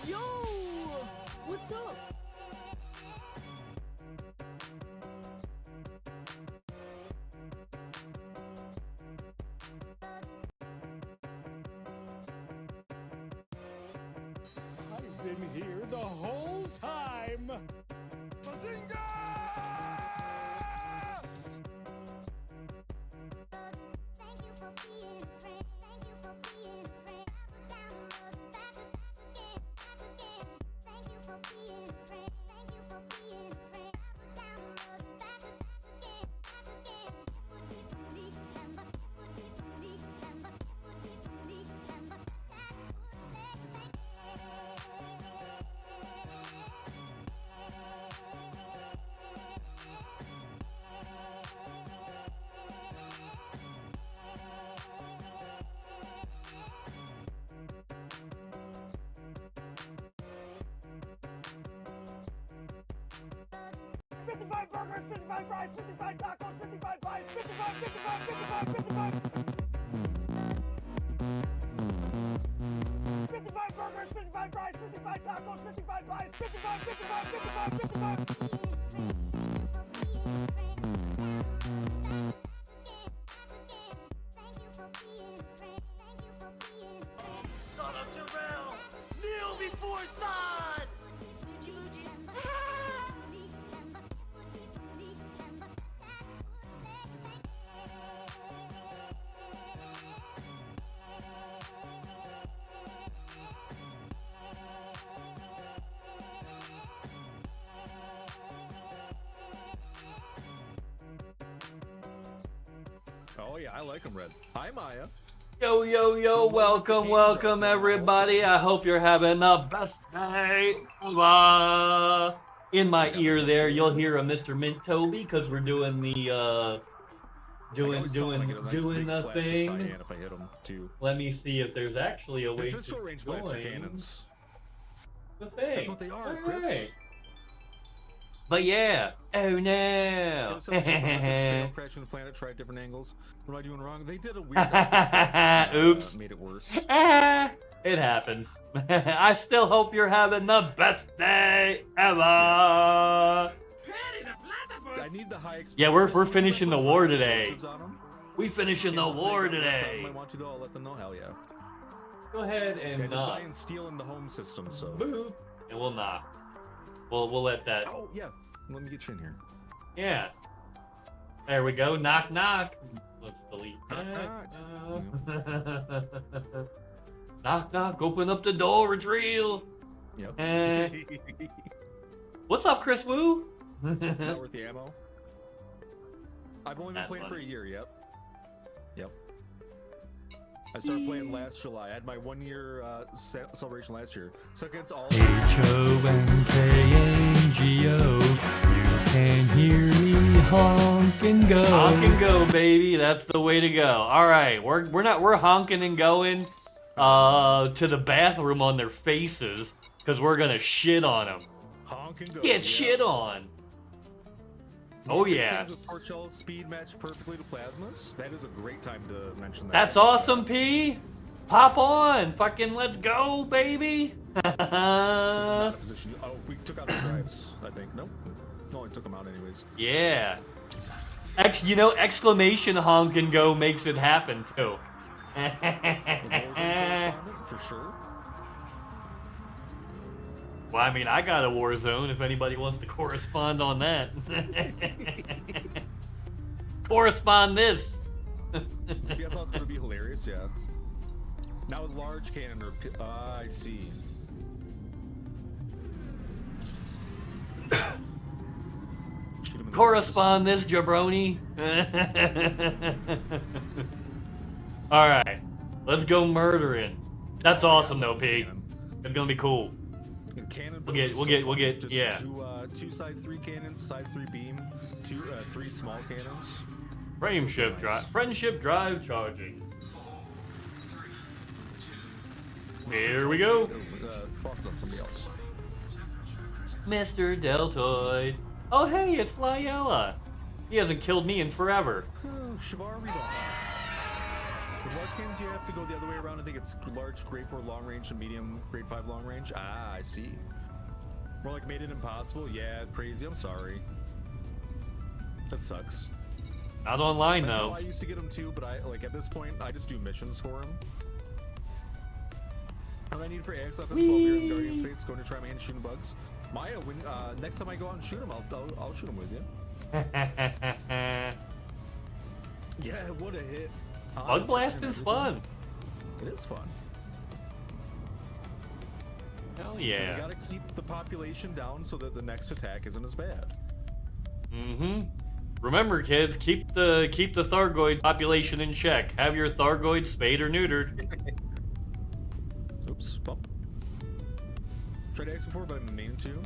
Yo! What's up? I've been here the whole time! Bazinga! $55 burgers, 55 fries, 55 tacos, 55 pies, 55, 55, 55, 55. 55 burgers, 55 fries, 55 tacos, 55 pies, 55, 55, 55, 55. Son of Jarrell! Kneel before Sod! Snoochie moochies. Oh yeah, I like them red. Hi Maya. Yo, yo, yo, welcome everybody. I hope you're having the best day ever. In my ear there, you'll hear a Mr. Mint Toby because we're doing the doing the thing. If I hit them too. Let me see if there's actually a way This is short range blaster cannons. the thing. That's what they are, Chris. Alright. But yeah, oh no. Fail crashing the planet, tried different angles. What am I doing wrong? They did a weird Oops. Made it worse. It happens. I still hope you're having the best day ever. I need the high Yeah, we're finishing the war today. explosives on 'em. We finishing the Yeah, war if they today. might want to, though, I'll let them know. Hell yeah. Go ahead Yeah, and just knock. buy and steal in the home system. So. Boop. And we'll knock. We'll let that. Oh yeah. Let me get you in here. Yeah. There we go. Knock knock. Let's delete Knock, that. Knock knock. Open up the door. It's real. Yep. What's up, Chris Wu? Not worth the ammo. I've only been That's playing for funny. a year. Yep. Yep. I started playing last July. I had my 1 year celebration last year. So against all. H-O-N-K-N-G-O. You can hear me honk and go. Honk and go, baby. That's the way to go. All right, we're honking and going to the bathroom on their faces because we're gonna shit on them. Honk and go. Get shit on. Oh These yeah. games with port shells speed match perfectly to plasmas. That is a great time to mention that. That's awesome, P. Pop on. Fucking let's go, baby. This is not a position. Oh, we took out the drives. I think. Nope. No, I took them out anyways. Yeah. Exclamation honk and go makes it happen too. The Warzone correspondent, for sure. Well, I mean, I got a war zone if anybody wants to correspond on that. Correspond this. Yeah, that's also going to be hilarious, yeah. Now with large cannon or... I see. Shoot him in the Correspond this, jabroni. Alright. Let's go murdering. That's awesome though, legs. Pig. Cannon. It's gonna be cool. Cannon. We'll get, just yeah. Two size 3 cannons, size 3 beam, 3 small cannons. Frame shift drive, friendship drive charging. Here we go. Focus on somebody else. Mr. Deltoid. Oh hey, it's Lyella. He hasn't killed me in forever. Shavar Revolve. With large cannons, you have to go the other way around. I think it's large, grade 4 long range, and medium, grade 5 long range. Ah, I see. More like made it impossible. Yeah, it's crazy. I'm sorry. That sucks. Not online That's though. how I used to get them too, but at this point, I just do missions for him. What I need for AX weapons while we're in Guardian Space, going to try my hand shooting bugs. Maya, when next time I go out and shoot him, I'll shoot him with you. Yeah, what a hit. Bug blasting's fun. It is fun. Hell yeah. You gotta keep the population down so that the next attack isn't as bad. Mm-hmm. Remember, kids, keep the Thargoid population in check. Have your Thargoid spayed or neutered. Oops, bump. Tried AX before, but I'm main too.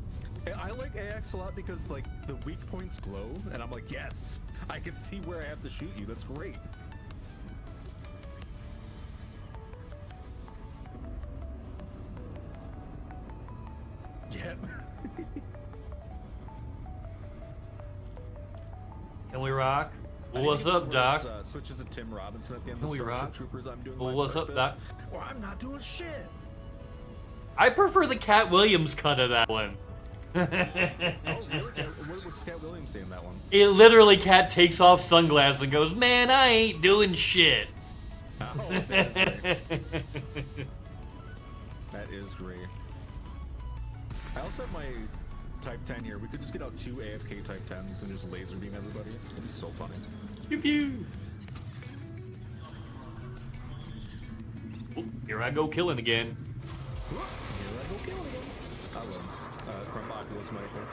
I like AX a lot because like the weak points glow, and I'm like, yes, I can see where I have to shoot you. That's great. Yep. Can we rock? Well, what's up, Doc? Switches to Tim Robinson at the end Can of we Starship rock? Troopers. I'm doing Well, my what's part up, bit. Doc? Or I'm not doing shit. I prefer the Cat Williams cut of that one. Oh, really? What's Scott Williams saying that one? It literally, Cat takes off sunglasses and goes, "Man, I ain't doing shit." Oh, that is great. That is great. I also have my Type 10 here. We could just get out 2 AFK Type 10s and just laser beam everybody. It'd be so funny. Pew pew. Oop, here I go killing again. Here I go killing them. I love Crumboculus Michael.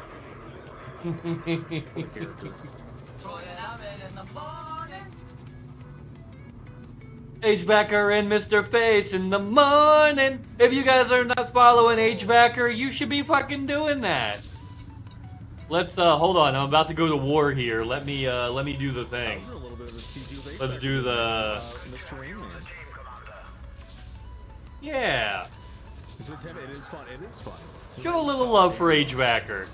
What a character. HVACer and Mrface in the morning. If you guys are not following HVACer, you should be fucking doing that. Let's hold on. I'm about to go to war here. Let me do the thing. A little bit of a CG Let's do the. Mr. Rainman. Yeah. It is fun. It is fun. Show a little love for HVACer.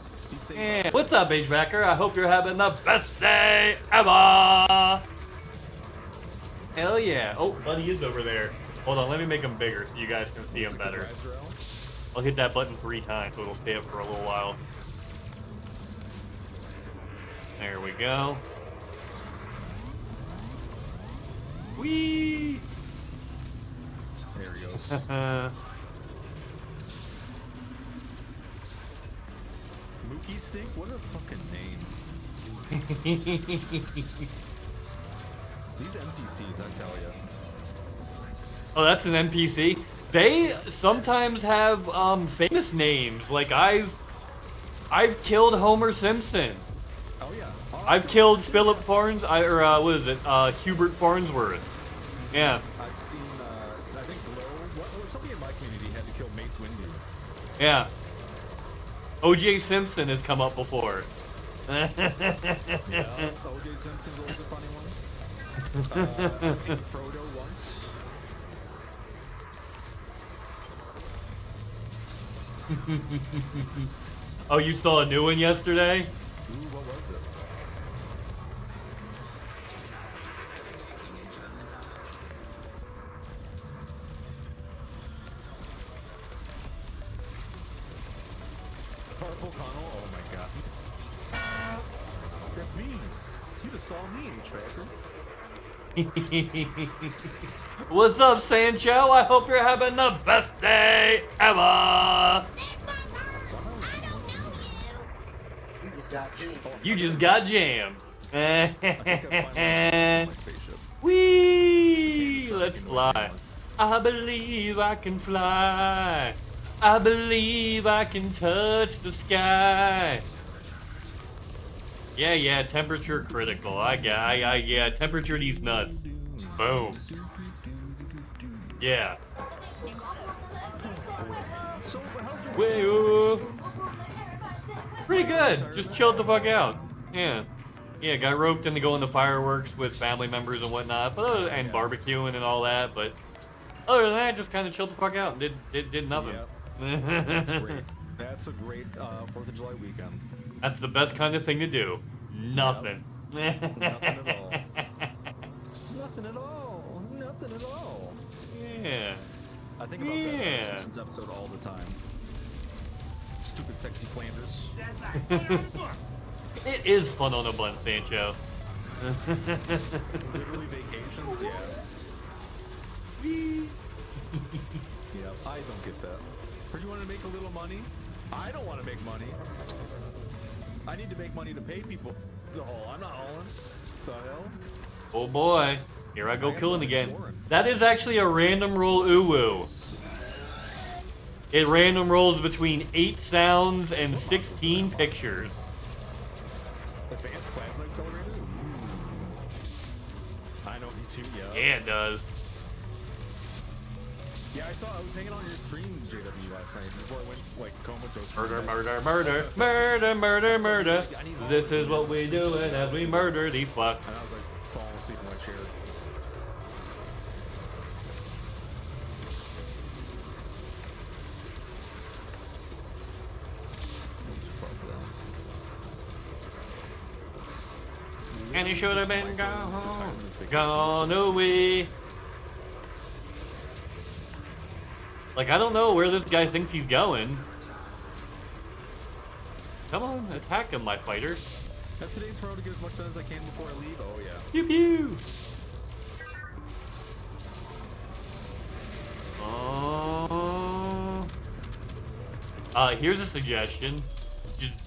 Yeah. What's up, HVACer? I hope you're having the best day ever. Hell yeah. Oh, Buddy is over there. Hold on, let me make him bigger so you guys can see him better. I'll hit that button 3 times so it'll stay up for a little while. There we go. Whee! There he goes. Mookie Stink? What a fucking name. These NPCs, I tell you. Oh, that's an NPC? They sometimes have famous names. Like I've killed Homer Simpson. Oh yeah. I've killed Philip Farns, what is it? Hubert Farnsworth. Yeah. I've seen, I think somebody in my community had to kill Mace Windu. Yeah. O.J. Simpson has come up before. Yeah, O.J. Simpson's always a funny one. I've seen Frodo once. Oh, you saw a new one yesterday? Ooh, what was it? Purple Connell? Oh my god. That's me. You just saw me, HVACer. What's up, Sancho? I hope you're having the best day ever. You just got jammed. I think I finally my spaceship. Whee! Let's fly. I believe I can fly. I believe I can touch the sky. Yeah, temperature critical. Yeah, temperature these nuts. Boom. Yeah. So, how's your Woo. Pretty good. Just chilled the fuck out. Yeah. Yeah, got roped into going to fireworks with family members and whatnot, and barbecuing and all that. But other than that, just kind of chilled the fuck out and did nothing. Yep. That's great. That's a great 4th of July weekend. That's the best kind of thing to do. Nothing. Yep. Nothing at all. Nothing at all. Nothing at all. Yeah. I think about that Simpsons episode all the time. Stupid sexy Flanders. It is fun on a bun, Sancho. Literally vacations, yeah. Yeah, I don't get that. Heard you want to make a little money? I don't want to make money. I need to make money to pay people to haul. I'm not hauling. The hell? Oh boy. Here I go killing again. That is actually a random roll uwu. It random rolls between 8 sounds and 16 pictures. Advanced plasma accelerator? I know, me too, yeah. Yeah, it does. Yeah, I was hanging on your stream, JW, last night before I went, like, comatose. Murder. This is what we do as we murder these fucks. And I was, like, falling asleep in my chair. And he should have been gone away. Like, I don't know where this guy thinks he's going. Come on, attack him, my fighter. Have today and tomorrow to get as much done as I can before I leave. Oh, yeah. Pew pew. Here's a suggestion.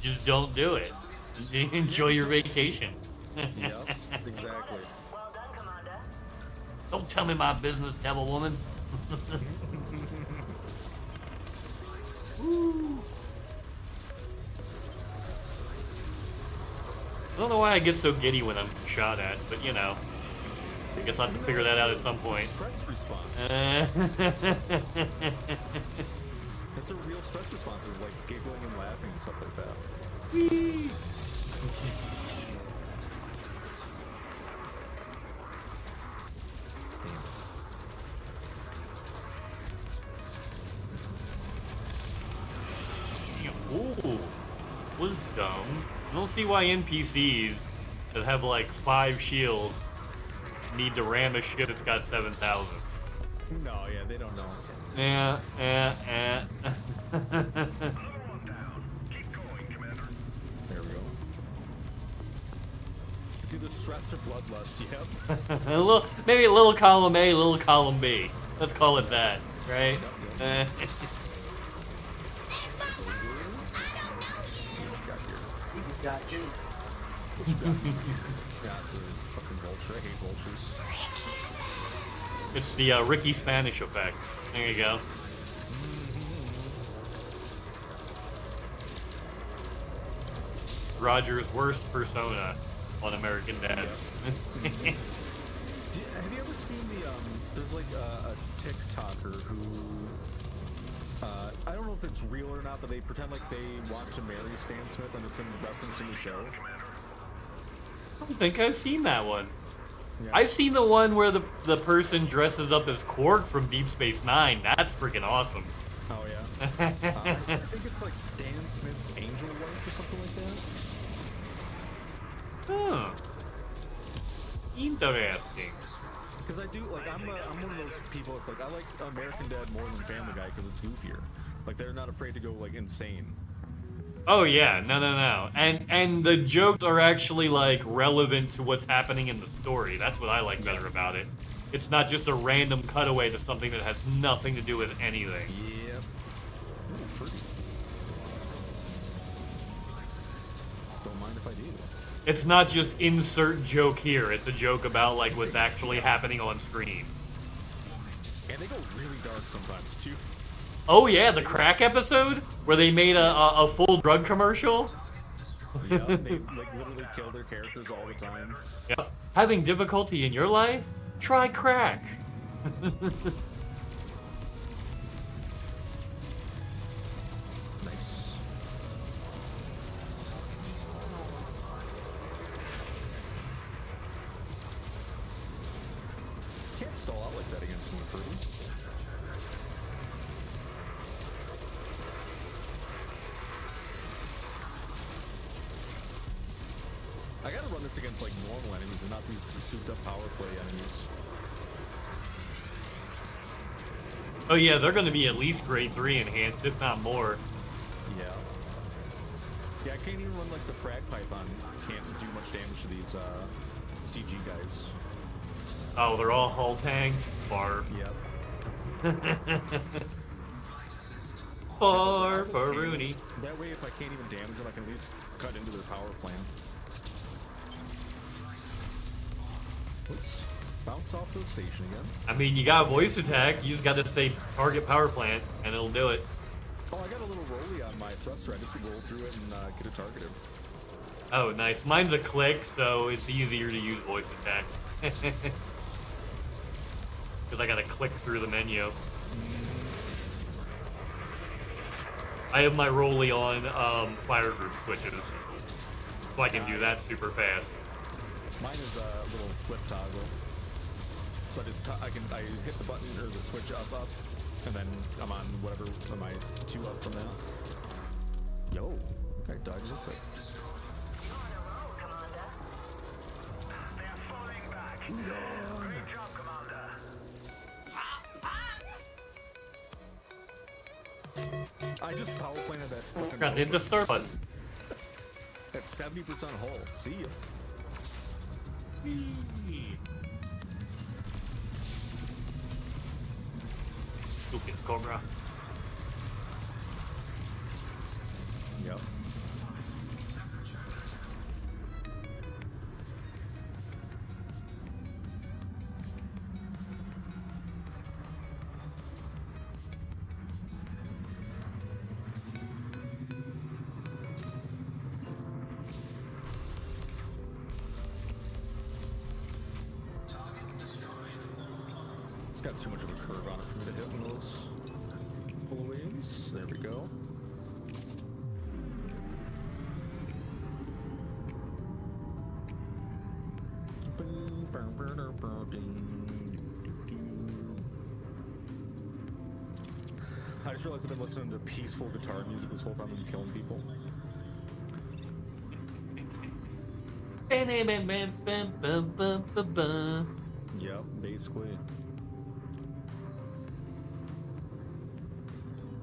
Just don't do it. Enjoy your vacation. Yep, exactly. Don't tell me my business, devil woman. I don't know why I get so giddy when I'm shot at, but you know. I guess I'll have to figure that out at some point. Stress response. That's a real stress response, is like giggling and laughing and stuff like that. Whee! Ooh, was dumb. I don't see why NPCs that have like 5 shields need to ram a ship that's got 7,000. No, yeah, they don't know. Yeah. There we go. It's either stress or bloodlust, yep. Maybe a little column A, a little column B. Let's call it that, right? Yep. Got you. Yeah, it's a fucking vulture. I hate vultures. It's the Ricky Spanish effect. There you go. Roger's worst persona on American Dad. Yep. Have you ever seen there's like a TikToker who, I don't know if it's real or not, but they pretend like they want to marry Stan Smith, and it's been referenced in the show. I don't think I've seen that one. Yeah. I've seen the one where the person dresses up as Quark from Deep Space Nine. That's freaking awesome. Oh, yeah. I think it's like Stan Smith's angel wife or something like that. Huh. Interesting. Because I do, like, I'm one of those people, it's like, I like American Dad more than Family Guy because it's goofier. Like, they're not afraid to go, like, insane. Oh yeah, no. And the jokes are actually like relevant to what's happening in the story. That's what I like better about it. It's not just a random cutaway to something that has nothing to do with anything. Yep. Ooh, fruity. Don't mind if I do. It's not just insert joke here. It's a joke about like what's actually happening on screen. And they go really dark sometimes too. Oh yeah, the crack episode where they made a full drug commercial. Yeah, they like literally kill their characters all the time. Yep. Having difficulty in your life? Try crack. stall out like that against me, Fruity. I gotta run this against like normal enemies and not these souped up power play enemies. Oh yeah, they're gonna be at least grade 3 enhanced, if not more. Yeah. Yeah, I can't even run like the frag python. Can't do much damage to these CG guys. Oh, they're all hull tank? Barf. Yep. Barbaroonie. That way, if I can't even damage them, I can at least cut into their power plan. Oops. Bounce off to the station again. I mean, you got voice attack, you just gotta say target power plant, and it'll do it. Oh, I got a little rolly on my thruster. I just can roll through it and get it targeted. Oh, nice. Mine's a click, so it's easier to use voice attack. Because I gotta click through the menu. I have my rolly on fire group switches, so I can do that super fast. Mine is a little flip toggle. So I just I hit the button or the switch up, and then I'm on whatever. Am I 2 up from that? Yo, okay, died real quick. I just power planted that fucking Got hit the start button. That's 70% hull. See ya. Stupid Cobra. Yep. It's got too much of a curve on it for me to hit in those pull-aways. There we go. I just realized I've been listening to peaceful guitar music this whole time I've been killing people. Yep, basically.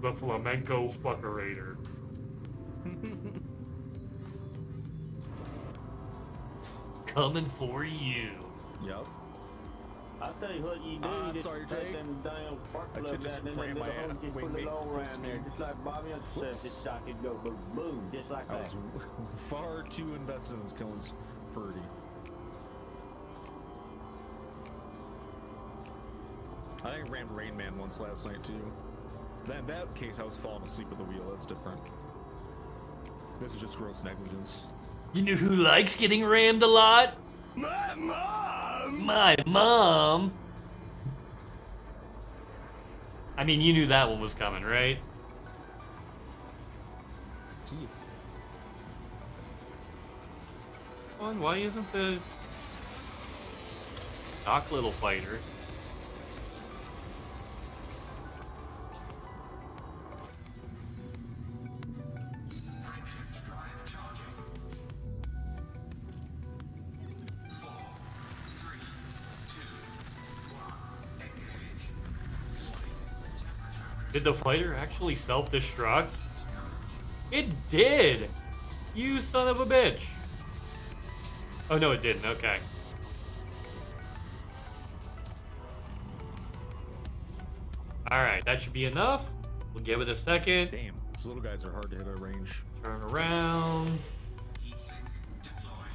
The flamenco fuckerator. Coming for you. Yep. I'll tell you what you do. I'm You just sorry, take Jake. them damn spark I plugs just out and ran then my the hole, hand- just wing put a mate little for around there, speed. just like Bobby on the Whoops. just like it go boom, boom, just like I that. was far too invested in this killing Ferdy. I think I ran Rain Man once last night too. In that case, I was falling asleep at the wheel. That's different. This is just gross negligence. You know who likes getting rammed a lot? My mom! My mom. I mean, you knew that one was coming, right? See you. Come on, why isn't the Doc Little Fighter? Did the fighter actually self-destruct? It did! You son of a bitch! Oh no, it didn't, okay. Alright, that should be enough. We'll give it a second. Damn, these little guys are hard to hit at range. Turn around.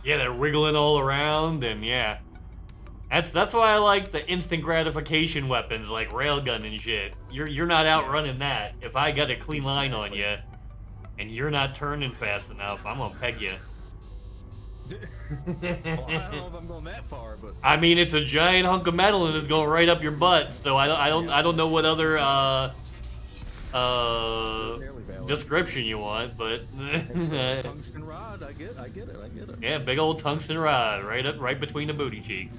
Yeah, they're wiggling all around, and yeah. That's why I like the instant gratification weapons like railgun and shit. You're not outrunning that. If I got a clean line on you, and you're not turning fast enough, I'm gonna peg you. Well, I don't know if I'm going that far, but I mean, it's a giant hunk of metal and it's going right up your butt. So I don't know what other extraordinarily valid. description you want, but Tungsten rod, I get it. yeah, big old tungsten rod right between the booty cheeks.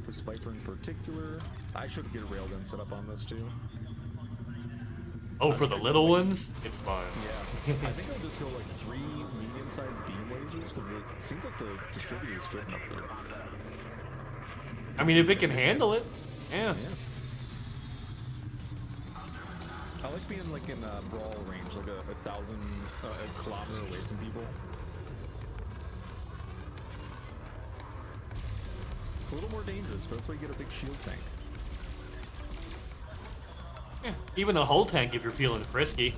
This Viper in particular. I should get a railgun set up on this too. Oh, for the little ones? It's fine. Yeah. I think I'll just go like 3 medium-sized beam lasers because it seems like the distributor is good enough for it. I mean, if it can handle it, yeah. I like being like in brawl range, like a 1,000 kilometer away from people. It's a little more dangerous, but that's why you get a big shield tank. Yeah, even a whole tank if you're feeling frisky.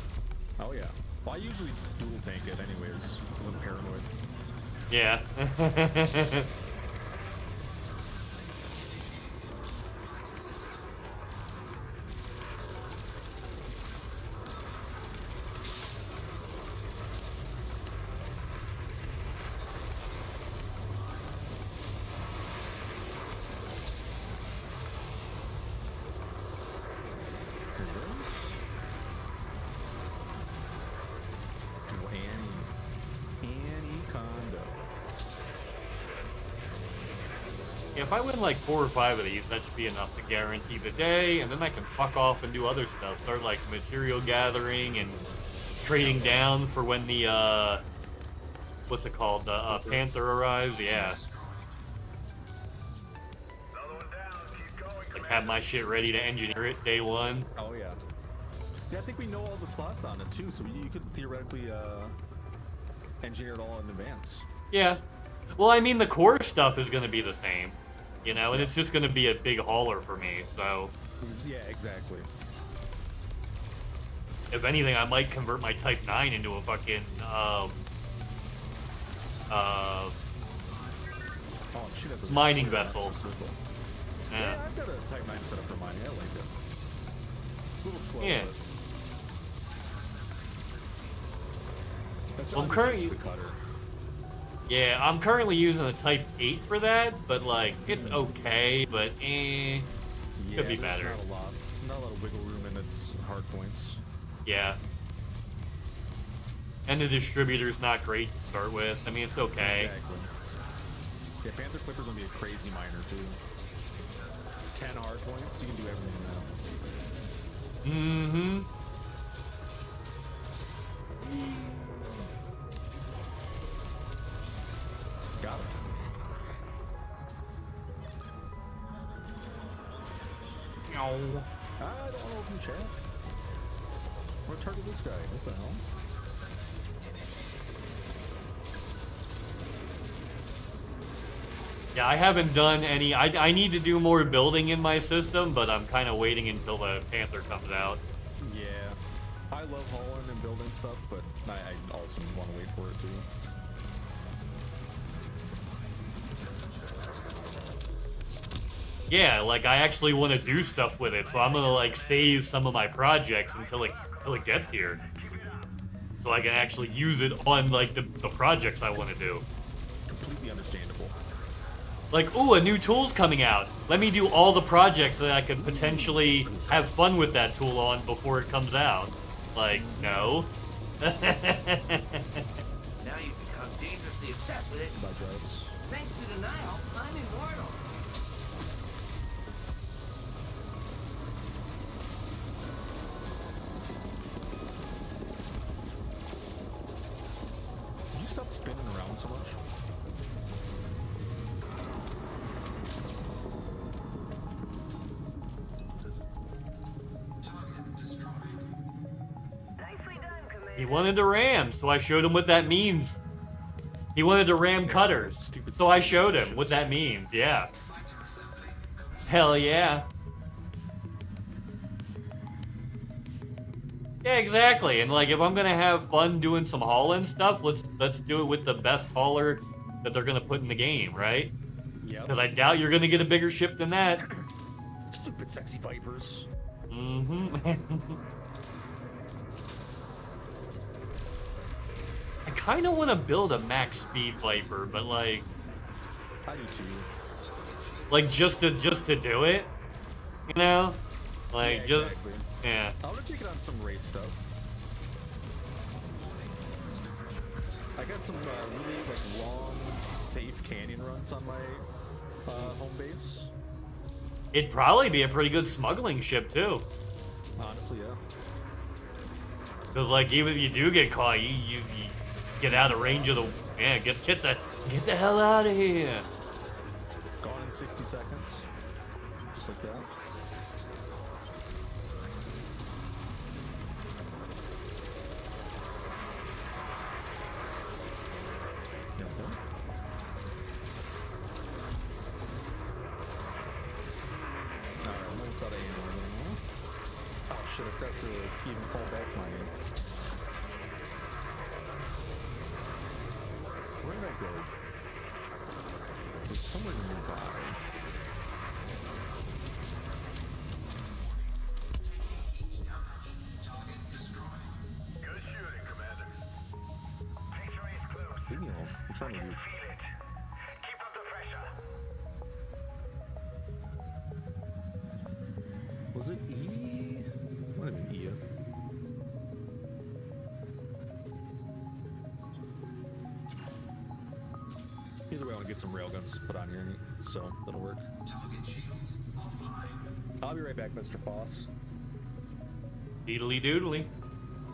Oh yeah. Well, I usually dual tank it anyways, because I'm paranoid. Yeah. If I win like 4 or 5 of these, that should be enough to guarantee the day, and then I can fuck off and do other stuff. Start like material gathering and trading down for when the what's it called? The Panther arrives. Yeah. Like have my shit ready to engineer it day 1. Oh yeah. Yeah, I think we know all the slots on it too, so you could theoretically engineer it all in advance. Yeah. Well, I mean, the core stuff is going to be the same, you know, and it's just going to be a big hauler for me, so... Yeah, exactly. If anything, I might convert my Type 9 into a fucking, mining vessel. Yeah, I've got a Type 9 set up for mining. I like it. A little slow, yeah. But... Well, I'm currently... Yeah, I'm currently using a Type 8 for that, but like, it's okay, but could be better. Not a lot of wiggle room in its hard points. Yeah. And the distributor's not great to start with. I mean, it's okay. Exactly. Yeah, Panther Clipper's gonna be a crazy miner too. 10 hard points, you can do everything now. Mm-hmm. Got it. No. I don't want to open chat. I'm gonna target this guy. What the hell? Yeah, I haven't done any... I need to do more building in my system, but I'm kind of waiting until the Panther comes out. Yeah. I love hauling and building stuff, but I also want to wait for it too. Yeah, like I actually want to do stuff with it, so I'm gonna like save some of my projects until it gets here, so I can actually use it on like the projects I want to do. Completely understandable. Like, ooh, a new tool's coming out. Let me do all the projects that I could potentially have fun with that tool on before it comes out. Like, no. Now you've become dangerously obsessed with it. By drugs. Thanks to denial, I'm immortal. Did you stop spinning around so much? He wanted to ram, so I showed him what that means. He wanted to ram cutters, so I showed him what that means, yeah. Hell yeah. Yeah, exactly, and like, if I'm gonna have fun doing some hauling stuff, let's do it with the best hauler that they're gonna put in the game, right? Yeah. Because I doubt you're gonna get a bigger ship than that. Stupid sexy vipers. Mm-hmm. I kind of want to build a max speed Viper, but like, I do too. Like just to do it, you know, like Yeah, just exactly. yeah. I'm gonna take it on some race stuff. I got some really like long, safe canyon runs on my home base. It'd probably be a pretty good smuggling ship too. Honestly, yeah. Cause like even if you do get caught, you get out of range of the get the hell out of here. Gone in 60 seconds. Just like that. Alright, I'm almost out of ammo. Oh shit, I forgot to even pull back my aim. Where did I go? It was somewhere nearby. Good shooting, Commander. Victory is close. Leave me alone. I'm trying to move. Feel it. Keep up the pressure. Was it E? Might have been E. Either way, I want to get some railguns put on here, so that'll work. I'll be right back, Mr. Foss. Doodly doodly.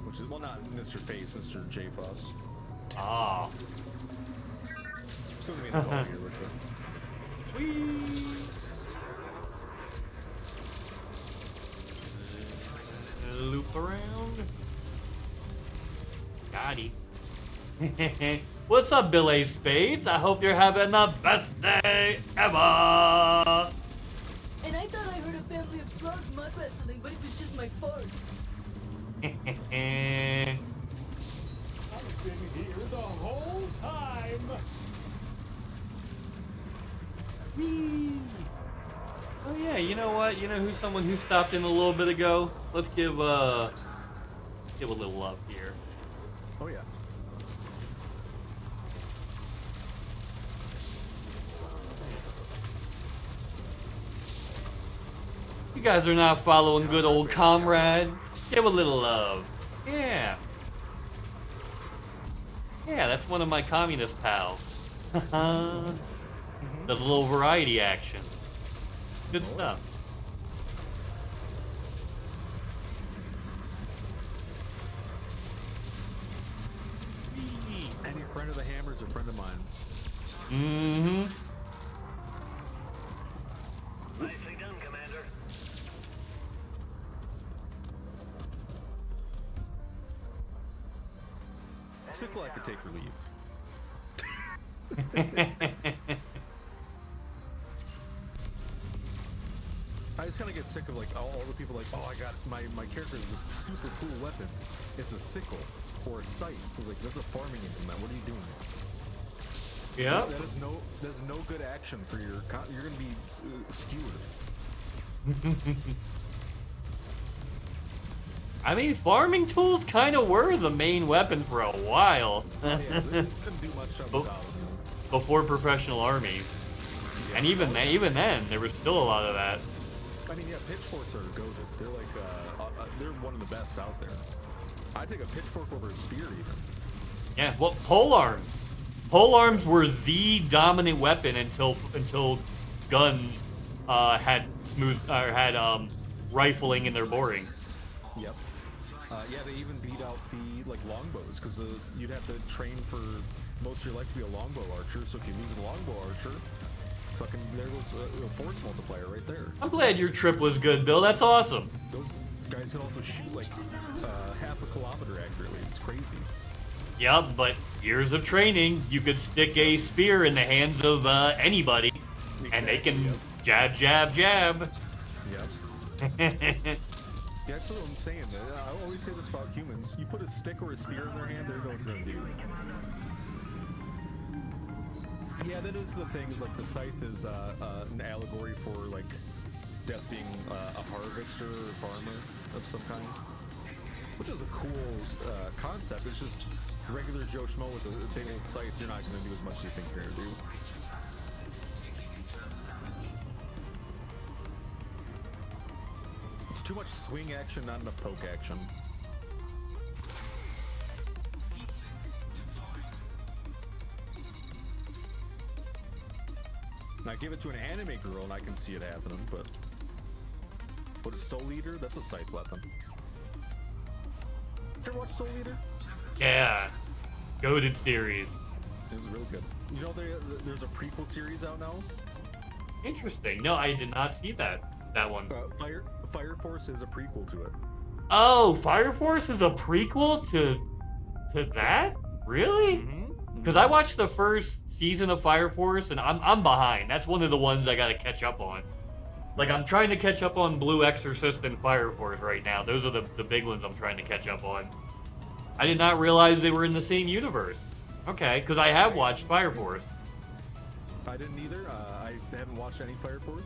Which is, well, not Mr. Face, Mr. J. Foss. Ah. Still gonna be in the call here, which Whee! Loop around. Got it. What's up, Bill A. Spades? I hope you're having the best day ever. And I thought I heard a family of slugs mud wrestling, but it was just my fart. I've been here the whole time. Whee! Oh yeah, you know what? You know who's someone who stopped in a little bit ago? Let's give a little love here. Oh, yeah. You guys are not following good old comrade. Give a little love. Yeah. Yeah, that's one of my communist pals. Does a little variety action. Good stuff. Any friend of the Hammer's a friend of mine. Mm-hmm. Nicely done, Commander. Sickle I could take or leave. I just kind of get sick of like all the people like, oh, I got my character is this super cool weapon. It's a sickle or a scythe. It's like that's a farming implement. What are you doing? Yeah. There's no good action for your. You're gonna be skewered. I mean, farming tools kind of were the main weapon for a while. Yeah, they couldn't do much without them. Before professional armies. And even then, there was still a lot of that. I mean, yeah, pitchforks are goated. They're like, they're one of the best out there. I take a pitchfork over a spear even. Yeah, well, pole arms. Pole arms were the dominant weapon until guns had rifling in their boring. Yep. Yeah, they even beat out the like longbows because you'd have to train for most of your life to be a longbow archer. So if you lose a longbow archer, fucking there goes a force multiplier right there. I'm glad your trip was good, Bill. That's awesome. Those guys can also shoot like half a kilometer accurately. It's crazy. Yeah, but years of training, you could stick a spear in the hands of anybody, and they can jab, jab, jab. Yep. Yeah, that's what I'm saying. I always say this about humans. You put a stick or a spear in their hand, they know what they're gonna do. Yeah, that is the thing. Is like the scythe is an allegory for like death being a harvester or farmer of some kind, which is a cool concept. It's just regular Joe Schmo with a big old scythe. You're not gonna do as much as you think you're gonna do. It's too much swing action, not enough poke action. Now give it to an anime girl and I can see it happening, but What is Soul Eater? That's a scythe weapon. You ever watch Soul Eater? Yeah. Goated series. It was real good. You know there's a prequel series out now? Interesting. No, I did not see that one. Fire Force is a prequel to it. Oh, Fire Force is a prequel to that? Really? Because I watched the first season of Fire Force and I'm behind. That's one of the ones I gotta catch up on. Like, I'm trying to catch up on Blue Exorcist and Fire Force right now. Those are the big ones I'm trying to catch up on. I did not realize they were in the same universe. Okay, because I have watched Fire Force. I didn't either. I haven't watched any Fire Force.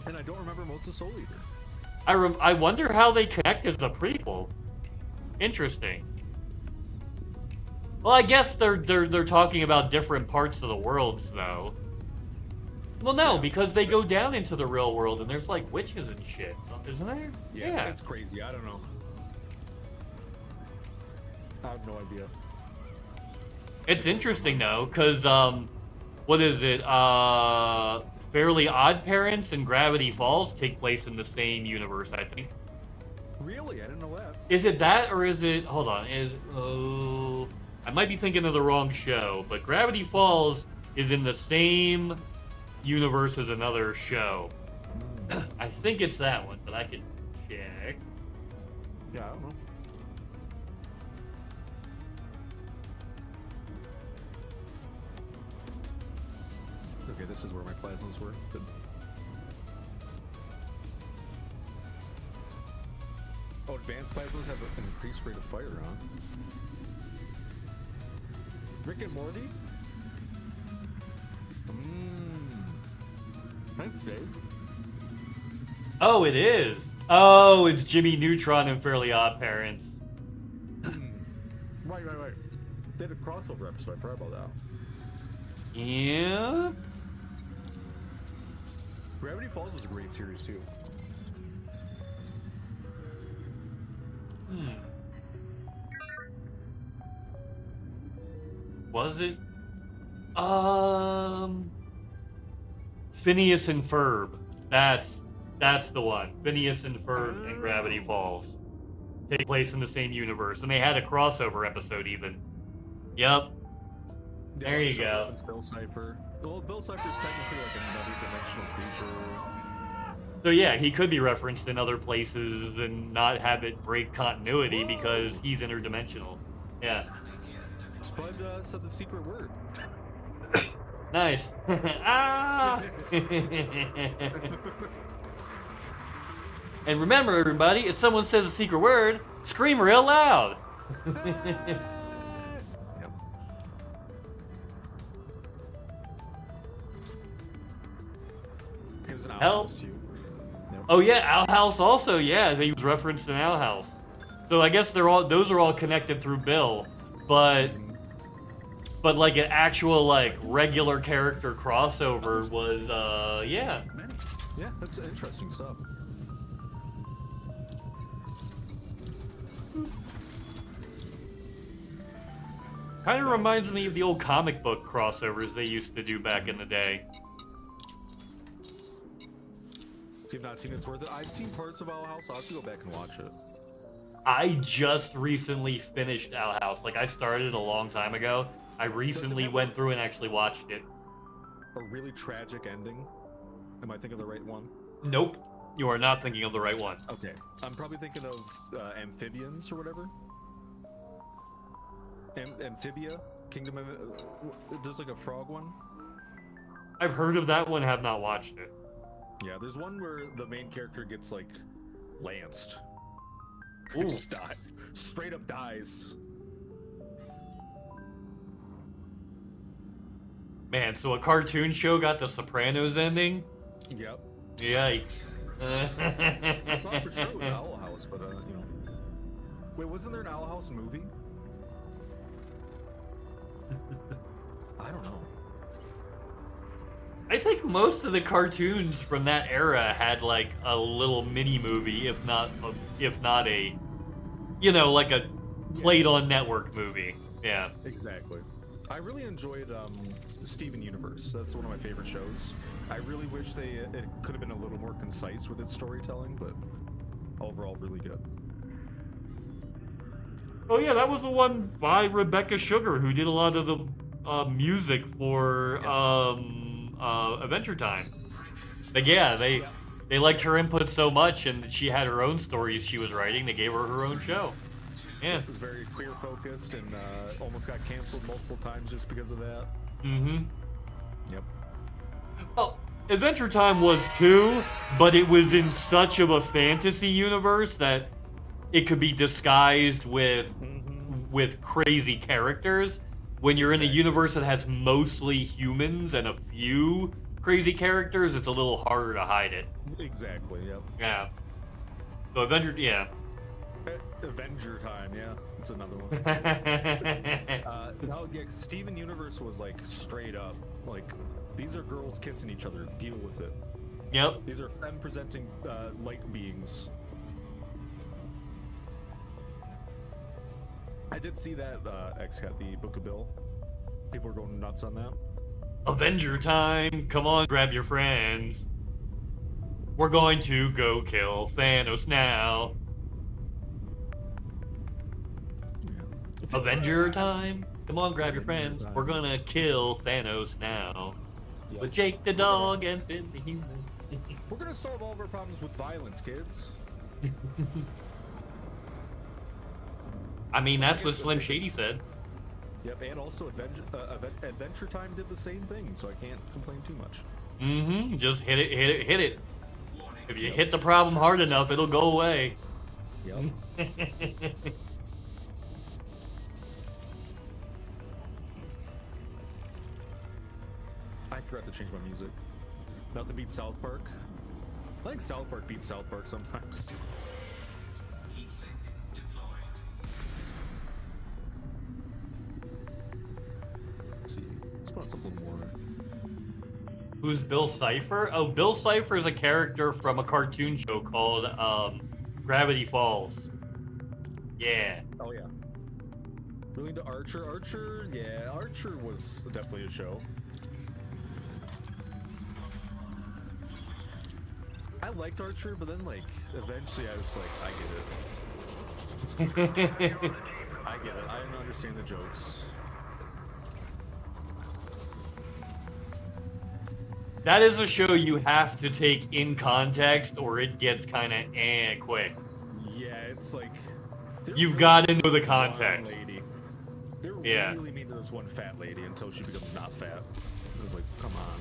And I don't remember most of Soul Eater. I wonder how they connect as a prequel. Interesting. Well, I guess they're talking about different parts of the worlds, though. Well, no, because they go down into the real world and there's like witches and shit, isn't there? Yeah. It's crazy. I don't know. I have no idea. It's interesting though, because what is it? Fairly Odd Parents and Gravity Falls take place in the same universe, I think. Really? I didn't know that. Is it that, or is it? Hold on. I might be thinking of the wrong show, but Gravity Falls is in the same universe as another show. I think it's that one, but I can check. Yeah, I don't know. Okay, this is where my plasmas were. Good. Oh, advanced plasmas have an increased rate of fire, huh? Rick and Morty? Thanks, Dave. Oh, it is. Oh, it's Jimmy Neutron and Fairly Odd Parents. Right. They did a crossover episode. I forgot about that. Yeah. Gravity Falls was a great series too. Was it? Phineas and Ferb. That's the one. Phineas and Ferb and Gravity Falls take place in the same universe, and they had a crossover episode even. Yep. There you go. It's Bill Cipher. Well, Bill Cipher's technically like another dimensional creature. So yeah, he could be referenced in other places and not have it break continuity because he's interdimensional. Yeah. Spud said the secret word. Nice. Ah! And remember, everybody, if someone says a secret word, scream real loud. Yep. He was an Owl Help. House too. Yep. Oh yeah, Owl House also. Yeah, he was referenced in Owl House. So I guess those are all connected through Bill, but like an actual like regular character crossover was yeah. Yeah, that's interesting stuff. Kind of reminds me of the old comic book crossovers they used to do back in the day. If you've not seen it, it's worth it. I've seen parts of Owl House. I'll have to go back and watch it. I just recently finished Owl House. Like, I started a long time ago. I recently went through and actually watched it. A really tragic ending? Am I thinking of the right one? Nope. You are not thinking of the right one. Okay. I'm probably thinking of Amphibians or whatever. Amphibia? Kingdom of... there's like a frog one? I've heard of that one, have not watched it. Yeah, there's one where the main character gets, like, lanced. Ooh. Just dies. Straight up dies. Man, so a cartoon show got the Sopranos ending? Yep. Yikes. I thought for sure it was Owl House, but, you know. Wait, wasn't there an Owl House movie? I don't know. I think most of the cartoons from that era had like a little mini movie, if not a, you know, like a played on network movie. Yeah. Exactly. I really enjoyed Steven Universe. That's one of my favorite shows. I really wish it could have been a little more concise with its storytelling, but overall really good. Oh yeah, that was the one by Rebecca Sugar, who did a lot of the music for Adventure Time. But yeah, they liked her input so much, and she had her own stories she was writing. They gave her her own show. Yeah. It was very queer focused and almost got canceled multiple times just because of that. Mm-hmm. Yep. Well, Adventure Time was too, but it was in such of a fantasy universe that it could be disguised with crazy characters. When you're in a universe that has mostly humans and a few crazy characters, it's a little harder to hide it. Exactly, yep. Yeah. So Avenger Time, yeah, that's another one. No, yeah, Steven Universe was like straight up, like, these are girls kissing each other, deal with it. Yep. These are femme presenting light beings. I did see that X-Cat, the Book of Bill. People were going nuts on that. Avenger Time, come on, grab your friends. We're going to go kill Thanos now. Yeah. Avenger Time, come on, grab your friends. Time. We're gonna kill Thanos now. Yep. With Jake the dog and Finn the human. We're gonna solve all of our problems with violence, kids. I mean, that's what Slim Shady said. Yep, and also Adventure Time did the same thing, so I can't complain too much. Mm-hmm. Just hit it, hit it, hit it. If you hit the problem hard enough, it'll go away. Yep. I forgot to change my music. Nothing beats South Park. I think South Park beats South Park sometimes. Let's see. Let's put on something more. Who's Bill Cipher? Oh, Bill Cipher is a character from a cartoon show called Gravity Falls. Yeah. Oh yeah. Really into Archer? Archer? Yeah, Archer was definitely a show. I liked Archer, but then like eventually I was like, I get it. I get it. I don't understand the jokes. That is a show you have to take in context, or it gets kind of quick. Yeah, it's like You've got to know the context. Lady. They're really mean to this one fat lady until she becomes not fat. It was like, come on.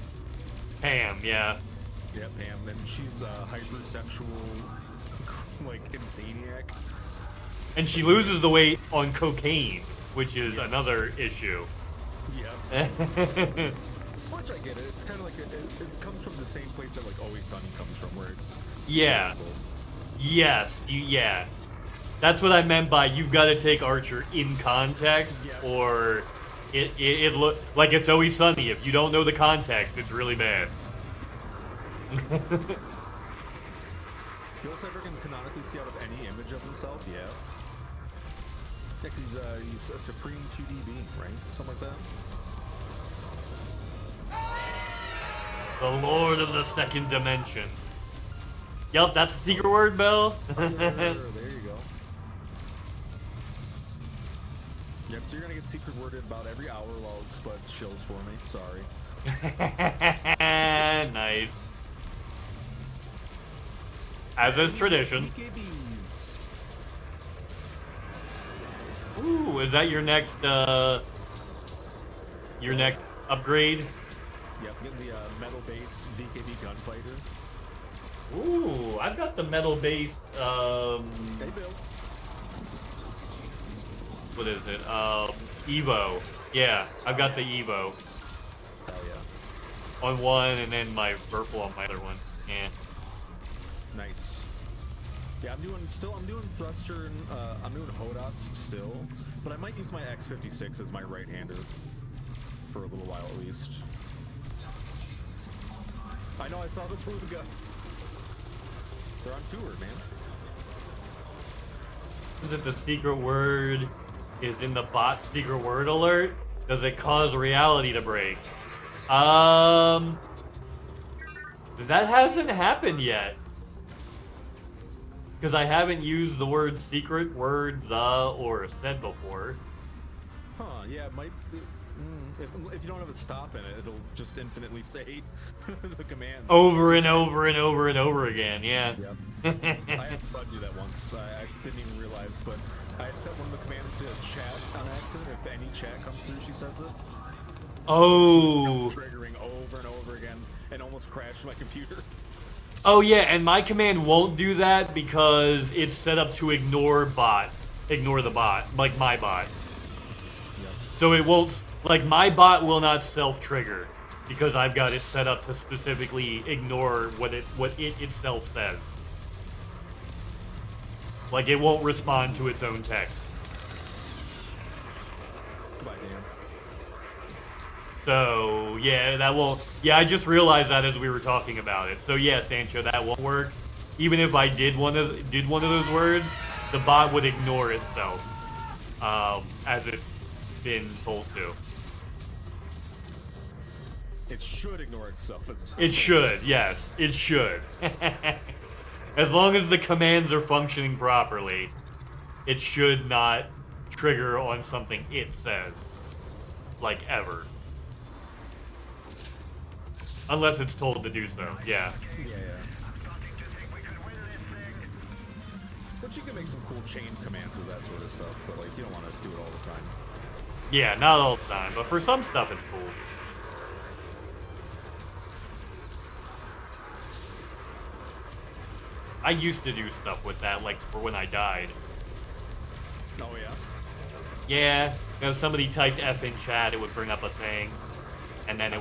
Pam, yeah. Yeah, Pam. And she's hypersexual, like insaniac. And she loses the weight on cocaine, which is another issue. Yeah. Which I get it. It's kind of like it comes from the same place that like Always Sunny comes from, where it's yeah. terrible. Yes, yeah. That's what I meant by you've got to take Archer in context, or it look like It's Always Sunny. If you don't know the context, it's really bad. Bill Cipher can canonically see out of any image of himself, yeah. Yeah, 'cause he's a supreme 2D being, right? Something like that. The Lord of the Second Dimension. Yup, that's a secret word, Bill. There you go. Yep, so you're gonna get secret worded about every hour while Spud chills for me. Sorry. Nice. As is tradition. Ooh, is that your next upgrade? Yep, getting the metal base VKB gunfighter. Ooh, I've got the metal base. Hey, Bill. What is it? Evo. Yeah, I've got the Evo Hell yeah. on one, and then my Verpal on my other one. Yeah. Nice. Yeah, I'm doing thruster and I'm doing Hodas still, but I might use my X56 as my right-hander for a little while at least. I know, I saw the Booga. They're on tour, man. Is it the secret word is in the bot secret word alert? Does it cause reality to break? That hasn't happened yet. Because I haven't used the word secret, word, the, or said before. Huh, yeah, it might be, if you don't have a stop in it, it'll just infinitely say the command. Over and over and over and over again, yeah. Yep. I had Spud do that once. I didn't even realize, but I had set one of the commands to chat on accident. If any chat comes through, she says it. Oh. So triggering over and over again and almost crashed my computer. Oh yeah, and my command won't do that because it's set up to ignore the bot, like my bot. Yep. So it won't, like my bot will not self-trigger because I've got it set up to specifically ignore what it itself says. Like it won't respond to its own text. Goodbye, Dan. So yeah, that won't. Yeah, I just realized that as we were talking about it. So yeah, Sancho, that won't work. Even if I did one of those words, the bot would ignore itself, as it's been told to. It should ignore itself. It should, yes, it should. As long as the commands are functioning properly, it should not trigger on something it says, like ever. Unless it's told to do so, yeah. Yeah. But you can make some cool chain commands with that sort of stuff, but like you don't want to do it all the time. Yeah, not all the time, but for some stuff it's cool. I used to do stuff with that, like for when I died. Oh yeah? Yeah, if somebody typed F in chat, it would bring up a thing. And then it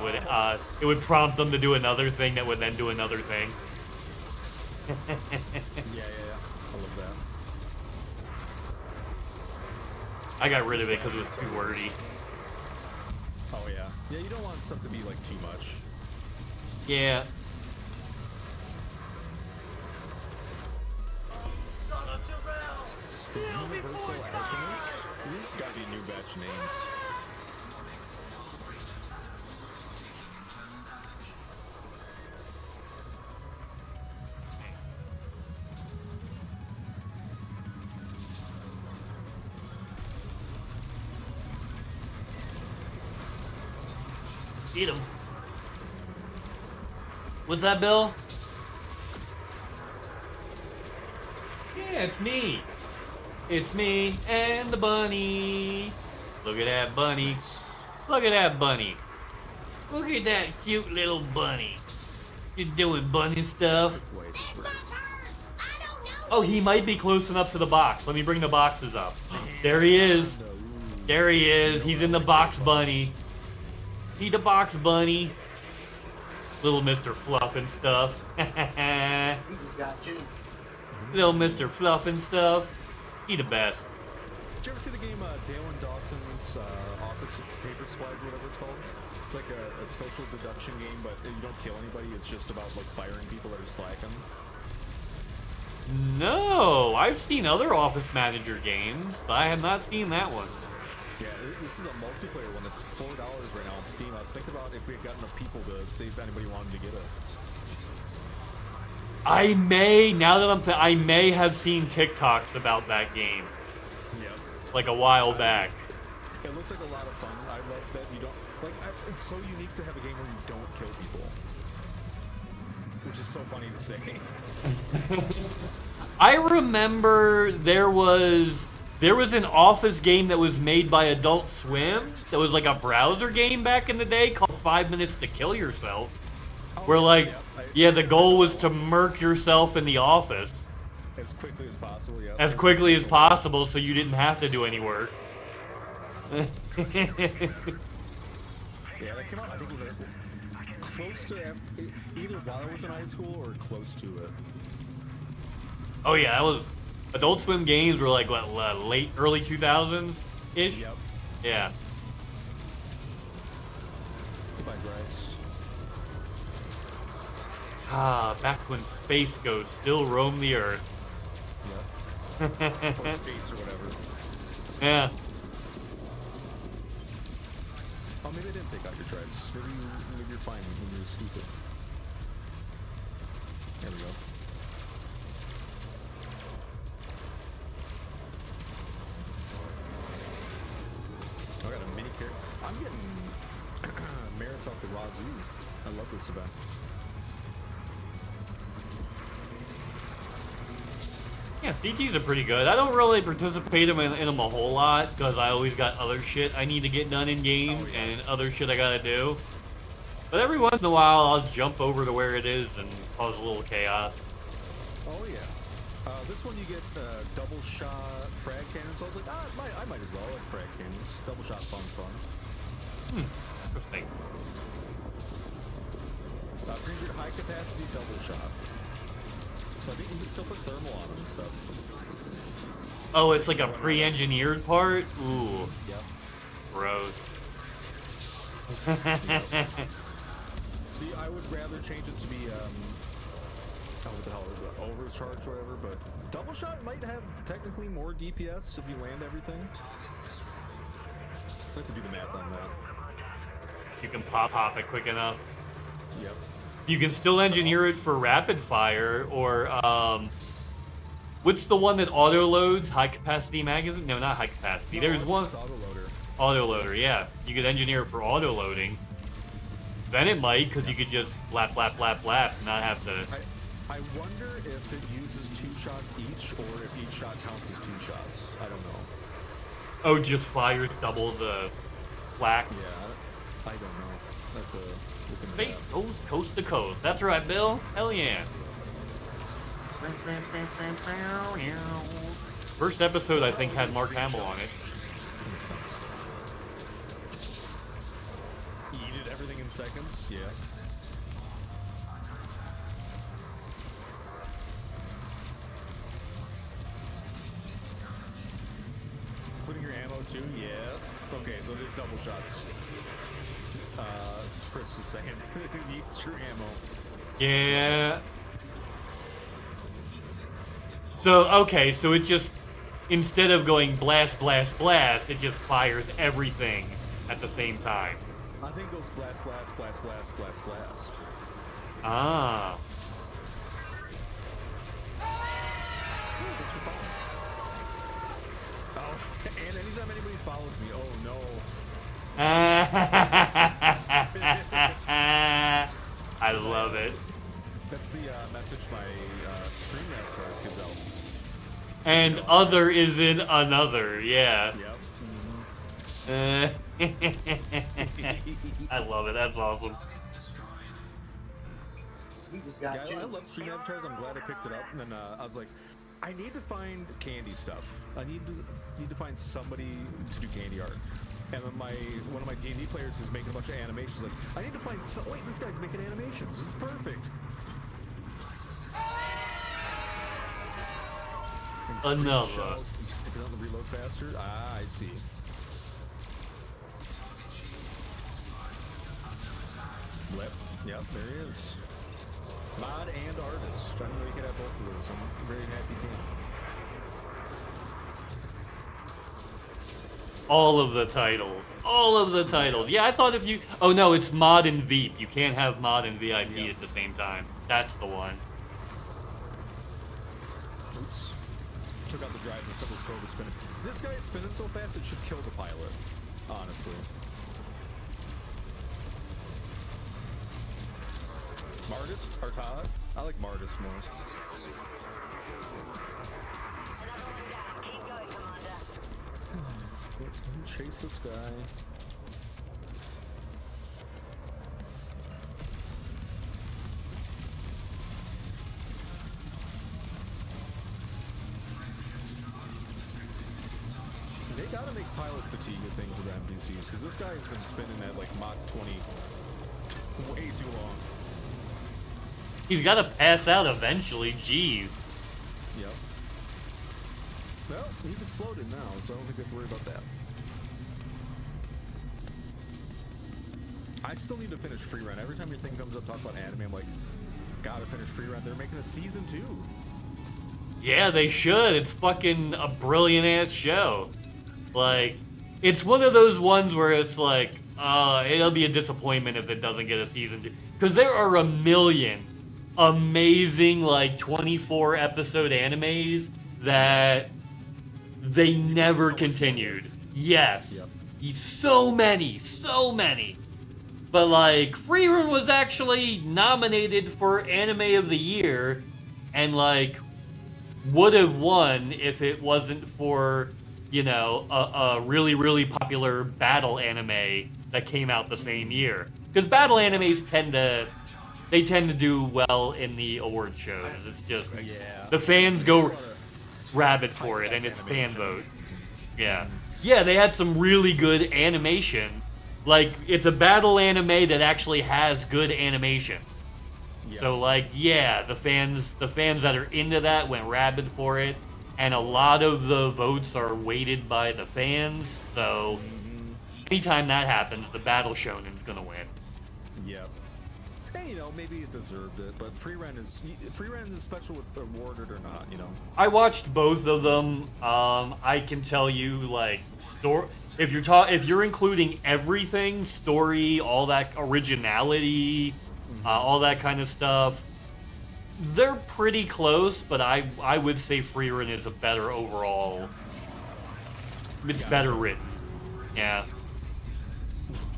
would prompt them to do another thing that would then do another thing. Yeah. I love that. I got rid of it because it was too wordy. Oh yeah. Yeah, you don't want stuff to be like too much. Yeah. Son of Terrell! Kneel before Universal Sod! Alchemist? This has got to be a new batch names. Eat him. What's that, Bill? Yeah, it's me. It's me and the bunny. Look at that bunny. Look at that bunny. Look at that cute little bunny. You're doing bunny stuff. Oh, he might be close enough to the box. Let me bring the boxes up. There he is. There he is. He's in the box, bunny. He the box bunny. Little Mr. Fluff and stuff. He just got you. Little Mr. Fluff and stuff. He the best. Did you ever see the game Dale and Dawson's Office Paper Splice, whatever it's called? It's like a social deduction game, but you don't kill anybody. It's just about like firing people that are slacking. No, I've seen other Office Manager games, but I have not seen that one. Yeah, this is a multiplayer one that's $4 right now on Steam. I was thinking about if we had got enough people to see if anybody wanted to get it. I may, now that I may have seen TikToks about that game. Yeah. Like a while back. It looks like a lot of fun. I love that you don't it's so unique to have a game where you don't kill people, which is so funny to say. I remember there was an Office game that was made by Adult Swim that was like a browser game back in the day called 5 Minutes to Kill Yourself. Where like, yeah, the goal was to murk yourself in the office. As quickly as possible, yeah. As quickly as possible so you didn't have to do any work. Yeah, that came out, I think, close to, either while I was in high school or close to it. Oh yeah, that was, Adult Swim games were like, what, early 2000s-ish? Yep. Yeah. Goodbye, Grimes. Ah, back when space ghosts still roamed the earth. Yep. Or space or whatever. Yeah. maybe I didn't take out your treads. Maybe you're fine when you're stupid. There we go. I got a mini carry. I'm getting merits off the wazoo. I love this event. Yeah, CTs are pretty good. I don't really participate in them a whole lot because I always got other shit I need to get done in game and other shit I gotta do. But every once in a while, I'll jump over to where it is and cause a little chaos. Oh yeah. This one you get double shot frag cannons. So I was like, I might as well like frag cannons. Double shot sounds fun. Interesting. 300 high capacity double shot. So I think you can still put thermal on them and stuff. Oh, it's like a pre-engineered part? Ooh. Yep. Gross. See, I would rather change it to be, what the hell, overcharge or whatever, but double shot might have technically more DPS if you land everything. I have to do the math on that. You can pop it quick enough. Yep. You can still engineer it for rapid fire, or what's the one that auto loads? High capacity magazine? No, not high capacity. No, There's one. Autoloader. Autoloader, yeah. You could engineer it for auto loading. Then it might, because you could just blap, and not have to. I wonder if it uses 2 shots each, or if each shot counts as 2 shots. I don't know. Oh, just fires double the flak. Yeah, I don't know. That's a. Space goes coast to coast. That's right, Bill. Hell yeah. First episode, I think, had Mark Hamill on it. That makes sense. Yeeted everything in seconds? Yeah. Including your ammo too? Yeah. Okay, so there's double shots. Chris is saying it needs true ammo. Yeah. So, okay, so it just, instead of going blast, it just fires everything at the same time. I think it goes blast. Ah. Thanks for following. Oh, and anytime anybody follows me, oh no. I love it. That's the message my stream cards gives out. And other is in another, yeah. Yep. I love it. That's awesome. We just got I love stream avatars. I'm glad I picked it up. And then I was like, I need to find candy stuff. I need to find somebody to do candy art. And then one of my D&D players is making a bunch of animations. Like, I need to find wait, this guy's making animations. This is perfect. Another. If it doesn't reload faster. Ah, I see. Blip. Yep, there he is. Mod and artist. I know you could have both of those. I'm very happy you can. All of the titles. Yeah, I thought if you... Oh, no, it's mod and Veep. You can't have mod and VIP at the same time. That's the one. Oops. Took out the drive and some of this code was spinning. This guy is spinning so fast it should kill the pilot. Honestly. Martist? Artad? I like Martist more. Chase this guy. They gotta make pilot fatigue a thing for the NPCs, because this guy's been spinning at like Mach 20 way too long. He's got to pass out eventually. Jeez. Yep. Well, he's exploded now, so I don't think we have to worry about that. I still need to finish Free Run. Every time your thing comes up, talk about anime, I'm like, gotta finish Free Run. They're making a season 2. Yeah, they should. It's fucking a brilliant ass show. Like, it's one of those ones where it's like, It'll be a disappointment if it doesn't get a season 2. Because there are a million amazing, like, 24 episode animes that they never continued. Yes. Yep. So many. But, like, Freerun was actually nominated for Anime of the Year and, like, would have won if it wasn't for, you know, a really, really popular battle anime that came out the same year. Because battle animes tend to do well in the award shows. It's just, the fans go rabid for it, and it's fan vote. Yeah. Yeah, they had some really good animation. Like, it's a battle anime that actually has good animation. Yeah. So, like, yeah, the fans that are into that went rabid for it, and a lot of the votes are weighted by the fans. So, anytime that happens, the battle shonen's gonna win. Yep. And, you know, maybe it deserved it, but Freerun is special with awarded or not, you know. I watched both of them. I can tell you, like, if you're including everything, story, all that originality, all that kind of stuff, they're pretty close. But I would say Freerun is a better overall. It's better written. Yeah.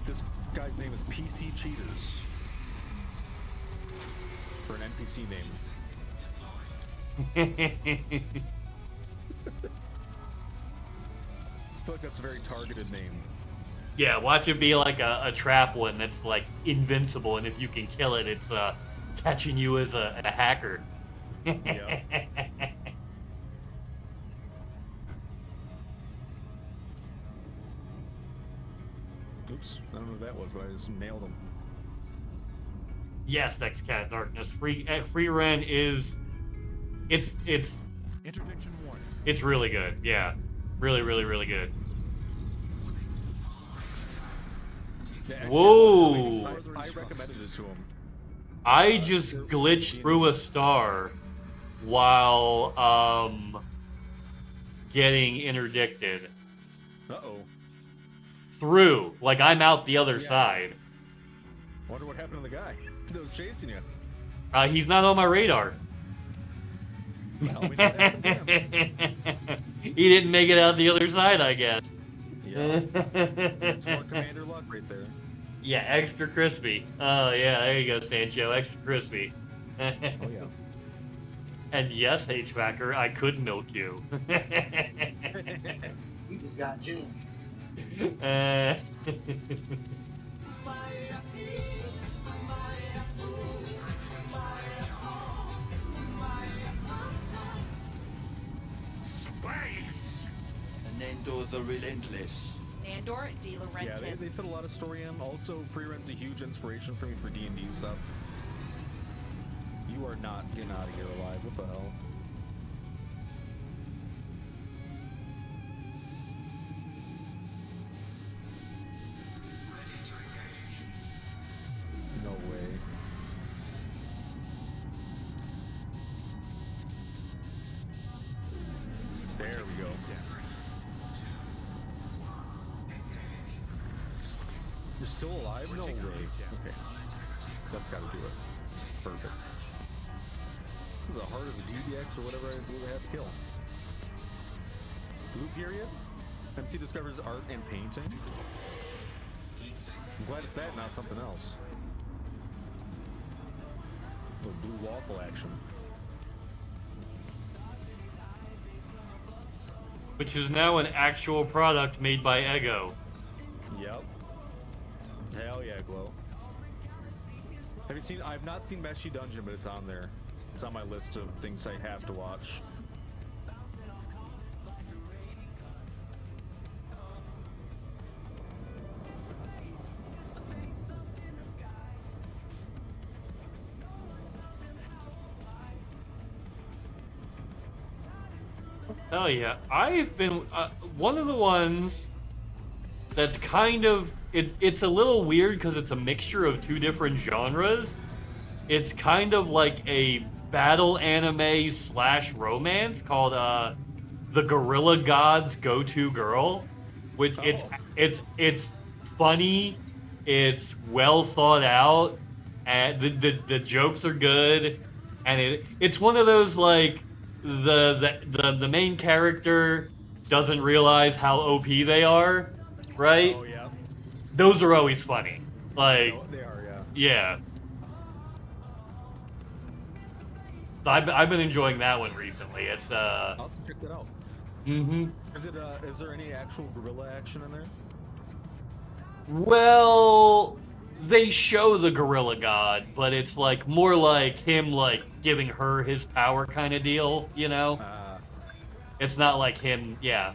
This guy's name is PC Cheaters. For an NPC name. I feel like that's a very targeted name. Yeah, watch it be like a trap one that's like invincible, and if you can kill it, it's catching you as a hacker. Yeah. Oops, I don't know who that was, but I just nailed him. Yes, X-Cat Darkness. Freerun is, it's Interdiction warning. it's really good. Yeah, really good. Yeah, actually, Whoa! I recommended it to him. I just glitched through a star while getting interdicted. Uh-oh. Through, like I'm out the other side. Wonder what happened to the guy that was chasing you. He's not on my radar. Well, we know what happened to him. He didn't make it out the other side, I guess. Yeah. That's more Commander Luck right there. Yeah, extra crispy. Oh yeah, there you go, Sancho. Extra crispy. Oh yeah. And yes, HVACer, I could milk you. We just got Jim. Space. And then do the relentless. Andor, De Yeah, Laurentiis. they fit a lot of story in. Also, Freerun's a huge inspiration for me for D&D stuff. You are not getting out of here alive. What the hell? No way. There we go. You're still alive? No way. Okay. That's gotta do it. Perfect. This is the hardest DBX or whatever I would have to kill. Blue period? MC discovers art and painting? I'm glad it's that, not something else. The blue waffle action. Which is now an actual product made by Ego. Yep. Hell yeah, Glow. Have you seen? I've not seen Meshi Dungeon, but it's on there. It's on my list of things I have to watch. Oh yeah, I've been one of the ones that's kind of it's a little weird because it's a mixture of two different genres. It's kind of like a battle anime / romance called The Gorilla God's Go-To Girl, which it's funny, it's well thought out, and the jokes are good, and it's one of those like the main character doesn't realize how OP they are, right? Oh yeah. Those are always funny. Like, No, they are, yeah. yeah. So I've been enjoying that one recently. It's I'll have to check that out. mm-hmm. Is there any actual gorilla action in there? Well, they show the gorilla god, but it's like more like him like giving her his power kind of deal, you know? It's not like him, yeah.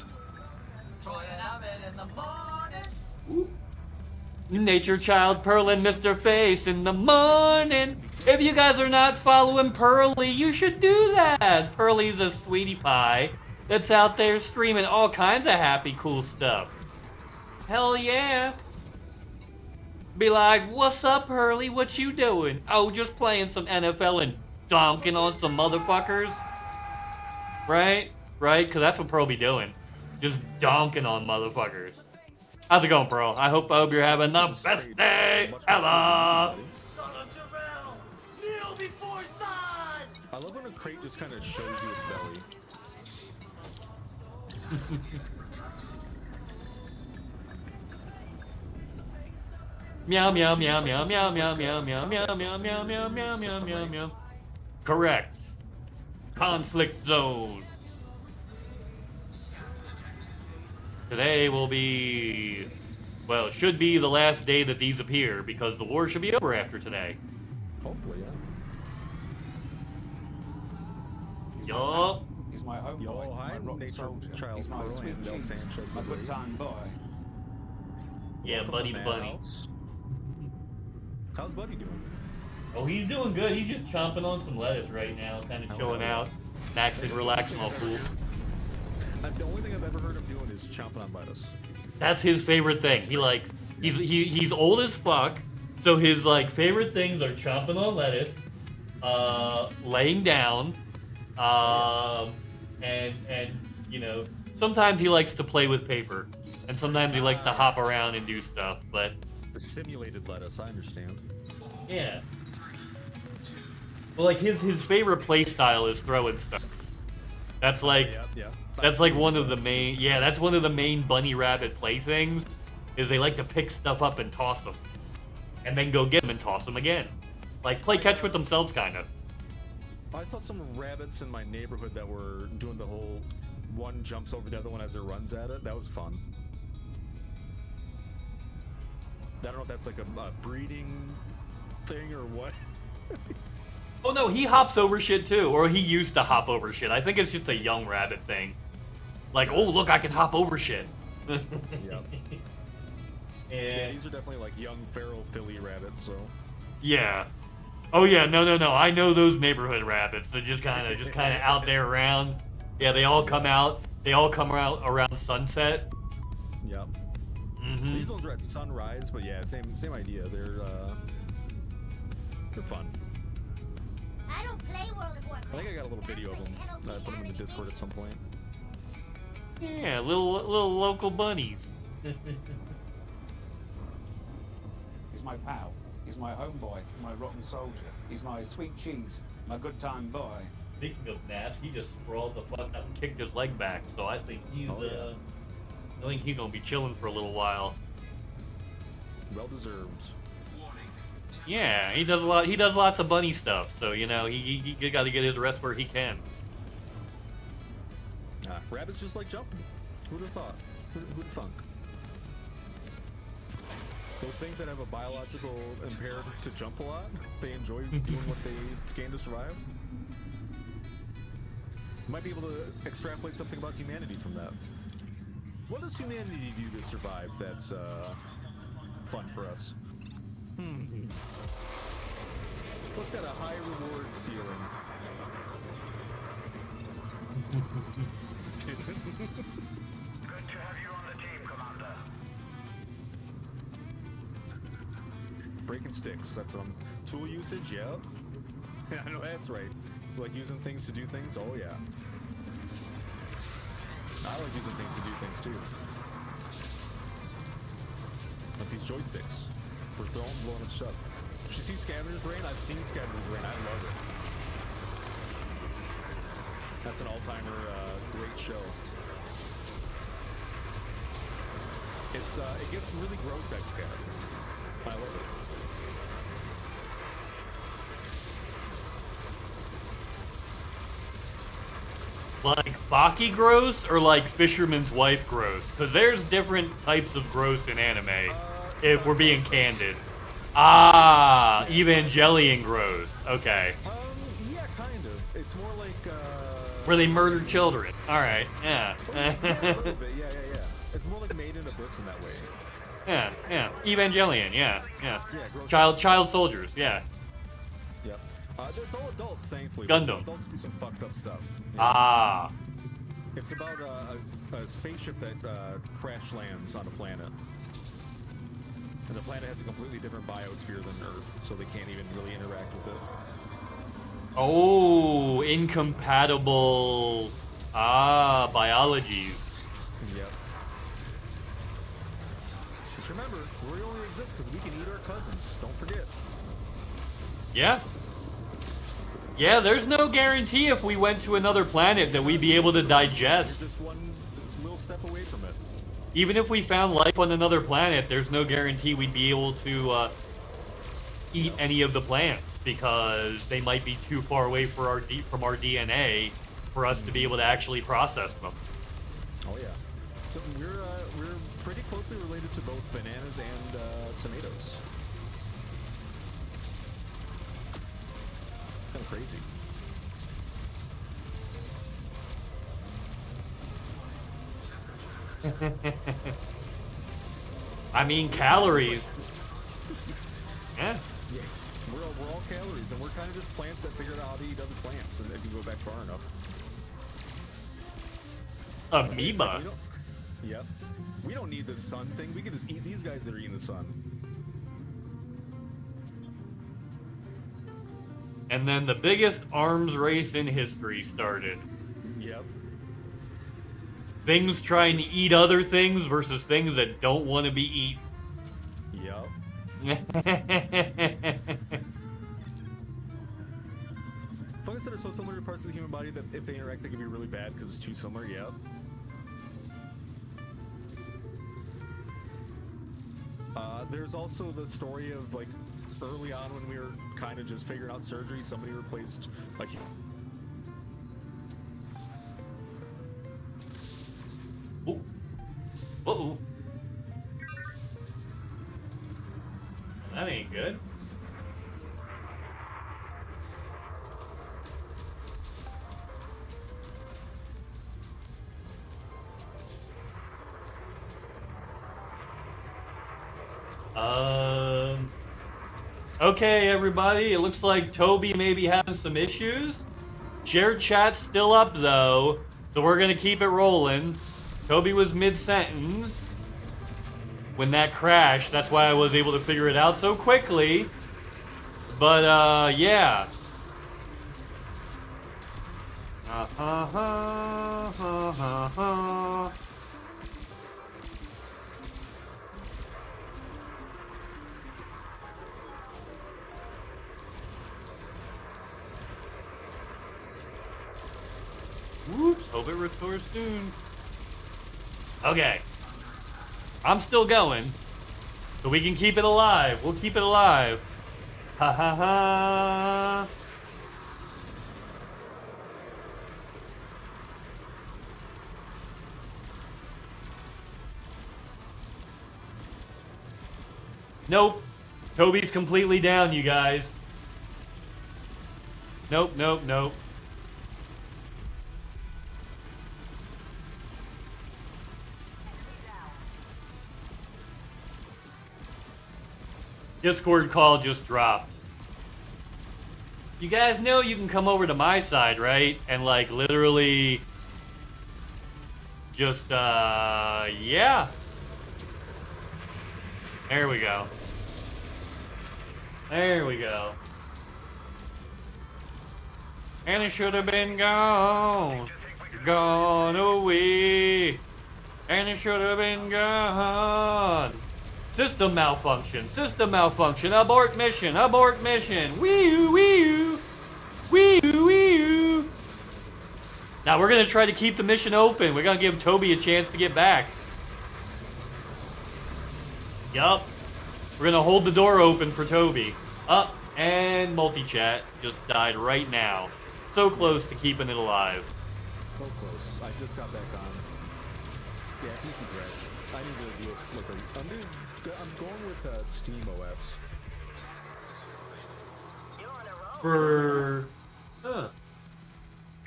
Nature Child, Pearl, and Mrface in the morning. If you guys are not following Pearly, you should do that. Pearly's a sweetie pie that's out there streaming all kinds of happy, cool stuff. Hell yeah. Be like, what's up, Pearly? What you doing? Oh, just playing some NFL and donking on some motherfuckers. Right? Right? Because that's what Pearl be doing. Just donking on motherfuckers. How's it going, Pearl? I hope you're having the best day ever. Son of Jarrell, kneel before Zod! I love when a crate just kind of shows you its belly. Meow meow meow meow meow meow meow meow meow meow meow meow meow meow meow meow. Correct. Conflict zone. Today will be, well, it should be the last day that these appear because the war should be over after today. Hopefully, yeah. Yup. He's my homeboy. Yo, hi, my rotten Nature soldier. Child, He's my Pearl, sweet and Del cheese. Sanchez, My the good lady. time boy. Yeah, Welcome Buddy to the Bunny. Madhouse. How's Buddy doing? Oh, he's doing good. He's just chomping on some lettuce right now, kind of chilling out, maxing, relaxing, all cool. The only thing I've ever heard him doing is chomping on lettuce. That's his favorite thing. He's old as fuck, so his like favorite things are chomping on lettuce, laying down, and you know, sometimes he likes to play with paper, and sometimes he likes to hop around and do stuff. But The simulated lettuce, I understand. yeah, well, like his favorite play style is throwing stuff. That's like. Yeah. That's like one of the main, yeah, that's one of the main bunny rabbit playthings, is they like to pick stuff up and toss them. And then go get them and toss them again. Like play catch with themselves, kind of. I saw some rabbits in my neighborhood that were doing the whole one jumps over the other one as it runs at it. That was fun. I don't know if that's like a breeding thing or what. Oh no, he hops over shit too, or he used to hop over shit. I think it's just a young rabbit thing. Like, oh look, I can hop over shit. Yep. Yeah, And these are definitely like young feral Philly rabbits, so. yeah. Oh yeah, no. I know those neighborhood rabbits. They're just kind of out there around. Yeah, they all come out. They all come out around sunset. Yep. Mm-hmm. These ones are at sunrise, but yeah, same idea. They're fun. I don't play World of Warcraft. I think I got a little video of them. I put them in the Discord at some point. Yeah, little local bunnies. He's my pal. He's my homeboy. My rotten soldier. He's my sweet cheese. My good time boy. Speaking of naps, he just sprawled the fuck out and kicked his leg back. So I think he's I think he's gonna be chilling for a little while. Well deserved. Yeah, he does a lot. He does lots of bunny stuff. So you know, he got to get his rest where he can. Rabbits just like jumping. Who'd have thought? Who'd have thunk? Those things that have a biological imperative to jump a lot, they enjoy doing what they can to survive. Might be able to extrapolate something about humanity from that. What does humanity do to survive that's fun for us? What's got a high reward ceiling? Good to have you on the team, Commander. Breaking sticks, that's what I'm... Tool usage, yep. I know that's right. Like using things to do things, oh yeah. I like using things to do things too. these joysticks for throwing, blowing up stuff. Did you see Scavenger's Reign? I've seen Scavenger's Reign. I love it. That's an all-timer, great show. It's it gets really gross at Scav. I love it. Like Baki gross or like Fisherman's Wife gross? Because there's different types of gross in anime, if we're being candid. Ah, Evangelion gross. Okay. Yeah, kind of. It's more like, Where they murder children. Alright, yeah. yeah, a little bit. Yeah. It's more like Made in Abyss in that way. Yeah. Evangelion, yeah. Yeah, gross. Child soldiers, yeah. Yep. It's all adults, thankfully. Gundam. Adults do some fucked up stuff. Yeah. Ah. It's about a spaceship that crash lands on a planet. And the planet has a completely different biosphere than Earth, so they can't even really interact with it. Oh, incompatible biologies. Yep. But remember, we only exist because we can eat our cousins. Don't forget. Yeah. Yeah, there's no guarantee if we went to another planet that we'd be able to digest. You're just one little step away from it. Even if we found life on another planet, there's no guarantee we'd be able to eat any of the plants because they might be too far away from our DNA for us to be able to actually process them. Oh yeah. So we're pretty closely related to both bananas and tomatoes. It's kind of crazy. I mean, calories. Yeah. Yeah. We're all calories, and we're kind of just plants that figured out how to eat other plants, and if you go back far enough. Amoeba. Yep. We don't need the sun thing. We can just eat these guys that are eating the sun. And then the biggest arms race in history started. Yep. Things trying to eat other things versus things that don't want to be eaten. Yep. Fungus that are so similar to parts of the human body that if they interact, they can be really bad because it's too similar. Yep. There's also the story of like early on when we were kind of just figuring out surgery, somebody replaced like. Ooh. Uh-oh. That ain't good. Okay, everybody. It looks like Toby may be having some issues. Share chat's still up, though, so we're gonna keep it rolling. Toby was mid-sentence when that crashed. That's why I was able to figure it out so quickly. But, yeah. Whoops, hope it restores soon. Okay. I'm still going. So we can keep it alive. We'll keep it alive. Ha ha ha. Nope. Toby's completely down, you guys. Nope, nope, nope. Discord call just dropped. You guys know you can come over to my side, right? And like literally just yeah. There we go. There we go. And it should have been gone. Gone away. And it should have been gone. System malfunction. System malfunction. Abort mission. Abort mission. Wee-oo, wee-oo. Wee-oo, wee-oo. Now we're going to try to keep the mission open. We're going to give Toby a chance to get back. Yup. We're going to hold the door open for Toby. Up. And multi-chat just died right now. So close to keeping it alive. So close. I just got back on. Yeah, PC crash. I need to deal with Flipper. I'm going with Steam OS. For...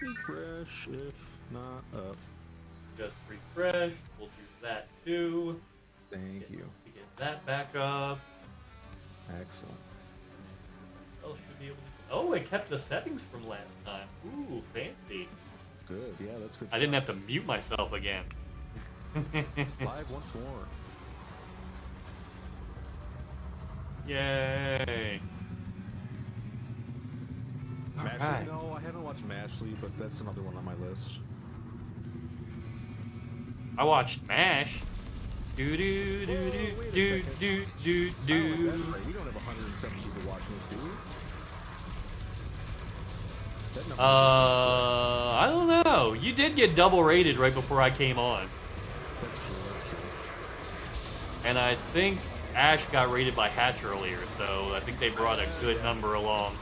Refresh, if not up. Just refresh. We'll do that too. Thank you. Get that back up. Excellent. Oh, should be able to... Oh, it kept the settings from last time. Ooh, fancy. Good, yeah, that's good I stuff. didn't have to mute myself again. Live once more. Yay. Mashley? Alright. No, I haven't watched Mashley, but that's another one on my list. I watched MASH. Do do do Whoa, do wait a do second. do do Oh, do. that's right. We don't have 107 people watching this, do we? That number I don't know. You did get double rated right before I came on. That's true, that's true. And I think Ash got rated by Hatch earlier, so I think they brought a good number along.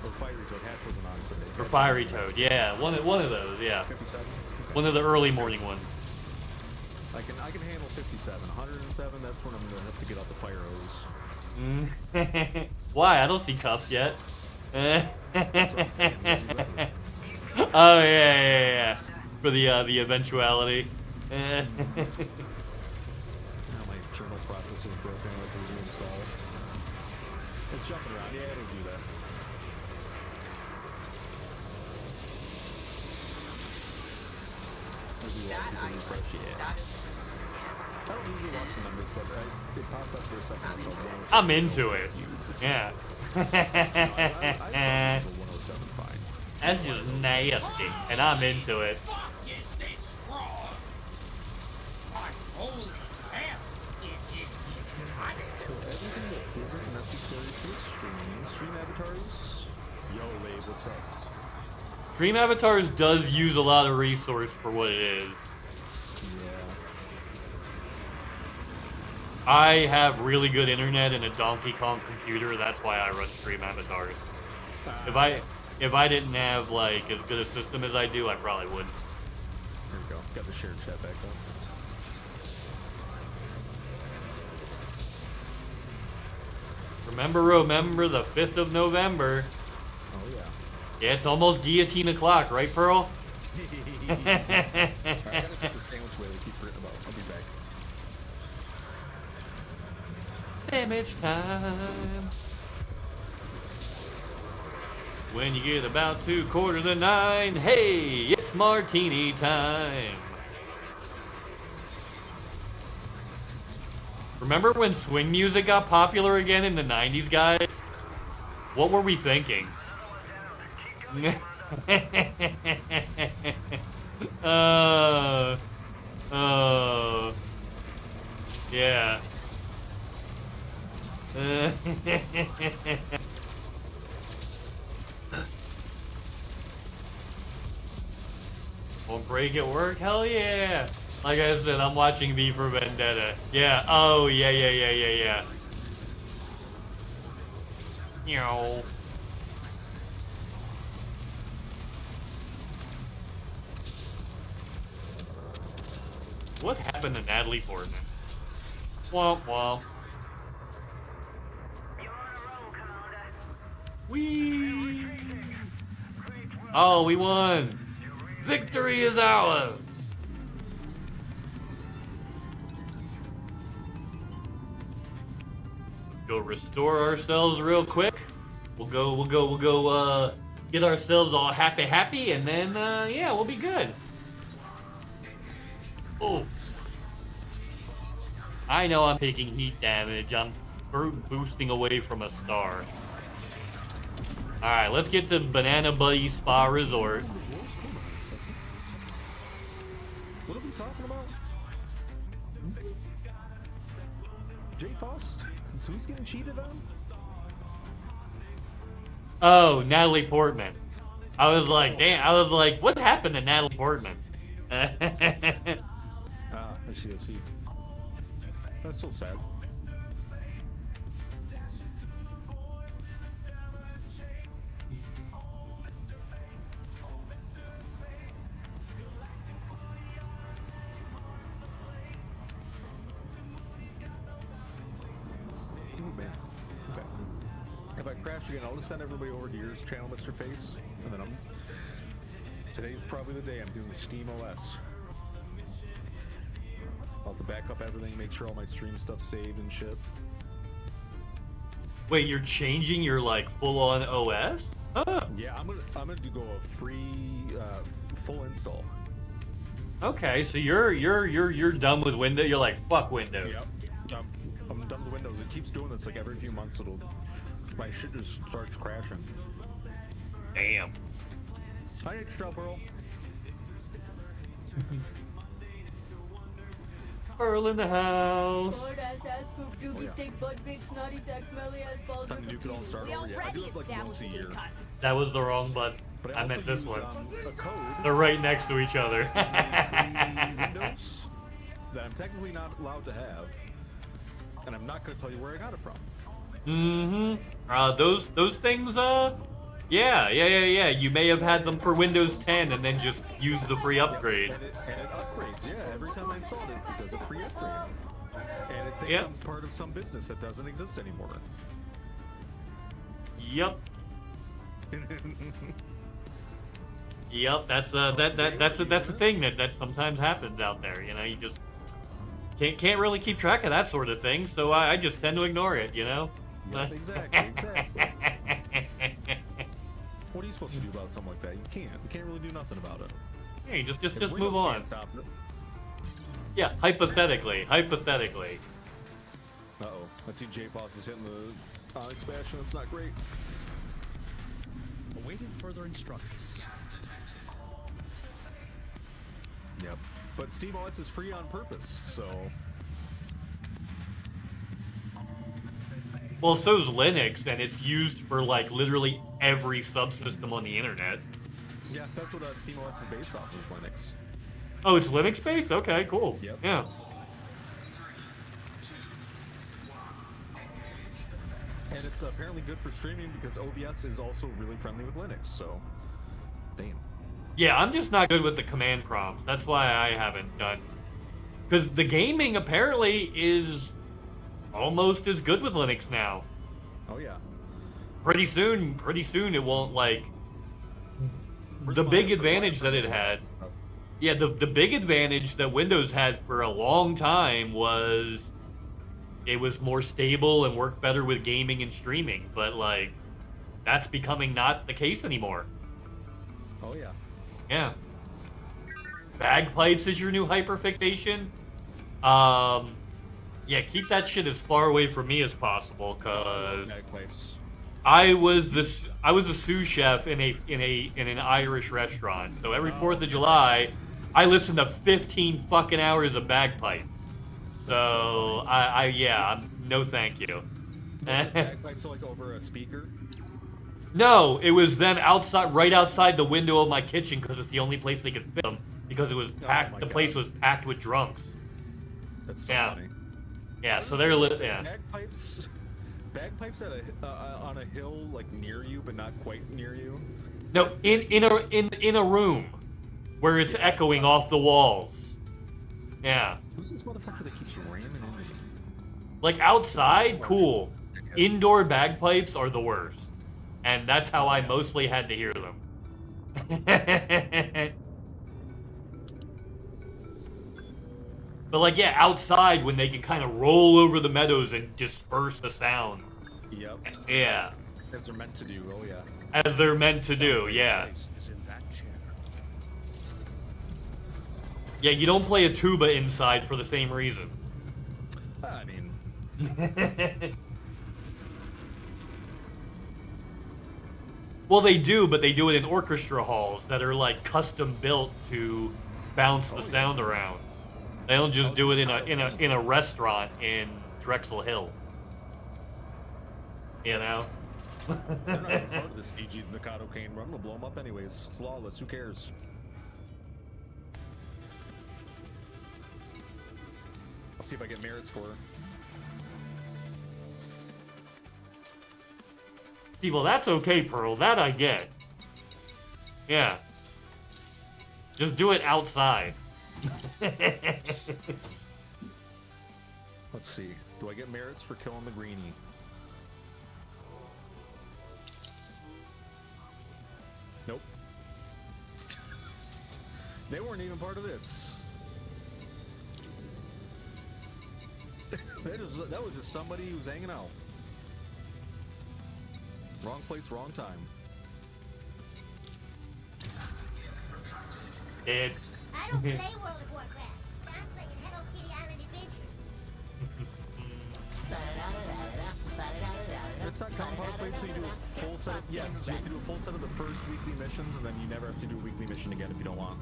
Oh, Fiery Toad. Hatch wasn't on today. For Fiery Toad, yeah. One of those, yeah. 57? Okay. One of the early morning ones. I can handle 57. 107, that's when I'm going to have to get out the fire hose. Why? I don't see cuffs yet. That's what I'm saying. Oh yeah. For the eventuality. Now my journal process is broken. I have to reinstall. It's jumping around. Yeah, it'll do that. That is just nasty. I don't usually watch the numbers, but it popped up for a second. So I'm into it. Yeah. I 107 fine. That's just nasty, and I'm into it. Fuck is this wrong? My holy hell is it? Let's kill everything that isn't necessary for the stream. Stream avatars. Yo, Wave, what's up? Dream Avatars does use a lot of resource for what it is. Yeah. I have really good internet and a Donkey Kong computer. That's why I run Dream Avatars. If I didn't have like as good a system as I do, I probably wouldn't. Here we go. Got the shared chat back up. Remember the 5th of November. Oh yeah. Yeah, it's almost guillotine o'clock, right, Pearl? Alright, I gotta put the sandwich away. We keep forgetting about. I'll be back. Sandwich time. When you get about 9:15, hey, it's martini time. Remember when swing music got popular again in the 90s, guys? What were we thinking? Yeah. Won't break at work? Hell yeah! Like I said, I'm watching V for Vendetta. Yeah. Oh yeah. Meow. What happened to Natalie Portman? Womp womp. Whee! Oh, we won! Victory is ours! Let's go restore ourselves real quick. We'll go get ourselves all happy, and then yeah, we'll be good. Oh, I know I'm taking heat damage. I'm boosting away from a star. All right, let's get to Banana Buddy Spa Resort. What are we talking about? J Foss? So who's getting cheated on? Oh, Natalie Portman. I was like, damn. I was like, what happened to Natalie Portman? Ah, I see. That's so sad. Ooh, man. Okay. If I crash again, I'll just send everybody over to your channel, Mrface, and then today's probably the day I'm doing Steam OS. I'll have to back up everything, make sure all my stream stuff's saved and shit. Wait, you're changing your like full-on OS? Oh. Yeah, I'm gonna go a free full install. Okay, so you're done with Windows. You're like, fuck Windows. Yep. I'm done with Windows. It keeps doing this like every few months. My shit just starts crashing. Damn. Hi, Extra Pearl. Pearl in the house. Lord ass ass poop dookie yeah. steak butt bitch snotty sack smelly ass balls. Time to nuke it all start over. Yeah, I do it like once a year. That was the wrong button. But I also meant this use, one. A code They're right next to each other. Windows that I'm technically not allowed to have, and I'm not going to tell you where I got it from. Mm-hmm. Those things. Yeah. You may have had them for Windows 10 and then just use the free upgrade. And it upgrades. Yeah, every time I install it does a free upgrade. And it thinks Yep. I'm part of some business that doesn't exist anymore. Yep. Yep. That's a thing that sometimes happens out there. You know, you just can't really keep track of that sort of thing. So I just tend to ignore it. You know. Yep, exactly. What are you supposed to do about something like that? You can't really do nothing about it. Hey, just If move Windows on. can't stop it. Yeah, hypothetically. Uh-oh. I see J-Foss is hitting the Onyx Bastion. That's not great. Awaiting further instructions. Yep. But Steam OS is free on purpose, so... Well, so's Linux, and it's used for like literally every subsystem on the internet. Yeah, that's what Steam OS is based off, is Linux. Oh, it's Linux based? Okay, cool. Yep. Yeah. And it's apparently good for streaming because OBS is also really friendly with Linux, so... Damn. Yeah, I'm just not good with the command prompts. That's why I haven't done... Because the gaming apparently is almost as good with Linux now. Oh, yeah. Pretty soon it won't, like... The big advantage that it had... Yeah, the big advantage that Windows had for a long time was it was more stable and worked better with gaming and streaming, but like that's becoming not the case anymore. Oh yeah. Yeah. Bagpipes is your new hyperfixation. Yeah, keep that shit as far away from me as possible, cause Bagpipes. I was a sous chef in an Irish restaurant. So every 4th of July, I listened to 15 fucking hours of bagpipes. So no thank you. Was it bagpipes like over a speaker? No, it was them right outside the window of my kitchen because it's the only place they could fit them because it was packed. The place was packed with drunks. That's so Yeah. funny. Yeah, so they're yeah. Bagpipes on a hill like near you, but not quite near you. No, in a room where it's echoing off the walls. Yeah. Who's this motherfucker that keeps ramming into me? Like outside, cool. Indoor bagpipes are the worst. And that's how I mostly had to hear them. But like, yeah, outside when they can kind of roll over the meadows and disperse the sound. Yep. Yeah. As they're meant to do, oh yeah. As they're meant to do, yeah. Yeah, you don't play a tuba inside for the same reason. I mean... Well, they do, but they do it in orchestra halls that are like custom built to bounce the sound around. They don't just do it in a restaurant in Drexel Hill. You know? I'm not even part of this EG Mikado Kane, but I'm gonna blow him up anyways. It's lawless, who cares? I'll see if I get merits for her. See, well, that's okay, Pearl. That I get. Yeah. Just do it outside. Let's see. Do I get merits for killing the greenie? Nope. They weren't even part of this. That was just somebody who was hanging out. Wrong place, wrong time. Dead. I don't play World of Warcraft. I'm playing Hello Kitty Island Adventure. It's not common power play until you do a full set. Yes, you have to do a full set of the first weekly missions, and then you never have to do a weekly mission again if you don't want.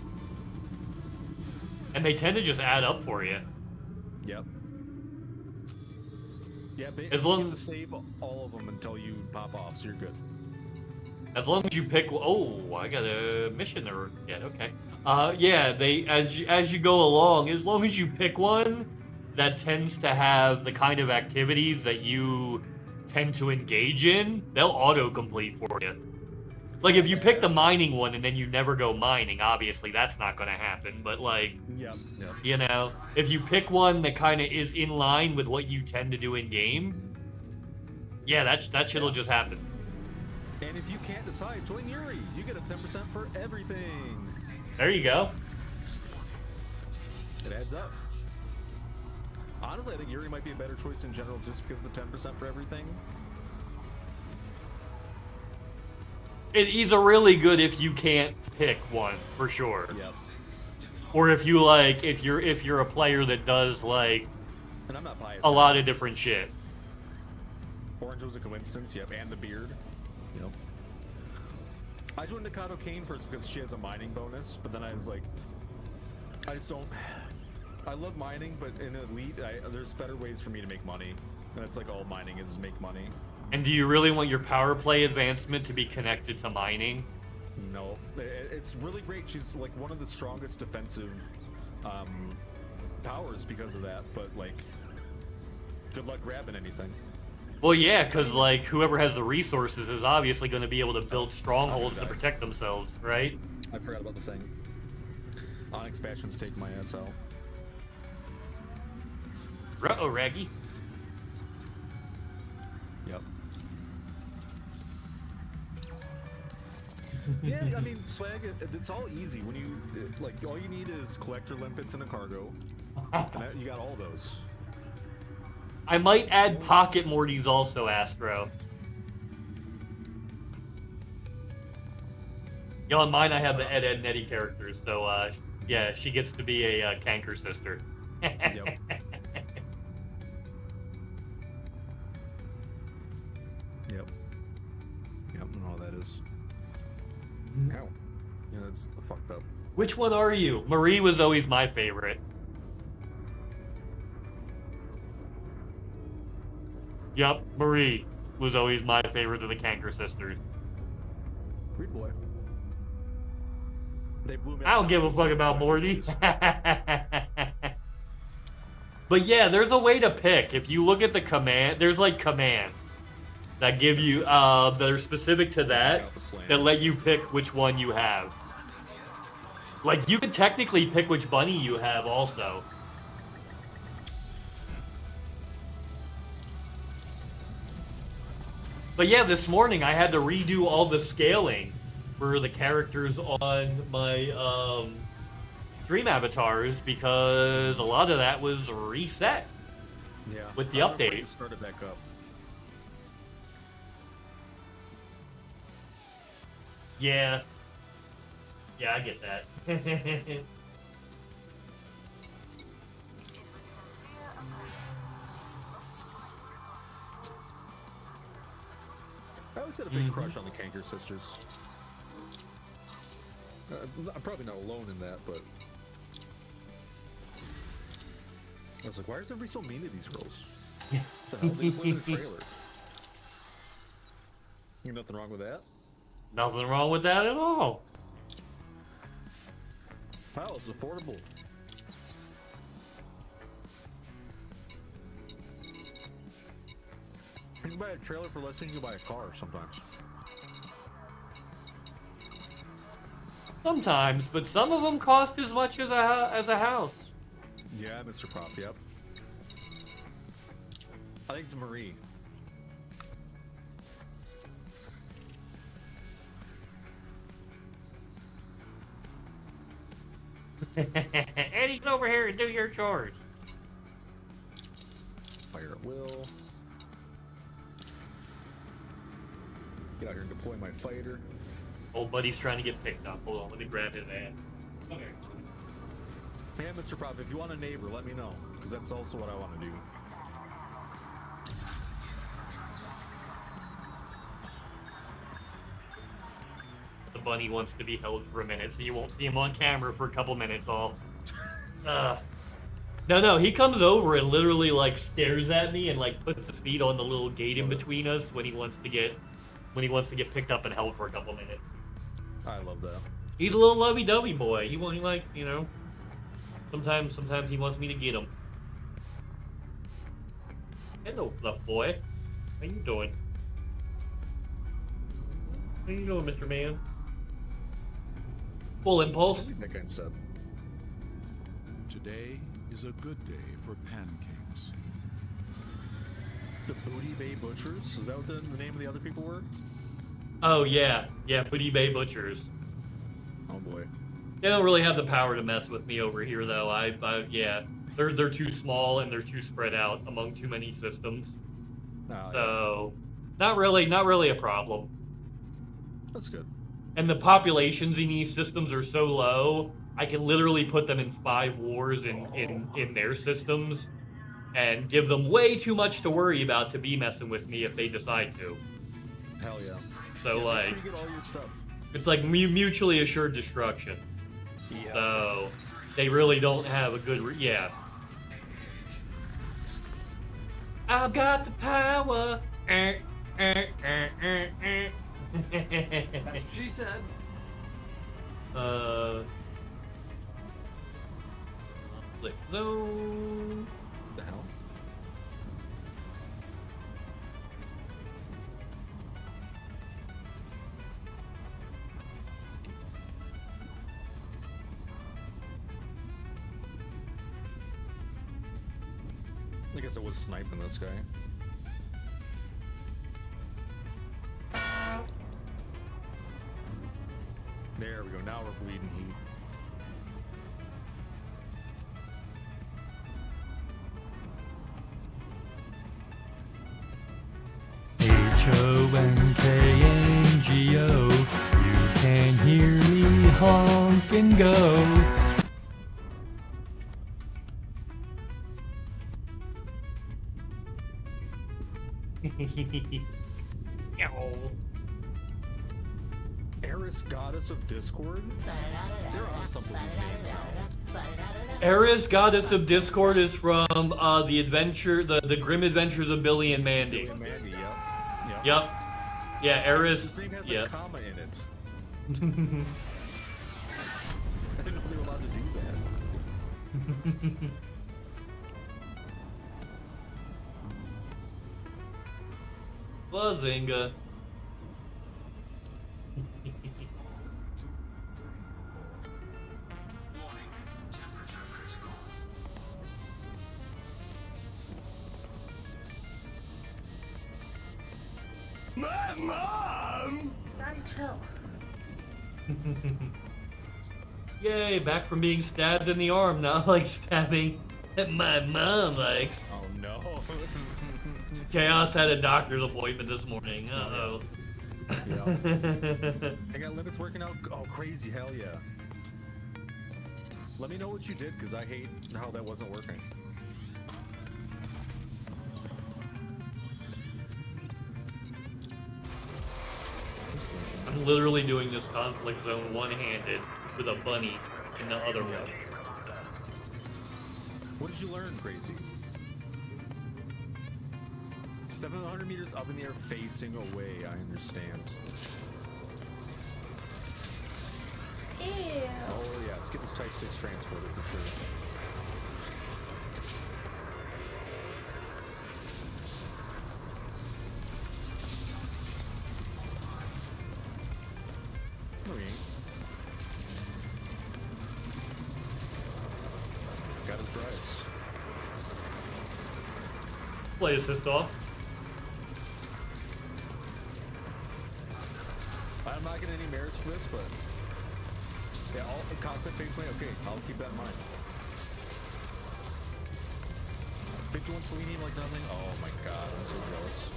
And they tend to just add up for you. Yep. Yeah, but As you long get to as- save all of them until you pop off, so you're good. As long as you pick, oh, I got a mission to get. Okay. Yeah, they as you go along, as long as you pick one that tends to have the kind of activities that you tend to engage in, they'll auto-complete for you. Like if you pick the mining one and then you never go mining, obviously that's not going to happen. But like, Yep. you know, if you pick one that kind of is in line with what you tend to do in game, yeah, that shit'll just happen. And if you can't decide, join Yuri. You get a 10% for everything. There you go. It adds up. Honestly, I think Yuri might be a better choice in general just because of the 10% for everything. He's a really good if you can't pick one, for sure. Yes. Or if you like, if you're a player that does like And I'm not biased. a lot of different shit. Orange was a coincidence, yep, and the beard. Yep. I joined Mikado Kane first because she has a mining bonus, but then I was like, I just don't. I love mining, but in Elite, there's better ways for me to make money. And it's like all mining is make money. And do you really want your power play advancement to be connected to mining? No, it's really great. She's like one of the strongest defensive powers because of that. But like, good luck grabbing anything. Well, yeah, because like whoever has the resources is obviously going to be able to build strongholds to protect themselves, right? I forgot about the thing. Onyx Bastions take my ass out. Uh-oh, Raggy. Yep. Yeah, I mean, swag, it's all easy. When you, like, all you need is collector limpets and a cargo. And you got all those. I might add pocket Mortys also, Astro. You know, on mine I have the Ed, Nettie characters, so, yeah, she gets to be a canker sister. Yep. Yep. Yep, and all that is. Ow. Yeah, that's fucked up. Which one are you? Marie was always my favorite. Yep, Marie was always my favorite of the Canker sisters. Read boy. They blew me I don't up. give a fuck about Morty. But yeah, there's a way to pick. If you look at the command, there's like commands that give you, that are specific to that let you pick which one you have. Like, you can technically pick which bunny you have also. But yeah, this morning I had to redo all the scaling for the characters on my stream avatars because a lot of that was reset with the update. Started back up. Yeah. Yeah, I get that. I always had a big crush on the Canker sisters. I'm probably not alone in that, but I was like, why is everybody so mean to these girls? The hell? They just live in a trailer. Ain't nothing wrong with that. Nothing wrong with that at all. Wow, it's affordable. You can buy a trailer for less than you can buy a car sometimes. Sometimes, but some of them cost as much as a house. Yeah, Mr. Prof, yep. I think it's Marie. Eddie, get over here and do your chores. Fire at will. Get out here and deploy my fighter. Old buddy's trying to get picked up. Hold on, let me grab his ass. Come here. Yeah, Mr. Prof, if you want a neighbor, let me know, because that's also what I want to do. The bunny wants to be held for a minute, so you won't see him on camera for a couple minutes. All. No, he comes over and literally like stares at me and like puts his feet on the little gate in between us when he wants to get picked up and held for a couple minutes. I love that. He's a little lovey-dovey boy. He like, you know. Sometimes he wants me to get him. Hello, Fluff Boy. How you doing? How you doing, Mr. Man? Full impulse. That kind of stuff. Today is a good day for pancakes. The Booty Bay Butchers? Is that what the name of the other people were? Oh yeah, Booty Bay Butchers. Oh boy. They don't really have the power to mess with me over here, though. Yeah, they're too small and they're too spread out among too many systems. Oh, So, not really a problem. That's good. And the populations in these systems are so low, I can literally put them in 5 wars in their systems, and give them way too much to worry about to be messing with me if they decide to. Hell yeah. So Make like, sure you get all your stuff. it's like mutually assured destruction. Yeah. So they really don't have a good yeah. I've got the power. That's what she said. Conflict zone. The hell? I guess I was sniping this guy. There we go. Now we're bleeding heat. HONKNGO, you can hear me honk and go. Eris, goddess of discord? They're on some of these names now. Eris, goddess of discord, is from the adventure, the grim adventures of Billy and Mandy. Billy and Mandy, yep. Yep. Yeah, Eris. This name has Yep. a comma in it. I didn't know they were allowed to do that. Buzzinga. My mom! Daddy, chill. Yay, back from being stabbed in the arm, now like stabbing my mom likes. Oh no. Chaos had a doctor's appointment this morning. Uh-oh. Yeah. I got limits working out. Oh, crazy. Hell yeah. Let me know what you did, because I hate how that wasn't working. I'm literally doing this conflict zone one-handed with a bunny in the other one. What did you learn, Crazy? 700 meters up in the air facing away, I understand. Ew. Oh yeah, let's get this Type 6 transporter for sure. No, we ain't. Got his drives. Play assist off. I'm not getting any merits for this, but yeah, all the cockpit face lane. Okay, I'll keep that in mind. 51 selenium like nothing. Oh my god, I'm so jealous.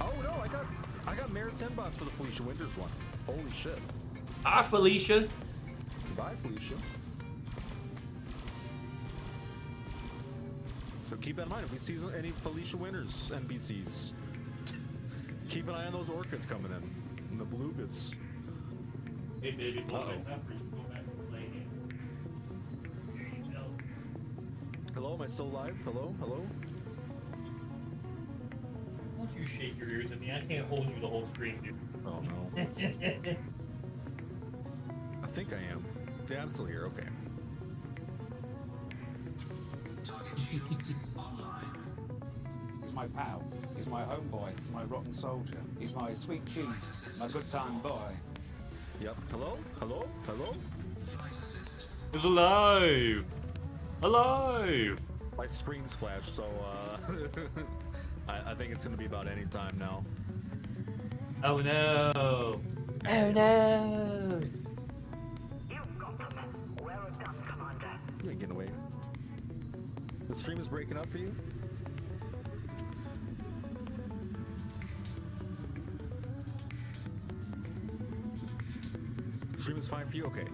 Oh no, I got merits and bots for the Felicia Winters one. Holy shit. Hi, Felicia. Goodbye, Felicia. So keep that in mind if we see any Felicia Winters NPCs. Keep an eye on those orcas coming in. And the belugas. Hey, baby, Uh-oh. go back and play game. Hello, am I still live? Hello? Hello? Don't you shake your ears at me. I can't hold you the whole screen, dude. Oh no. I think I am. Yeah, I'm still here. Okay. He's my pal. He's my homeboy. My rotten soldier. He's my sweet cheese. My good time boy. Yep. Hello? Hello? Hello? It's alive! Alive! My screen's flashed, so I think it's gonna be about any time now. Oh no! Oh no! You ain't getting away. The stream is breaking up for you? Stream is fine for you? Okay.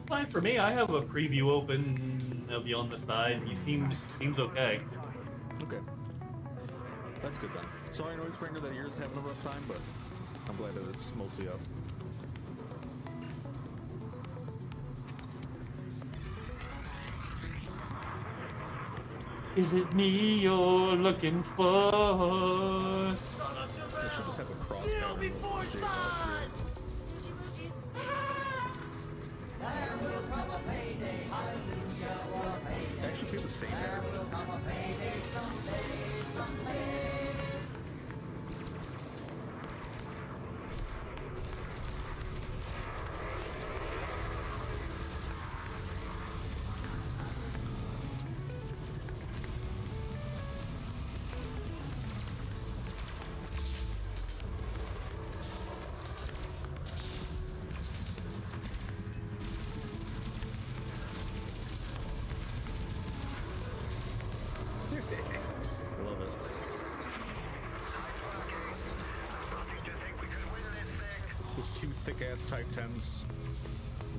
Fine for me. I have a preview open of you on the side. He seems okay. Okay. That's good then. Sorry, Noise Bringer, that ear's having a rough time, but I'm glad that it's mostly up. Is it me you're looking for? I should just have a cross pattern here. They actually feel the same energy. Love it. Those two thick-ass Type 10s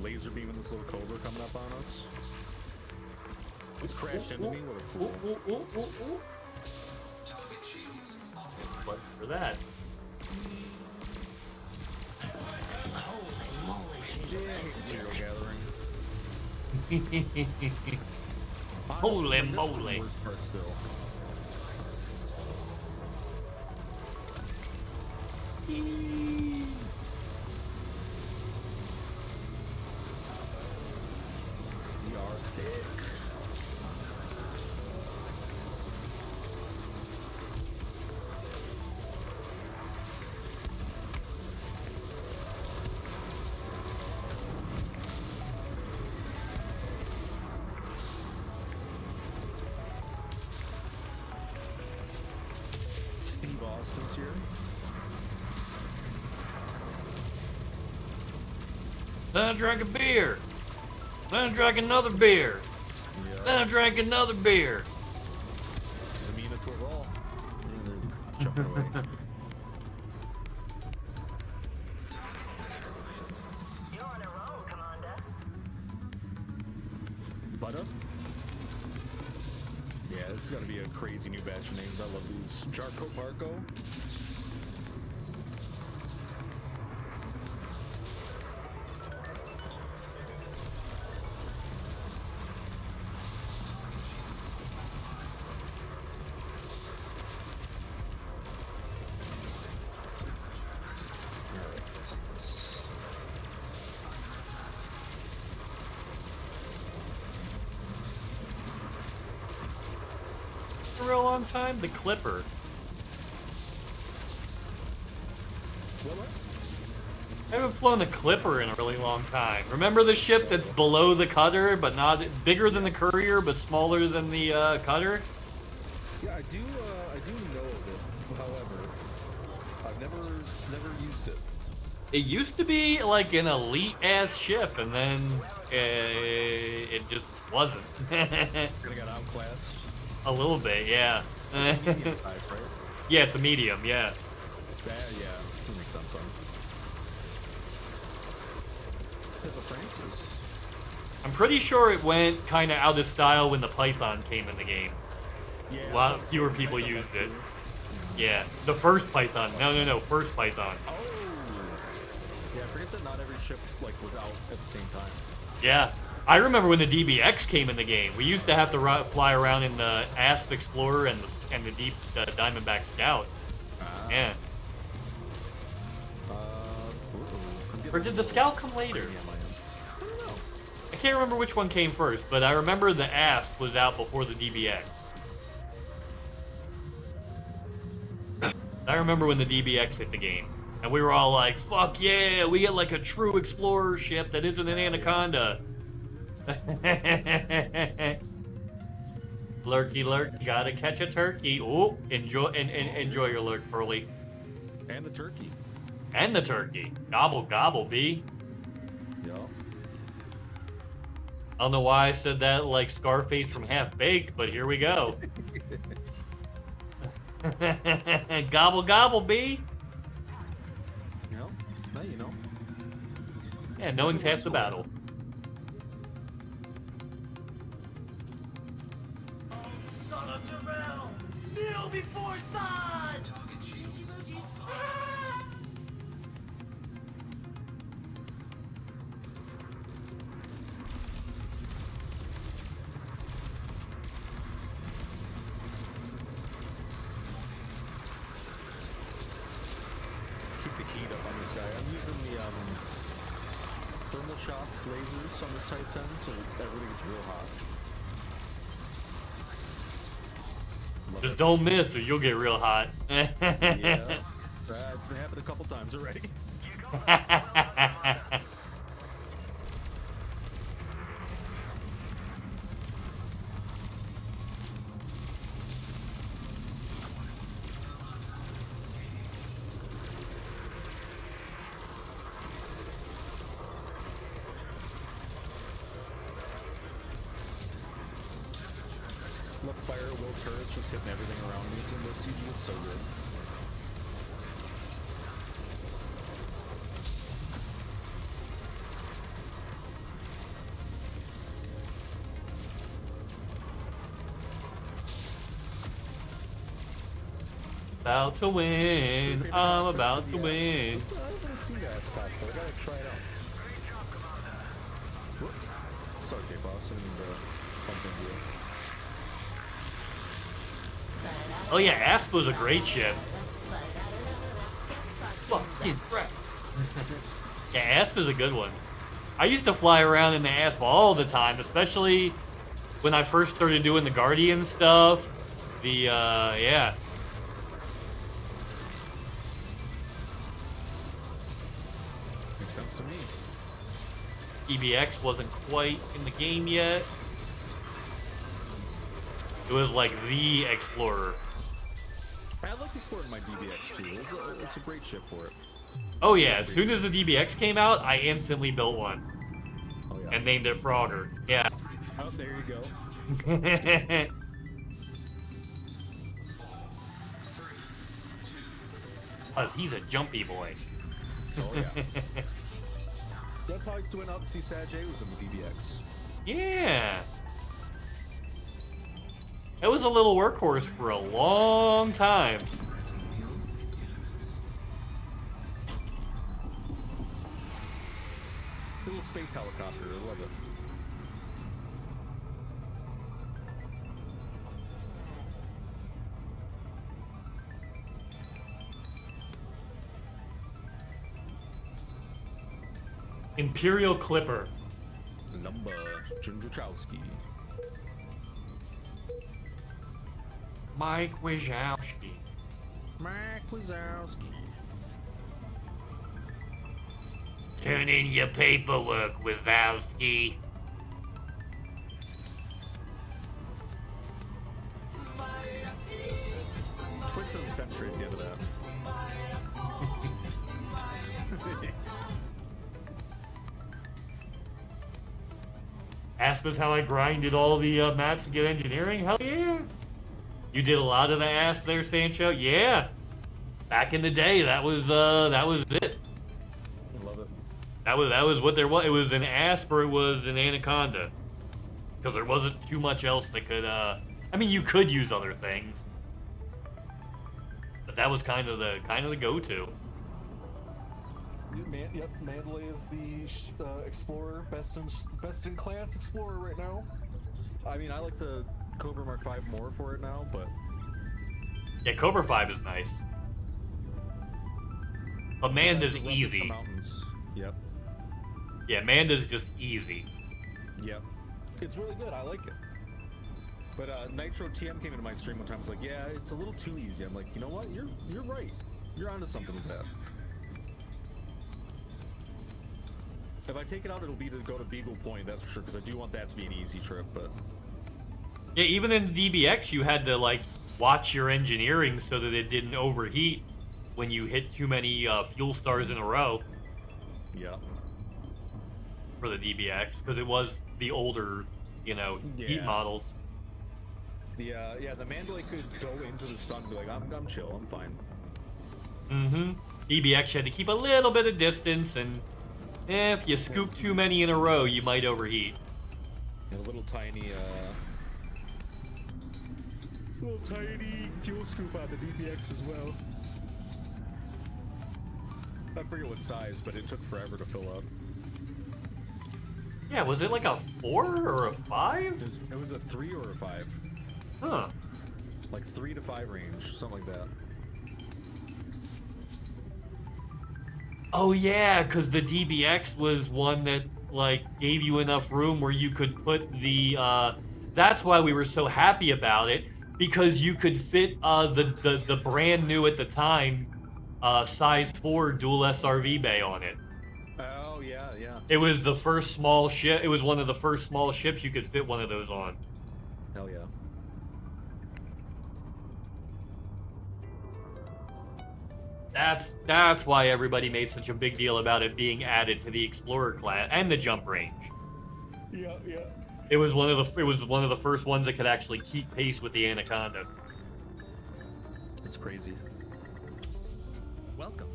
laser beaming this little Cobra coming up on us. It crashed into me, what a fool. What for that? Yeah, I hate material gathering. Holy Honestly, that's moly. the worst part still. We are thick. Steve Austin's here. Then I drank a beer. Then I drank another beer. Yeah. Then I drank another beer. Samina Torval. They're jumping away. Butter? Yeah, this is gonna be a crazy new batch of names. I love these. Jarko Parko. real long time? The Clipper. What? I haven't flown the Clipper in a really long time. Remember the ship that's below the cutter, but not bigger than the Courier, but smaller than the cutter? Yeah, I do know of it. However, I've never used it. It used to be like an elite ass ship, and then it just wasn't. Gonna got outclassed. A little bit, yeah. Medium size, right? Yeah, it's a medium, yeah. Yeah, that makes sense. Francis. I'm pretty sure it went kind of out of style when the Python came in the game. Yeah, A lot fewer people used it. Yeah, the first Python. No, first Python. Oh. Yeah, I forget that not every ship like was out at the same time. Yeah, I remember when the DBX came in the game. We used to have to fly around in the Asp Explorer and the Deep Diamondback Scout. Yeah. Or did the Scout come later? I can't remember which one came first, but I remember the Asp was out before the DBX. I remember when the DBX hit the game, and we were all like, fuck yeah, we get like a true explorer ship that isn't an Anaconda. Lurky lurk, gotta catch a turkey. Oh, enjoy your lurk, Pearly. And the turkey. And the turkey. Gobble gobble, B. Yeah. I don't know why I said that like Scarface from Half Baked, but here we go. Gobble gobble, B. No, now you know. Yeah, knowing's half the battle. Son of Jarrell! Kneel before Sod! Keep the heat up on this guy. I'm using the thermal shock lasers on this Type 10, so everything gets real hot. Just don't miss or you'll get real hot. Yeah. It's been happening a couple times already. Look, fire at will turrets just hitting everything around me in this CG. It's so good. About to win. I'm about to win. I haven't seen that spot before. I gotta try it out. Whoop. Sorry, K-Boss. I didn't mean to bump into you. Oh yeah, Asp was a great ship. Fucking crap. Yeah, Asp is a good one. I used to fly around in the Asp all the time, especially when I first started doing the Guardian stuff. Yeah. Makes sense to me. EBX wasn't quite in the game yet. It was like the Explorer. I like to explore my DBX too. It's a great ship for it. Oh yeah, as soon as the DBX came out, I instantly built one. Oh yeah. And named it Frogger. Yeah. Oh, there you go. Cause he's a jumpy boy. Oh yeah. That's how I went out to see Sajay was in the DBX. Yeah. It was a little workhorse for a long time. It's a little space helicopter. I love it. Imperial Clipper. Number Jindrzejowski. Mike Wazowski. Mike Wazowski. Turn in your paperwork, Wazowski. Twist of the century at the end of that. Asp is how I grinded all the mats to get engineering? Hell yeah. You did a lot of the Asp there, Sancho? Yeah. Back in the day, that was it. I love it. That was what there was. It was an Asp or it was an Anaconda. Because there wasn't too much else that could, I mean, you could use other things. But that was kind of the go-to. Yep, Mandalay is the explorer, best in class explorer right now. I mean, I like the Cobra Mark V more for it now, but Yeah, Cobra 5 is nice. But Manda's besides the easy. mountains. Yep. Yeah, Manda's just easy. Yep. It's really good. I like it. But Nitro TM came into my stream one time. Was like, yeah, it's a little too easy. I'm like, you know what? You're right. You're onto something with that. If I take it out, it'll be to go to Beagle Point, that's for sure, because I do want that to be an easy trip, but... Yeah, even in DBX, you had to, like, watch your engineering so that it didn't overheat when you hit too many fuel stars in a row. Yeah. For the DBX, because it was the older, heat models. The Mandalay could go into the stun and be like, I'm chill, I'm fine. Mm-hmm. DBX you had to keep a little bit of distance, and if you scoop too many in a row, you might overheat. And a little tiny fuel scoop on the DBX as well. I forget what size, but it took forever to fill up. Yeah, was it like a 4 or a 5? It was a 3 or a 5. Huh. Like 3 to 5 range, something like that. Oh yeah, because the DBX was one that like gave you enough room where you could put the. That's why we were so happy about it, because you could fit the brand new at the time size 4 dual SRV bay on it. Oh yeah, yeah. It was the first small ship. It was one of the first small ships you could fit one of those on. Hell yeah. That's why everybody made such a big deal about it being added to the Explorer class and the jump range. Yeah, yeah. It was one of the first ones that could actually keep pace with the Anaconda. It's crazy. Welcome.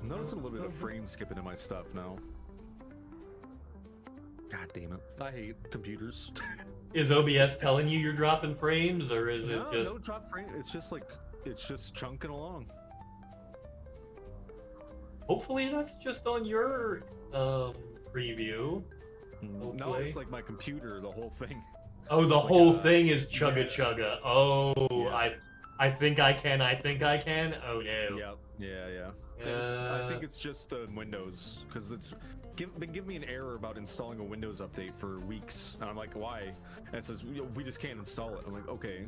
I'm noticing a little bit of frame skipping in my stuff now. God damn it. I hate computers. Is OBS telling you you're dropping frames, or is it just... No drop frame. It's just chunking along. Hopefully that's just on your preview. No, it's like my computer, the whole thing. Oh, the like, whole thing is chugga chugga. Oh, yeah. I think I can. Oh no. Yeah. I think it's just the Windows, because it's been giving me an error about installing a Windows update for weeks, and I'm like, why? And it says we just can't install it. I'm like, okay,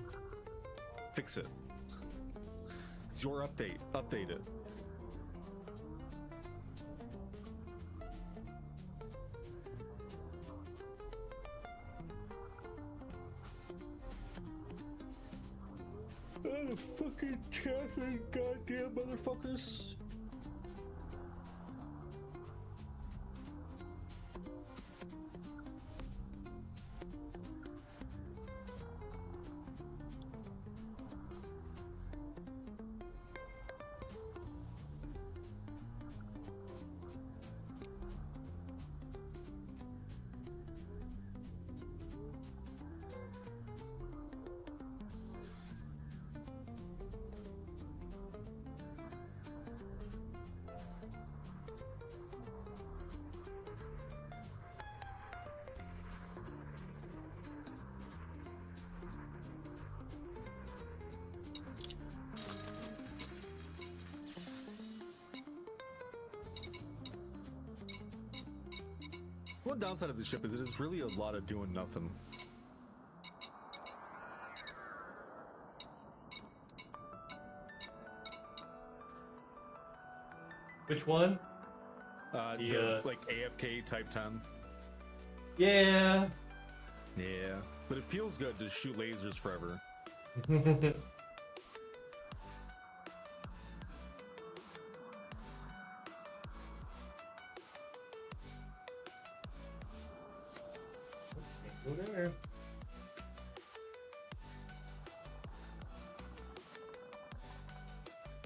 fix it. It's your update. Update it. Oh, the fucking Catherine, goddamn motherfuckers. One downside of the ship is it is really a lot of doing nothing. Which one? The, like AFK Type 10. Yeah. Yeah, but it feels good to shoot lasers forever. Go there.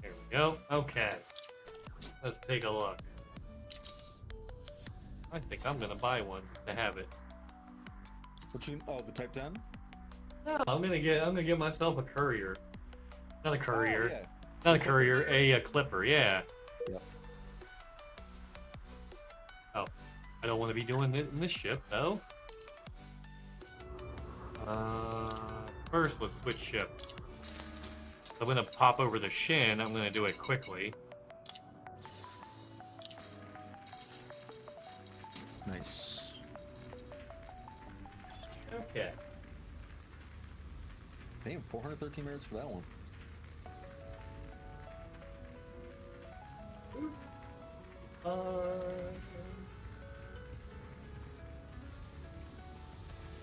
There we go. Okay. Let's take a look. I think I'm gonna buy one to have it. What you? Oh, the Type 10. No, I'm gonna get myself a courier. Not a courier. Oh, yeah. Not a courier. A clipper. Yeah. Yeah. Oh, I don't want to be doing it in this ship though. First, let's switch ship. I'm gonna pop over the Shin. I'm gonna do it quickly. Nice. Okay. Damn, 413 minutes for that one.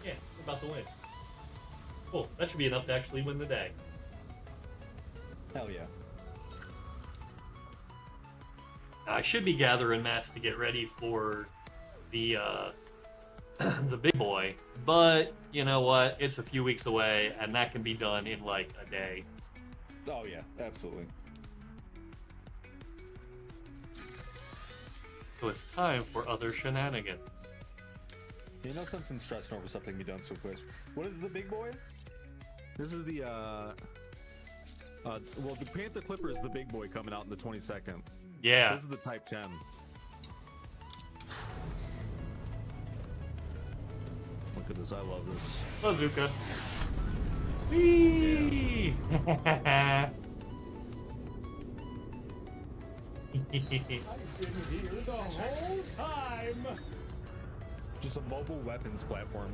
Yeah, we're about to win. Cool. That should be enough to actually win the day. Hell yeah. I should be gathering mats to get ready for the the big boy, but you know what? It's a few weeks away, and that can be done in like a day. Oh yeah, absolutely. So it's time for other shenanigans. Yeah, no sense in stressing over something be done so quick. What is the big boy? This is the well, the Panther Clipper is the big boy coming out in the 22nd. Yeah. This is the Type 10. Look at this, I love this. Bazooka. Whee! Yeah. I've been here the whole time. Just a mobile weapons platform.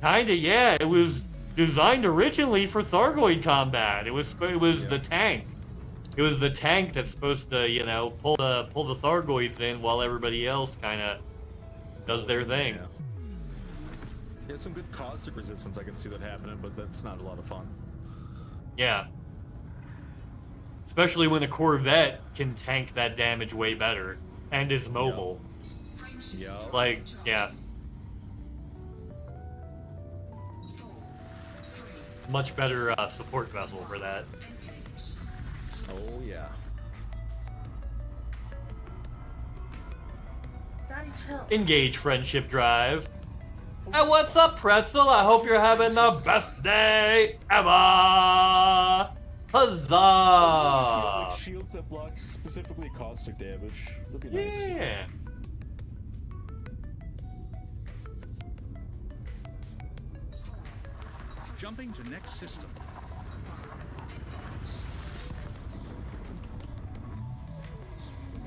Kinda, yeah. It was designed originally for Thargoid combat. It was the tank. It was the tank that's supposed to, you know, pull the Thargoids in while everybody else kind of does their thing. Yeah. There's some good caustic resistance, I can see that happening, but that's not a lot of fun. Yeah. Especially when a Corvette can tank that damage way better and is mobile. Yeah. Like, yeah. Much better support vessel for that. Oh yeah. Daddy, chill. Engage friendship drive. Hey, what's up, Pretzel? I hope you're having the best day ever. Huzzah! Like shields that block specifically caustic damage. That'd be nice. Yeah. Jumping to next system.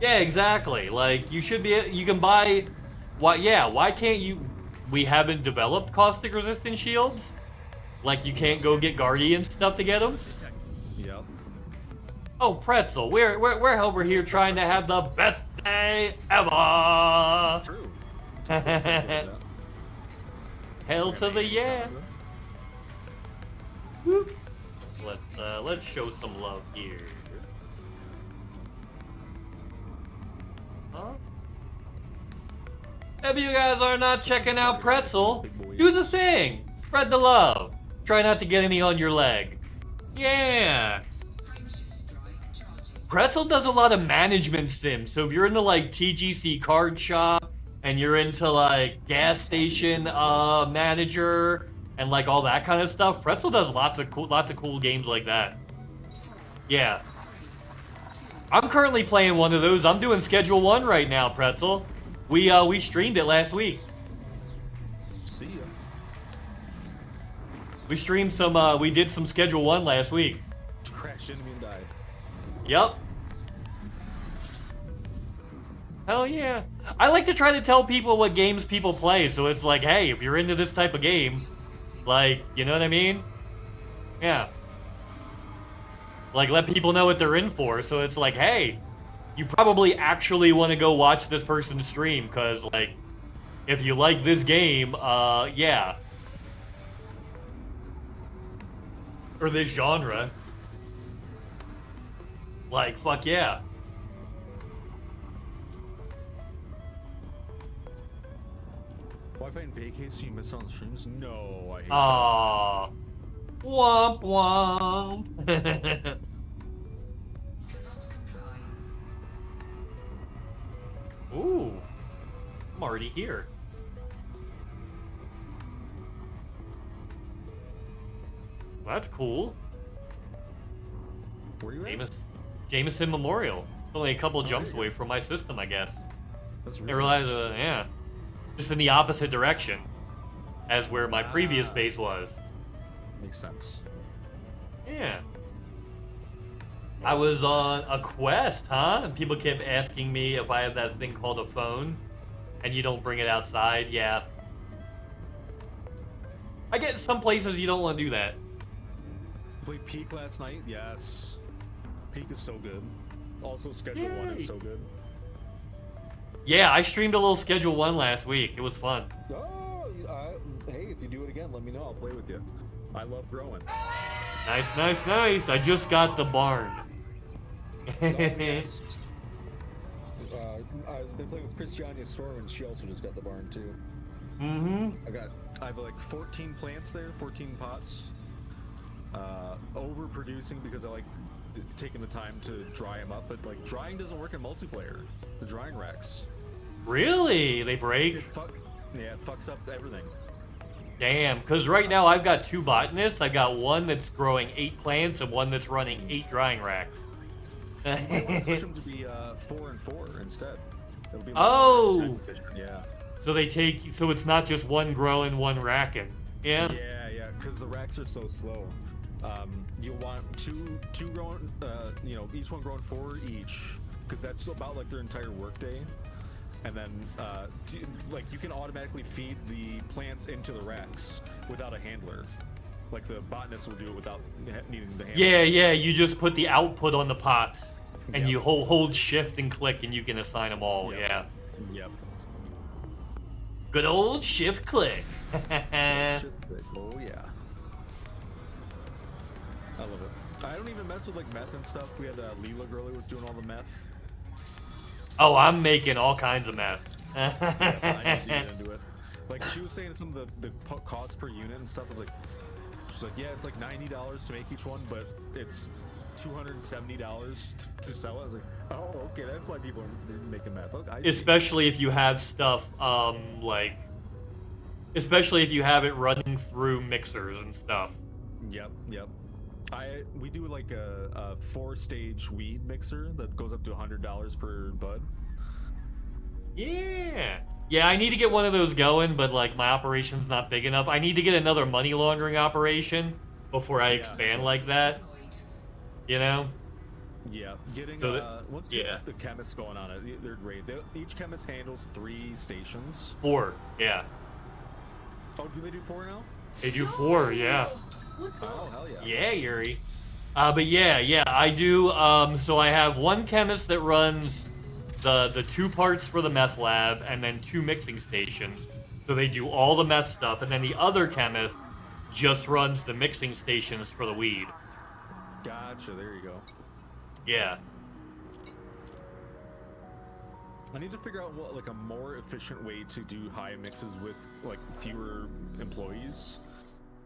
Yeah, exactly. Like, you should be, you can buy, why can't you, we haven't developed caustic resistant shields? Like, you can't go get Guardian stuff to get them? Yep. Oh, Pretzel, we're over here trying to have the best day ever! True. Hell to the yeah! Whoop. Let's show some love here. Huh? If you guys are not checking out Pretzel, do the thing! Spread the love! Try not to get any on your leg. Yeah! Pretzel does a lot of management sims, so if you're into like TGC card shop, and you're into like gas station manager, and like all that kind of stuff, Pretzel does lots of cool games like that. Yeah. I'm currently playing one of those. I'm doing Schedule 1 right now, Pretzel. We streamed it last week. See ya. We streamed some, we did some Schedule 1 last week. Crashed into me and died. Yep. Hell yeah. I like to try to tell people what games people play, so it's like, hey, if you're into this type of game, like, you know what I mean? Yeah. Like, let people know what they're in for, so it's like, hey, you probably actually want to go watch this person stream, because, like, if you like this game, yeah. Or this genre. Like, fuck yeah. Wi-Fi in vacay so you miss on the streams? No, I hate Aww. Womp womp. Ooh. I'm already here. Well, that's cool. Where are you at? Jameson Memorial. Only a couple jumps away from my system, I guess. That's I really realized, nice. yeah. Just in the opposite direction as where my previous base was. Makes sense. Yeah. I was on a quest, huh? And people kept asking me if I have that thing called a phone and you don't bring it outside. Yeah. I get some places you don't want to do that. Played Peak last night? Yes. Peak is so good. Also, Schedule 1 is so good. Yeah, I streamed a little Schedule 1 last week. It was fun. Oh, hey, if you do it again, let me know. I'll play with you. I love growing. Nice, nice, nice. I just got the barn. Yes. I've been playing with Christiania Storm, and she also just got the barn too. Mm-hmm. I have like 14 plants there, 14 pots. Overproducing because I like taking the time to dry them up, but like drying doesn't work in multiplayer. The drying racks. Really? They break? It fucks up everything. Damn, because right now I've got 2 botanists. I've got one that's growing 8 plants and one that's running 8 drying racks. I want to switch them to be 4 and 4 instead. It'll be like Oh! Yeah. So so it's not just one growing, one racking. Yeah? Yeah, because the racks are so slow. You want two growing, each one growing 4 each, because that's about like their entire workday. And then, you can automatically feed the plants into the racks without a handler. Like the botanists will do it without needing the handler. Yeah, you just put the output on the pots, and you hold shift and click, and you can assign them all, Yep. Good old shift click. Oh yeah. I love it. I don't even mess with like meth and stuff. We had Leela girl who was doing all the meth. Oh, I'm making all kinds of meth. I need to get into it. Like she was saying some of the cost per unit and stuff was like, she's like, yeah, it's like $90 to make each one, but it's $270 to sell it. I was like, oh, okay, that's why people are making meth. Look, Especially if you have stuff especially if you have it running through mixers and stuff. Yep. We do like a 4-stage weed mixer that goes up to $100 per bud. Yeah, I need to get one of those going, but like my operation's not big enough. I need to get another money laundering operation before I expand like that. You know? Yeah, getting once you get the chemists going on it, they're great. Each chemist handles 3 stations. 4, yeah. Oh, do they do 4 now? They do 4, yeah. Oh, hell yeah. Yeah, Yuri. But yeah, I do. So I have one chemist that runs the 2 parts for the meth lab, and then 2 mixing stations. So they do all the meth stuff, and then the other chemist just runs the mixing stations for the weed. Gotcha. There you go. Yeah. I need to figure out what like a more efficient way to do high mixes with like fewer employees.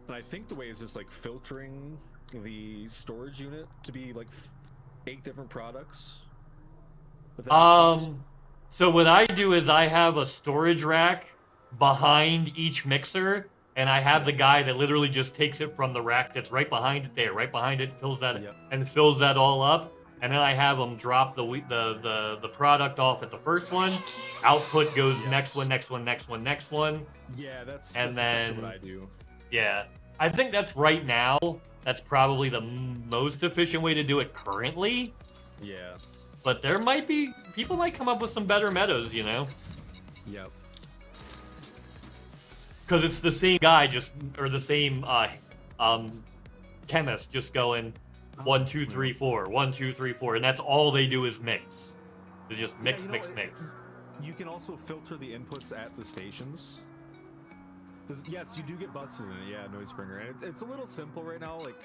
And I think the way is just like filtering the storage unit to be like 8 different products. If that makes sense. So what I do is I have a storage rack behind each mixer, and I have the guy that literally just takes it from the rack that's right behind it there, right behind it, fills that all up, and then I have them drop the product off at the first one. Output goes next one. Yeah, that's then essentially what I do. Yeah, I think that's right now. That's probably the most efficient way to do it currently. Yeah. But there might be people might come up with some better metas, you know, Yep. because it's the same guy, or the same chemist, just going 1, 2, 3, 4, 1, 2, 3, 4, and that's all they do is mix. It's just mix, mix, mix. You can also filter the inputs at the stations. Yes, you do get busted in it. Yeah, Noisebringer. And it's a little simple right now. Like,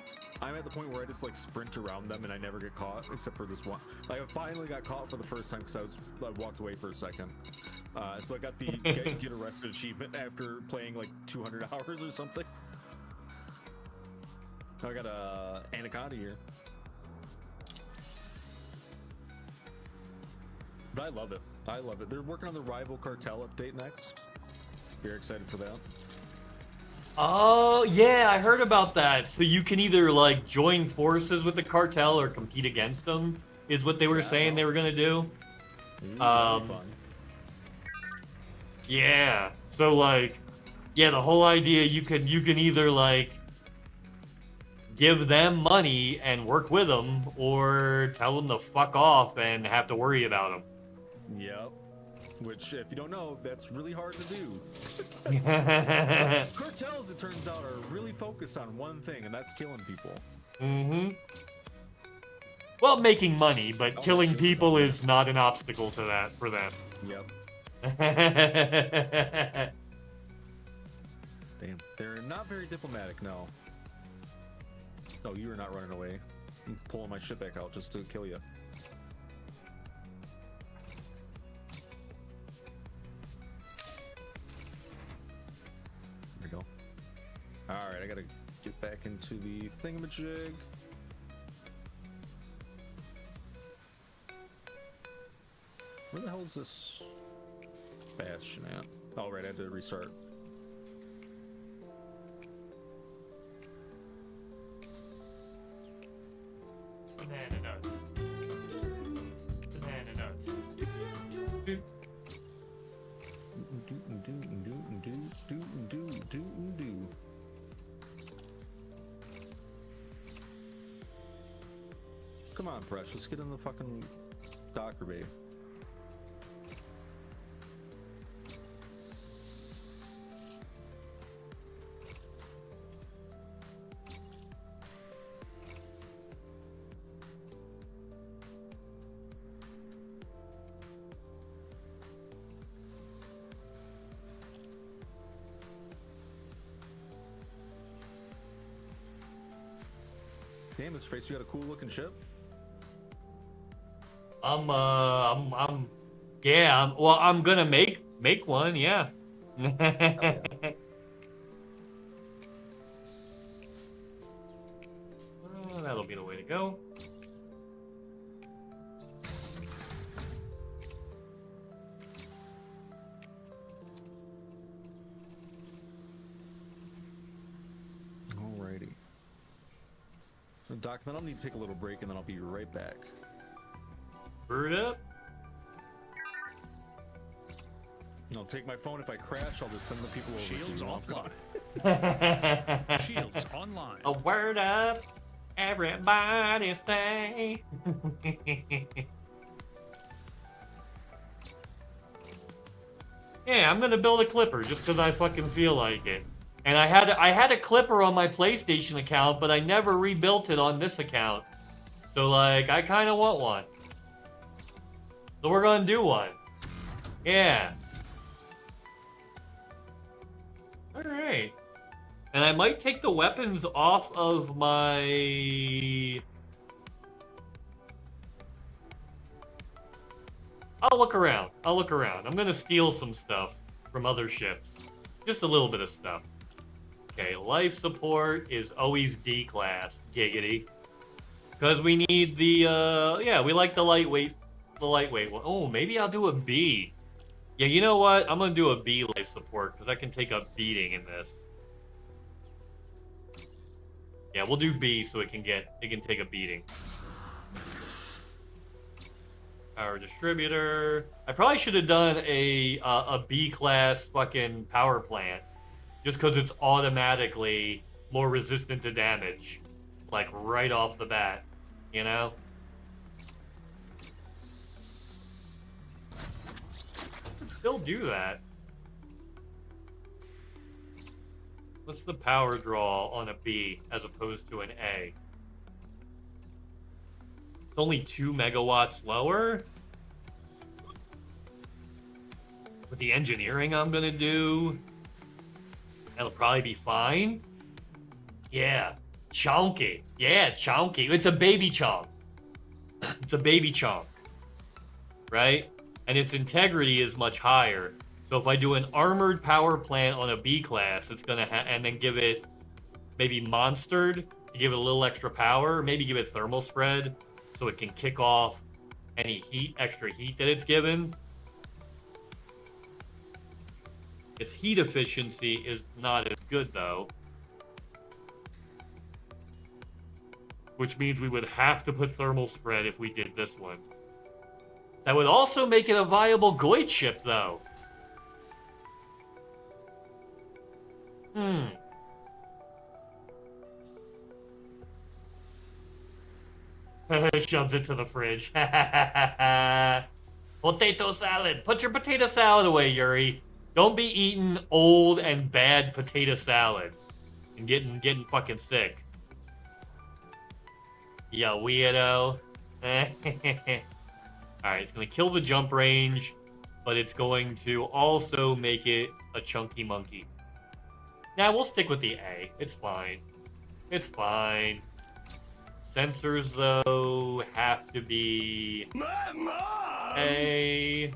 I'm at the point where I just like sprint around them and I never get caught, except for this one. Like, I finally got caught for the first time because I walked away for a second. So I got the get arrested achievement after playing like 200 hours or something. So I got a Anaconda here. But I love it. I love it. They're working on the Rival Cartel update next. Very excited for that. Oh, yeah, I heard about that. So you can either, like, join forces with the cartel or compete against them, is what they were saying they were going to do. Fun. Yeah. So, like, yeah, the whole idea, you can either, like, give them money and work with them, or tell them to fuck off and have to worry about them. Yep. Which, if you don't know, that's really hard to do. Cartels, it turns out, are really focused on one thing, and that's killing people. Mm-hmm. Well, making money, but killing people is not an obstacle to that for them. Yep. Damn. They're not very diplomatic, no. Oh, you are not running away. I'm pulling my shit back out just to kill you. There we go. Alright, I gotta get back into the thingamajig. Where the hell is this bastion at? Oh, right, I had to restart. Banana nuts. Banana nuts. Come on, Precious, get in the fucking Docker bay. Damn, Mrface, you got a cool looking ship. Well, I'm gonna make one, yeah. That'll be the way to go. Alrighty. Doc, then I'll need to take a little break and then I'll be right back. Bird up. I'll take my phone. If I crash, I'll just send the people over. Shields offline. Shields online. A word up. Everybody say. Yeah, I'm gonna build a clipper just because I fucking feel like it. And I had a clipper on my PlayStation account, but I never rebuilt it on this account. So like, I kind of want one. So we're gonna do one. Yeah. All right. And I might take the weapons off of my... I'll look around. I'm gonna steal some stuff from other ships. Just a little bit of stuff. Okay, life support is always D class. Giggity. Because we need the, yeah, we like the lightweight one. Oh, maybe I'll do a B. Yeah, you know what? I'm gonna do a B life support, because I can take a beating in this. Yeah, we'll do B so it can take a beating. Power distributor. I probably should have done a B class fucking power plant, just because it's automatically more resistant to damage, like right off the bat, you know. still do that. What's the power draw on a B as opposed to an A? It's only 2 megawatts lower. With the engineering I'm gonna do, that'll probably be fine. Yeah, chunky. Yeah, chunky. It's a baby chunk. It's a baby chunk, right? And its integrity is much higher. So if I do an armored power plant on a B class, it's gonna and then give it maybe monstered to give it a little extra power, maybe give it thermal spread so it can kick off any extra heat that it's given. Its heat efficiency is not as good though, which means we would have to put thermal spread if we did this one. That would also make it a viable Goit ship though. Shoves it to the fridge. Potato salad. Put your potato salad away, Yuri. Don't be eating old and bad potato salad and getting fucking sick. Ya weirdo. Alright, it's gonna kill the jump range, but it's going to also make it a chunky monkey. Nah, we'll stick with the A. It's fine. It's fine. Sensors, though, have to be A.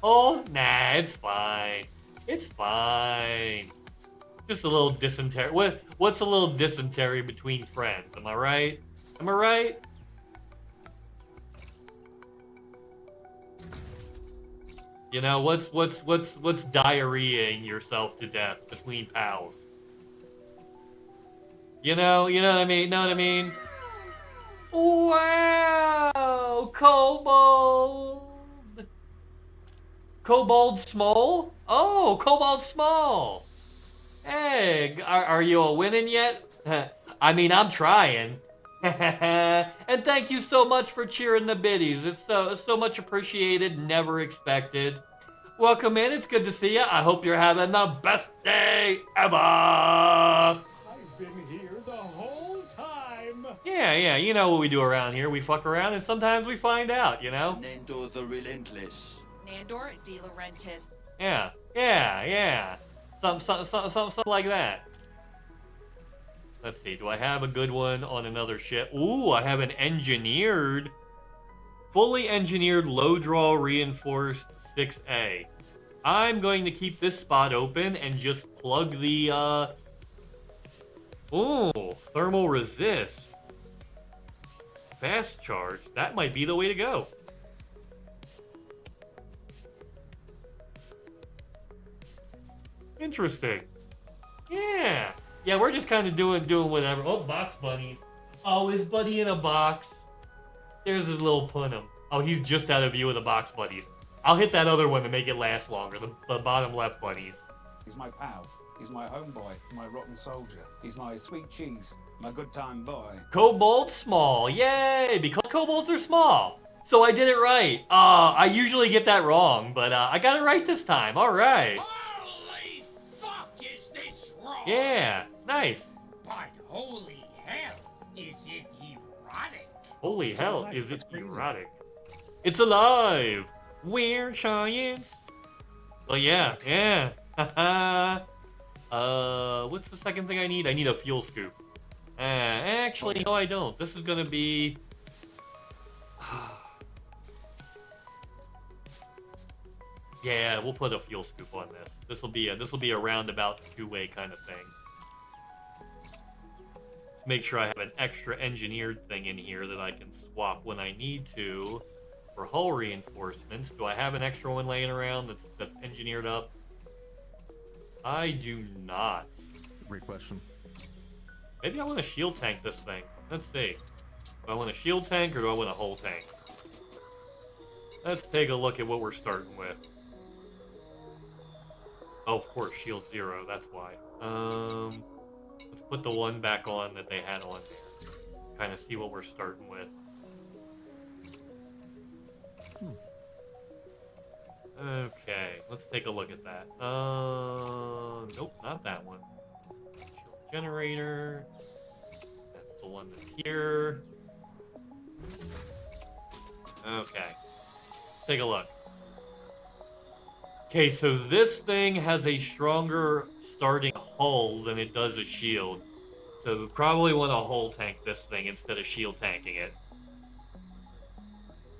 Oh, nah, it's fine. It's fine. Just a little dysentery. What's a little dysentery between friends? Am I right? Am I right? You know, what's diarrheaing yourself to death between pals? You know what I mean? Know what I mean? Wow, kobold. Kobold small? Oh, kobold small. Hey, are you a winning yet? I mean, I'm trying. And thank you so much for cheering the biddies. It's so much appreciated, never expected. Welcome in, it's good to see you. I hope you're having the best day ever. I've been here the whole time. Yeah, you know what we do around here. We fuck around and sometimes we find out, you know? Nando the Relentless. Nandor De Laurentiis. Yeah. Something like that. Let's see, do I have a good one on another ship? Ooh, I have an fully engineered low draw reinforced 6A. I'm going to keep this spot open and just plug the, thermal resist. Fast charge. That might be the way to go. Interesting. Yeah, we're just kind of doing whatever. Oh, box bunnies. Oh, is Buddy in a box? There's his little punum. Oh, he's just out of view of the box buddies. I'll hit that other one to make it last longer. The bottom left bunnies. He's my pal. He's my homeboy, my rotten soldier. He's my sweet cheese, my good time boy. Kobold small. Yay! Because kobolds are small. So I did it right. I usually get that wrong, but I got it right this time. All right. Holy fuck, is this wrong? Yeah, nice. But holy hell, is it erotic? Holy hell, is it erotic? It's alive! We're science! Oh yeah. What's the second thing I need? I need a fuel scoop. Actually, no I don't. This is gonna be... Yeah, we'll put a fuel scoop on this. This will be a roundabout two-way kind of thing. Make sure I have an extra engineered thing in here that I can swap when I need to for hull reinforcements. Do I have an extra one laying around that's engineered up? I do not. Great question. Maybe I want to shield tank this thing. Let's see. Do I want a shield tank or do I want a hull tank? Let's take a look at what we're starting with. Oh, of course, shield 0, that's why. Let's put the one back on that they had on there. Kind of see what we're starting with. Okay, let's take a look at that. Nope, not that one. Shield generator. That's the one that's here. Okay, take a look. Okay, so this thing has a stronger starting hull than it does a shield. So we probably want to hull tank this thing instead of shield tanking it.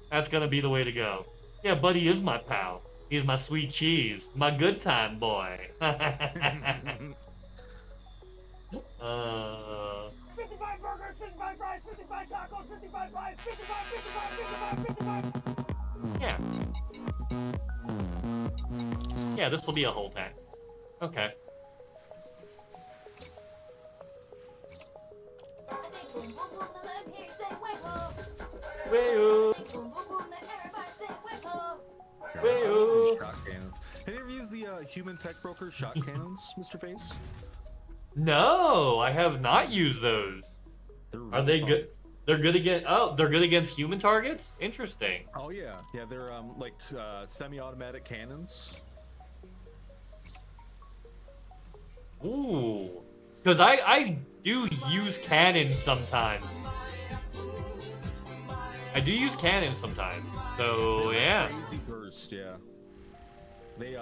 That's gonna be the way to go. Yeah, Buddy is my pal. He's my sweet cheese, my good time boy. 55 burgers, 55 fries, 55 tacos, 55 fries, 55, 55, 55, 55. Yeah. Yeah, this will be a whole tank. Okay. I say boom, boom, boom, now let 'em hear you say way-ho. Way-oh. Boom, boom, boom, let everybody say way-ho. Way-oh. Shot cannons. Have you ever used the human tech broker shot cannons, Mr. Face? No, I have not used those. Really Are they fun. good? They're good against. Oh, they're good against human targets. Interesting. Oh yeah, yeah. They're like semi-automatic cannons. Ooh, because I do use cannons sometimes. I do use cannons sometimes. So yeah. Crazy burst, yeah. They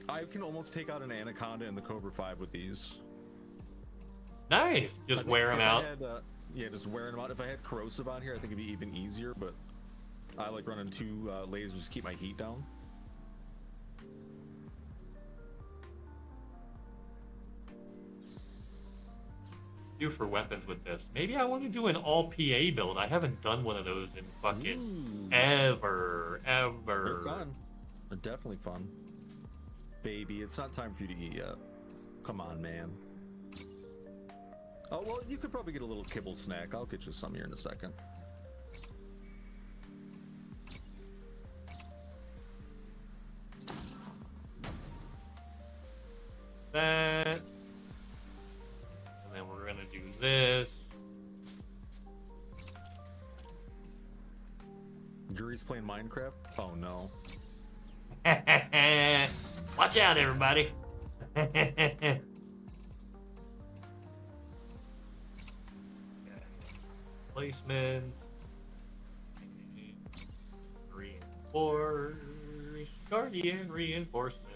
I can almost take out an anaconda in the Cobra 5 with these. Nice. I Just think wear if them I out. had, yeah, just wearing them out. If I had corrosive on here, I think it'd be even easier. But I like running 2 lasers to keep my heat down. Do for weapons with this. Maybe I want to do an all PA build. I haven't done one of those in fucking ever. They're fun. They're definitely fun. Baby, it's not time for you to eat yet. Come on, man. Oh, well, you could probably get a little kibble snack. I'll get you some here in a second. That. And then we're gonna do this. Jury's playing Minecraft? Oh, no. Watch out, everybody. Placement. Reinforce. Guardian reinforcement.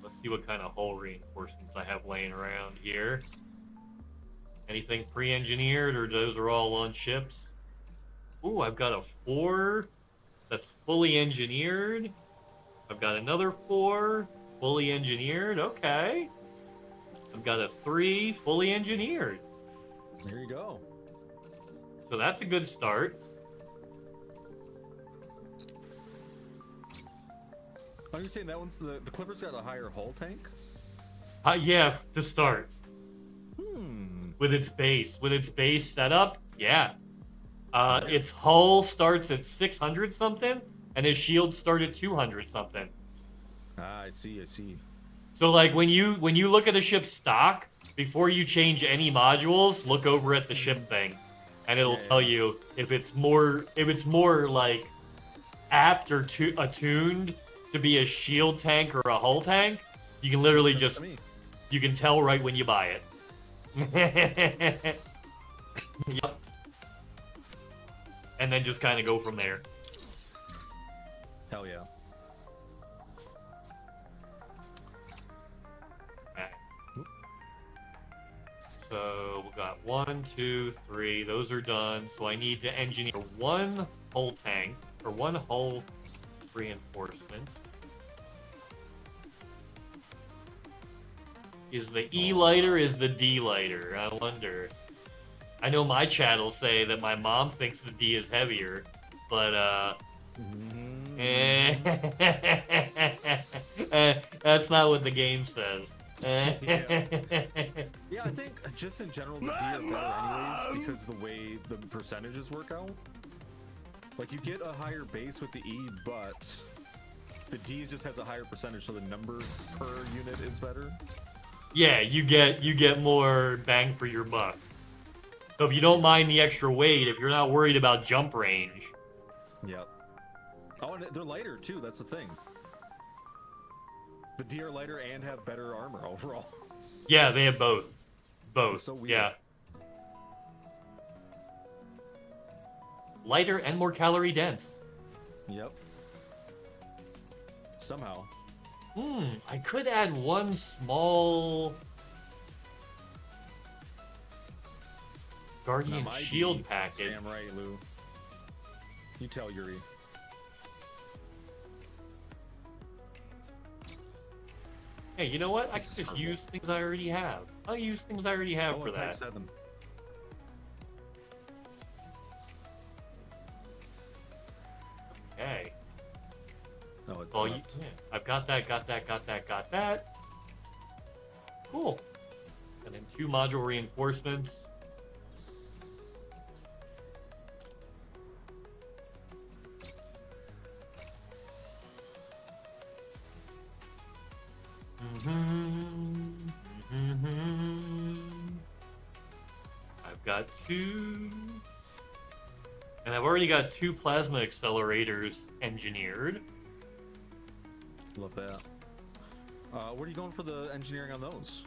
Let's see what kind of hull reinforcements I have laying around here. Anything pre-engineered, or those are all on ships? Ooh, I've got a 4 that's fully engineered. I've got another 4 fully engineered. Okay. I've got a 3 fully engineered. There you go. So that's a good start. Are you saying that one's the Clipper's got a higher hull tank? Yeah, to start. Hmm. With its base setup, yeah. Its hull starts at 600 something, and his shield start at 200 something. Ah, I see. So like when you look at a ship's stock, before you change any modules, look over at the ship thing, and it'll tell you if it's more like apt or attuned to be a shield tank or a hull tank. You can literally just you can tell right when you buy it. Yep. And then just kind of go from there. Hell yeah. Okay. So we got 1, 2, 3. Those are done. So I need to engineer 1 hull tank or 1 hull reinforcement. Is the E lighter? Is the D lighter? I wonder. I know my chat will say that my mom thinks the D is heavier, but that's not what the game says. Yeah, I think just in general the D are better anyways because the way the percentages work out. Like you get a higher base with the E, but the D just has a higher percentage, so the number per unit is better. Yeah, you get more bang for your buck. So if you don't mind the extra weight, if you're not worried about jump range. Yep. Oh, and they're lighter too. That's the thing. The D are lighter and have better armor overall. Yeah, they have both. Both. It's so weird. Yeah. Lighter and more calorie dense. Yep. Somehow. I could add one small Guardian Shield package. Damn right, Lou. You tell Yuri. Hey, you know what? I can just use things I already have. I'll use things I already have for that. Type 7. Okay. No, it's Well, yeah, I've got that, got that. Cool. And then 2 module reinforcements. I've got 2. And I've already got 2 plasma accelerators engineered. Love that. What are you going for the engineering on those?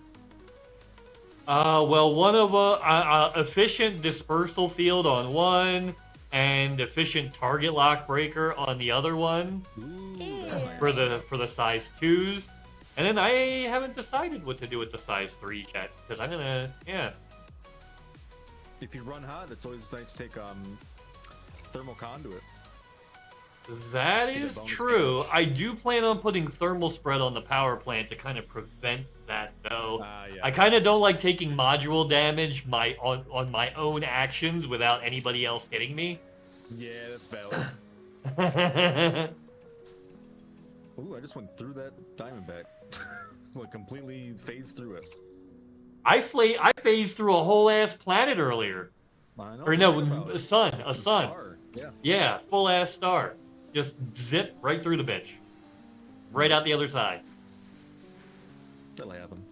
Well, one of efficient dispersal field on one, and efficient target lock breaker on the other one. Ooh, that's nice. For the size 2s, and then I haven't decided what to do with the size 3 yet because I'm gonna If you run hot, it's always nice to take thermal conduit. That is true. damage. I do plan on putting thermal spread on the power plant to kind of prevent that, though. Yeah. I kind of don't like taking module damage on my own actions without anybody else hitting me. Yeah, that's valid. Ooh, I just went through that Diamondback. Like completely phased through it. I phased through a whole ass planet earlier. I know. Or no, a sun. Star. Yeah. Yeah, full ass star. Just zip right through the bitch. Right out the other side. That'll happen.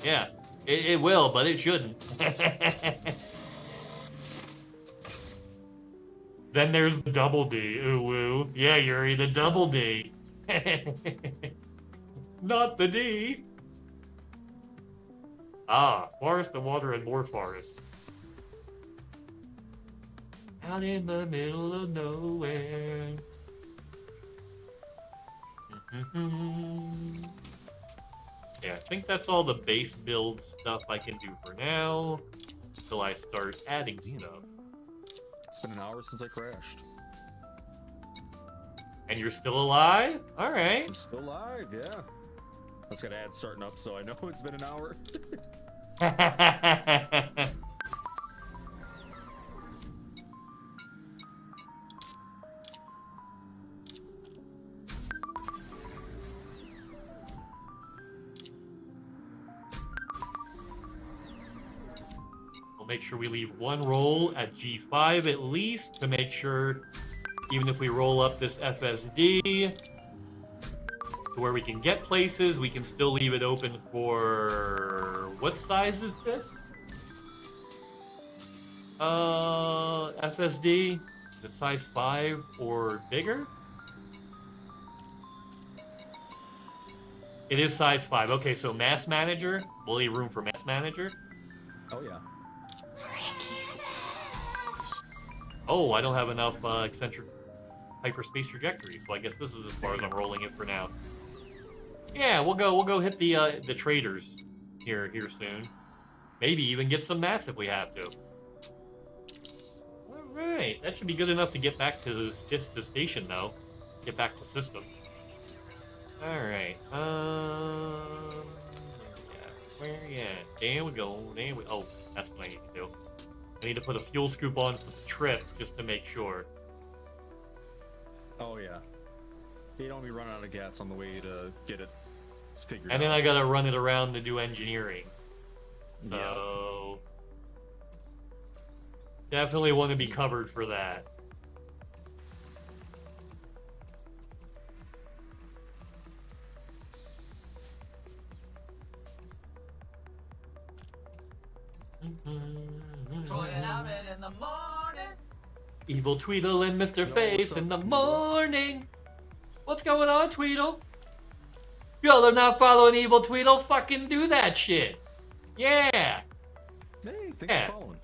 Yeah, it will, but it shouldn't. Then there's the double D. Ooh woo. Yeah, Yuri, the double D. Not the D. Ah, forest and water and more forest. Out in the middle of nowhere. Yeah, I think that's all the base build stuff I can do for now. Until I start adding stuff. It's been an hour since I crashed. And you're still alive? Alright. I'm still alive, yeah. I just got ads starting up, so I know it's been an hour. We'll make sure we leave one roll at G5 at least to make sure, even if we roll up this FSD to where we can get places, we can still leave it open for... What size is this? FSD? Is it size 5 or bigger? It is size 5. Okay, so Mass Manager. We'll leave room for Mass Manager. Oh, yeah. Oh, I don't have enough eccentric hyperspace trajectory, so I guess this is as far as I'm rolling it for now. Yeah, we'll go hit the traders here soon. Maybe even get some mats if we have to. All right, that should be good enough to get back to the station though. Get back to system. All right. Where you at? There we go. Oh, that's what I need to do. I need to put a fuel scoop on for the trip just to make sure. Oh, yeah. You don't be running out of gas on the way to get it figured out. And then I gotta run it around to do engineering. So... Definitely want to be covered for that. Troy and Alvin in the morning. Evil Tweedle and Mr. Face in the morning. What's going on, Tweedle? Y'all are not following Evil Tweedle? Fucking do that shit. Yeah. Hey, thanks for following.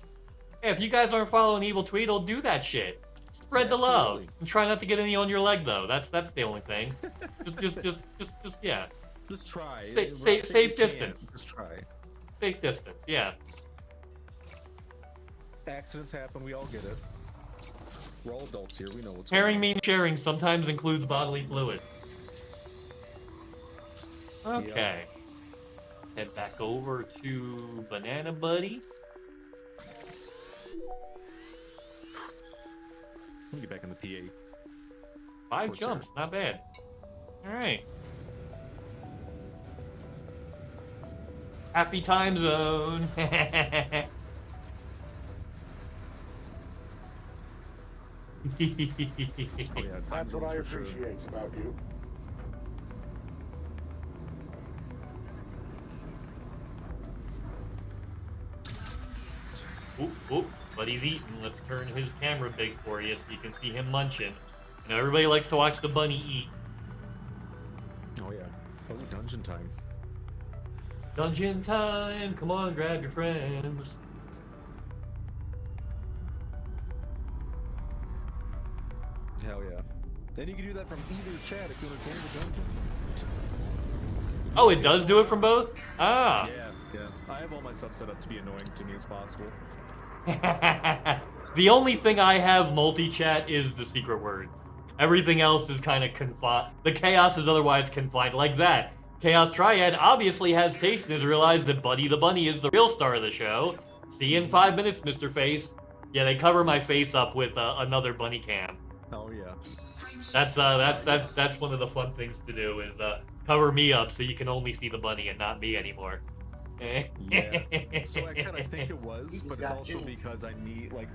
Yeah, if you guys aren't following Evil Tweedle, do that shit. Spread the love. And try not to get any on your leg, though. That's the only thing. just yeah. Just try. Safe distance. Just try. Safe distance, yeah. Accidents happen, we all get it. We're all adults here, we know what's Sharing going means sharing sometimes includes bodily fluid. Okay. Let's head back over to Banana Buddy. Let me get back in the PA. 5 jumps, not bad. Alright. Happy time zone. That's what I appreciate about you. Oop, but he's eating. Let's turn his camera big for you so you can see him munching. You know, everybody likes to watch the bunny eat. Oh yeah. Oh, dungeon time. Dungeon time! Come on, grab your friends. Hell yeah. Then you can do that from either chat if you want to join the dungeon. Oh, it does do it from both? Ah. Yeah. I have all my stuff set up to be annoying to me as possible. The only thing I have multi-chat is the secret word. Everything else is kind of confined. The chaos is otherwise confined, like that. Chaos Triad obviously has taste and has realized that Buddy the Bunny is the real star of the show. See you in 5 minutes, Mr. Face. Yeah, they cover my face up with another bunny cam. Oh yeah. That's one of the fun things to do is cover me up so you can only see the bunny and not me anymore. Yeah. So I said I think it was, but it's also because I need like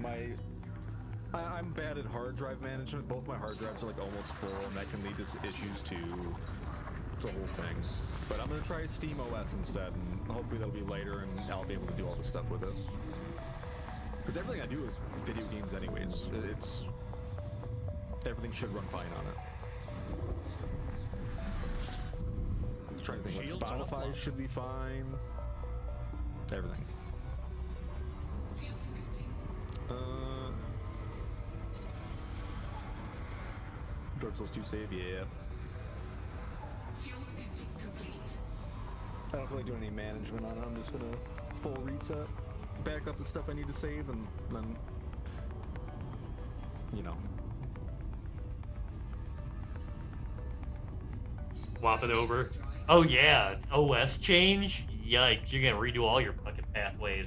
I'm bad at hard drive management. Both my hard drives are like almost full, and that can lead to issues too. It's a whole thing. But I'm gonna try Steam OS instead, and hopefully that'll be later, and I'll be able to do all this stuff with it. Because everything I do is video games, anyways. Everything should run fine on it. I'm trying to think. Like Spotify should be fine. Everything. Dark Souls 2 save, yeah. I don't feel like doing any management on it. I'm just gonna full reset, back up the stuff I need to save, and then, you know. Swap it over. Oh yeah, OS change? Yikes, you're gonna redo all your fucking pathways.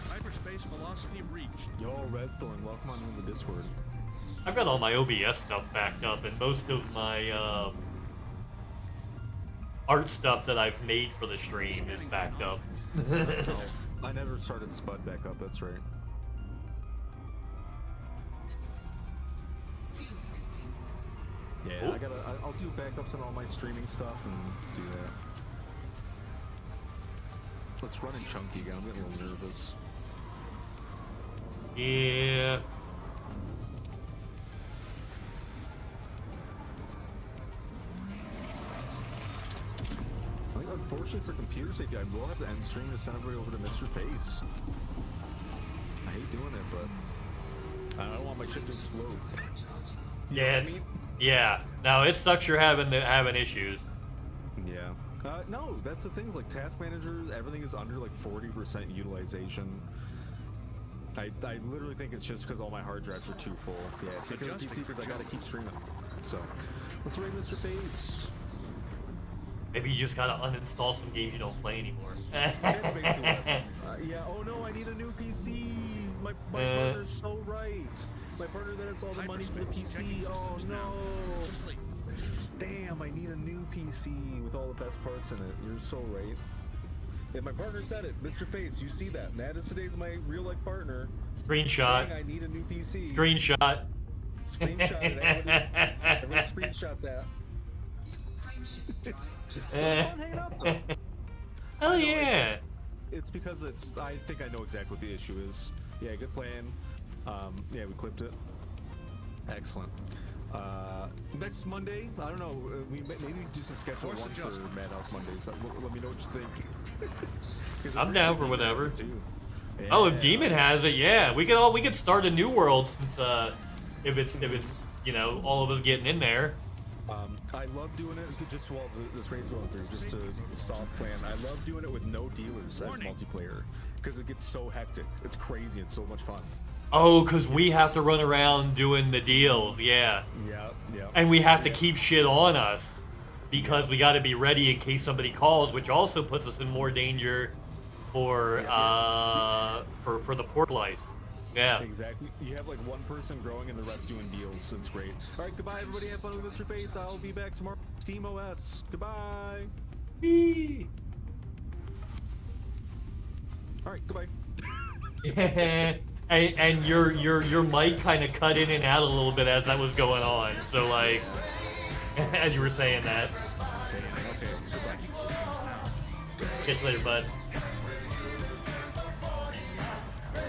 Hyperspace velocity reached. Yo, Redthorn, welcome on into the Discord. I've got all my OBS stuff backed up, and most of my art stuff that I've made for the stream is backed up. Oh, I never started Spud back up, that's right. Yeah, I'll do backups on all my streaming stuff and do that. Let's run in chunky again, I'm getting a little nervous. Yeah. I think unfortunately for computer safety, I will have to end stream to send everybody over to Mr. Face. I hate doing it, but I don't want my shit to explode. Yeah, yeah. No, it sucks you're having issues. Yeah. No, that's the things like task manager, everything is under like 40% utilization. I literally think it's just because all my hard drives are too full. Yeah, take it to PC because I gotta keep streaming. So, let's rate Mr. Face. Maybe you just gotta uninstall some games you don't play anymore. That's basically what yeah, oh no, I need a new PC! My partner's so right! My partner that has all the money for the PC, oh no! Damn, I need a new PC with all the best parts in it. You're so right. And my partner said it. Mr. Face, you see that. Matt is today's my real life partner. Screenshot. Saying I need a new PC. Screenshot. Screenshot it. Everybody screenshot that. It was fun hanging out though. Hell yeah. It's because I think I know exactly what the issue is. Yeah, good plan. Yeah, we clipped it. Excellent. Next Monday, I don't know. We maybe do some schedule one for Madhouse Mondays. Let me know what you think. I'm down for whatever. Yeah. Oh, if Demon has it, yeah, we could start a new world since if it's you know all of us getting in there. I love doing it just while this raid's going through, just to soft plan. I love doing it with no dealers as multiplayer because it gets so hectic. It's crazy. It's so much fun. Oh, because we have to run around doing the deals, yeah. Yeah. And we have to keep shit on us because we got to be ready in case somebody calls, which also puts us in more danger for the pork lice. Yeah. Exactly. You have like one person growing and the rest doing deals. It's great. All right, goodbye, everybody. Have fun with Mrface. I'll be back tomorrow. Steam OS. Goodbye. Whee. All right, goodbye. And your mic kind of cut in and out a little bit as that was going on. So like, as you were saying that. Okay, goodbye. Catch you later, bud.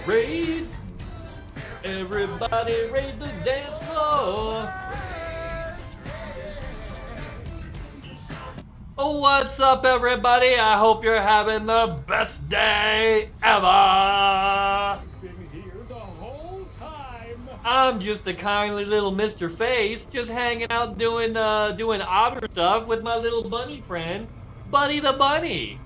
Raid! Everybody raid the dance floor! Oh, what's up, everybody? I hope you're having the best day ever! Been here the whole time. I'm just a kindly little Mr. Face, just hanging out doing otter stuff with my little bunny friend, Buddy the Bunny.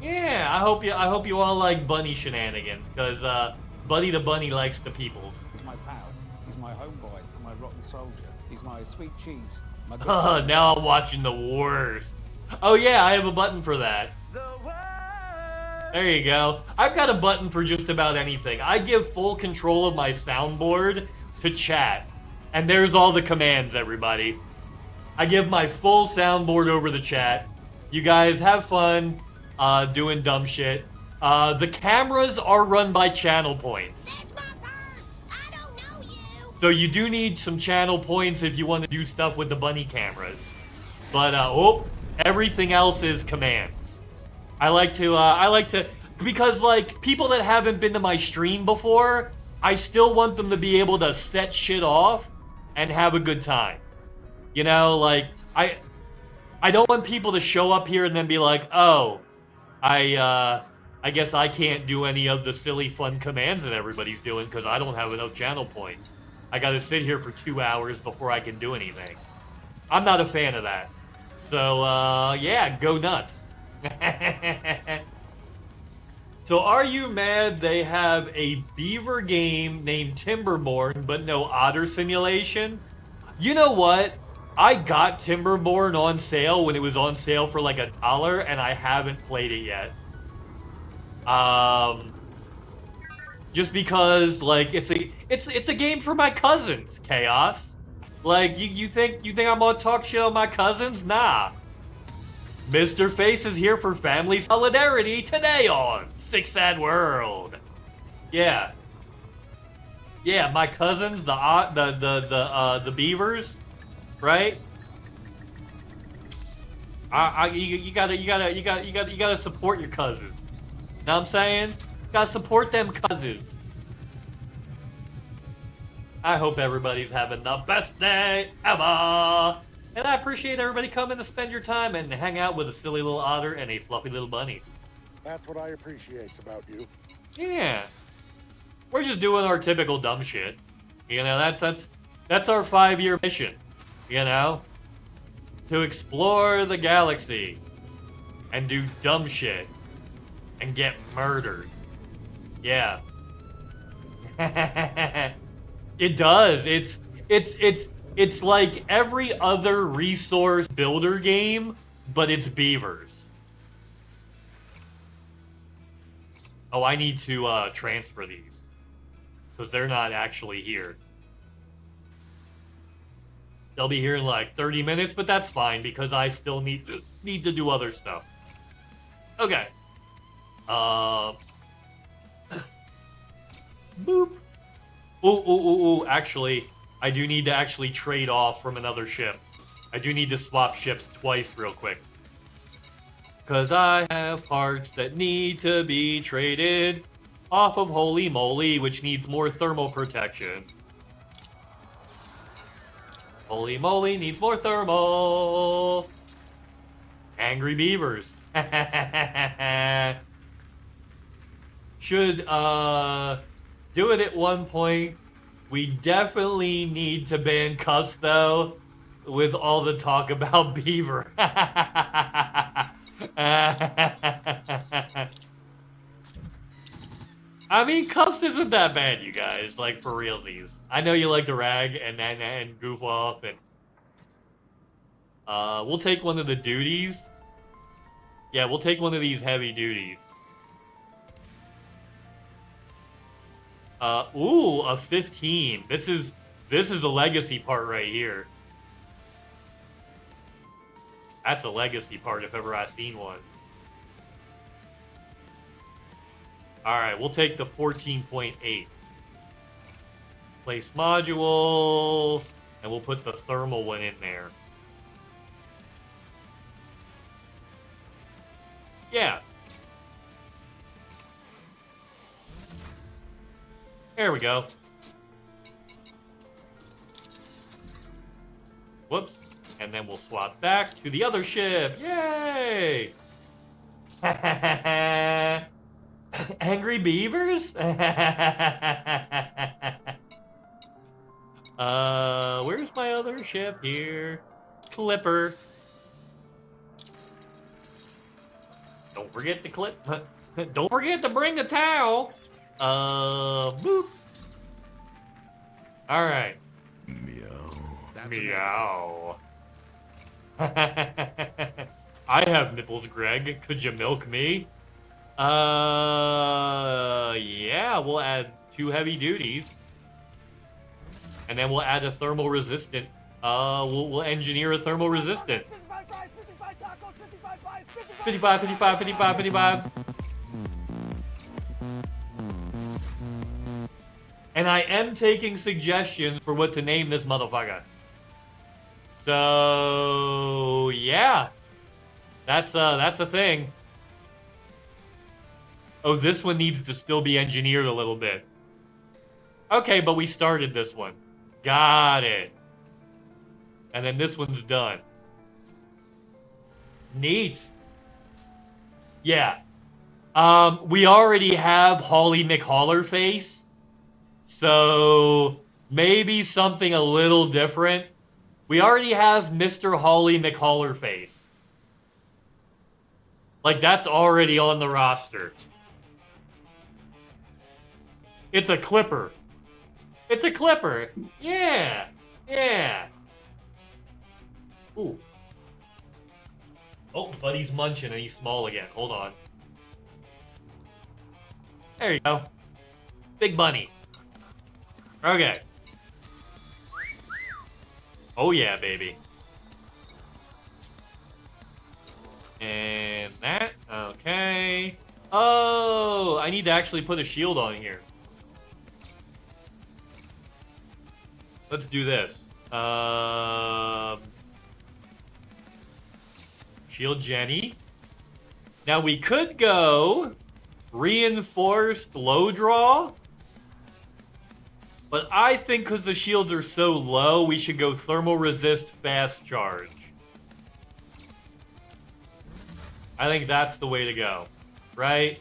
Yeah, I hope you all like bunny shenanigans, cause Buddy the Bunny likes the peoples. He's my pal. He's my homeboy. My rotten soldier. He's my sweet cheese. My Oh, now I'm watching the worst. Oh yeah, I have a button for that. There you go. I've got a button for just about anything. I give full control of my soundboard to chat, and there's all the commands, everybody. I give my full soundboard over the chat. You guys have fun. Doing dumb shit. The cameras are run by channel points. That's my purse. I don't know you. So you do need some channel points if you want to do stuff with the bunny cameras. But, oh, everything else is commands. I like to, because, like, people that haven't been to my stream before, I still want them to be able to set shit off and have a good time. You know, like, I don't want people to show up here and then be like, oh, I guess I can't do any of the silly fun commands that everybody's doing because I don't have enough channel points. I gotta sit here for 2 hours before I can do anything. I'm not a fan of that. So, yeah, go nuts. So are you mad they have a beaver game named Timberborn but no otter simulation? You know what? I got Timberborn on sale when it was on sale for like $1 and I haven't played it yet. Just because like it's a game for my cousins, Chaos. Like you think I'm gonna talk shit on my cousins? Nah. Mr. Face is here for family solidarity today on Six Sad World. Yeah. Yeah, my cousins, the beavers, right? You gotta support your cousins. Know what I'm saying? You gotta support them cousins. I hope everybody's having the best day ever. And I appreciate everybody coming to spend your time and hang out with a silly little otter and a fluffy little bunny. That's what I appreciate about you. Yeah. We're just doing our typical dumb shit. You know, that's our 5-year mission. You know? To explore the galaxy. And do dumb shit. And get murdered. Yeah. It does. It's like every other resource builder game, but it's beavers. Oh, I need to transfer these. Because they're not actually here. They'll be here in like 30 minutes, but that's fine because I still need to do other stuff. Okay. Boop. Ooh. Actually, I do need to actually trade off from another ship. I do need to swap ships twice real quick. Because I have parts that need to be traded off of Holy Moly, which needs more thermal protection. Holy Moly needs more thermal. Angry Beavers. Should do it at one point. We definitely need to ban cuss though, with all the talk about beaver. I mean, cuffs isn't that bad, you guys. Like, for realsies. I know you like to rag and goof off, and we'll take one of the duties. Yeah, we'll take one of these heavy duties. Ooh, a 15. This is a legacy part right here. That's a legacy part if ever I've seen one. Alright, we'll take the 14.8. Place module, and we'll put the thermal one in there. Yeah. There we go. Whoops. And then we'll swap back to the other ship. Yay! Angry Beavers? Where's my other ship here? Clipper. Don't forget the clip. Don't forget to bring a towel. Boop. All right. Meow. Meow. I have nipples, Greg. Could you milk me? Yeah, we'll add 2 heavy duties. And then we'll add a thermal resistant. We'll engineer a thermal resistant. 55. And I am taking suggestions for what to name this motherfucker. So, yeah. That's a thing. Oh, this one needs to still be engineered a little bit. Okay, but we started this one. Got it. And then this one's done. Neat. Yeah. We already have Holly Mrface. So maybe something a little different. We already have Mr. Holly Mrface. Like, that's already on the roster. It's a clipper. It's a clipper. Yeah. Yeah. Ooh. Oh, buddy's munching and he's small again. Hold on. There you go. Big bunny. Okay. Oh yeah, baby. And that. Okay. Oh, I need to actually put a shield on here. Let's do this. Shield Jenny. Now we could go reinforced low draw. But I think because the shields are so low, we should go thermal resist fast charge. I think that's the way to go, right?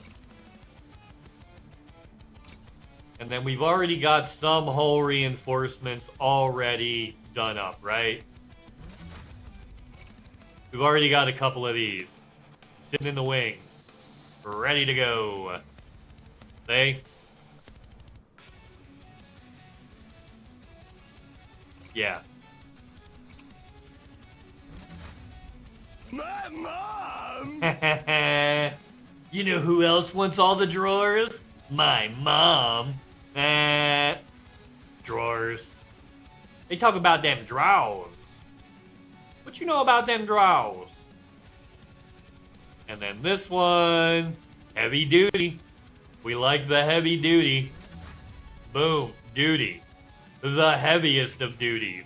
And then we've already got some hull reinforcements already done up, right? We've already got a couple of these sitting in the wing, ready to go. See? Yeah. My mom! You know who else wants all the drawers? My mom. Drawers. They talk about them drawers. What you know about them drawers? And then this one, heavy duty. We like the heavy duty. Boom. Duty. The heaviest of duties.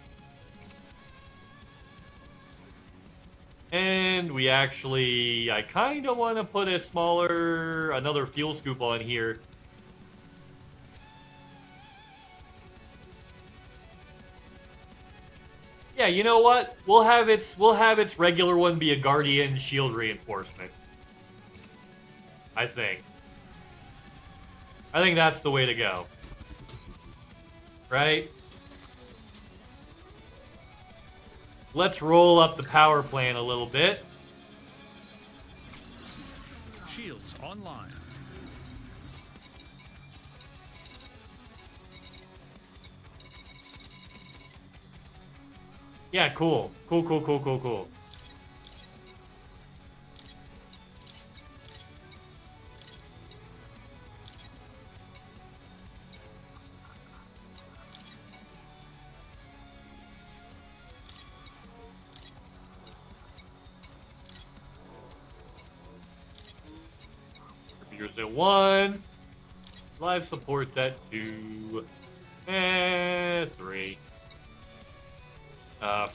And we actually, I kind of want to put a smaller, another fuel scoop on here. Yeah, you know what? We'll have its regular one be a Guardian shield reinforcement. I think that's the way to go. Right? Let's roll up the power plant a little bit. Shields online. Yeah, cool. Cool. Computers at 1. Live supports at 2. And 3.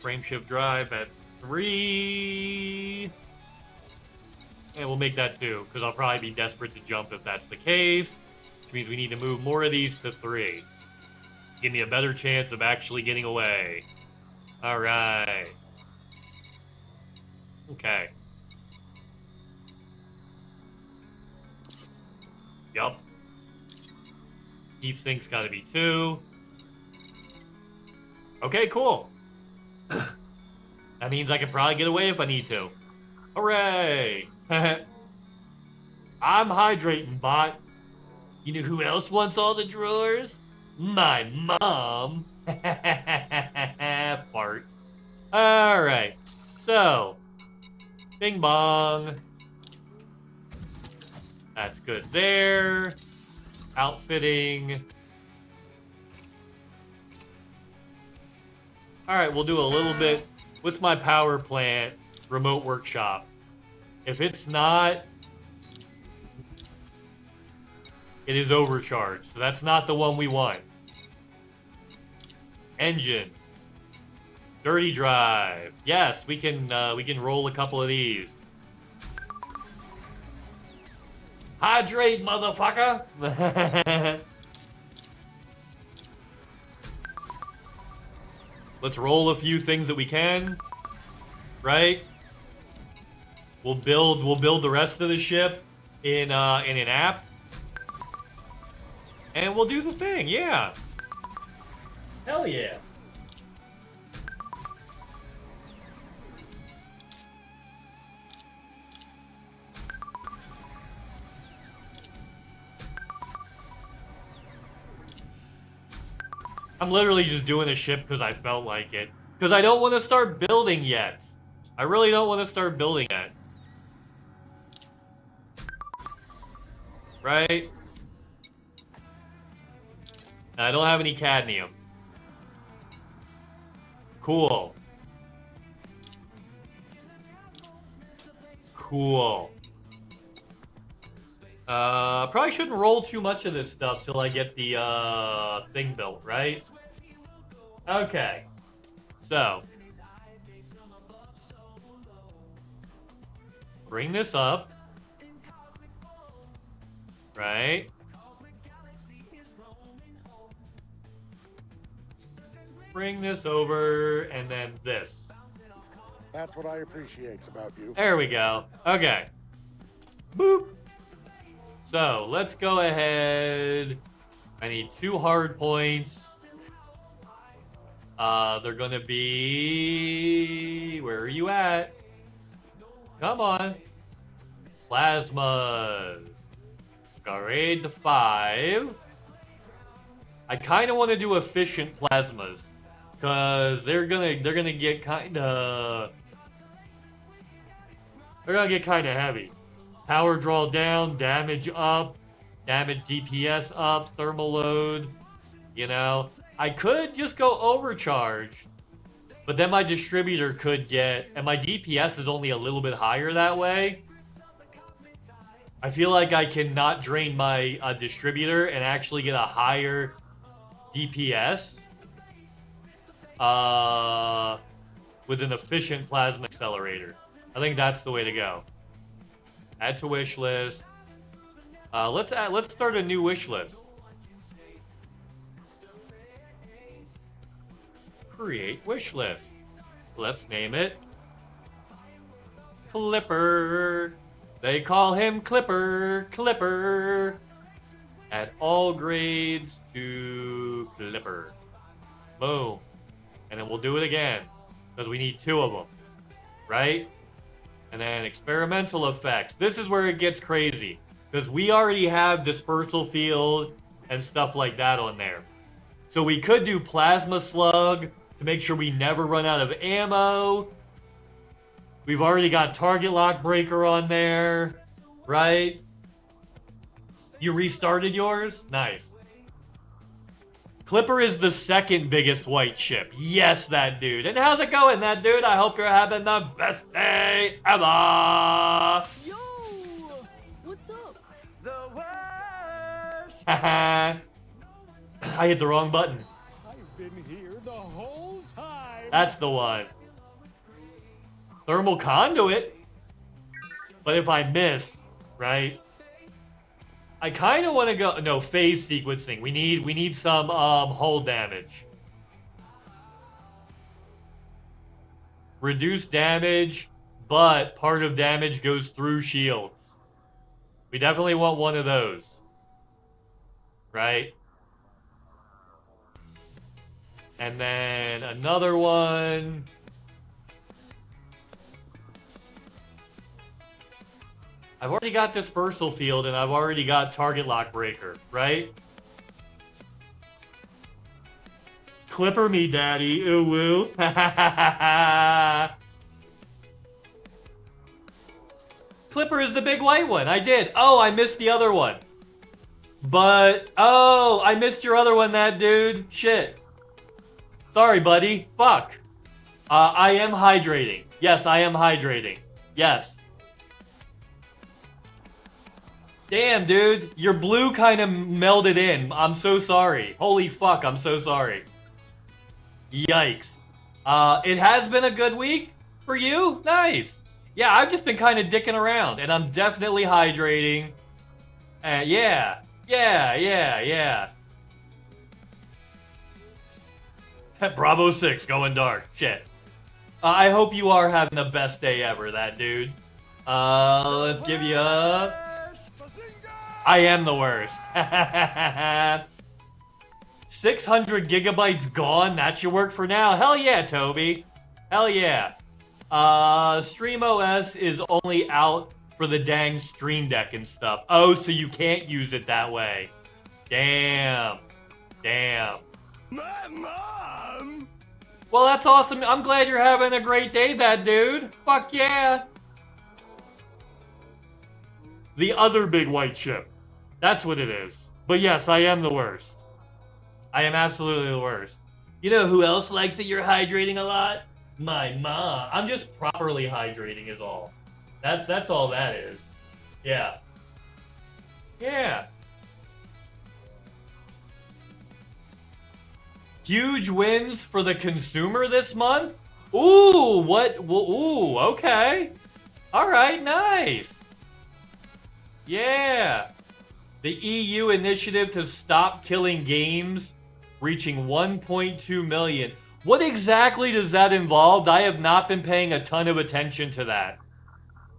Frame shift drive at 3. And we'll make that 2, because I'll probably be desperate to jump if that's the case. Which means we need to move more of these to 3. Give me a better chance of actually getting away. Alright. Okay. Yup. Heat sink's gotta be 2. Okay, cool. That means I can probably get away if I need to. Hooray! I'm hydrating, bot. You know who else wants all the drawers? My mom. Fart. Alright. So. Bing bong. That's good there. Outfitting. Alright, we'll do a little bit. What's my power plant remote workshop? If it's not, it is overcharged. So that's not the one we want. Engine. Dirty drive. Yes, we can roll a couple of these. Hydrate, motherfucker! Let's roll a few things that we can, right? We'll build the rest of the ship in an app, and we'll do the thing. Yeah. Hell yeah. I'm literally just doing a ship because I felt like it. Because I don't want to start building yet. I really don't want to start building yet. Right? And I don't have any cadmium. Cool. Cool. Probably shouldn't roll too much of this stuff till I get the thing built, right? Okay. So. Bring this up. Right? Bring this over, and then this. That's what I appreciate about you. There we go. Okay. Boop. So, let's go ahead. I need 2 hard points. They're gonna be... Where are you at? Come on. Plasmas. Grade 5. I kind of want to do efficient plasmas. Because they're gonna get kind of... They're gonna get kind of heavy. Power draw down, damage up, damage DPS up, thermal load, you know. I could just go overcharge, but then my distributor could get, and my DPS is only a little bit higher that way. I feel like I cannot drain my distributor and actually get a higher DPS with an efficient plasma accelerator. I think that's the way to go. Add to wish list. Let's start a new wish list. Create wish list. Let's name it Clipper. They call him Clipper. Clipper. Add all grades to Clipper. Boom. And then we'll do it again because we need 2 of them, right? And then experimental effects. This is where it gets crazy because we already have dispersal field and stuff like that on there. So we could do plasma slug to make sure we never run out of ammo. We've already got target lock breaker on there, right? You restarted yours? Nice. Clipper is the 2nd biggest white ship. Yes, that dude. And how's it going, that dude? I hope you're having the best day ever. Yo! What's up? The worst. Haha. I hit the wrong button. I've been here the whole time. That's the one. Thermal conduit. But if I miss, right? I kind of want to go. No, phase sequencing. We need some hull damage. Reduce damage, but part of damage goes through shields. We definitely want one of those. Right? And then another one. I've already got dispersal field and I've already got target lock breaker, right? Clipper me, daddy. Ooh woo. Clipper is the big white one. I did. Oh, I missed the other one. But, oh, I missed your other one, that dude. Shit. Sorry, buddy. Fuck. I am hydrating. Yes, I am hydrating. Yes. Damn, dude. Your blue kind of melded in. I'm so sorry. Holy fuck, I'm so sorry. Yikes. It has been a good week for you? Nice. Yeah, I've just been kind of dicking around, and I'm definitely hydrating. Yeah. Bravo 6 going dark. Shit. I hope you are having the best day ever, that dude. Let's give you a... I am the worst. 600 gigabytes gone. That should work for now. Hell yeah, Toby. Hell yeah. StreamOS is only out for the dang Stream Deck and stuff. Oh, so you can't use it that way. Damn. My mom! Well, that's awesome. I'm glad you're having a great day, that dude. Fuck yeah. The other big white ship. That's what it is. But yes, I am the worst. I am absolutely the worst. You know who else likes that you're hydrating a lot? My mom. I'm just properly hydrating is all. That's all that is. Yeah. Huge wins for the consumer this month? Ooh, what? Ooh, okay. All right, nice. Yeah. The EU initiative to stop killing games reaching 1.2 million. What exactly does that involve? I have not been paying a ton of attention to that.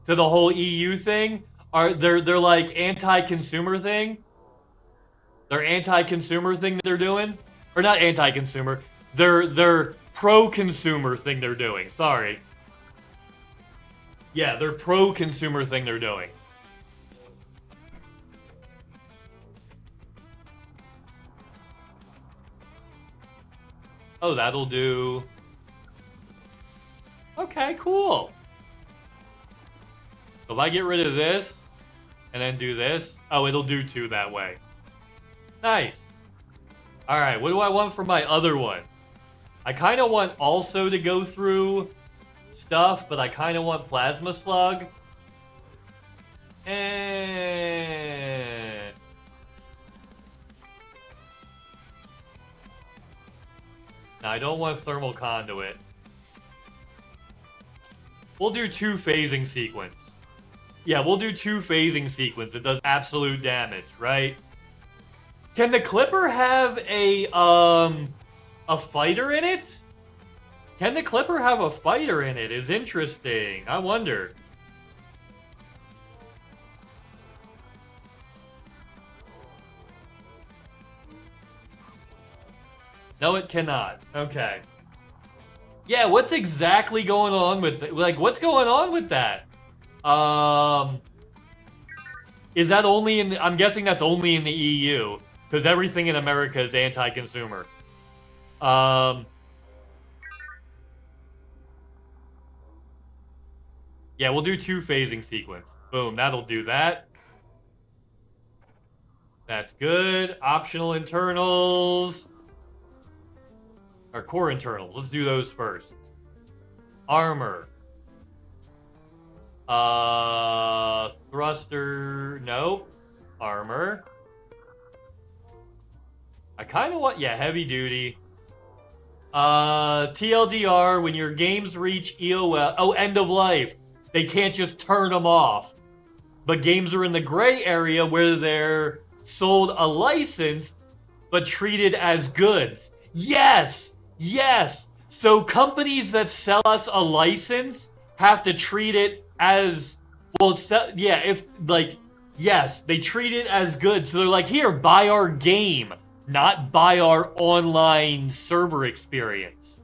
To the whole EU thing? They're like anti-consumer thing? They're anti-consumer thing that they're doing? Or not anti-consumer. They're pro-consumer thing they're doing. Sorry. Yeah, they're pro-consumer thing they're doing. Oh, that'll do. Okay, cool. So if I get rid of this, and then do this, oh, it'll do 2 that way. Nice. Alright, what do I want for my other one? I kind of want also to go through stuff, but I kind of want Plasma Slug. And... Now, I don't want thermal conduit. We'll do 2 phasing sequence. Yeah, we'll do 2 phasing sequence. It does absolute damage, right? Can the Clipper have a fighter in it? Can the Clipper have a fighter in it? Is interesting. I wonder. No, it cannot. Okay. Yeah, what's exactly going on with it? Like, what's going on with that? Is that only in? I'm guessing that's only in the EU because everything in America is anti-consumer. Yeah, we'll do 2 phasing sequence. Boom, that'll do that. That's good. Optional internals. Or core internals. Let's do those first. Armor. Thruster. Nope. Armor. I kind of want... Yeah, heavy duty. TLDR, when your games reach EOL... Oh, end of life. They can't just turn them off. But games are in the gray area where they're sold a license, but treated as goods. Yes! Yes! So companies that sell us a license have to treat it as... Well, yeah, if, like... Yes, they treat it as goods. So they're like, here, buy our game, not buy our online server experience.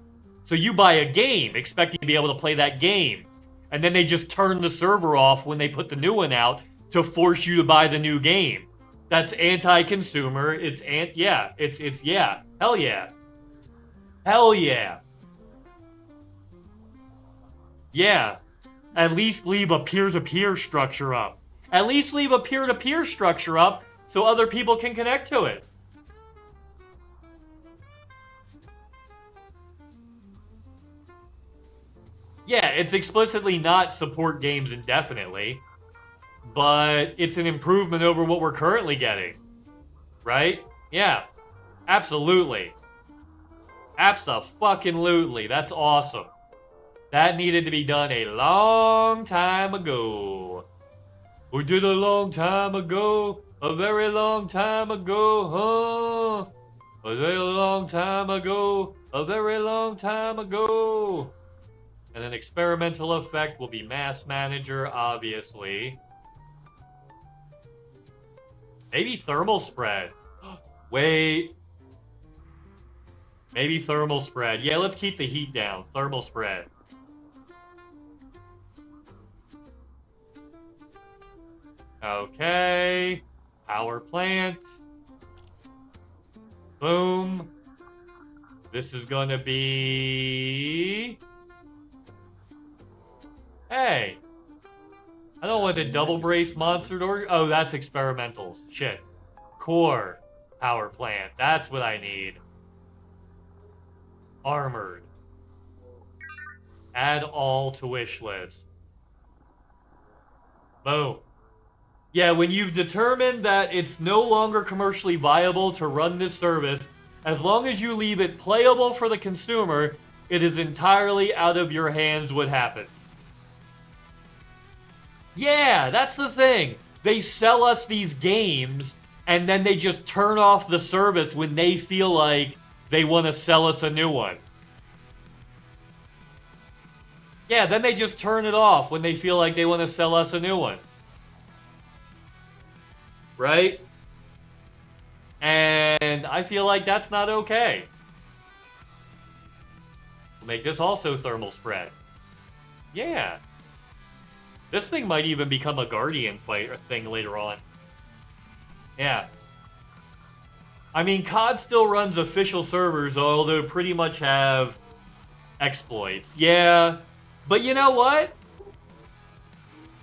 So you buy a game, expecting to be able to play that game. And then they just turn the server off when they put the new one out to force you to buy the new game. That's anti-consumer. It's yeah. Hell yeah. Hell yeah. Yeah. At least leave a peer-to-peer structure up. At least leave a peer-to-peer structure up so other people can connect to it. Yeah, it's explicitly not support games indefinitely, but it's an improvement over what we're currently getting. Right? Yeah. Absolutely. Abso-fucking-lutely. That's awesome. That needed to be done a long time ago. We did a long time ago. A very long time ago, huh? A very long time ago. A very long time ago. And an experimental effect will be Mass Manager, obviously. Maybe thermal spread. Wait. Maybe thermal spread. Yeah, let's keep the heat down. Thermal spread. Okay. Power plant. Boom. This is gonna be... Hey. I don't want a double brace monster door. Oh, that's experimentals. Shit. Core power plant. That's what I need. Armored. Add all to wish list. Boom. Yeah, when you've determined that it's no longer commercially viable to run this service, as long as you leave it playable for the consumer, it is entirely out of your hands what happens. Yeah, that's the thing. They sell us these games, and then they just turn off the service when they feel like they want to sell us a new one. Yeah, then they just turn it off when they feel like they want to sell us a new one. Right? And I feel like that's not okay. We'll make this also thermal spread. Yeah. This thing might even become a Guardian thing later on. Yeah. I mean, COD still runs official servers, although pretty much have exploits. Yeah. But you know what?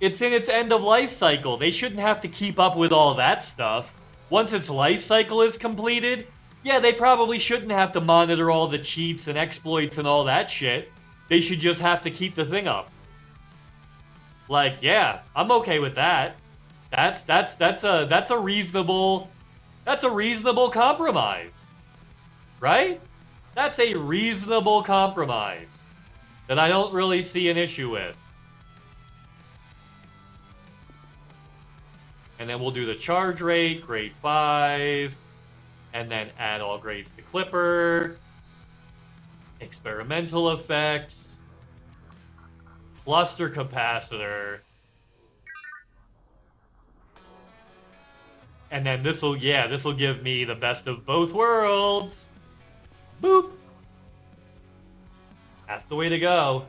It's in its end-of-life cycle. They shouldn't have to keep up with all that stuff. Once its life cycle is completed, yeah, they probably shouldn't have to monitor all the cheats and exploits and all that shit. They should just have to keep the thing up. Like, yeah, I'm okay with that. That's a reasonable compromise. Right? That's a reasonable compromise that I don't really see an issue with. And then we'll do the charge rate, grade 5, and then add all grades to Clipper, experimental effects, cluster capacitor, and then this will give me the best of both worlds. Boop. That's the way to go.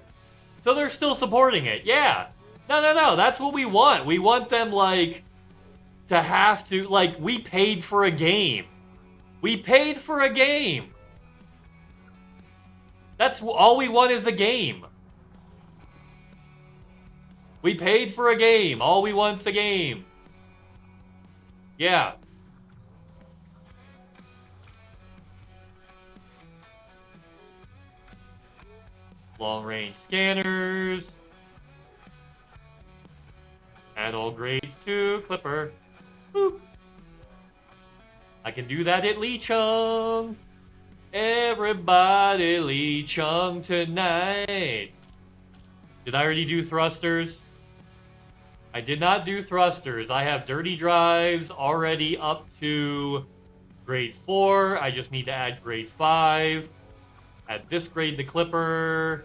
So they're still supporting it. Yeah. No. That's what we want. We want them, like, to have to, like, we paid for a game. We paid for a game. That's all we want is a game. We paid for a game. All we want's a game. Yeah. Long range scanners. Add all grades to Clipper. Boop. I can do that at Lee Chung. Everybody Lee Chung tonight. Did I already do thrusters? I did not do thrusters. I have dirty drives already up to grade 4. I just need to add grade 5. Add this grade to Clipper.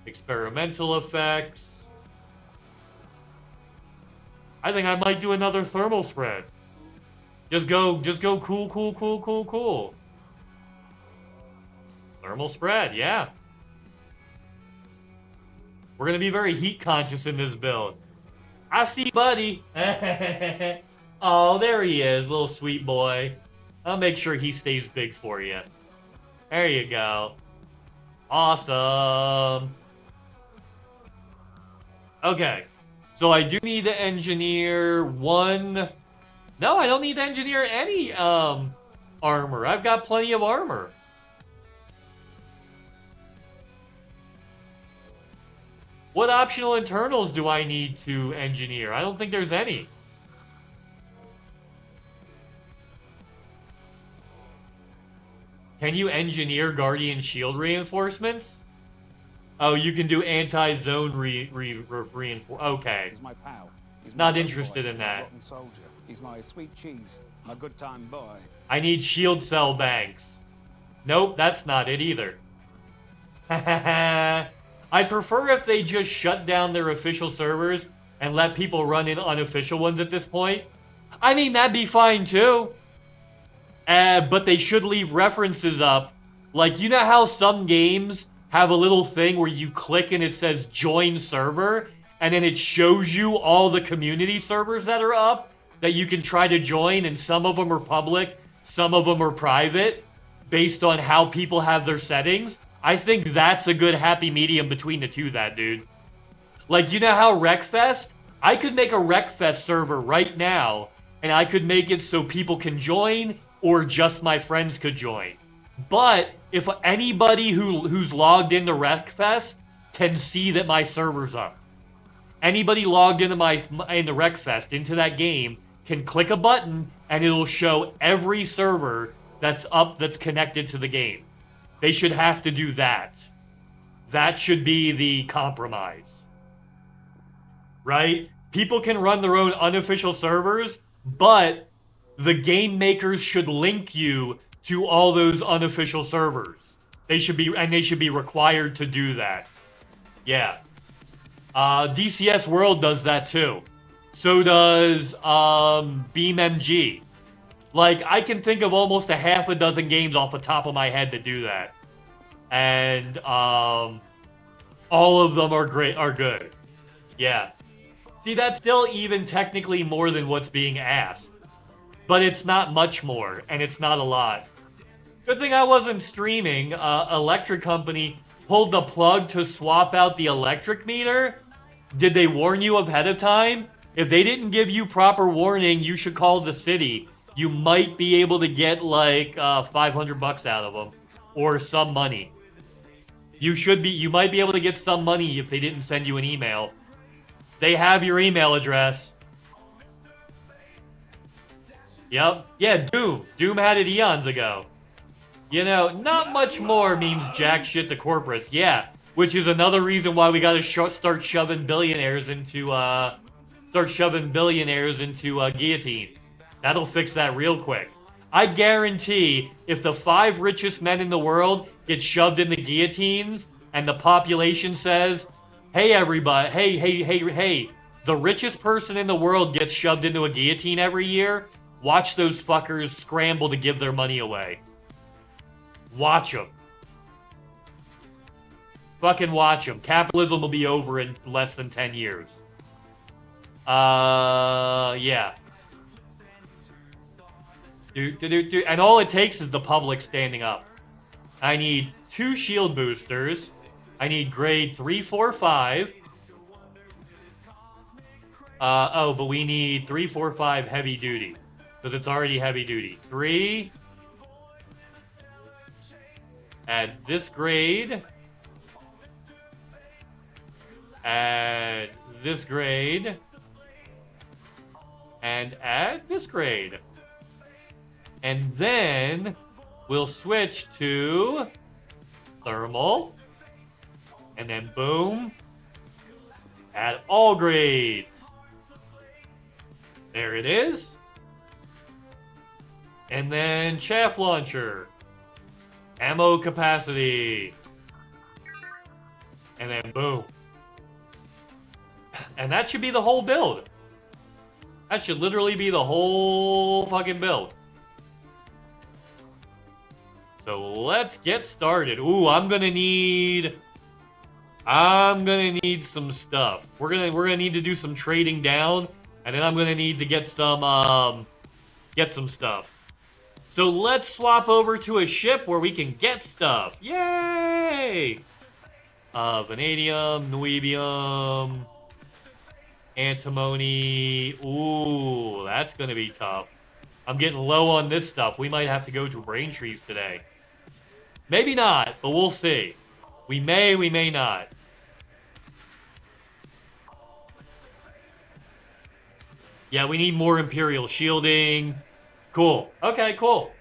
Experimental effects. I think I might do another thermal spread. Just go cool. Thermal spread, yeah. We're gonna be very heat conscious in this build. I see buddy. Oh, there he is, little sweet boy. I'll make sure he stays big for you. There you go. Awesome. Okay. So I do need to engineer one. No, I don't need to engineer any armor. I've got plenty of armor. What optional internals do I need to engineer? I don't think there's any. Can you engineer Guardian Shield reinforcements? Oh, you can do anti-zone reinforcement. Okay. He's my pal. He's Not my interested boy, in my that. rotten soldier. He's my sweet cheese, my good time boy. I need shield cell banks. Nope, that's not it either. I'd prefer if they just shut down their official servers and let people run in unofficial ones at this point. I mean, that'd be fine too. But they should leave references up. Like, you know how some games have a little thing where you click and it says join server, and then it shows you all the community servers that are up that you can try to join, and some of them are public, some of them are private, based on how people have their settings. I think that's a good happy medium between the two, that dude. Like, you know how Wreckfest? I could make a Wreckfest server right now, and I could make it so people can join, or just my friends could join. But if anybody who's logged into Wreckfest can see that my server's up. Anybody logged into Wreckfest, into that game, can click a button and it'll show every server that's up that's connected to the game. They should have to do that. That should be the compromise. Right? People can run their own unofficial servers, but the game makers should link you to all those unofficial servers. They should be required to do that. Yeah. DCS World does that too. So does BeamMG. Like, I can think of almost a half a dozen games off the top of my head that do that. And all of them are good. Yeah. See, that's still even technically more than what's being asked. But it's not much more, and it's not a lot. Good thing I wasn't streaming. Electric company pulled the plug to swap out the electric meter. Did they warn you ahead of time? If they didn't give you proper warning, you should call the city. You might be able to get like $500 out of them, or some money. You might be able to get some money if they didn't send you an email. They have your email address. Yep. Yeah, Doom. Doom had it eons ago. You know, not much more means jack shit to corporates. Yeah, which is another reason why we gotta start shoving billionaires into guillotines. That'll fix that real quick. I guarantee if the 5 richest men in the world get shoved in the guillotines and the population says, hey everybody, hey, the richest person in the world gets shoved into a guillotine every year, watch those fuckers scramble to give their money away. Watch them. Fucking watch them. Capitalism will be over in less than 10 years. Yeah. And all it takes is the public standing up. I need 2 shield boosters. I need grade 3, 4, 5. Oh, but we need 3, 4, 5 heavy duty. Because it's already heavy duty. 3. Add this grade. Add this grade. And add this grade. And then we'll switch to thermal. And then boom. Add all grades. There it is. And then chaff launcher. Ammo capacity. And then boom. And that should be the whole build. That should literally be the whole fucking build. So let's get started. Ooh, I'm gonna need some stuff. We're gonna need to do some trading down, and then I'm gonna need to get some stuff. So let's swap over to a ship where we can get stuff. Yay! Vanadium, nuebium, antimony. Ooh, that's gonna be tough. I'm getting low on this stuff. We might have to go to Braintrees today. Maybe not, but we'll see. We may not. Yeah, we need more Imperial shielding. Cool. Okay, cool.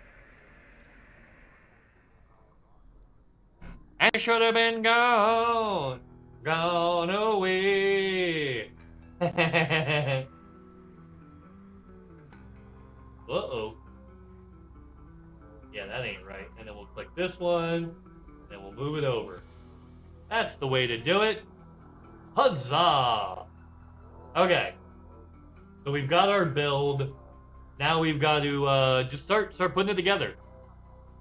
I should have been gone away. Uh-oh. Yeah, that ain't right. And then we'll click this one, and then we'll move it over. That's the way to do it. Huzzah! Okay. So we've got our build. Now we've got to just start putting it together.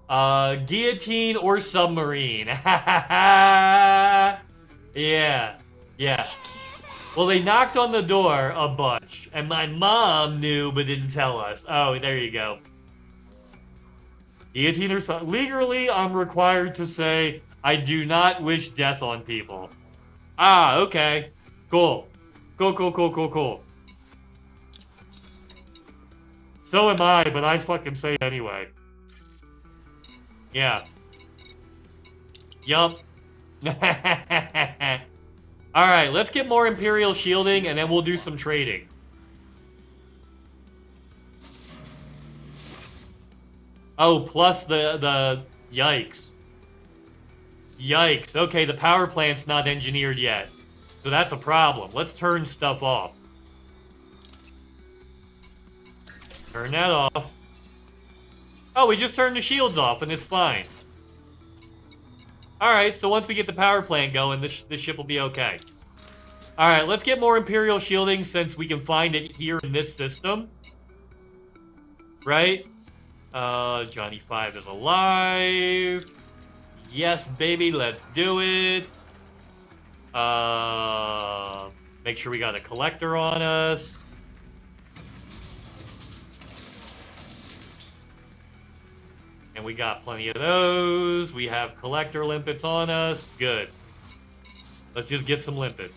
Guillotine or submarine. Yeah. Well, they knocked on the door a bunch, and my mom knew but didn't tell us. Oh, there you go. Guillotine or submarine. Legally, I'm required to say I do not wish death on people. Ah, okay. Cool. Cool. So am I, but I fucking say it anyway. Yeah. Yup. Alright, let's get more Imperial shielding, and then we'll do some trading. Oh, plus the yikes. Yikes. Okay, the power plant's not engineered yet. So that's a problem. Let's turn stuff off. Turn that off. Oh, we just turned the shields off and it's fine. Alright, so once we get the power plant going, this ship will be okay. Alright, let's get more Imperial shielding since we can find it here in this system. Right? Johnny 5 is alive. Yes, baby, let's do it. Make sure we got a collector on us. And we got plenty of those. We have collector limpets on us. Good. Let's just get some limpets.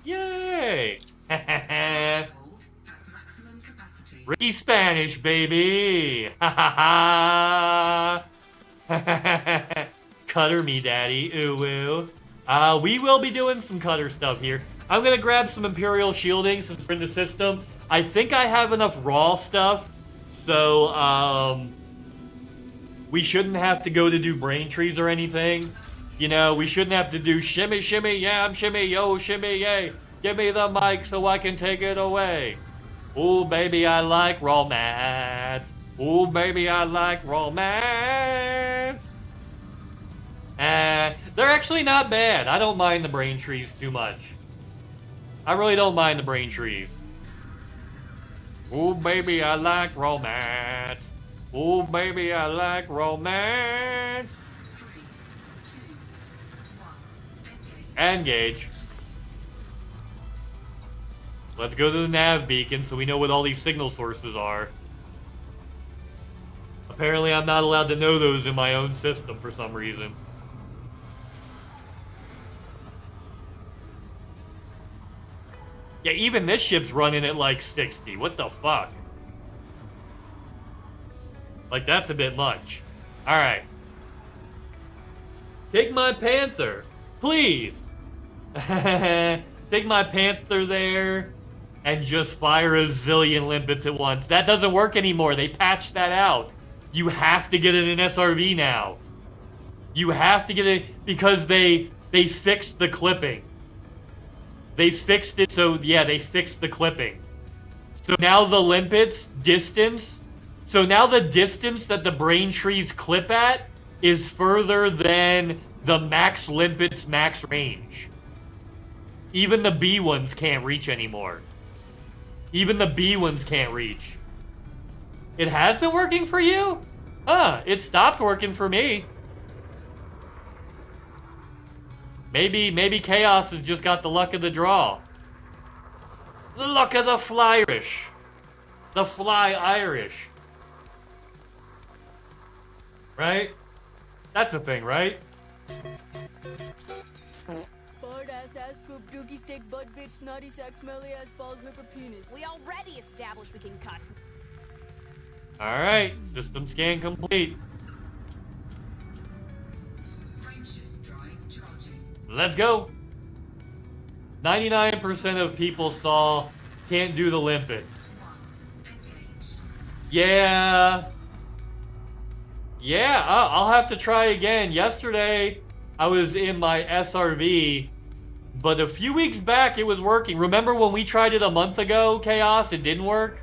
Yay! Ricky Spanish, baby! Cutter me, daddy. Ooh, woo. We will be doing some cutter stuff here. I'm gonna grab some Imperial shielding since we're in the system. I think I have enough raw stuff, so we shouldn't have to go to do brain trees or anything. You know, we shouldn't have to do shimmy, shimmy, yam, shimmy, yo, shimmy, yay. Give me the mic so I can take it away. Ooh, baby, I like romance. Ooh, baby, I like romance. They're actually not bad. I don't mind the brain trees too much. I really don't mind the brain trees. Ooh, baby, I like romance. Ooh, baby, I like romance. Engage. Let's go to the nav beacon so we know what all these signal sources are. Apparently I'm not allowed to know those in my own system for some reason. Yeah, even this ship's running at like 60. What the fuck? Like, that's a bit much. Alright. Take my Panther. Please. Take my Panther there and just fire a zillion limpets at once. That doesn't work anymore. They patched that out. You have to get it in SRV now. You have to get it because they fixed the clipping. They fixed it, so yeah, they fixed the clipping. So now the limpets distance, so now the distance that the brain trees clip at is further than the max limpets max range. Even the B ones can't reach anymore. Even the B ones can't reach. It has been working for you? Huh, it stopped working for me. Maybe Chaos has just got the luck of the draw. The luck of the Flyrish. The Fly Irish. Right? That's a thing, right? Bird ass, poop, dookie, stick, butt, bitch, snotty sack, smelly ass, balls, hooker, penis. We already established we can cuss. Alright, system scan complete. Let's go. 99% of people saw can't do the limpets. Yeah. Yeah, I'll have to try again. Yesterday, I was in my SRV, but a few weeks back, it was working. Remember when we tried it a month ago, Chaos? It didn't work?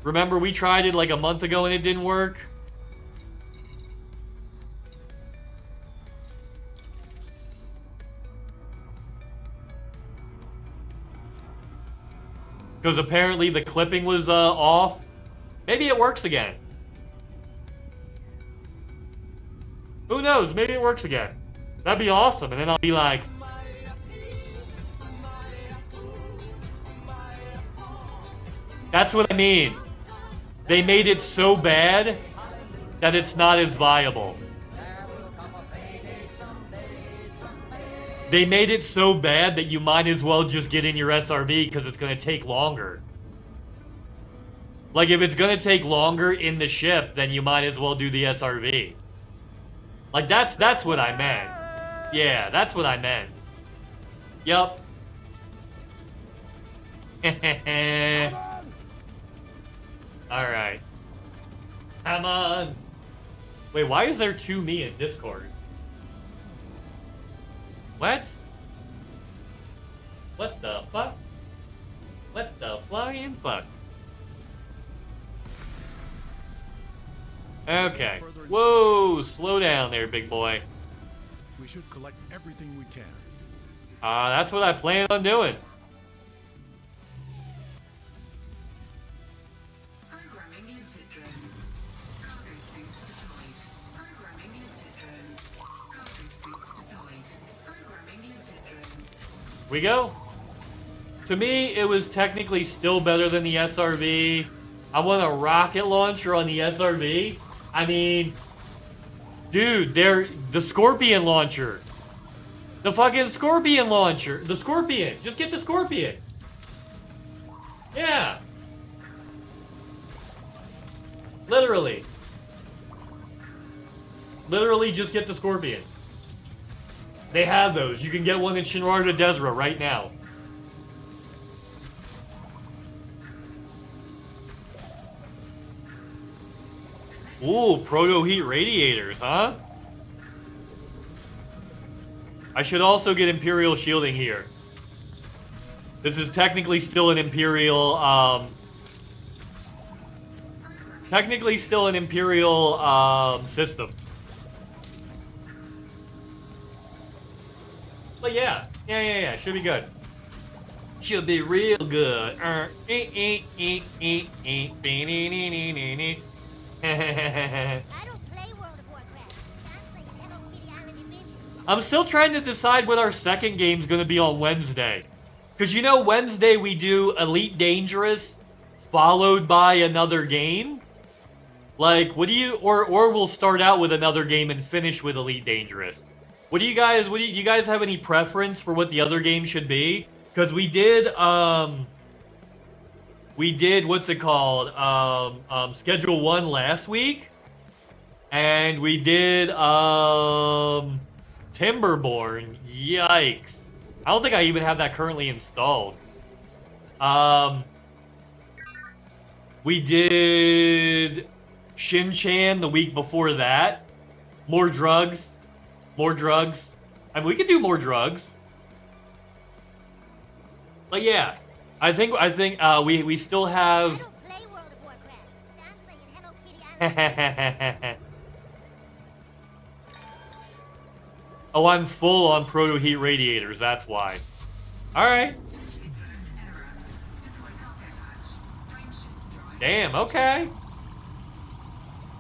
Remember we tried it like a month ago and it didn't work? Because apparently the clipping was off. Maybe it works again. Who knows? Maybe it works again. That'd be awesome. And then I'll be like... That's what I mean. They made it so bad that it's not as viable. They made it so bad that you might as well just get in your SRV because it's going to take longer. Like, if it's going to take longer in the ship, then you might as well do the SRV. Like, that's what I meant. Yeah, that's what I meant. Yup. Alright. Come on. Wait, why is there 2 me in Discord? What? What the fuck? What the flying fuck? Okay. Whoa, slow down there, big boy. We should collect everything we can. That's what I plan on doing. Programming limpet drone. Cargo scoop deployed. Programming limpet drone. Cargo scoop deployed. Programming limpet drone. We go. To me, it was technically still better than the SRV. I want a rocket launcher on the SRV. I mean, dude, the Scorpion launcher. The fucking Scorpion launcher. The Scorpion. Just get the Scorpion. Yeah. Literally. Literally just get the Scorpion. They have those. You can get one in Shinrar de Desra right now. Ooh, proto heat radiators, huh? I should also get Imperial shielding here. This is technically still an Imperial, system. But yeah, should be good. Should be real good. I don't play World of Warcraft. I'm playing Hello Kitty Island Adventure. I'm still trying to decide what our second game's gonna be on Wednesday. Because you know Wednesday we do Elite Dangerous followed by another game? Like, what do you, or we'll start out with another game and finish with Elite Dangerous. Do you guys have any preference for what the other game should be? Because we did, what's it called? Schedule 1 last week. And we did, Timberborn. Yikes. I don't think I even have that currently installed. We did Shin-Chan the week before that. More drugs. I mean, we could do more drugs. But yeah, I think we still have. I don't play World of Warcraft. I'm playing Hello Kitty Island Adventure. Oh, I'm full on proto heat radiators. That's why. All right. Damn. Okay.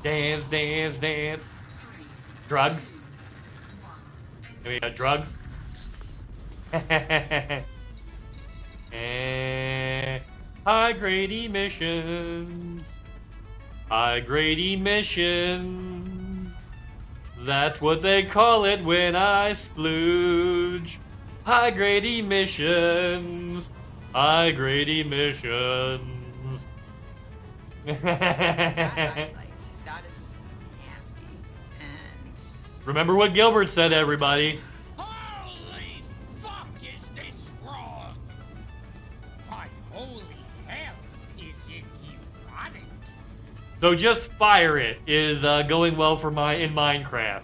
Dance. Drugs. We got drugs. And high-grade emissions. That's what they call it when I splooge. High-grade emissions. That is just nasty. And Remember what Gilbert said, everybody. Holy fuck, is this wrong? By holy hell, is it erotic? So just fire it is going well for in Minecraft.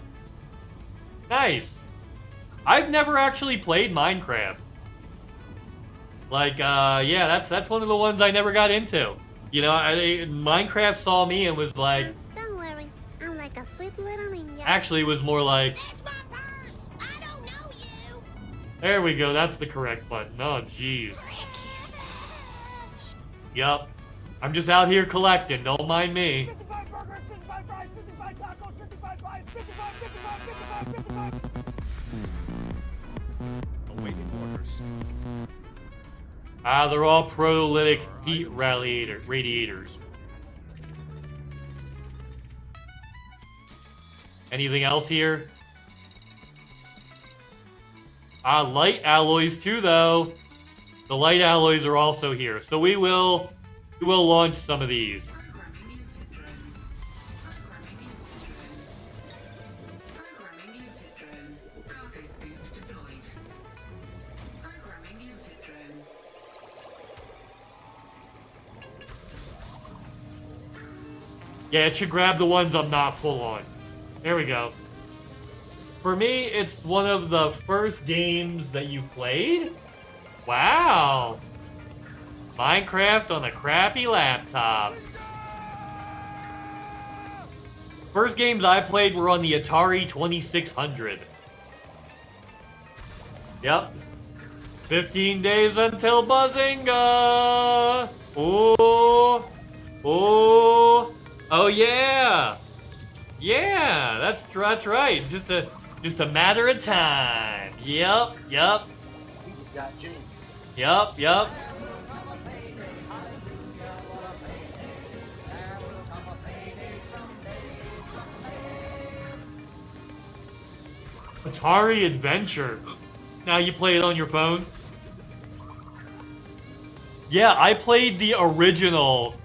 Nice. I've never actually played Minecraft. Like, yeah, that's one of the ones I never got into. You know, Minecraft saw me and was like. Don't worry, I'm like a sweet little ninja. Actually, it was more like. That's my purse. I don't know you. There we go. That's the correct button. Oh, jeez. Yup. I'm just out here collecting. Don't mind me. 55 burgers, 55 fries, 55 tacos, 55 pies, 55. Awaiting orders. Ah, they're all protolytic heat radiators. Anything else here? Ah, light alloys too, though. The light alloys are also here, so we will launch some of these. Yeah, it should grab the ones I'm not full on. There we go. For me, it's one of the first games that you played. Wow. Minecraft on a crappy laptop. First games I played were on the Atari 2600. Yep. 15 days until Buzzinga. Ooh. Ooh. Oh yeah. Yeah, that's right. Just a matter of time. Yep. We just got Jane. Yep. Atari Adventure. Now you play it on your phone? Yeah, I played the original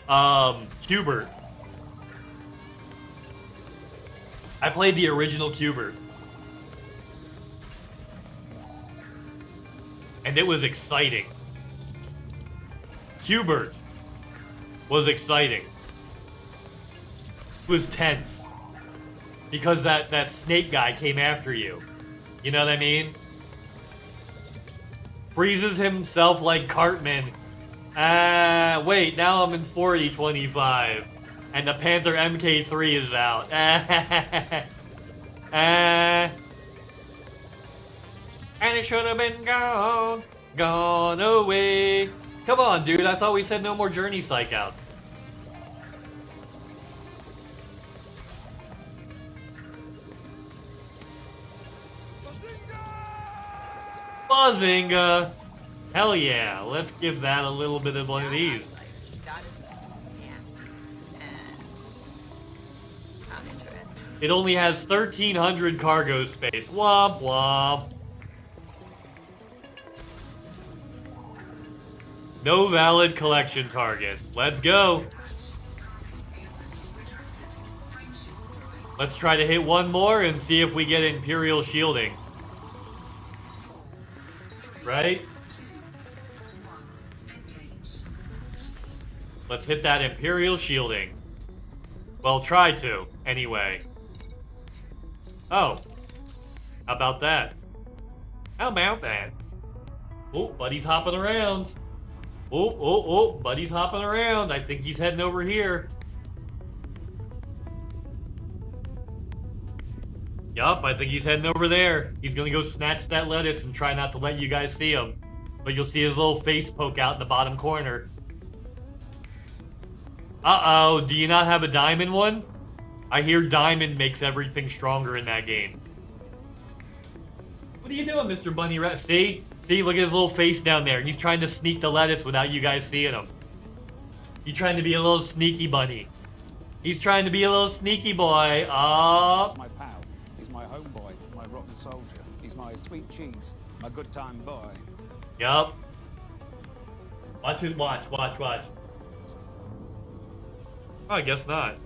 Qbert. I played the original Qbert. and it was exciting. Hubert was exciting. It was tense. Because that snake guy came after you. You know what I mean? Freezes himself like Cartman. Wait, now I'm in 40-25. And the Panther MK3 is out. And it should have been gone away. Come on, dude, I thought we said no more Journey Psych outs. Bazinga! Hell yeah, let's give that a little bit of one of these. That is just nasty. And I'm into it. It only has 1,300 cargo space. Womp womp. No valid collection targets. Let's go. Let's try to hit one more and see if we get Imperial shielding. Right? Let's hit that Imperial shielding. Well, try to, anyway. Oh. How about that? How about that? Oh, buddy's hopping around. Oh, buddy's hopping around. I think he's heading over here. Yup, I think he's heading over there. He's gonna go snatch that lettuce and try not to let you guys see him. But you'll see his little face poke out in the bottom corner. Uh-oh, do you not have a diamond one? I hear diamond makes everything stronger in that game. What are you doing, Mr. Bunny Rat? See? See, look at his little face down there. He's trying to sneak the lettuce without you guys seeing him. He's trying to be a little sneaky bunny. He's trying to be a little sneaky boy. My pal. He's my homeboy, my rotten soldier. He's my sweet cheese, my good time boy. Yup. Watch. Oh, I guess not.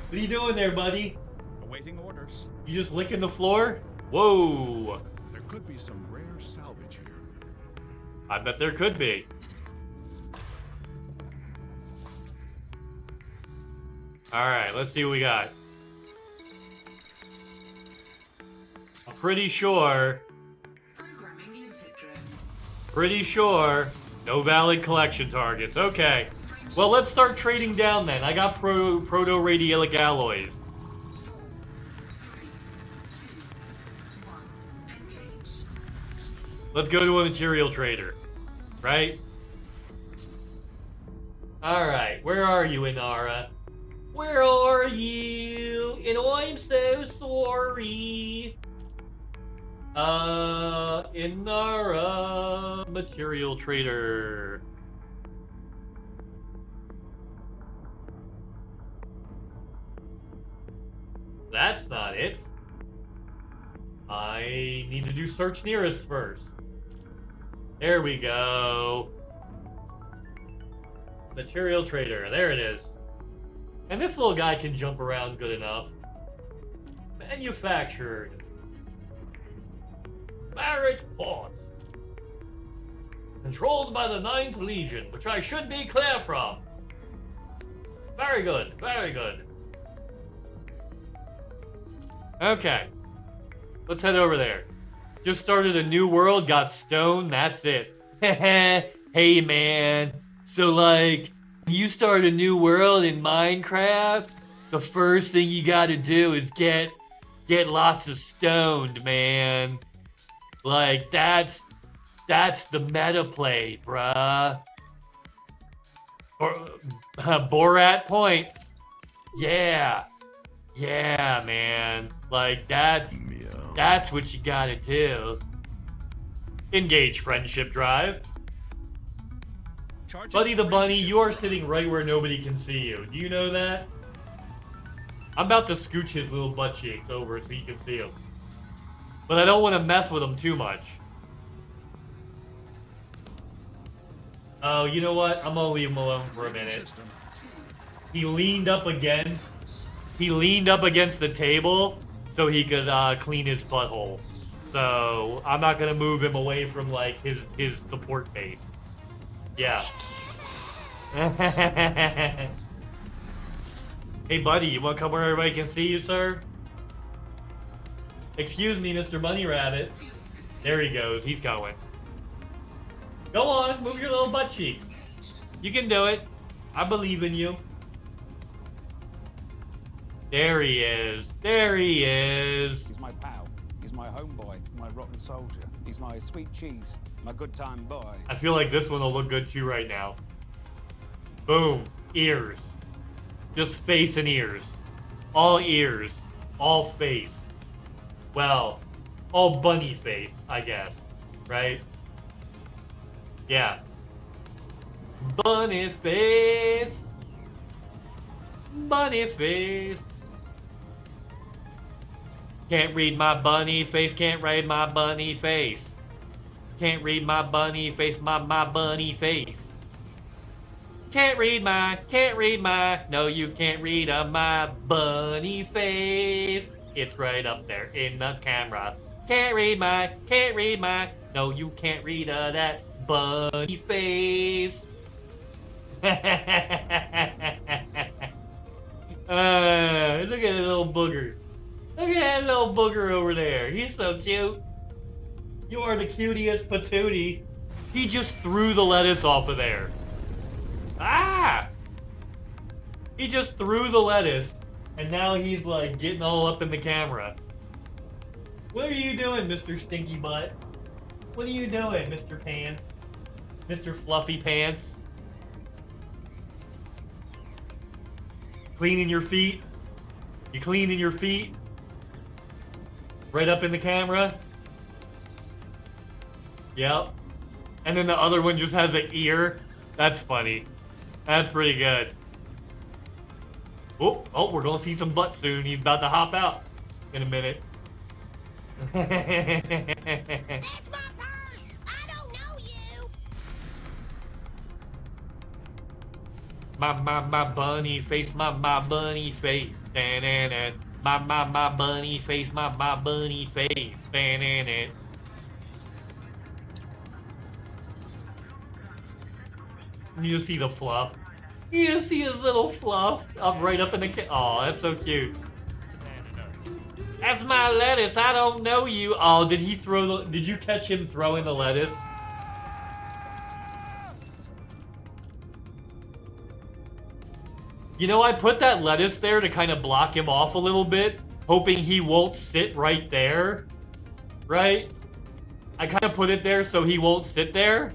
What are you doing there, buddy? Awaiting orders. You just licking the floor? Whoa. There could be some rare salvage here. I bet there could be. Alright, let's see what we got. I'm pretty sure. No valid collection targets. Okay. Well, let's start trading down then. I got proto-radialic alloys. Let's go to a material trader. Right? Alright, where are you, Inara? Where are you? And I'm so sorry. Inara, material trader. That's not it. I need to do search nearest first. There we go. Material trader, there it is. And this little guy can jump around good enough. Manufactured. Marriage port. Controlled by the 9th Legion, which I should be clear from. Very good, very good. Okay. Let's head over there. Just started a new world, got stone, that's it. Hey man. So like, when you start a new world in Minecraft, the first thing you gotta do is get lots of stoned, man. Like, that's the meta play, bruh. Or, Borat point. Yeah. Yeah, man. Like, that's what you gotta do. Engage friendship drive. Buddy the Bunny, you are sitting right where nobody can see you. Do you know that? I'm about to scooch his little butt cheeks over so you can see him. But I don't want to mess with him too much. Oh, you know what? I'm gonna leave him alone for a minute. He leaned up against the table so he could clean his butthole. So I'm not gonna move him away from like his support base. Yeah. Hey buddy, you wanna come where everybody can see you, sir? Excuse me, Mr. Bunny Rabbit. There he goes, he's going. Go on, move your little butt cheeks. You can do it. I believe in you. There he is. There he is. He's my pal. He's my homeboy, my rotten soldier. He's my sweet cheese, my good time boy. I feel like this one will look good too right now. Boom. Ears. Just face and ears. All ears. All face. Well, all bunny face, I guess. Right? Yeah. Bunny face. Bunny face. Can't read my bunny face, can't read my bunny face. Can't read my bunny face, my bunny face. Can't read my, no you can't read my bunny face. It's right up there in the camera. Can't read my, no you can't read that bunny face. Look at the little booger. Look at that little booger over there. He's so cute. You are the cutest patootie. He just threw the lettuce off of there. Ah! He just threw the lettuce, and now he's like getting all up in the camera. What are you doing, Mr. Stinky Butt? What are you doing, Mr. Pants? Mr. Fluffy Pants? Cleaning your feet? You cleaning your feet? Right up in the camera? Yep. And then the other one just has an ear. That's funny. That's pretty good. Oh, we're gonna see some butt soon. He's about to hop out in a minute. That's my purse! I don't know you! My bunny face, my bunny face. Da-na-na. My bunny face, my bunny face. Da-na-na. You just see the fluff. You just see his little fluff up right up in the oh, that's so cute. That's my lettuce. I don't know you. Oh, did he throw the? Did you catch him throwing the lettuce? You know, I put that lettuce there to kind of block him off a little bit, hoping he won't sit right there. Right? I kind of put it there so he won't sit there.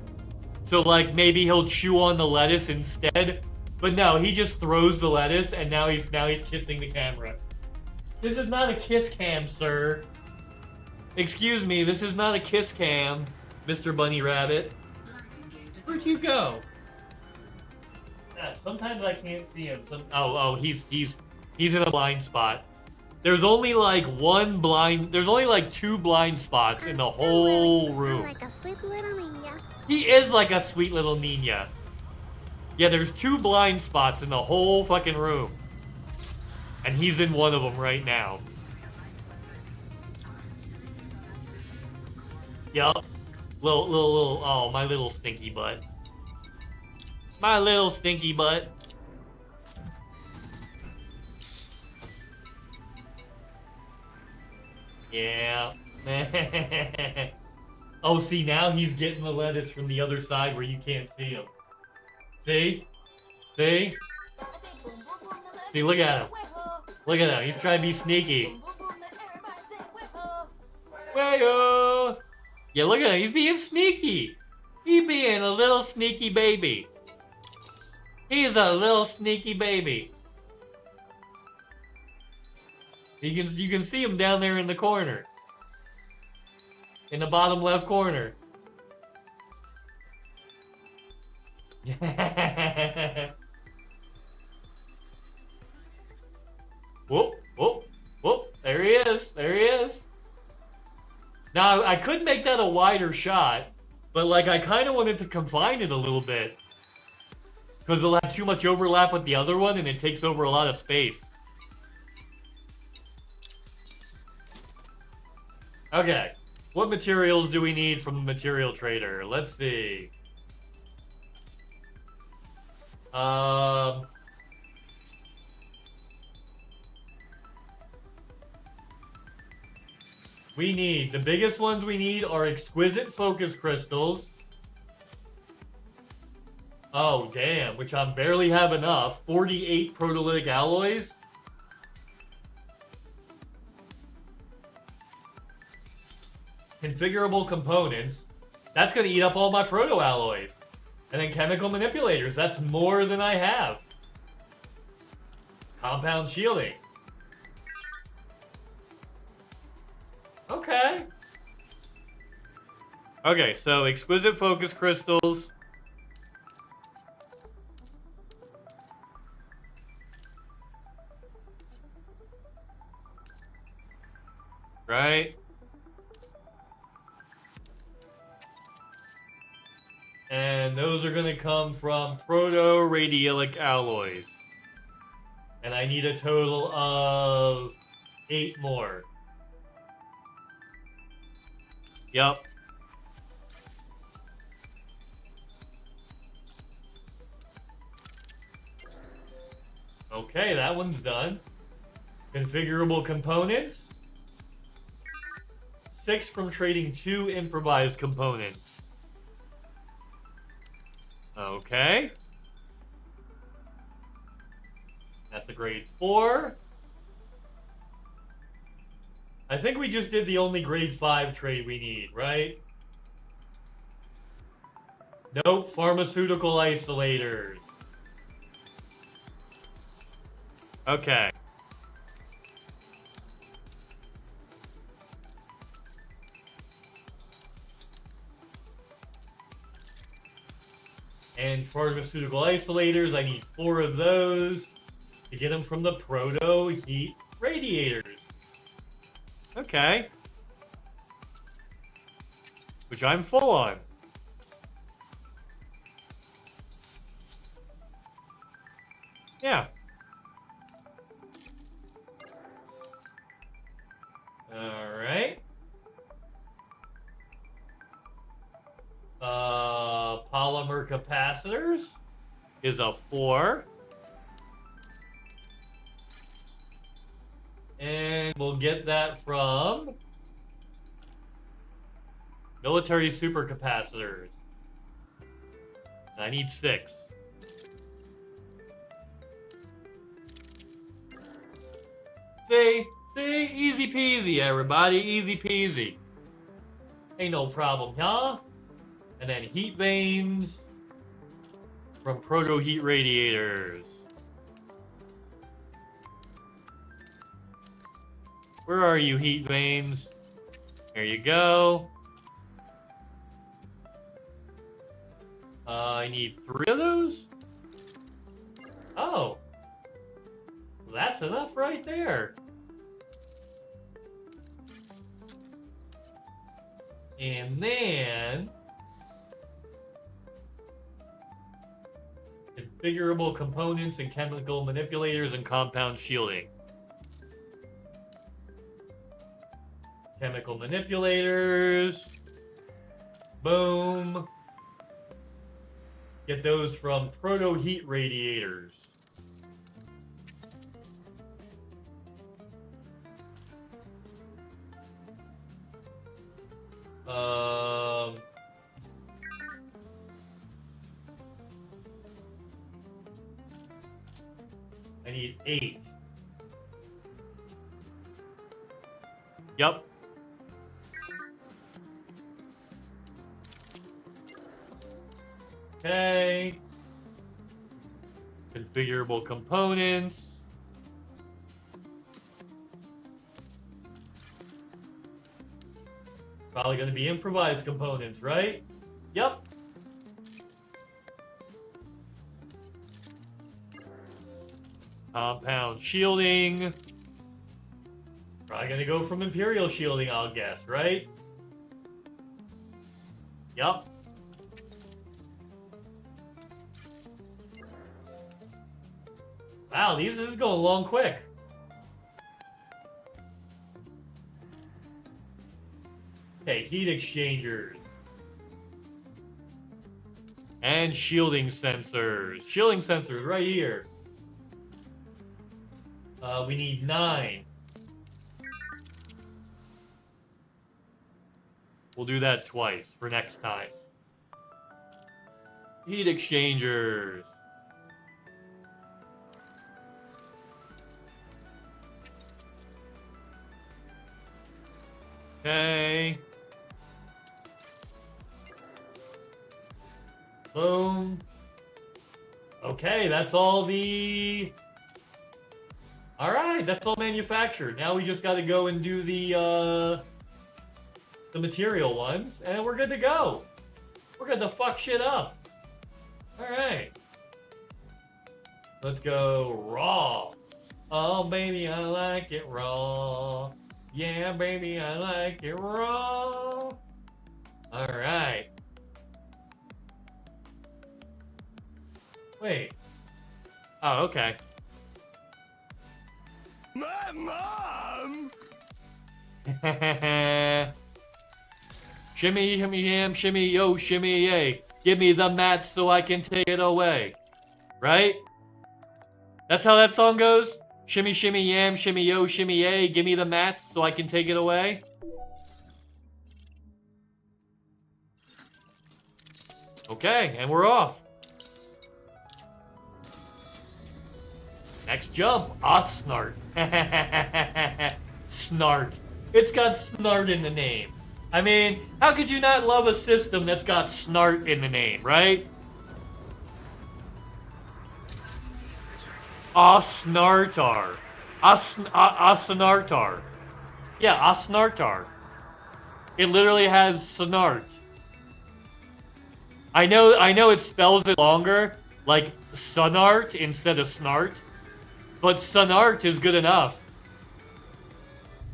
So, like, maybe he'll chew on the lettuce instead. But no, he just throws the lettuce, and now he's kissing the camera. This is not a kiss cam, sir. Excuse me, this is not a kiss cam, Mr. Bunny Rabbit. Where'd you go? Sometimes I can't see him. He's in a blind spot. There's only like there's only like 2 blind spots in the whole room. Like a sweet little ninja. He is like a sweet little ninja. Yeah, there's 2 blind spots in the whole fucking room. And he's in one of them right now. Yup. Little, oh, my little stinky butt. My little stinky butt. Yeah. Oh, see, now he's getting the lettuce from the other side where you can't see him. See? See? See, look at him. Look at him. He's trying to be sneaky. Wayo! Yeah, look at him. He's being sneaky. He's being a little sneaky baby. He's a little sneaky baby. You can see him down there in the corner. In the bottom left corner. Whoop, whoop, whoop. There he is. There he is. Now, I could make that a wider shot, but like I kind of wanted to confine it a little bit. Because it'll have too much overlap with the other one and it takes over a lot of space. Okay. What materials do we need from the material trader? Let's see. We need, the biggest ones we need are exquisite focus crystals. Oh, damn, which I barely have enough. 48 protolytic alloys. Configurable components. That's going to eat up all my proto alloys. And then chemical manipulators. That's more than I have. Compound shielding. Okay. Okay, so exquisite focus crystals. Right? And those are going to come from proto-radialic alloys. And I need a total of 8 more. Yep. Okay, that one's done. Configurable components. 6 from trading 2 improvised components. Okay. That's a grade 4. I think we just did the only grade 5 trade we need, right? Nope, pharmaceutical isolators. Okay. And pharmaceutical isolators, I need 4 of those to get them from the proto-heat radiators. Okay. Which I'm full on. Yeah. Alright. Polymer capacitors is a 4. And we'll get that from military supercapacitors. I need 6. See, easy peasy, everybody, easy peasy. Ain't no problem, huh? And then heat vanes from proto-heat radiators. Where are you, heat vanes? There you go. I need 3 of those? Oh. That's enough right there. And then configurable components and chemical manipulators and compound shielding. Chemical manipulators. Boom. Get those from proto-heat radiators. I need 8. Yep. Okay. Configurable components. Probably going to be improvised components, right? Yep. Compound shielding. Probably going to go from Imperial shielding, I'll guess, right? Yep. Wow, this is going along quick. Okay, heat exchangers. And shielding sensors. Shielding sensors right here. We need 9. We'll do that twice for next time. Heat exchangers. Okay. Boom. Okay, that's all the... Alright, that's all manufactured. Now we just gotta go and do the material ones, and we're good to go. We're good to fuck shit up. Alright. Let's go raw. Oh, baby, I like it raw. Yeah, baby, I like it raw. Alright. Wait. Oh, okay. My mom! Shimmy, shimmy, yam, shimmy, yo, shimmy, yay. Give me the mat so I can take it away. Right? That's how that song goes? Shimmy, shimmy, yam, shimmy, yo, shimmy, yay. Give me the mat so I can take it away. Okay, and we're off. Next jump, Snart. Snart. It's got Snart in the name. I mean, how could you not love a system that's got Snart in the name, right? Snartar. Snartar. Yeah, Snartar. It literally has Snart. I know it spells it longer, like Sunart instead of Snart. But Sunart is good enough.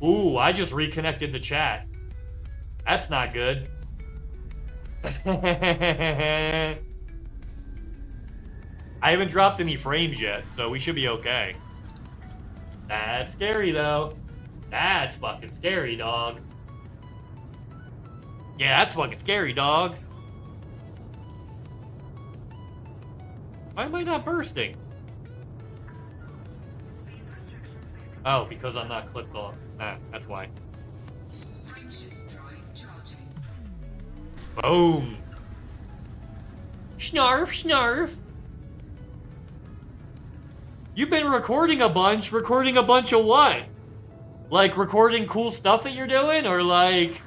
Ooh, I just reconnected the chat. That's not good. I haven't dropped any frames yet, so we should be okay. That's scary, though. That's fucking scary, dog. Yeah, that's fucking scary, dog. Why am I not bursting? Oh, because I'm not clipped on. Ah, that's why. Boom. Snarf, snarf. You've been recording a bunch. Recording a bunch of what? Like recording cool stuff that you're doing? Or like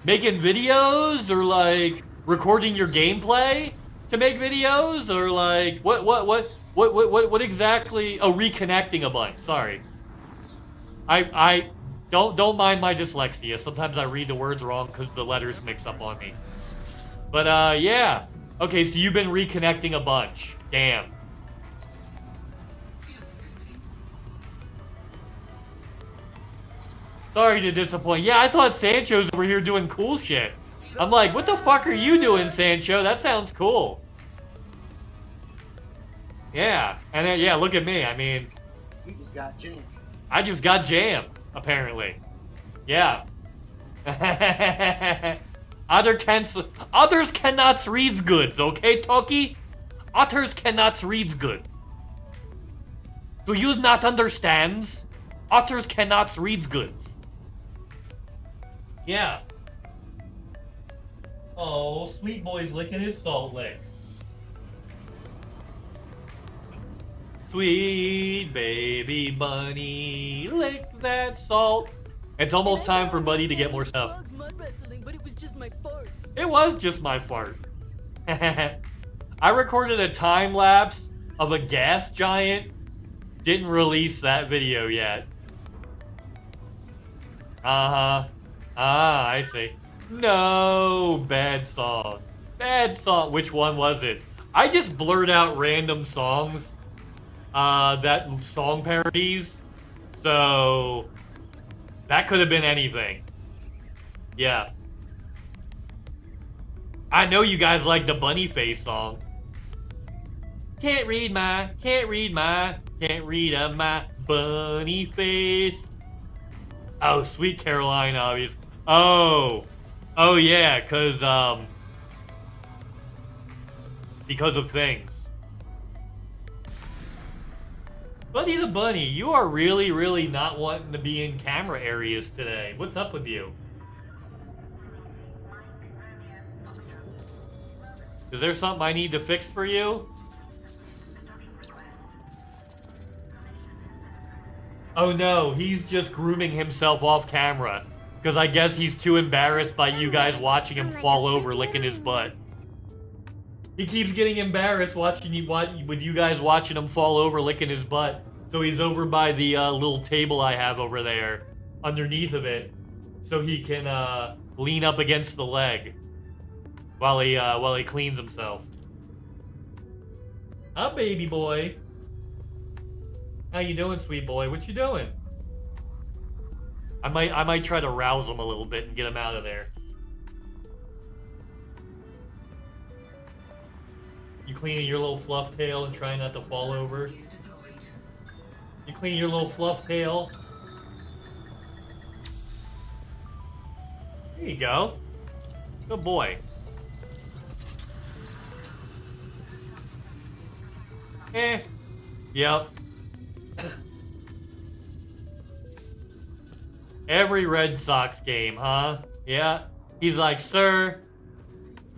making videos? Or like recording your gameplay to make videos? Or like what exactly? Oh, reconnecting a bunch. Sorry. I don't mind my dyslexia. Sometimes I read the words wrong because the letters mix up on me. But yeah. Okay, so you've been reconnecting a bunch. Damn. Sorry to disappoint. Yeah, I thought Sancho's over here doing cool shit. I'm like, what the fuck are you doing, Sancho? That sounds cool. Yeah, and then, yeah, look at me. I mean, You just got jammed. I just got jammed, apparently. Yeah. Others cannot read goods, okay, Toki? Others cannot read good. Do you not understand? Otters cannot read goods. Yeah. Oh, sweet boy's licking his salt lick. Sweet baby bunny, lick that salt. It's almost time for Buddy to get more stuff. But it was just my fart. It was just my fart. I recorded a time lapse of a gas giant. Didn't release that video yet. Uh-huh. Ah, I see. No, bad song. Bad song. Which one was it? I just blurt out random songs. That song parodies. So that could have been anything. Yeah. I know you guys like the Mrface song. Can't read my bunny face. Oh, Sweet Caroline, obvious. Oh. Oh yeah, because of things. Buddy the Bunny, you are really, really not wanting to be in camera areas today. What's up with you? Is there something I need to fix for you? Oh no, he's just grooming himself off camera. Because I guess he's too embarrassed by you guys watching him fall over licking his butt. He keeps getting embarrassed watching you with you guys watching him fall over licking his butt. So he's over by the little table I have over there, underneath of it, so he can lean up against the leg while he cleans himself. Huh, baby boy? How you doing, sweet boy? What you doing? I might try to rouse him a little bit and get him out of there. You cleaning your little fluff tail and trying not to fall over? You cleaning your little fluff tail? There you go. Good boy. Yep. Every Red Sox game, huh? Yeah. He's like, sir,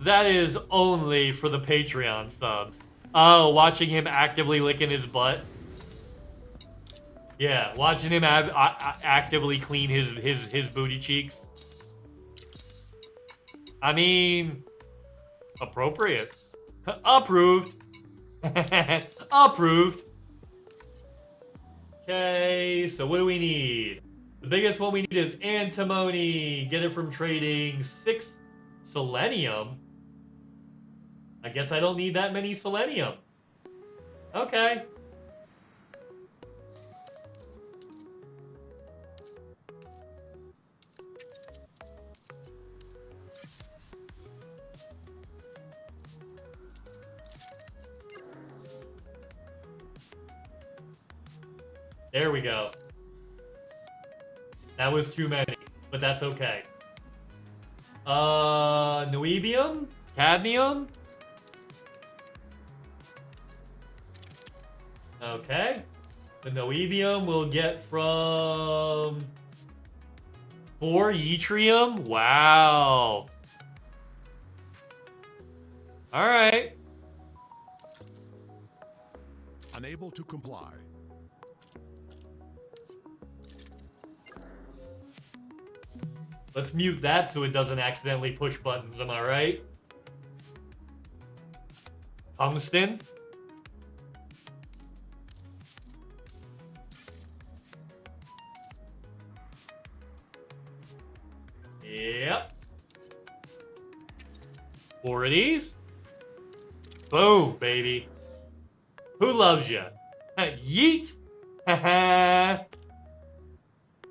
that is only for the Patreon subs. Oh, watching him actively licking his butt. Yeah, watching him actively clean his booty cheeks. I mean, appropriate. Approved. Approved. Okay, so what do we need? The biggest one we need is antimony. Get it from trading 6 selenium. I guess I don't need that many selenium. Okay. There we go. That was too many, but that's okay. Neobium? Cadmium? Okay. The Neobium we'll get from 4 yttrium? Wow. Alright. Unable to comply. Let's mute that so it doesn't accidentally push buttons, am I right? Tungsten? Yep. 4 of these. Boom, baby. Who loves you? Yeet! Haha.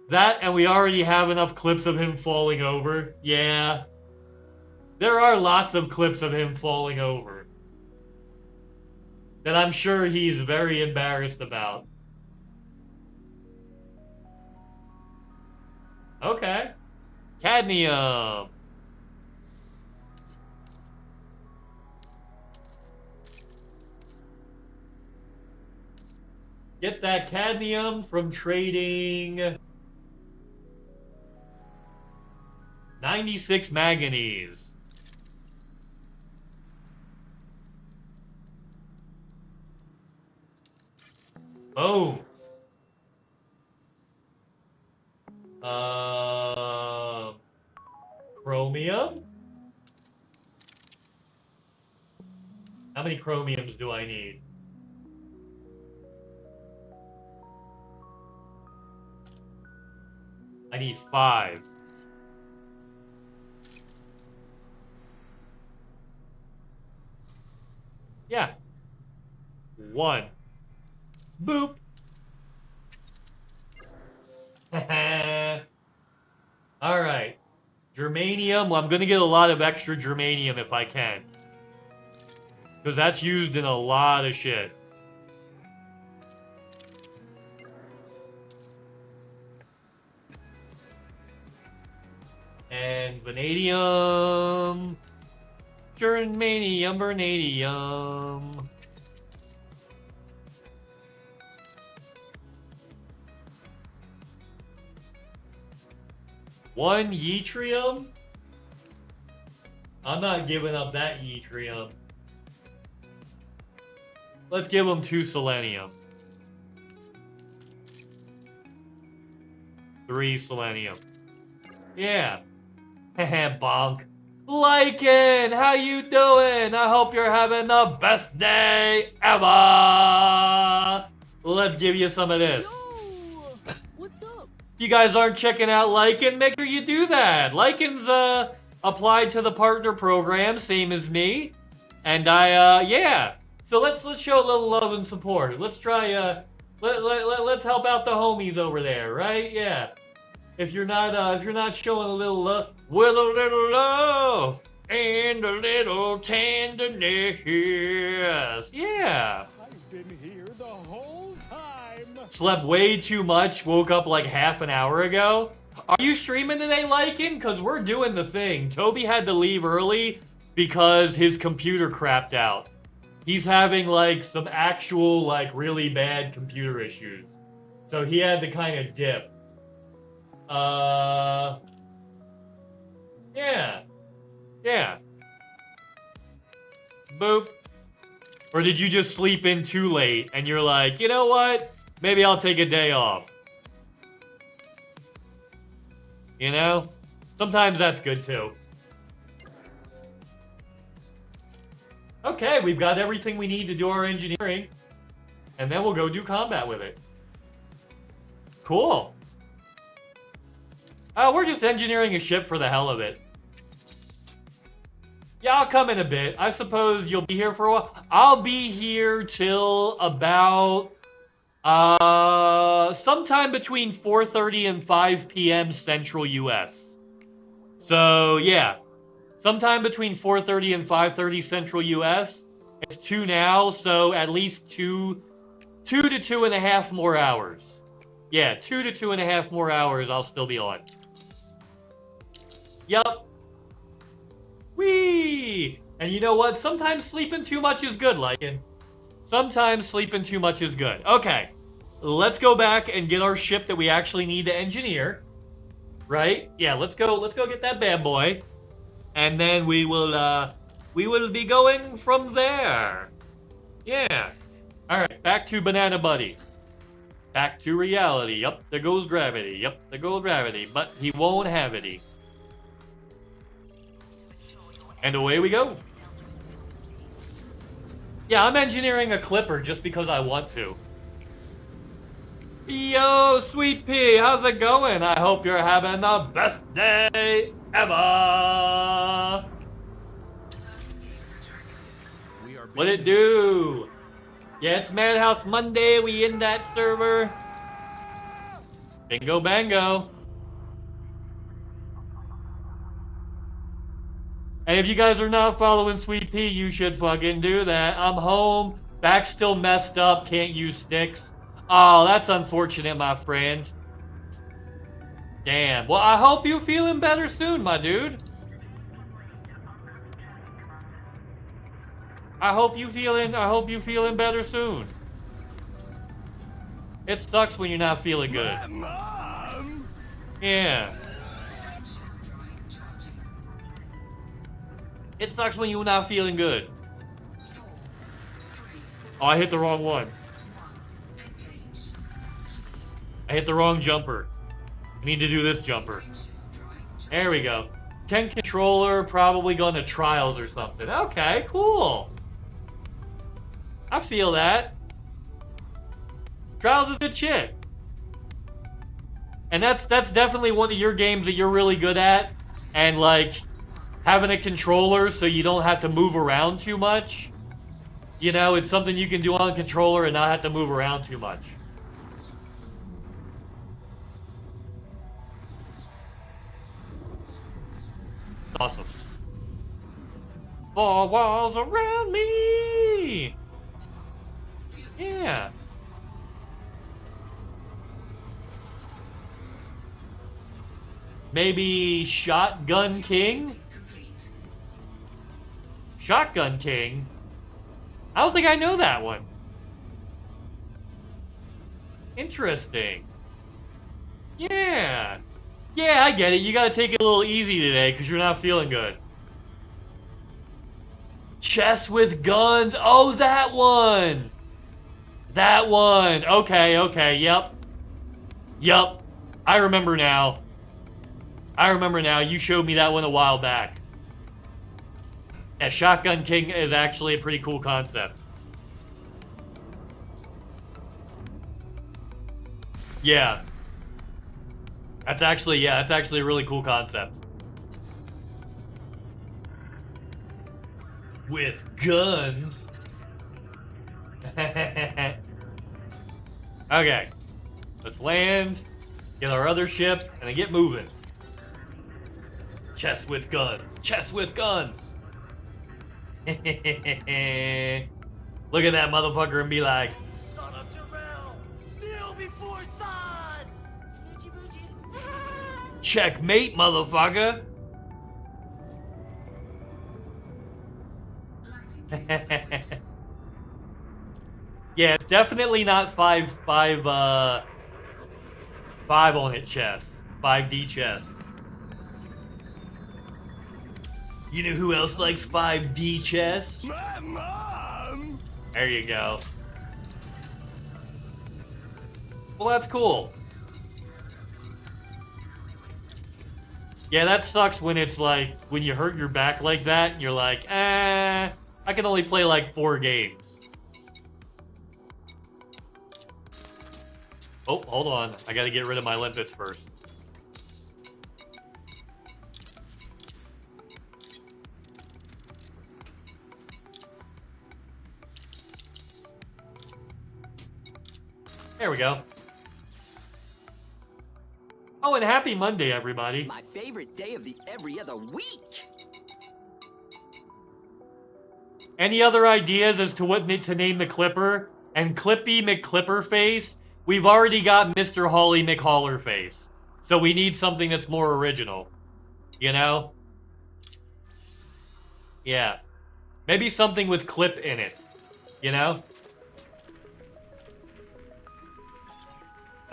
That, and we already have enough clips of him falling over. Yeah. There are lots of clips of him falling over that I'm sure he's very embarrassed about. Okay. Cadmium. Get that cadmium from trading 96 manganese. Boom. Chromium? How many chromiums do I need? I need 5. Yeah. 1. Boop. Alright. Germanium. Well, I'm going to get a lot of extra germanium if I can. Because that's used in a lot of shit. And Vanadium. Germanium, Vernadium. One yttrium? I'm not giving up that yttrium. Let's give him 2 selenium. 3 selenium. Yeah. Heh, bonk. Lycan, how you doing? I hope you're having the best day ever. Let's give you some of this. What's up? If you guys aren't checking out Lycan, make sure you do that. Lycan's applied to the partner program, same as me. And yeah. So let's show a little love and support. Let's try let's help out the homies over there, right? Yeah. If you're not showing a little love, with a little love and a little tenderness, yeah. I've been here the whole time. Slept way too much. Woke up like half an hour ago. Are you streaming today, Lycan? Cause we're doing the thing. Toby had to leave early because his computer crapped out. He's having like some actual like really bad computer issues, so he had to kind of dip. Yeah. Boop. Or did you just sleep in too late and you're like, you know what? Maybe I'll take a day off. You know? Sometimes that's good too. Okay, we've got everything we need to do our engineering. And then we'll go do combat with it. Cool. We're just engineering a ship for the hell of it. Yeah, I'll come in a bit. I suppose you'll be here for a while. I'll be here till about sometime between 4:30 and 5 p.m. Central US. So yeah, sometime between 4:30 and 5:30 Central US. It's 2 now, so at least 2 to 2.5 more hours. Yeah, 2 to 2.5 more hours I'll still be on. Yup. Whee! And you know what? Sometimes sleeping too much is good, Lycan. Sometimes sleeping too much is good. Okay. Let's go back and get our ship that we actually need to engineer. Right? Yeah, let's go get that bad boy. And then we will be going from there. Yeah. Alright, back to Banana Buddy. Back to reality. Yup, there goes gravity. Yup, there goes gravity. But he won't have it. And away we go. Yeah, I'm engineering a clipper just because I want to. Yo, Sweet Pea, how's it going? I hope you're having the best day ever. What it do? Yeah, it's Madhouse Monday. We in that server. Bingo bango. And if you guys are not following Sweet Pea, you should fucking do that. I'm home. Back still messed up. Can't use sticks. Oh, that's unfortunate, my friend. Damn. Well, I hope you're feeling better soon, my dude. I hope you feeling better soon. It sucks when you're not feeling good. Mom! Yeah. It sucks when you're not feeling good. Oh, I hit the wrong one. I hit the wrong jumper. I need to do this jumper. There we go. Ken controller, probably going to trials or something. Okay, cool. I feel that. Trials is good shit. And that's definitely one of your games that you're really good at. And like having a controller so you don't have to move around too much. You know, it's something you can do on a controller and not have to move around too much. Awesome. 4 walls around me. Yeah. Maybe Shotgun King? Shotgun King? I don't think I know that one. Interesting. Yeah. Yeah, I get it. You gotta take it a little easy today because you're not feeling good. Chess with guns. Oh, that one. That one. Okay, okay. Yep. Yep. I remember now. I remember now. You showed me that one a while back. Yeah, Shotgun King is actually a pretty cool concept. Yeah. That's actually a really cool concept. With guns. Okay. Let's land, get our other ship, and then get moving. Chess with guns. Chess with guns. Look at that motherfucker and be like, Son of Jarrell, kneel before Sod! Snoochie boochies. checkmate, motherfucker. Yeah, it's definitely not 5 on it chess. 5D chess. You know who else likes 5D chess? My mom! There you go. Well, that's cool. Yeah, that sucks when it's like, when you hurt your back like that, and you're like, I can only play like 4 games. Oh, hold on. I gotta get rid of my limpets first. There we go. Oh, and happy Monday, everybody. My favorite day of the every other week. Any other ideas as to what to name the Clipper? And Clippy McClipperface? We've already got Mr. Hawley McHaulerface. So we need something that's more original. You know? Yeah. Maybe something with clip in it. You know?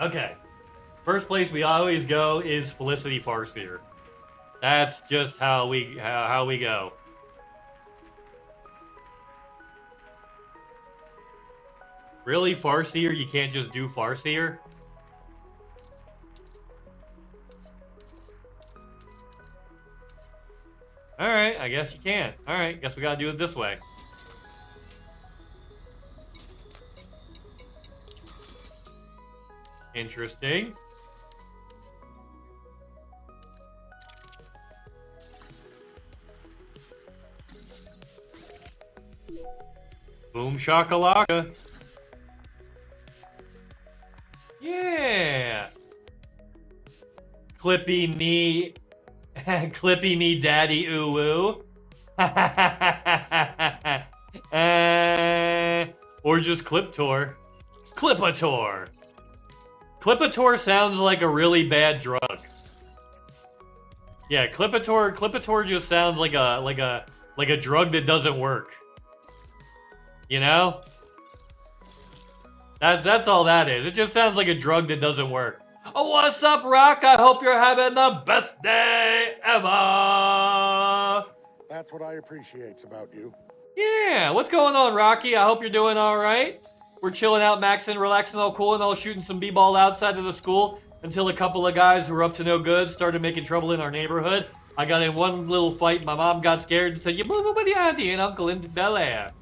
Okay. First place we always go is Felicity Farseer. That's just how we go. Really, Farseer? You can't just do Farseer? Alright, I guess you can't. Alright, guess we gotta do it this way. Interesting. Boom shakalaka. Yeah. Clippy me. Clippy me daddy ooh woo. Or just Cliptor. Clippator. Clippator sounds like a really bad drug. Yeah, Clippator just sounds like a drug that doesn't work. You know? That's all that is. It just sounds like a drug that doesn't work. Oh, what's up, Rock? I hope you're having the best day ever. That's what I appreciate about you. Yeah, what's going on, Rocky? I hope you're doing all right. We're chilling out, maxing, relaxing, all cool, and all shooting some b-ball outside of the school until a couple of guys who were up to no good started making trouble in our neighborhood. I got in one little fight. My mom got scared and said, "You're moving with your auntie and uncle into Bel Air."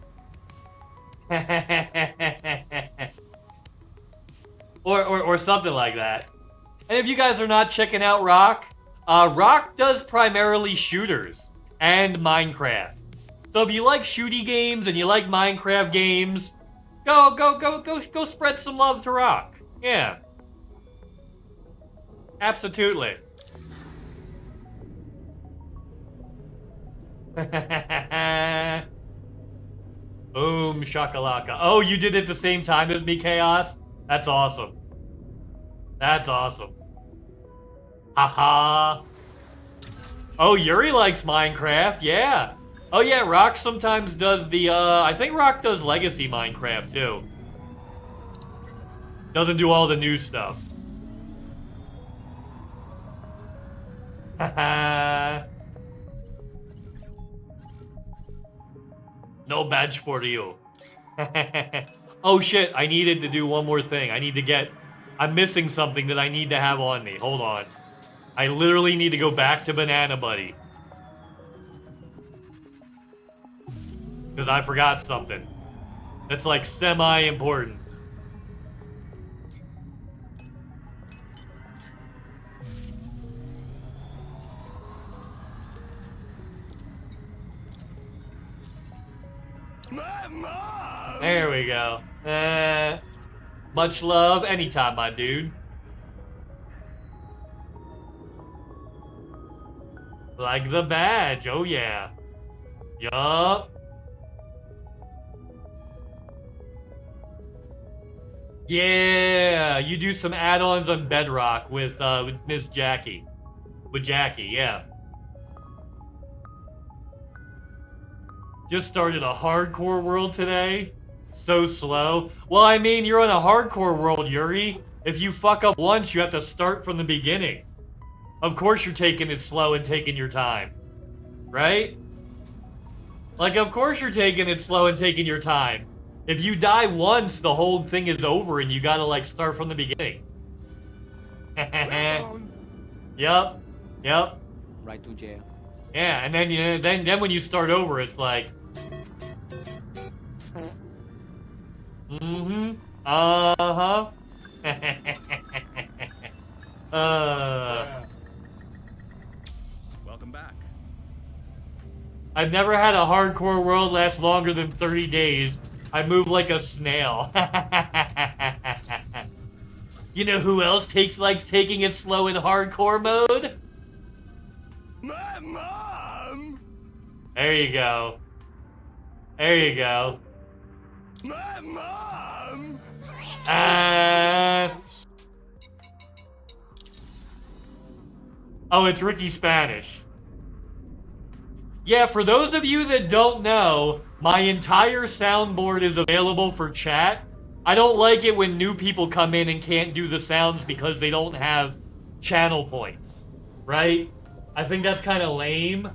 or something like that. And if you guys are not checking out Rock, Rock does primarily shooters and Minecraft. So if you like shooty games and you like Minecraft games, go spread some love to Rock. Yeah. Absolutely. Boom shakalaka. Oh, you did it at the same time as me, Chaos? That's awesome. That's awesome. Haha. Oh, Yuri likes Minecraft, yeah. Oh yeah, Rock sometimes does the, I think Rock does Legacy Minecraft too. Doesn't do all the new stuff. Haha. No badge for you. Oh shit, I needed to do one more thing. I'm missing something that I need to have on me. Hold on. I literally need to go back to Banana Buddy. Because I forgot something. That's like semi-important. There we go. Much love anytime, my dude. Like the badge, oh yeah. Yup. Yeah, you do some add-ons on Bedrock with Miss Jackie. With Jackie, yeah. Just started a hardcore world today. So slow. Well, I mean, you're on a hardcore world, Yuri. If you fuck up once, you have to start from the beginning. Of course you're taking it slow and taking your time. Right? Like, of course you're taking it slow and taking your time. If you die once, the whole thing is over and you gotta, like, start from the beginning. Yup. Yup. Right to jail. Yeah, and then, then when you start over, it's like... Mm-hmm. Uh-huh. Welcome back. I've never had a hardcore world last longer than 30 days. I move like a snail. You know who else likes taking it slow in hardcore mode? My mom! There you go. There you go. My mom! Oh, it's Ricky Spanish. Yeah, for those of you that don't know, my entire soundboard is available for chat. I don't like it when new people come in and can't do the sounds because they don't have channel points, right? I think that's kind of lame.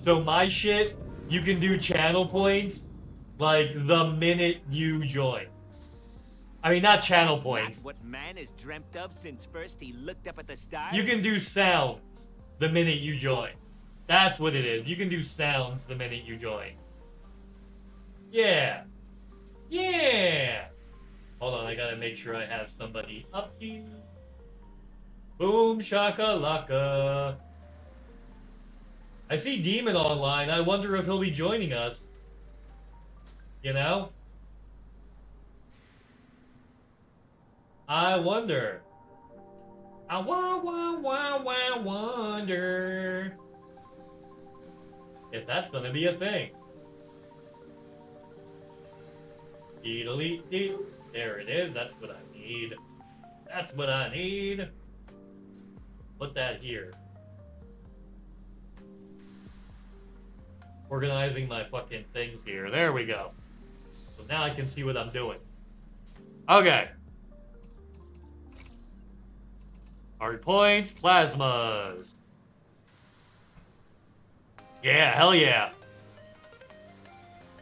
So my shit, you can do channel points like the minute you join. I mean, not channel points. What man has dreamt of since first he looked up at the stars? You can do sounds the minute you join. That's what it is. You can do sounds the minute you join. Yeah. Yeah. Hold on, I gotta make sure I have somebody up here. Boom shakalaka. I see Demon online. I wonder if he'll be joining us. You know? I wonder. I wonder if that's gonna be a thing. Dee-dee-dee. There it is. That's what I need. That's what I need. Put that here. Organizing my fucking things here. There we go. So now I can see what I'm doing. Okay. Hard points, plasmas. Yeah, hell yeah.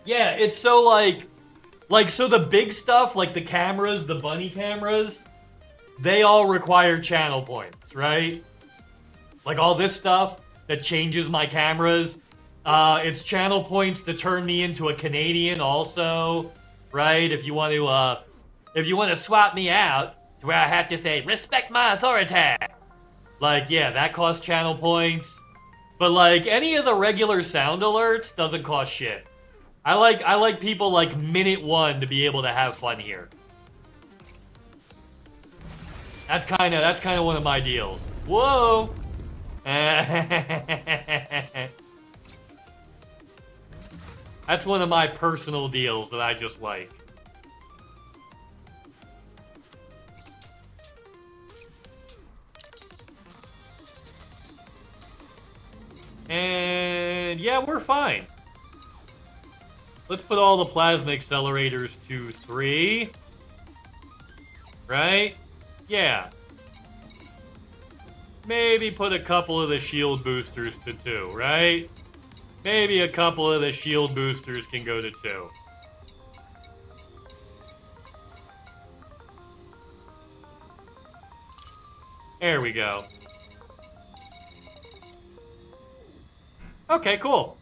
Yeah, it's so so the big stuff, like the cameras, the bunny cameras, they all require channel points, right? Like all this stuff that changes my cameras, it's channel points to turn me into a Canadian also, right? If you want to swap me out to where I have to say, respect my authority. Like, yeah, that costs channel points. But like any of the regular sound alerts doesn't cost shit. I like people like minute one to be able to have fun here. That's kind of one of my deals. Whoa. That's one of my personal deals that I just like. And yeah, we're fine. Let's put all the plasma accelerators to 3. Right? Yeah. Maybe put a couple of the shield boosters to 2, right? Maybe a couple of the shield boosters can go to 2. There we go. Okay, cool.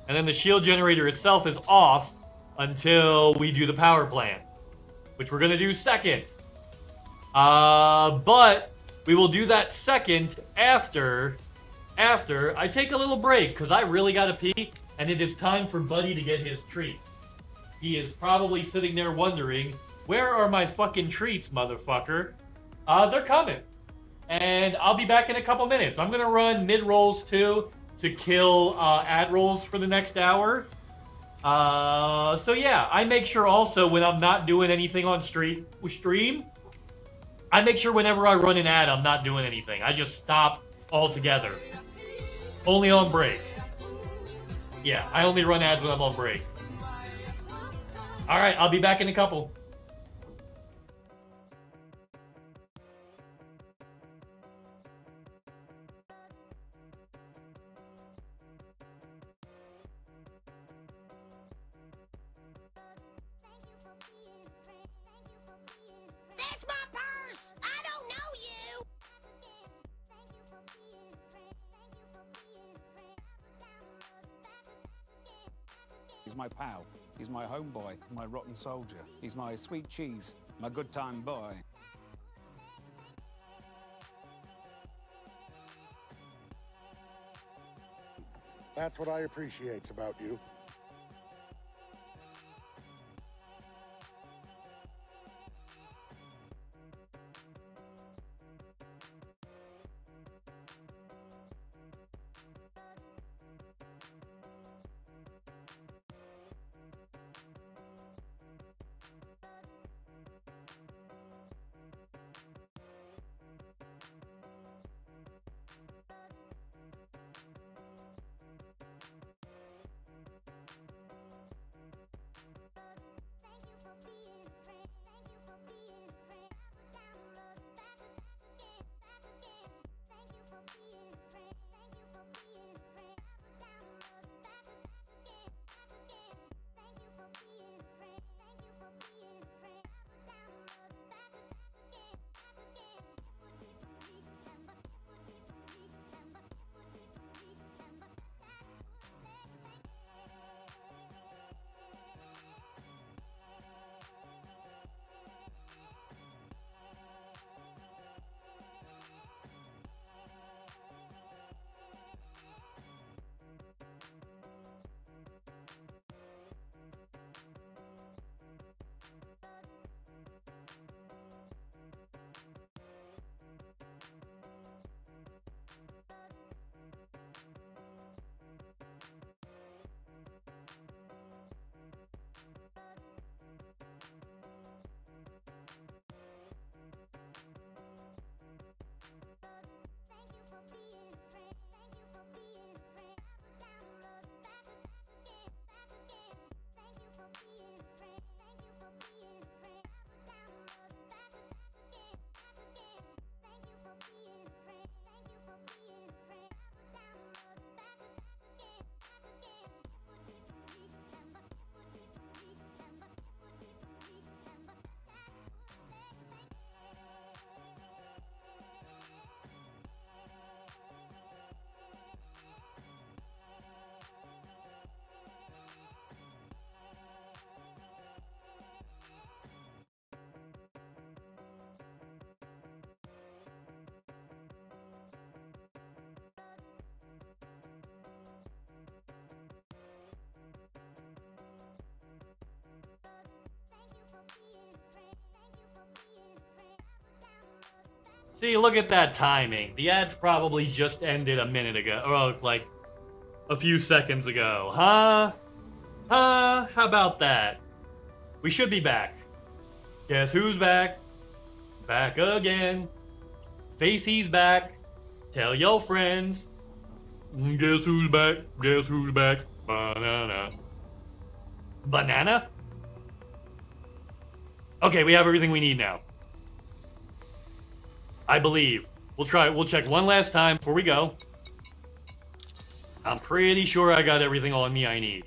And then the shield generator itself is off until we do the power plant, which we're going to do second. But we will do that second after I take a little break, because I really got to pee, and it is time for Buddy to get his treat. He is probably sitting there wondering, where are my fucking treats, motherfucker? They're coming. And I'll be back in a couple minutes. I'm going to run mid-rolls, too, to kill ad-rolls for the next hour. So yeah, I make sure also when I'm not doing anything on stream, I make sure whenever I run an ad, I'm not doing anything. I just stop altogether. Only on break. Yeah, I only run ads when I'm on break. Alright, I'll be back in a couple. That's my purse! I don't know you! He's my pal. He's my homeboy, my rotten soldier. He's my sweet cheese, my good time boy. That's what I appreciate about you. See, look at that timing. The ads probably just ended a minute ago, or like a few seconds ago. Huh? Huh? How about that? We should be back. Guess who's back? Back again. Facey's back. Tell your friends. Guess who's back? Guess who's back? Banana. Banana? Okay, we have everything we need now. I believe. We'll check one last time before we go. I'm pretty sure I got everything on me I need.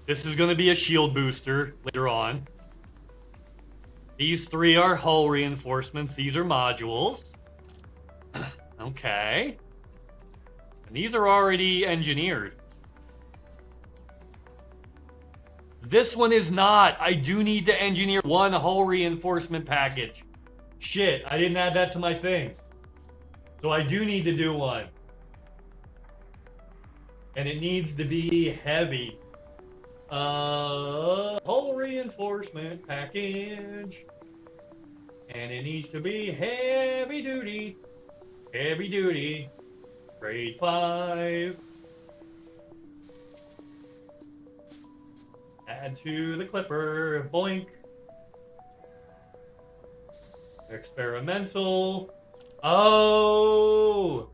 This is going to be a shield booster later on. These three are hull reinforcements. These are modules. Okay. And these are already engineered. This one is not. I do need to engineer one hull reinforcement package. Shit, I didn't add that to my thing. So I do need to do one. And it needs to be heavy. Hull reinforcement package. And it needs to be heavy duty. Heavy duty. Grade 5. Add to the clipper. Boink. Experimental. Oh!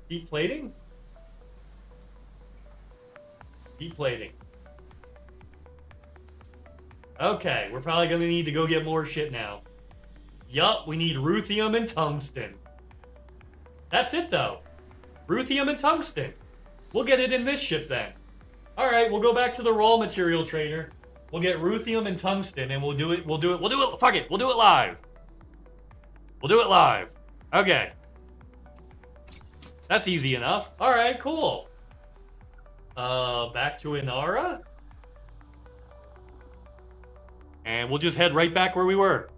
Heat plating? Heat plating. Okay, we're probably gonna need to go get more shit now. Yup, we need ruthium and tungsten. That's it though. Ruthium and tungsten. We'll get it in this ship then. Alright, we'll go back to the raw material trader. We'll get ruthium and tungsten and we'll do it, fuck it, we'll do it live. We'll do it live. Okay. That's easy enough. Alright, cool. Back to Inara. And we'll just head right back where we were.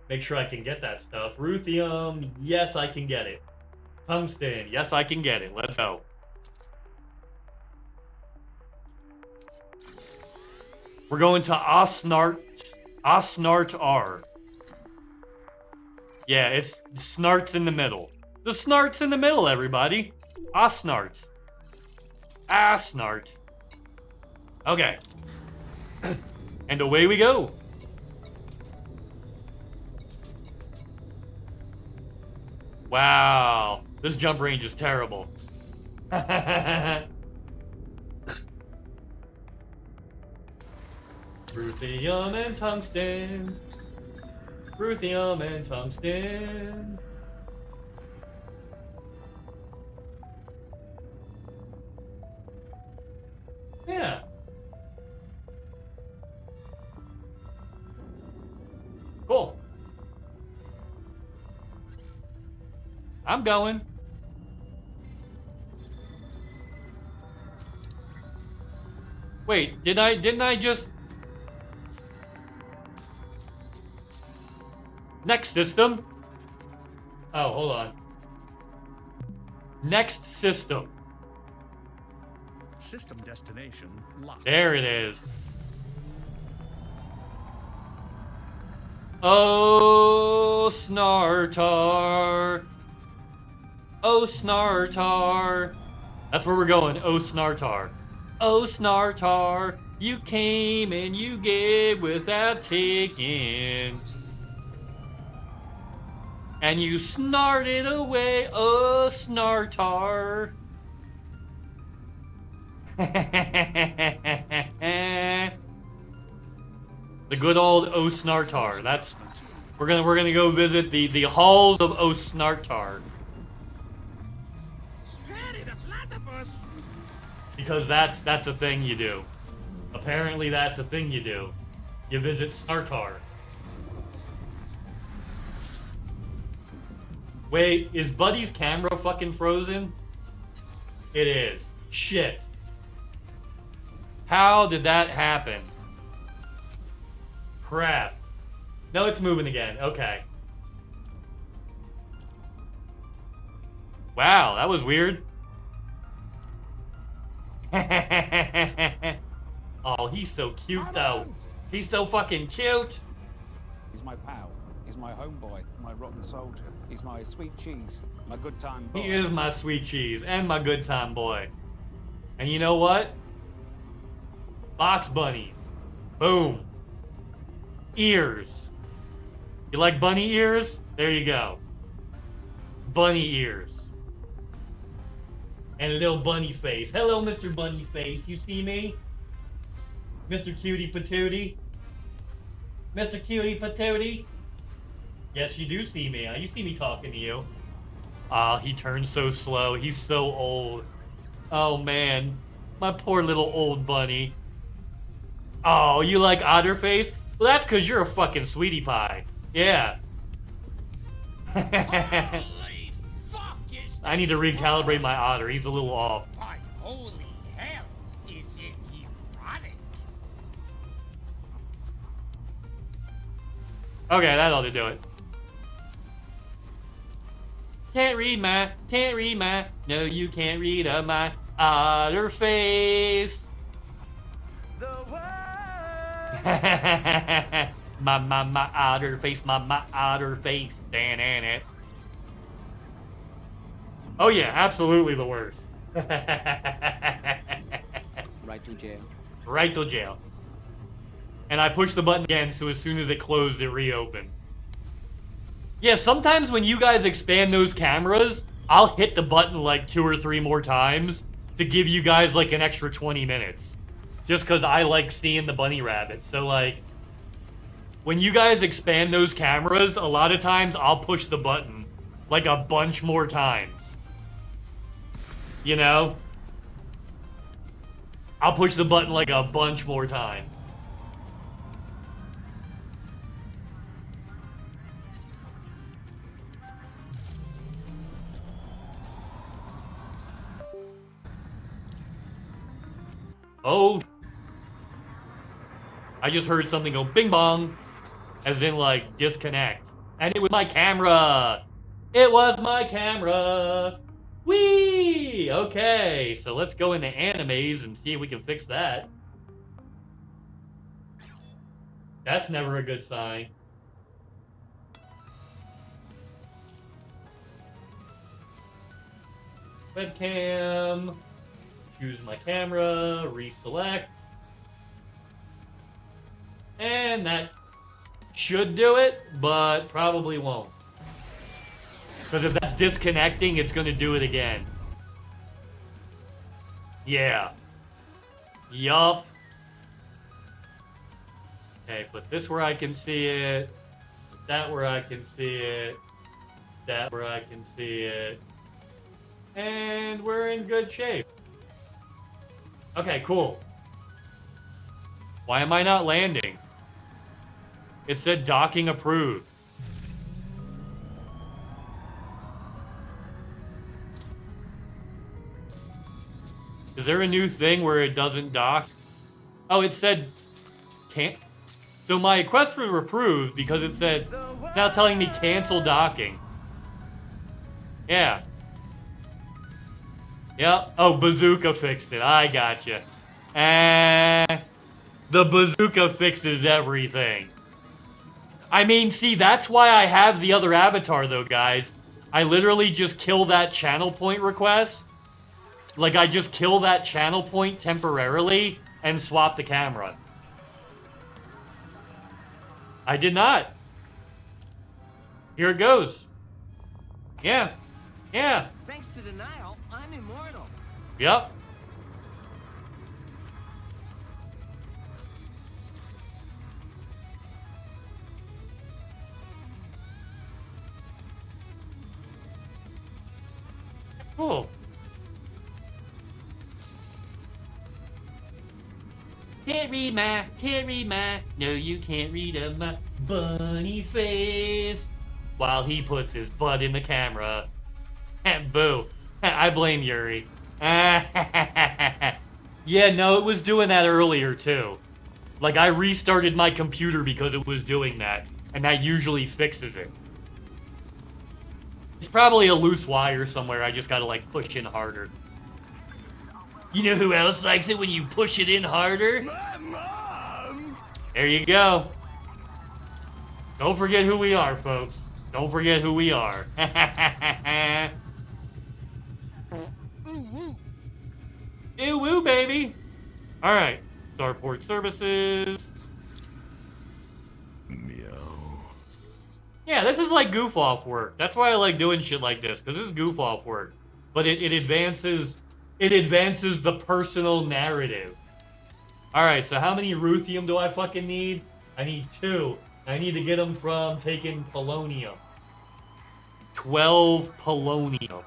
Make sure I can get that stuff. Ruthium, yes, I can get it. Tungsten, yes, I can get it. Let's go. We're going to Osnart R. Yeah, it's Snart's in the middle. The Snart's in the middle, everybody. Osnart. Asnart. Okay. And away we go. Wow. This jump range is terrible. Ruthium and tungsten. Ruthium and tungsten. Yeah. Cool. I'm going. Wait, didn't I just... Next system? Oh, hold on. Next system. System destination locked. There it is. Oh, Snartar. Oh, Snartar. That's where we're going. Oh, Snartar. Oh, Snartar. You came and you gave without taking. And you snarted away. Oh, Snartar. The good old Osnartar. That's we're gonna go visit the halls of Osnartar. Because that's a thing you do. Apparently that's a thing you do. You visit Snartar. Wait, is Buddy's camera fucking frozen? It is. Shit. How did that happen? Crap. No, it's moving again. Okay. Wow, that was weird. Oh, he's so cute though. He's so fucking cute. He's my pal. He's my homeboy, my rotten soldier. He's my sweet cheese, my good time boy. He is my sweet cheese and my good time boy. And you know what? Box bunnies. Boom. Ears. You like bunny ears? There you go. Bunny ears. And a little bunny face. Hello, Mr. Bunny Face. You see me? Mr. Cutie Patootie? Mr. Cutie Patootie? Yes, you do see me. You see me talking to you. He turns so slow. He's so old. Oh, man. My poor little old bunny. Oh, you like Otterface? Well, that's because you're a fucking sweetie pie. Yeah. Holy fuck is I need to recalibrate my otter. He's a little off. By holy hell, is it erotic? Okay, that ought to do it. Can't read my, no you can't read my otter face. my otter face, my otter face. Dan it. Oh yeah, absolutely the worst. Right to jail. Right to jail. And I pushed the button again, so as soon as it closed, it reopened. Yeah, sometimes when you guys expand those cameras, I'll hit the button like 2 or 3 more times to give you guys like an extra 20 minutes. Just because I like seeing the bunny rabbit. So like, when you guys expand those cameras, a lot of times I'll push the button like a bunch more times. You know? I'll push the button like a bunch more times. Oh. I just heard something go bing bong. As in like disconnect. And it was my camera. It was my camera. Whee! Okay, so let's go into animes and see if we can fix that. That's never a good sign. Webcam. Choose my camera, reselect. And that should do it, but probably won't. Because if that's disconnecting, it's going to do it again. Yeah. Yup. Okay, put this where I can see it. Put that where I can see it. That where I can see it. And we're in good shape. Okay, cool. Why am I not landing? It said docking approved. Is there a new thing where it doesn't dock? Oh, it said can't. So my request was approved because it said it's now telling me cancel docking. Yeah. Yep. Oh, Bazooka fixed it. I gotcha. The Bazooka fixes everything. I mean, see, that's why I have the other avatar, though, guys. I literally just kill that channel point request. Like, I just kill that channel point temporarily and swap the camera. I did not. Here it goes. Yeah. Yeah. Thanks to denial, I'm immortal. Yep. Cool. Can't read my, no you can't read my bunny face. While he puts his butt in the camera. And boo. I blame Yuri. Yeah, no, it was doing that earlier too. Like, I restarted my computer because it was doing that. And that usually fixes it. It's probably a loose wire somewhere. I just gotta, like, push in harder. You know who else likes it when you push it in harder? My mom! There you go. Don't forget who we are, folks. Don't forget who we are. Ew woo, baby. Alright. Starport services. Yeah, this is like goof off work. That's why I like doing shit like this, because this is goof off work. But it advances the personal narrative. Alright, so how many Ruthium do I fucking need? I need 2. I need to get them from taking Polonium. 12 Polonium.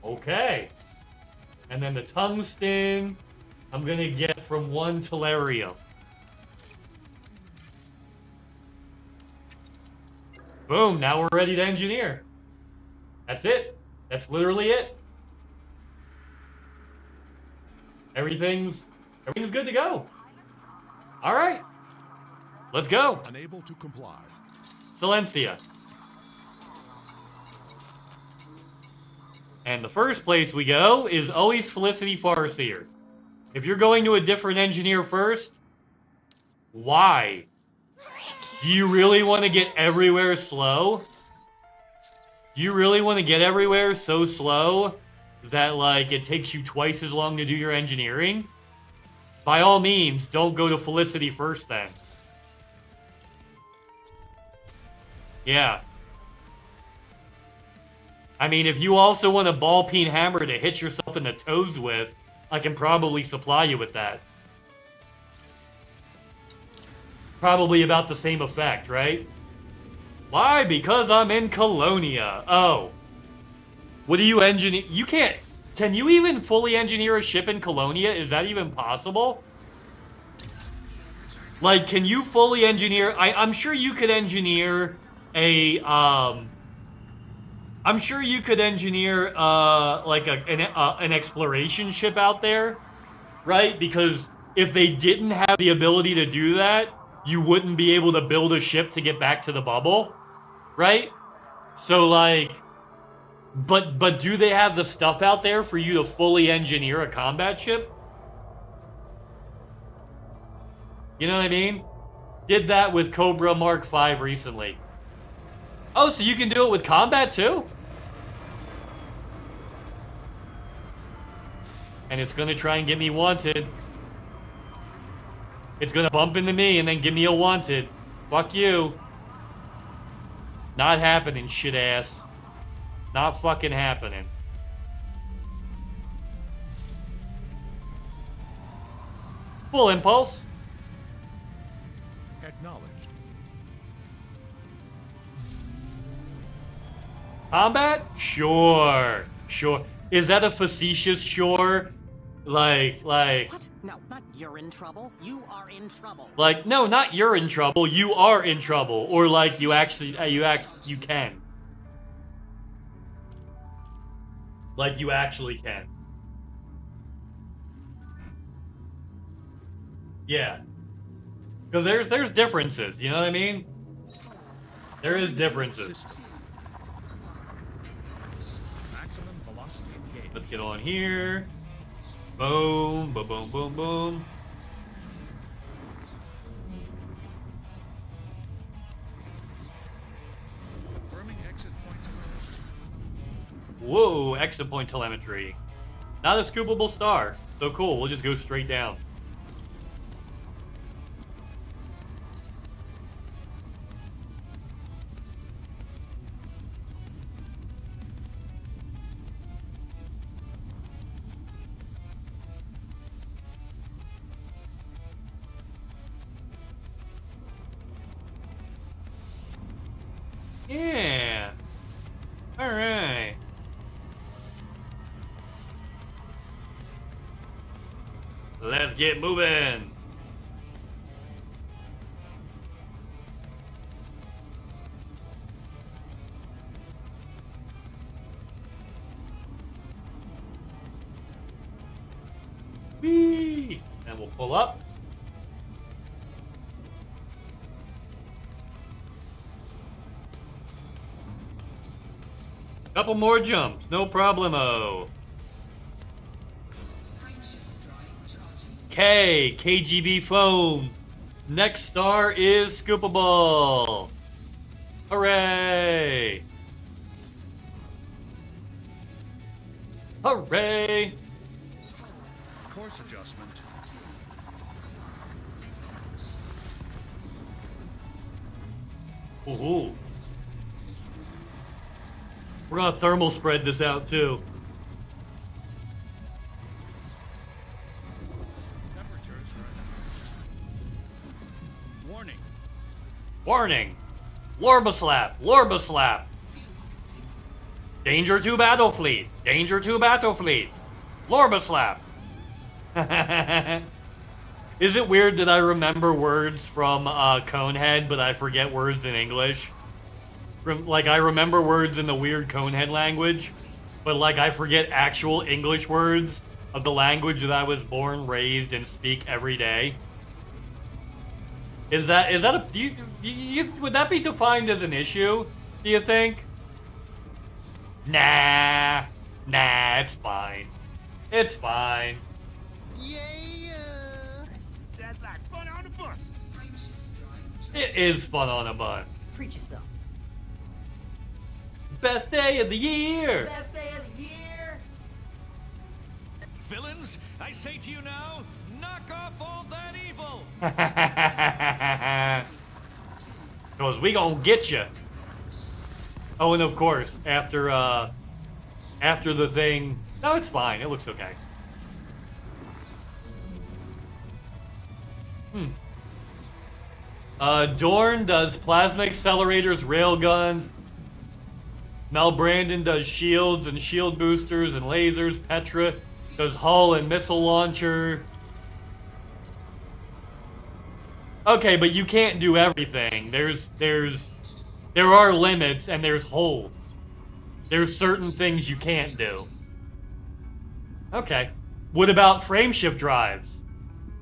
Okay. And then the tungsten, I'm gonna get from 1 Tellurium. Boom, now we're ready to engineer. That's it. That's literally it. Everything's good to go. All right. Let's go. Unable to comply. Silencia. And the first place we go is always Felicity Farseer. If you're going to a different engineer first, why? Do you really want to get everywhere slow? Do you really want to get everywhere so slow that, like, it takes you twice as long to do your engineering? By all means, don't go to Felicity first then. Yeah. I mean, if you also want a ball-peen hammer to hit yourself in the toes with, I can probably supply you with that. Probably about the same effect, right? Why? Because I'm in Colonia. Oh. What do you engineer? You can't... Can you even fully engineer a ship in Colonia? Is that even possible? Like, can you fully engineer... I'm sure you could engineer a... I'm sure you could engineer, like, an exploration ship out there, right? Because if they didn't have the ability to do that, you wouldn't be able to build a ship to get back to the bubble, right? So, like... But do they have the stuff out there for you to fully engineer a combat ship? You know what I mean? Did that with Cobra Mark V recently. Oh, so you can do it with combat too? And it's gonna try and get me wanted. It's gonna bump into me and then give me a wanted. Fuck you. Not happening, shit ass. Not fucking happening. Full impulse. Acknowledged. Combat? Sure. Sure. Is that a facetious sure? Like... What? No, not you're in trouble. You are in trouble. Like, no, not you're in trouble. You are in trouble. Or like you actually... you can. Like you actually can. Yeah. Because there's differences, you know what I mean? There is differences. Maximum velocity engaged. Let's get on here. Boom, boom, boom, boom, boom. Confirming exit point telemetry. Whoa, exit point telemetry. Not a scoopable star. So cool, we'll just go straight down. Yeah. All right. Let's get moving. Whee! And we'll pull up. Couple more jumps, no problemo. K, KGB foam. Next star is scoopable. Hooray! Course Hooray! this adjustment. Ooh. We're gonna thermal spread this out too. Temperatures are... Warning. Warning! Lorbaslap! Lorbaslap! Danger to battle fleet! Danger to battle fleet! Lorbaslap! Is it weird that I remember words from Conehead, but I forget words in English? Like, I remember words in the weird Conehead language, but like I forget actual English words of the language that I was born, raised, and speak every day. Is that a would that be defined as an issue? Do you think? Nah, it's fine. It's fine. Sounds like fun on a bus. It is fun on a bus. Treat yourself. Best day of the year. Best day of the year. Villains, I say to you now, knock off all that evil. Cause we gonna get you. Oh, and of course, after the thing. No, it's fine. It looks okay. Dorn does plasma accelerators, railguns. Mel Brandon does shields and shield boosters and lasers. Petra does hull and missile launcher. Okay, but you can't do everything. There are limits and there's holds. There's certain things you can't do. Okay. What about frameshift drives?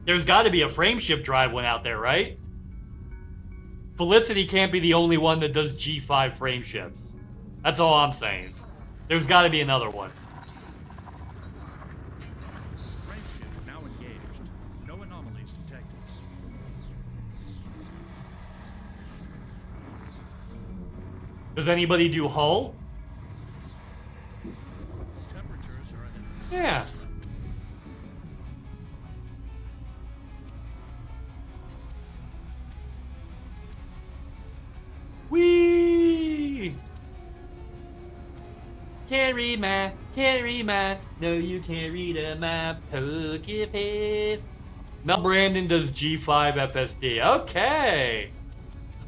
There's got to be a frameshift drive one out there, right? Felicity can't be the only one that does G5 frameshifts. That's all I'm saying. There's got to be another one. Frameshift now engaged. No anomalies detected. Does anybody do hull? Temperatures are in... Yeah. Whee! Can't read math, no you can't read a map, poke your face. Mel Brandon does G5 FSD, okay.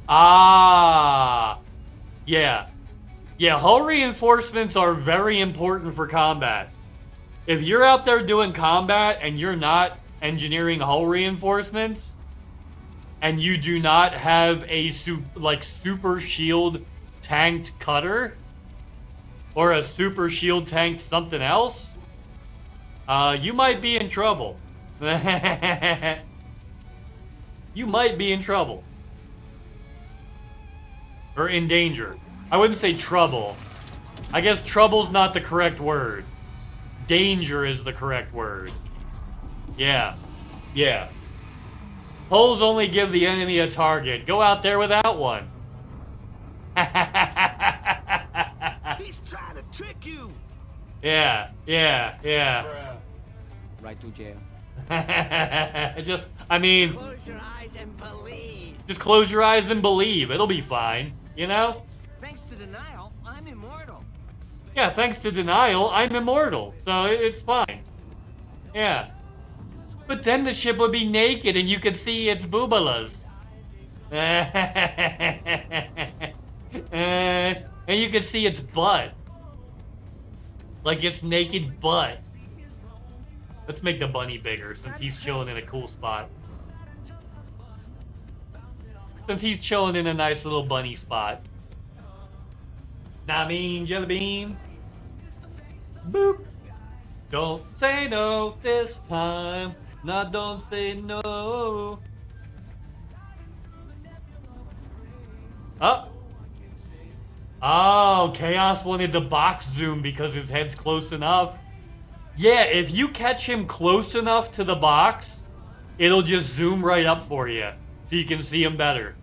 Ah, yeah. Yeah, hull reinforcements are very important for combat. If you're out there doing combat and you're not engineering hull reinforcements, and you do not have a super shield tanked cutter, or a super shield tanked something else, you might be in trouble. You might be in trouble. Or in danger. I wouldn't say trouble. I guess trouble's not the correct word. Danger is the correct word. Yeah. Yeah. Hulls only give the enemy a target. Go out there without one. He's trying to trick you. Yeah. Right to jail. I mean, Close your eyes and believe. just close your eyes and believe. It'll be fine, you know? Thanks to denial, I'm immortal. Yeah, thanks to denial, I'm immortal. So it's fine. Yeah. But then the ship would be naked and you could see its boobalas. And you could see its butt. Like its naked butt. Let's make the bunny bigger since he's chilling in a cool spot. Since he's chilling in a nice little bunny spot. Nah, mean jelly bean. Boop. Don't say no this time. Nah, don't say no. Oh. Oh, Chaos wanted to box zoom because his head's close enough. Yeah, if you catch him close enough to the box, it'll just zoom right up for you, so you can see him better.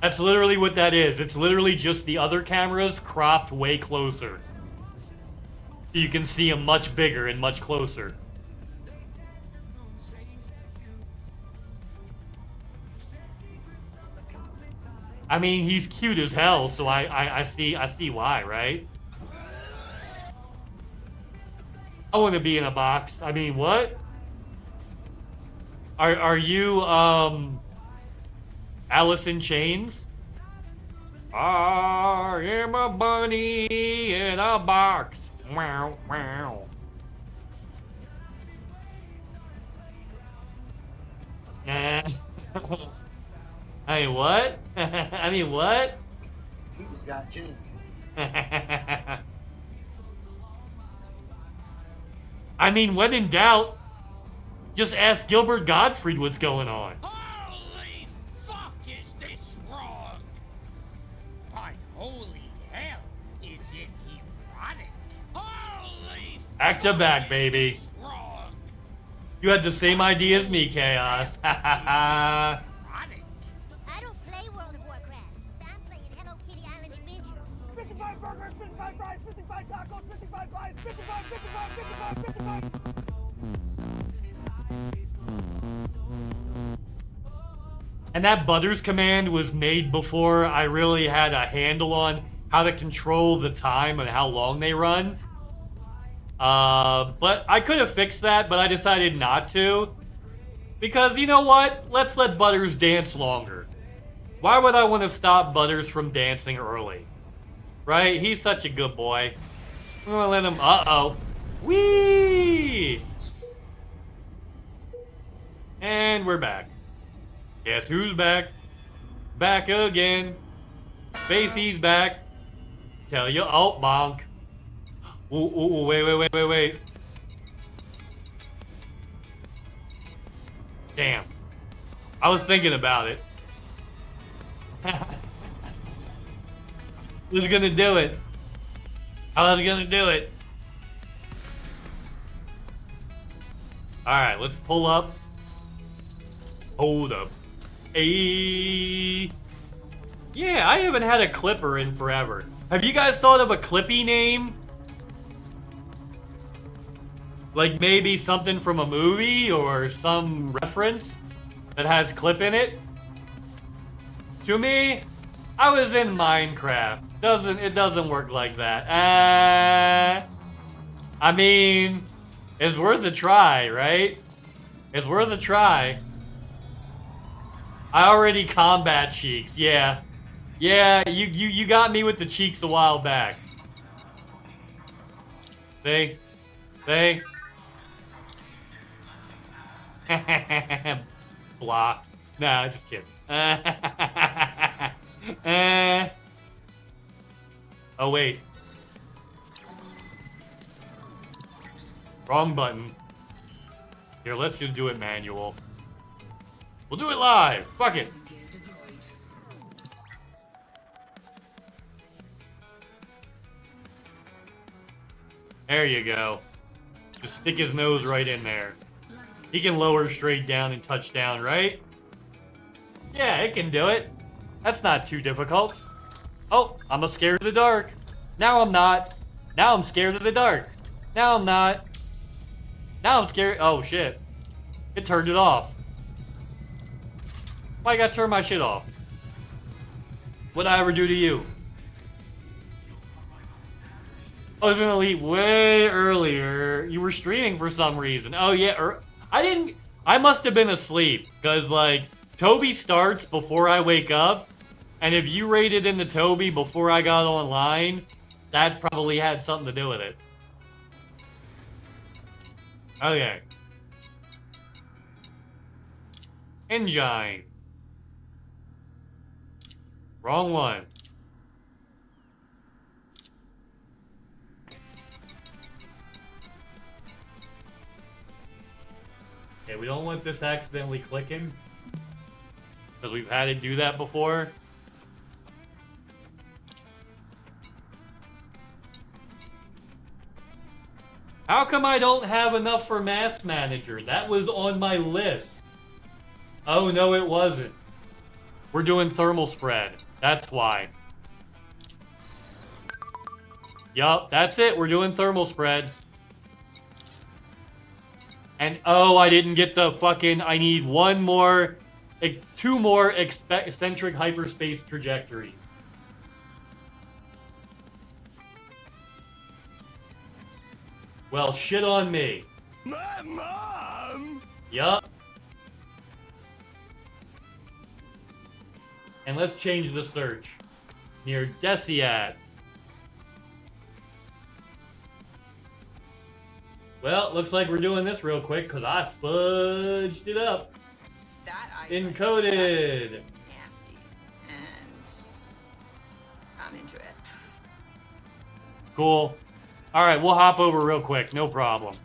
That's literally what that is. It's literally just the other cameras cropped way closer. So you can see him much bigger and much closer. I mean, he's cute as hell, so I see why, right? I want to be in a box. I mean, what? Are you Alice in Chains? I am a bunny in a box. Wow, wow. I mean, what? I mean, what? He just got Jane. I mean, when in doubt, just ask Gilbert Gottfried what's going on. Holy fuck, is this wrong? But holy hell, is it erotic? Holy Back to back, baby. fuck, wrong. You had the same idea as me, Chaos. I don't play World of Warcraft. I'm playing Hello Kitty Island Adventure. 55 burgers, 55 fries, 55 tacos, 55 pies, 55, 55, 55, 55. And that Butters command was made before I really had a handle on how to control the time and how long they run. But I could have fixed that, but I decided not to. Because, you know what? Let's let Butters dance longer. Why would I want to stop Butters from dancing early? Right? He's such a good boy. I'm gonna let him... Uh-oh. Whee! And we're back. Guess who's back? Back again. Spacey's back. Tell you... Oh, bonk. Ooh, wait. Damn. I was thinking about it. Was gonna do it. I was gonna do it. Alright, let's pull up. Hold up. Hey. Yeah, I haven't had a clipper in forever. Have you guys thought of a Clippy name? Like maybe something from a movie or some reference that has clip in it? To me, I was in Minecraft. It doesn't work like that. I mean, it's worth a try, right? It's worth a try. I already combat cheeks, yeah. Yeah, you got me with the cheeks a while back. See? Block. Nah, just kidding. Oh, wait. Wrong button. Here, let's just do it manual. We'll do it live. Fuck it. There you go. Just stick his nose right in there. He can lower straight down and touch down, right? Yeah, it can do it. That's not too difficult. Oh, I'm scared of the dark. Now I'm not. Now I'm scared of the dark. Now I'm not. Now I'm scared. Oh, shit. It turned it off. Why I gotta turn my shit off? What'd I ever do to you? I was gonna leave way earlier. You were streaming for some reason. Oh, yeah. I must have been asleep. Because, like, Toby starts before I wake up. And if you raided into Toby before I got online, that probably had something to do with it. Okay. Engine. Wrong one. Okay, we don't want this accidentally clicking. Because we've had it do that before. How come I don't have enough for Mass Manager? That was on my list. Oh, no, it wasn't. We're doing thermal spread. That's why. Yup, that's it. We're doing thermal spread. And oh, I didn't get the fucking... I need one more... 2 more eccentric hyperspace trajectories. Well, shit on me. My mom! Yup. And let's change the search. Near Deciat. Well, looks like we're doing this real quick because I fudged it up. That I Encoded. That is just nasty, and I'm into it. Cool. All right, we'll hop over real quick. No problem.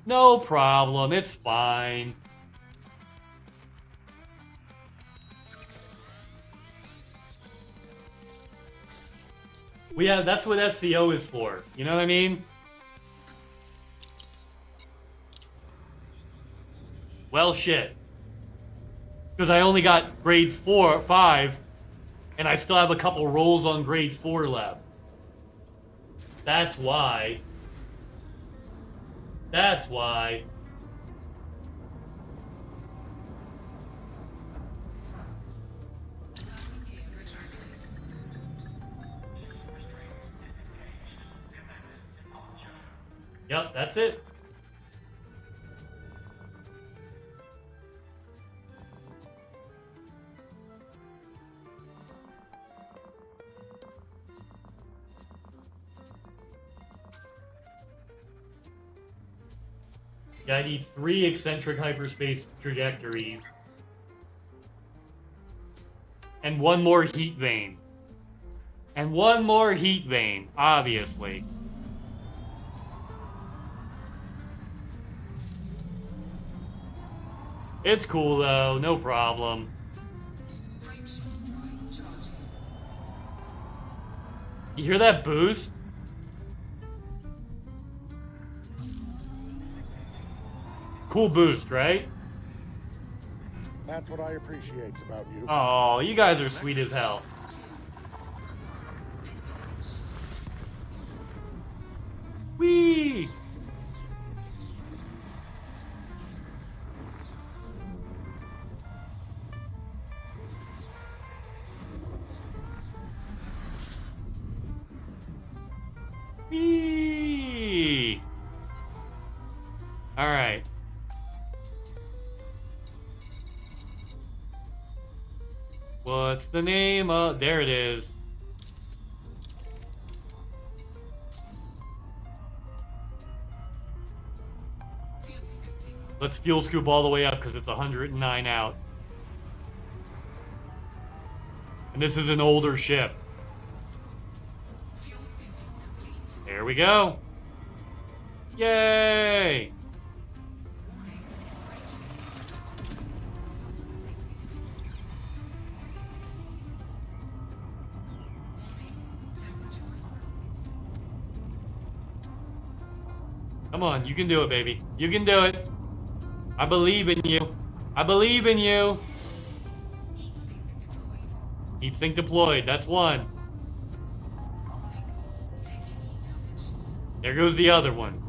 No problem. It's fine. That's what SCO is for. You know what I mean? Well, shit. Because I only got grade 5, and I still have a couple rolls on grade 4 left. That's why. That's why. Yep, that's it. Yeah, I need 3 eccentric hyperspace trajectories. And 1 more heat vein. And 1 more heat vein, obviously. It's cool though, no problem. You hear that boost? Cool boost, right? That's what I appreciate about you. Oh, you guys are sweet as hell. Whee! Whee! All right. What's the name of... There it is. Let's fuel scoop all the way up because it's 109 out. And this is an older ship. There we go. Yay! Come on, you can do it, baby. You can do it. I believe in you. I believe in you. Heat sink deployed. That's 1. There goes the other one.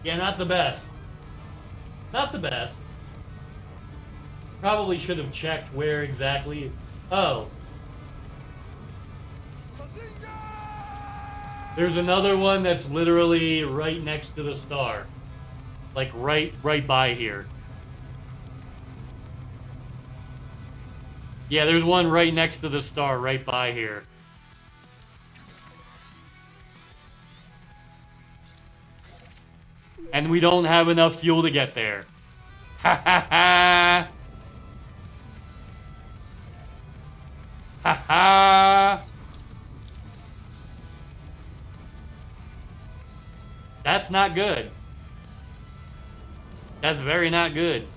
Yeah, not the best. Not the best. Probably should have checked where exactly. Oh. There's another one that's literally right next to the star. Like right by here. Yeah, there's one right next to the star, right by here. And we don't have enough fuel to get there. Ha ha ha! Ha ha! That's not good. That's very not good.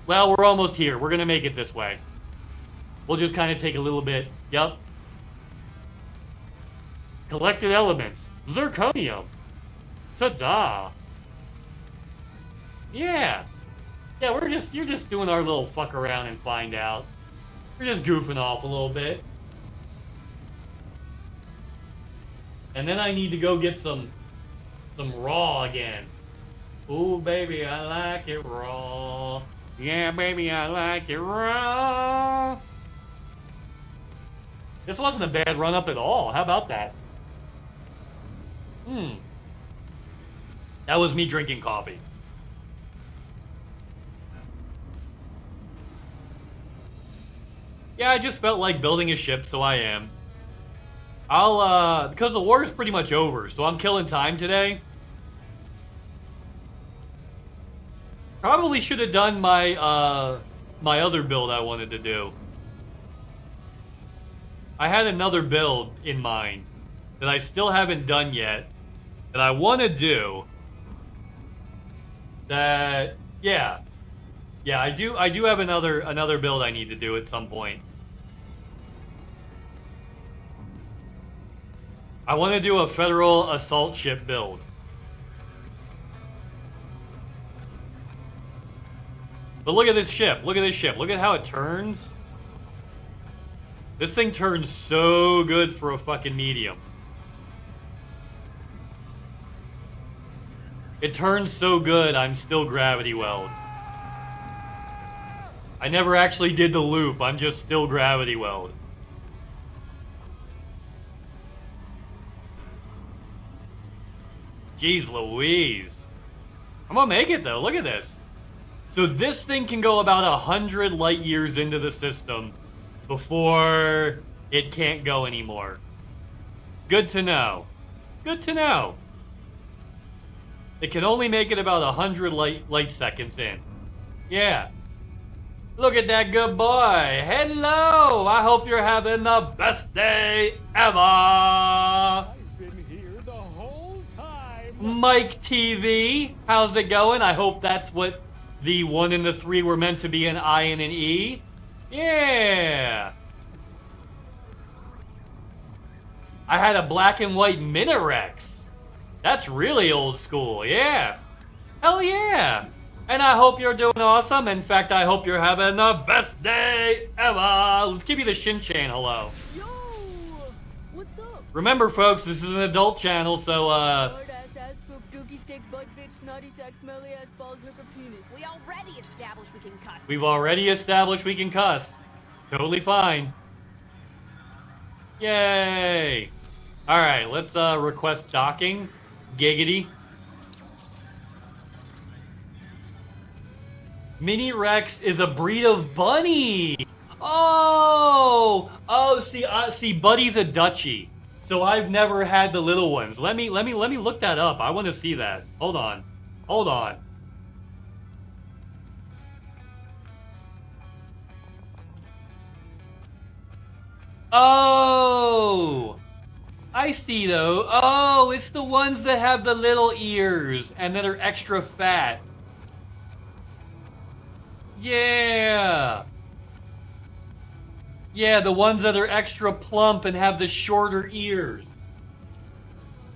Well, we're almost here. We're gonna make it this way. We'll just kind of take a little bit. Yup. Collected elements. Zirconium. Ta-da. Yeah. Yeah, you're just doing our little fuck around and find out. We're just goofing off a little bit. And then I need to go get some raw again. Ooh, baby, I like it raw. Yeah, baby, I like it raw. This wasn't a bad run up at all. How about that? That was me drinking coffee. Yeah, I just felt like building a ship, so I am. Because the war is pretty much over, so I'm killing time today. Probably should have done my, my other build I wanted to do. I had another build in mind that I still haven't done yet that I want to do. That, yeah. Yeah, I do have another build I need to do at some point. I want to do a federal assault ship build. But look at this ship. Look at this ship. Look at how it turns. This thing turns so good for a fucking medium. It turns so good, I'm still gravity weld. I never actually did the loop, I'm just still gravity weld. Jeez Louise. I'm gonna make it though, look at this. So this thing can go about 100 light years into the system before it can't go anymore. Good to know. Good to know. It can only make it about 100 light seconds in. Yeah. Look at that good boy. Hello. I hope you're having the best day ever. I've been here the whole time. Mike TV. How's it going? I hope that's what the 1 and the 3 were meant to be, an I and an E. Yeah. I had a black and white Minirex. That's really old school, yeah. Hell yeah. And I hope you're doing awesome. In fact, I hope you're having the best day ever. Let's give you the Shin-Chan hello. Yo, what's up? Remember, folks, this is an adult channel, so, Hard ass, poop, dookie, stick, butt, bitch, naughty sack, smelly ass, balls, hooker, penis. We already established we can cuss. We've already established we can cuss. Totally fine. Yay. Alright, let's request docking. Giggity. Mini Rex is a breed of bunny. Oh, see, Buddy's a Dutchie, so I've never had the little ones. Let me look that up. I want to see that. Hold on. Oh, I see though. Oh, it's the ones that have the little ears and that are extra fat. Yeah. Yeah, the ones that are extra plump and have the shorter ears.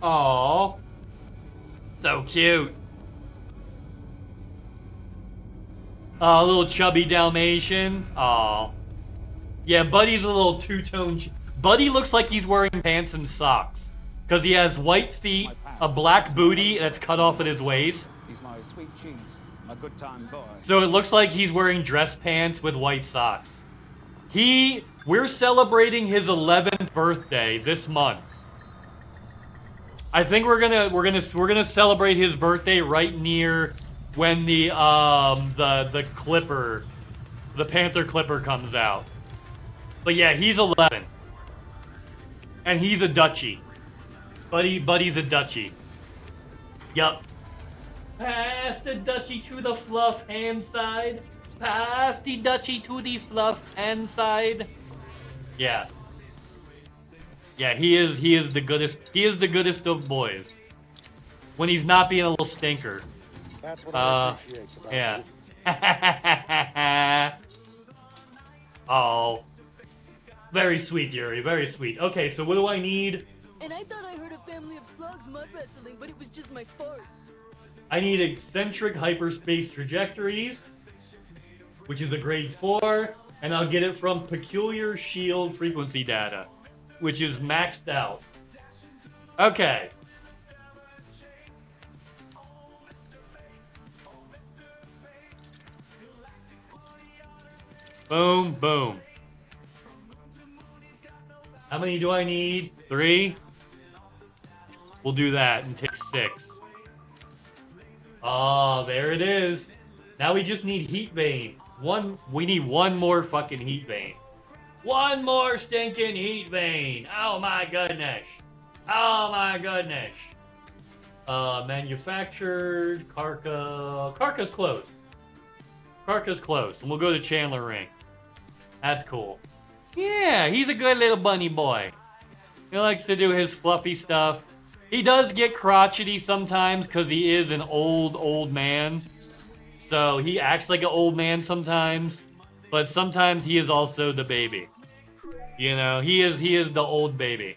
Aww. So cute. A little chubby Dalmatian. Aww. Yeah, Buddy's a little two-tone. Buddy looks like he's wearing pants and socks. Because he has white feet, a black booty that's cut off at his waist. He's my sweet cheese, my good time boy. So it looks like he's wearing dress pants with white socks. We're celebrating his 11th birthday this month. I think we're gonna celebrate his birthday right near when the Clipper, the Panther Clipper comes out. But yeah, he's 11. And he's a Dutchie. Buddy's a Dutchie. Yup. Pass the Dutchie to the fluff hand side. Pass the Dutchie to the fluff hand side. Yeah. Yeah, he is the goodest. He is the goodest of boys. When he's not being a little stinker. That's what I appreciate about yeah. Oh. Very sweet, Yuri. Very sweet. Okay, so what do I need And I thought I heard a family of slugs mud wrestling, but it was just my fart. I need eccentric hyperspace trajectories, which is a grade 4, and I'll get it from peculiar shield frequency data, which is maxed out. Okay. Boom, boom. How many do I need? 3? We'll do that and take 6. Oh, there it is. Now we just need heat vein. We need one more fucking heat vein. One more stinking heat vein. Oh my goodness. Oh my goodness. Manufactured. Karka's close. Karka's close. And we'll go to Chandler Ring. That's cool. Yeah, he's a good little bunny boy. He likes to do his fluffy stuff. He does get crotchety sometimes because he is an old man. So he acts like an old man sometimes. But sometimes he is also the baby. You know, he is the old baby.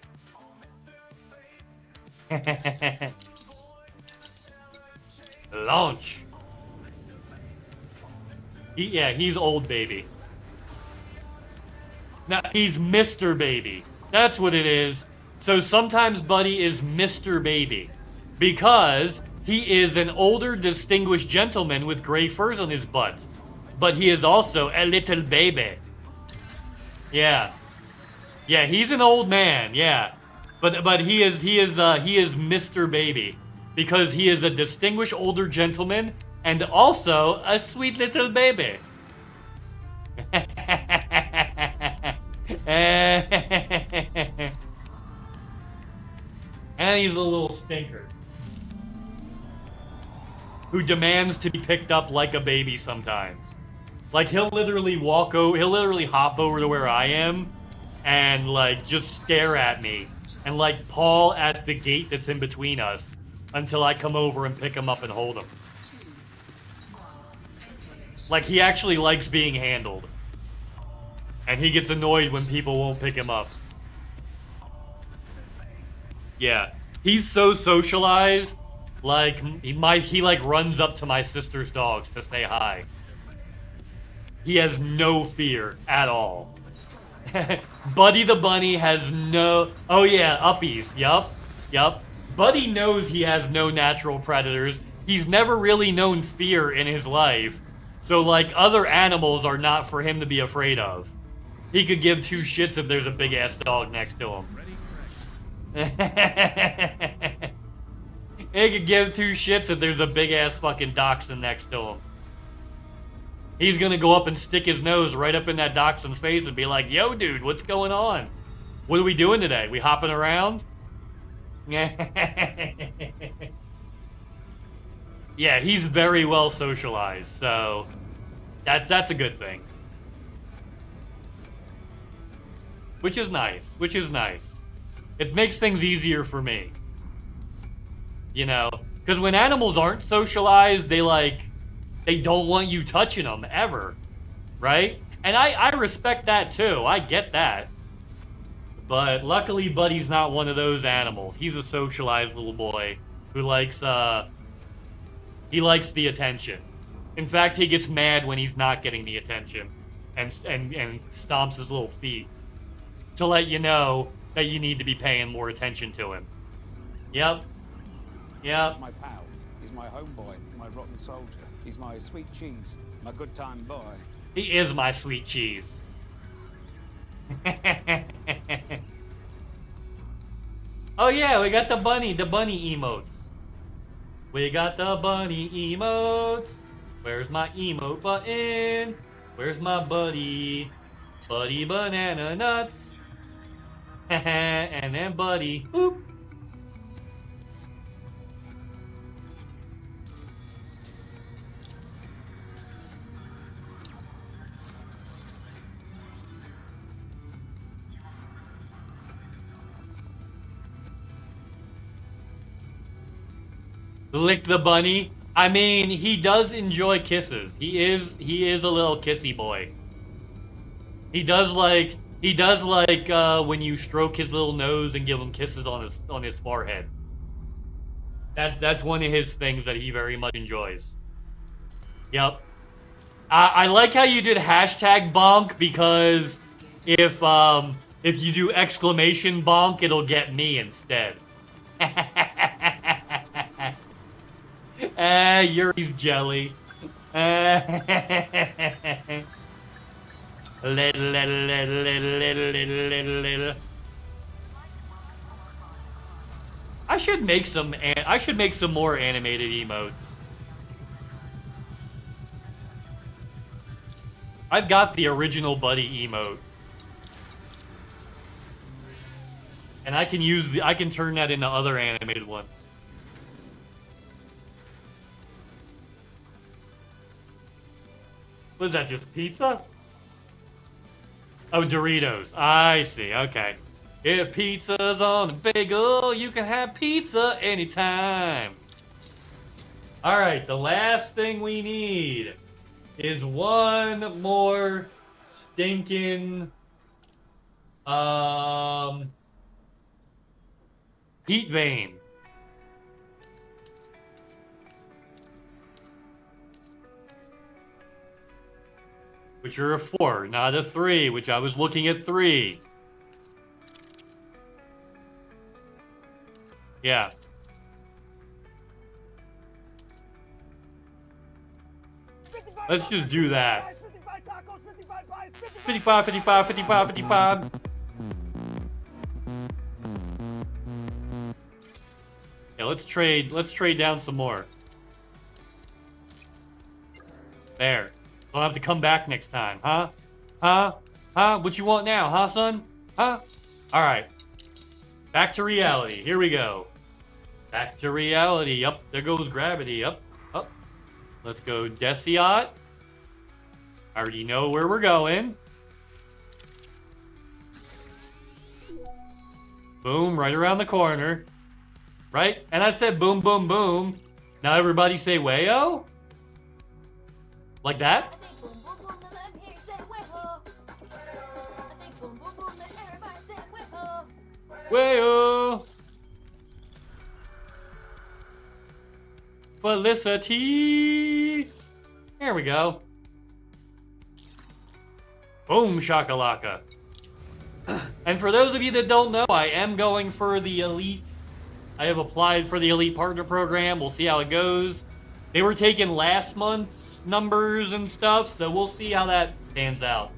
Launch. He's old baby. Now, he's Mr. Baby. That's what it is. So sometimes Buddy is Mr. Baby. Because he is an older, distinguished gentleman with gray furs on his butt. But he is also a little baby. Yeah. Yeah, he's an old man, yeah. But he is Mr. Baby. Because he is a distinguished older gentleman and also a sweet little baby. And he's a little stinker who demands to be picked up like a baby sometimes. Like he'll literally hop over to where I am and like just stare at me and like paw at the gate that's in between us until I come over and pick him up and hold him. Like he actually likes being handled. And he gets annoyed when people won't pick him up. Yeah, he's so socialized. Like he like runs up to my sister's dogs to say hi. He has no fear at all. Buddy the bunny has no. Oh yeah, uppies. Yup. Buddy knows he has no natural predators. He's never really known fear in his life. So like other animals are not for him to be afraid of. He could give 2 shits if there's a big ass dog next to him. He could give 2 shits if there's a big ass fucking dachshund next to him. He's gonna go up and stick his nose right up in that dachshund's face and be like, "Yo, dude, what's going on? What are we doing today? We hopping around?" Yeah, he's very well socialized, so that's a good thing. Which is nice. It makes things easier for me. You know, because when animals aren't socialized, they don't want you touching them ever, right? And I respect that too. I get that. But luckily, Buddy's not one of those animals. He's a socialized little boy who likes the attention. In fact, he gets mad when he's not getting the attention and stomps his little feet to let you know that you need to be paying more attention to him. Yep. He's my pal. He's my homeboy, my rotten soldier. He's my sweet cheese, my good time boy. He is my sweet cheese. Oh yeah, we got the bunny emotes. We got the bunny emotes. Where's my emote button? Where's my buddy? Buddy banana nuts. And then Buddy. Boop. Lick the bunny. I mean, he does enjoy kisses. He is a little kissy boy. He He does like when you stroke his little nose and give him kisses on his forehead. That's one of his things that he very much enjoys. Yep. I like how you did hashtag bonk because if you do exclamation bonk, it'll get me instead. Yuri's jelly. Little. I should make some more animated emotes. I've got the original buddy emote. And I can turn that into other animated ones. What is that, just pizza? Oh, Doritos. I see, okay. If pizza's on a bagel, you can have pizza anytime. Alright, the last thing we need is one more stinking heat vein. Which are a 4, not a 3, which I was looking at 3. Yeah. Let's just do that. 55, 55, 55, 55. Yeah, let's trade down some more. There. Don't have to come back next time, huh? Huh? Huh? What you want now, huh, son? Huh? Alright. Back to reality. Here we go. Back to reality. Up, there goes gravity. Up, up. Let's go Deciot. I already know where we're going. Boom, right around the corner. Right? And I said boom, boom, boom. Now everybody say wayo? Like that? Wayo! Felicity! There we go. Boom shakalaka. And for those of you that don't know, I am going for the Elite. I have applied for the Elite Partner Program. We'll see how it goes. They were taking last month's numbers and stuff, so we'll see how that pans out.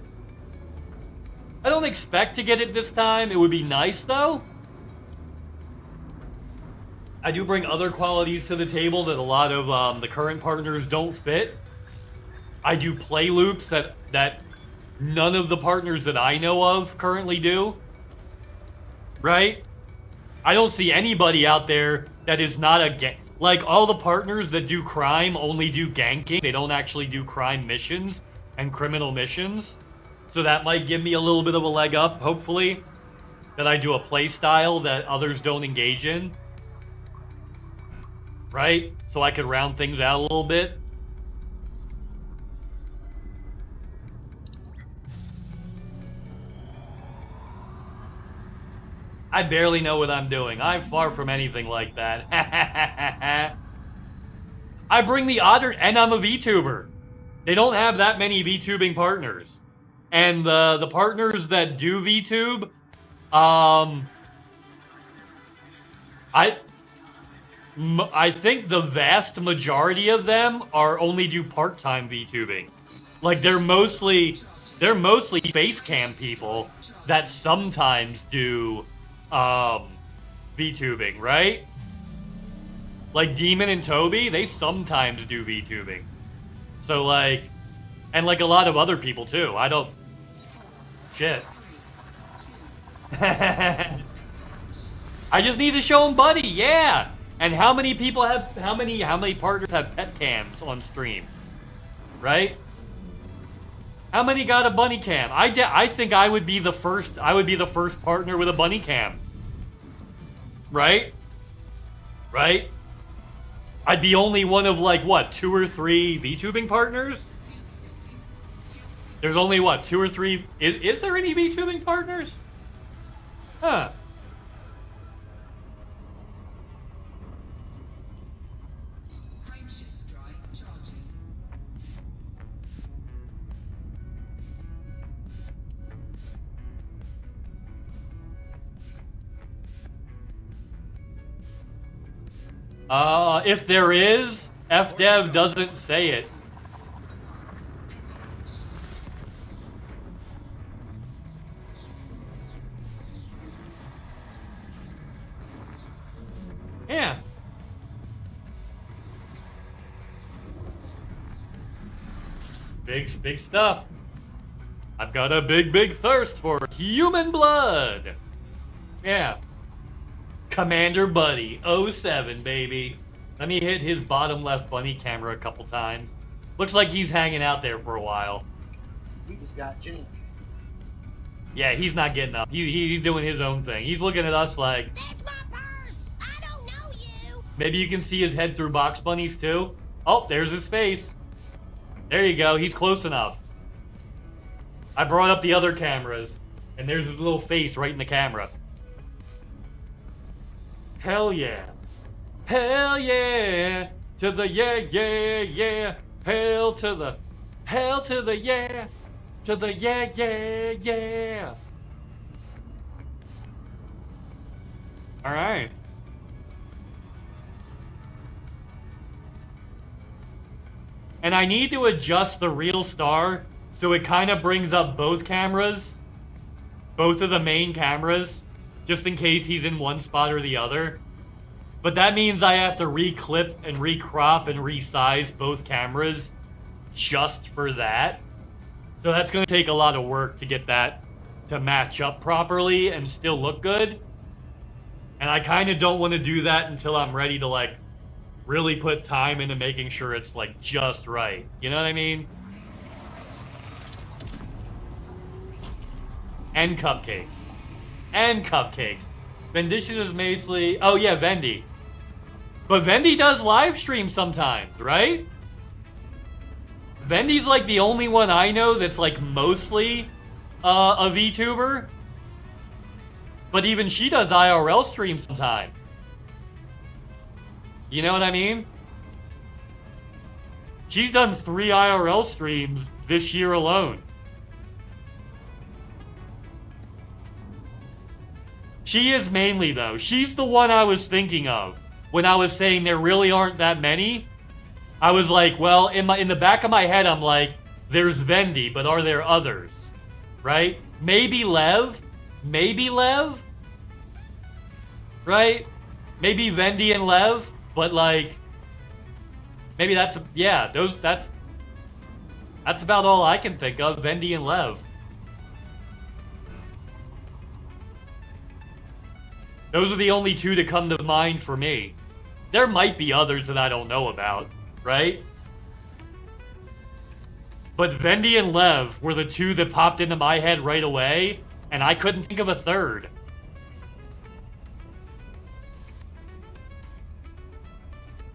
I don't expect to get it this time. It would be nice, though. I do bring other qualities to the table that a lot of the current partners don't fit. I do play loops that none of the partners that I know of currently do. Right? I don't see anybody out there that is not a like, all the partners that do crime only do ganking. They don't actually do crime missions and criminal missions. So that might give me a little bit of a leg up, hopefully. That I do a play style that others don't engage in. Right? So I could round things out a little bit. I barely know what I'm doing. I'm far from anything like that. I bring the otter, and I'm a VTuber. They don't have that many VTubing partners. And the partners that do VTube, I think the vast majority of them only do part-time VTubing. Like, they're mostly face cam people that sometimes do VTubing, right? Like Demon and Toby, they sometimes do VTubing. So like, and like a lot of other people too. I don't, shit. I just need to show them Buddy, yeah. And how many people have, how many partners have pet cams on stream, right? How many got a bunny cam? I think I would be the first partner with a bunny cam. Right? Right? I'd be only one of like, what, 2 or 3 VTubing partners? There's only, what, 2 or 3... Is there any VTubing partners? Huh. Frameshift drive charging. If there is, FDev doesn't say it. Yeah. Big stuff. I've got a big thirst for human blood. Yeah. Commander Buddy 07, baby. Let me hit his bottom left bunny camera a couple times. Looks like he's hanging out there for a while. He just got jammed. Yeah, he's not getting up. He's doing his own thing. He's looking at us like... That's my purse! I don't know you! Maybe you can see his head through box bunnies too. Oh, there's his face. There you go. He's close enough. I brought up the other cameras, and there's his little face right in the camera. Hell yeah. Hell yeah. To the yeah. Hell to the yeah. To the yeah. All right. And I need to adjust the real star so it kind of brings up both cameras, both of the main cameras, just in case he's in one spot or the other. But that means I have to re-clip and re-crop and resize both cameras just for that. So that's going to take a lot of work to get that to match up properly and still look good. And I kind of don't want to do that until I'm ready to, like, really put time into making sure it's, like, just right. You know what I mean? And cupcakes. And cupcakes. Vendicious is mostly... Oh, yeah, Vendy. But Vendy does live stream sometimes, right? Vendy's, like, the only one I know that's, like, mostly a VTuber. But even she does IRL streams sometimes. You know what I mean? She's done 3 IRL streams this year alone. She is mainly, though. She's the one I was thinking of when I was saying there really aren't that many. I was like, well, in the back of my head, I'm like, there's Vendy, but are there others? Right? Maybe Lev. Maybe Lev. Right? Maybe Vendy and Lev. But, like, maybe that's, yeah, that's about all I can think of, Vendy and Lev. Those are the only 2 that come to mind for me. There might be others that I don't know about, right? But Vendy and Lev were the 2 that popped into my head right away, and I couldn't think of a third.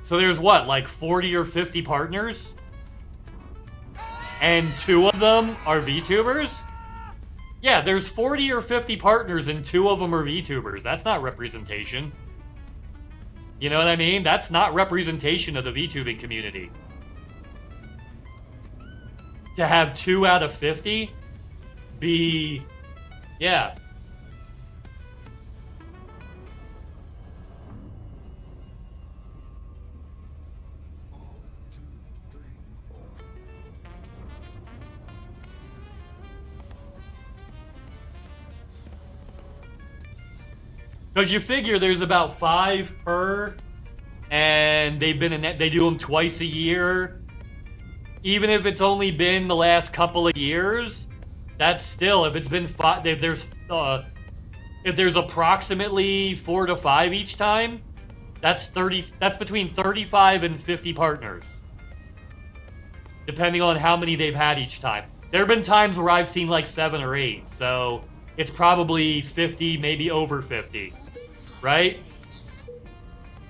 So there's what, like 40 or 50 partners? And 2 of them are VTubers? Yeah, there's 40 or 50 partners and 2 of them are VTubers. That's not representation. You know what I mean? That's not representation of the VTubing community. To have 2 out of 50 be... Yeah. Because you figure there's about 5 per, and they do them twice a year. Even if it's only been the last couple of years, that's still, if it's been 5, if there's approximately 4 to 5 each time, that's between 35 and 50 partners, depending on how many they've had each time. There have been times where I've seen like 7 or 8, so it's probably 50, maybe over 50. Right?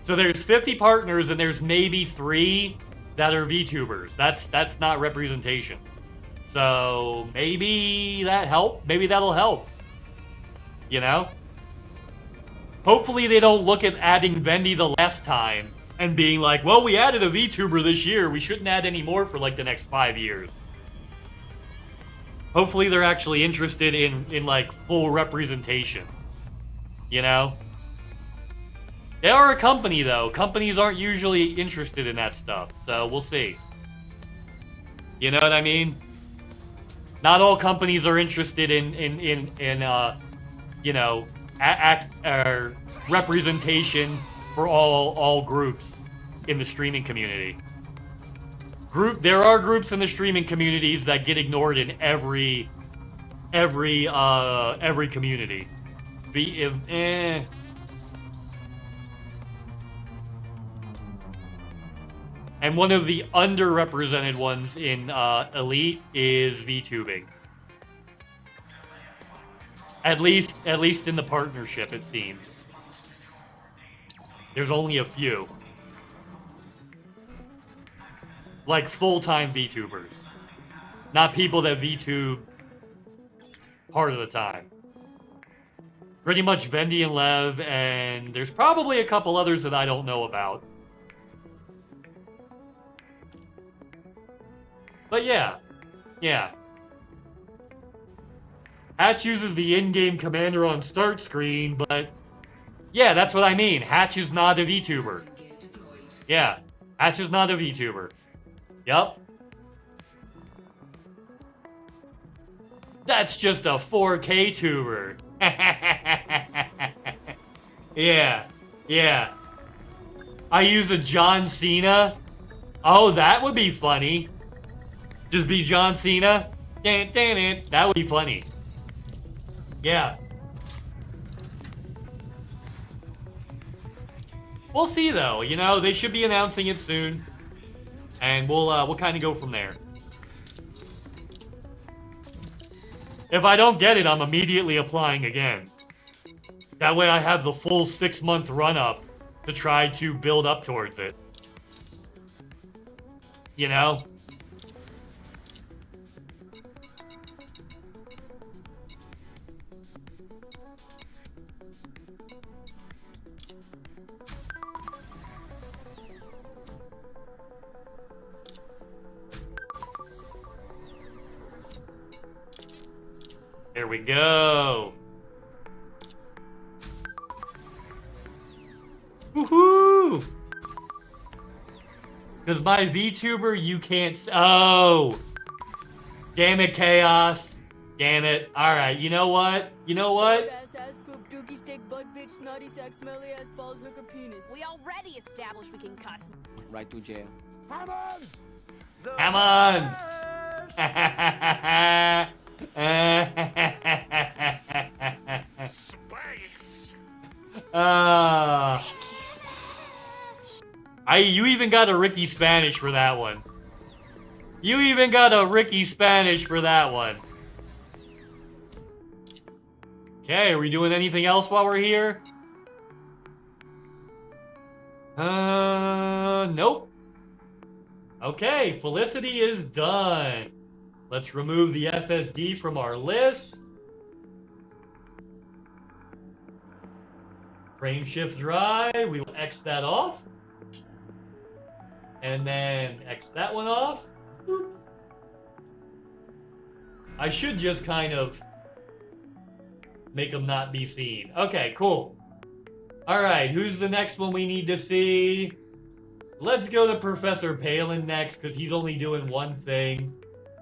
So there's 50 partners and there's maybe 3 that are VTubers. That's not representation. So maybe that'll help. You know? Hopefully they don't look at adding Vendy the last time and being like, well, we added a VTuber this year, we shouldn't add any more for like the next 5 years. Hopefully they're actually interested in like full representation. You know? They are a company though. Companies aren't usually interested in that stuff, so we'll see. You know what I mean? Not all companies are interested in you know, representation for all groups in the streaming community. There are groups in the streaming communities that get ignored in every community. And one of the underrepresented ones in Elite is VTubing. At least in the partnership, it seems. There's only a few. Like full-time VTubers. Not people that VTube part of the time. Pretty much Vendy and Lev, and there's probably a couple others that I don't know about. But yeah. Hatch uses the in-game commander on start screen, but yeah, that's what I mean. Hatch is not a VTuber. Yeah, Hatch is not a VTuber. Yup. That's just a 4K tuber. Yeah. I use a John Cena. Oh, that would be funny. Just be John Cena. That would be funny. Yeah. We'll see though, you know, they should be announcing it soon. And we'll kind of go from there. If I don't get it, I'm immediately applying again. That way I have the full 6-month run-up to try to build up towards it. You know? Here we go. Woohoo! Because my VTuber, you can't. Oh! Damn it, Chaos. Damn it. Alright, you know what? We already established we can cuss. Right to jail. Come on! You even got a Ricky Spanish for that one. You even got a Ricky Spanish for that one. Okay, are we doing anything else while we're here? Nope. Okay, Felicity is done. Let's remove the FSD from our list. Frame shift dry, we will X that off. And then X that one off. Boop. I should just kind of make them not be seen. Okay, cool. Alright, who's the next one we need to see? Let's go to Professor Palin next, because he's only doing one thing.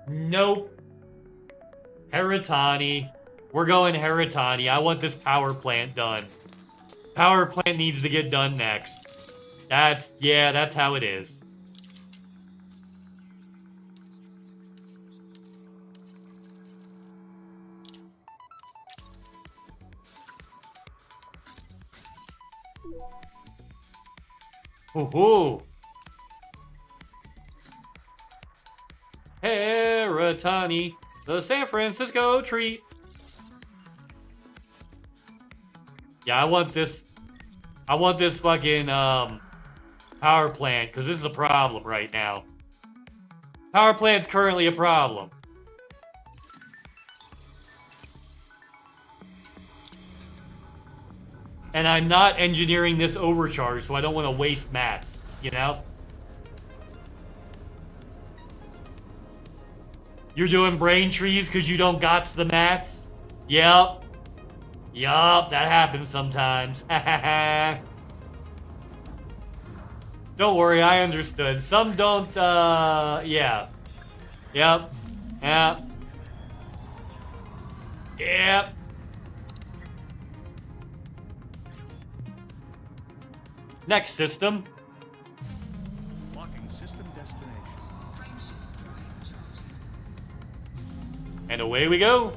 Nope. Heratani. We're going Heratani. I want this power plant done. Power plant needs to get done next. That's how it is. Hoo-hoo. Heratani, the San Francisco treat. Yeah, I want this fucking power plant, because this is a problem right now. Power plant's currently a problem. And I'm not engineering this overcharge, so I don't want to waste mats, you know? You're doing brain trees because you don't gots the mats? Yep. Yup, that happens sometimes. Don't worry, I understood. Some don't, yeah. Yep. Yep. Yep. Next system. Locking system destination. And away we go.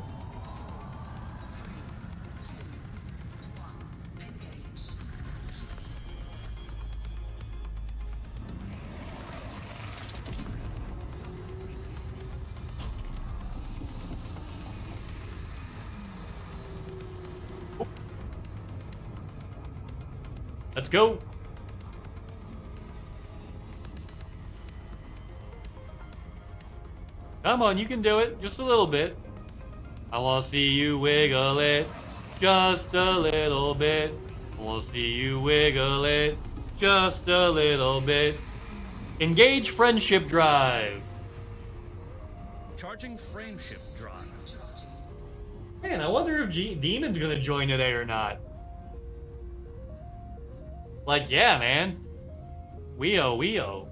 Let's go. Come on, you can do it. Just a little bit. I want to see you wiggle it. Just a little bit. I want to see you wiggle it. Just a little bit. Engage friendship drive. Charging frame shift drive. Man, I wonder if Demon's gonna join today or not. Like, yeah, man. Weo.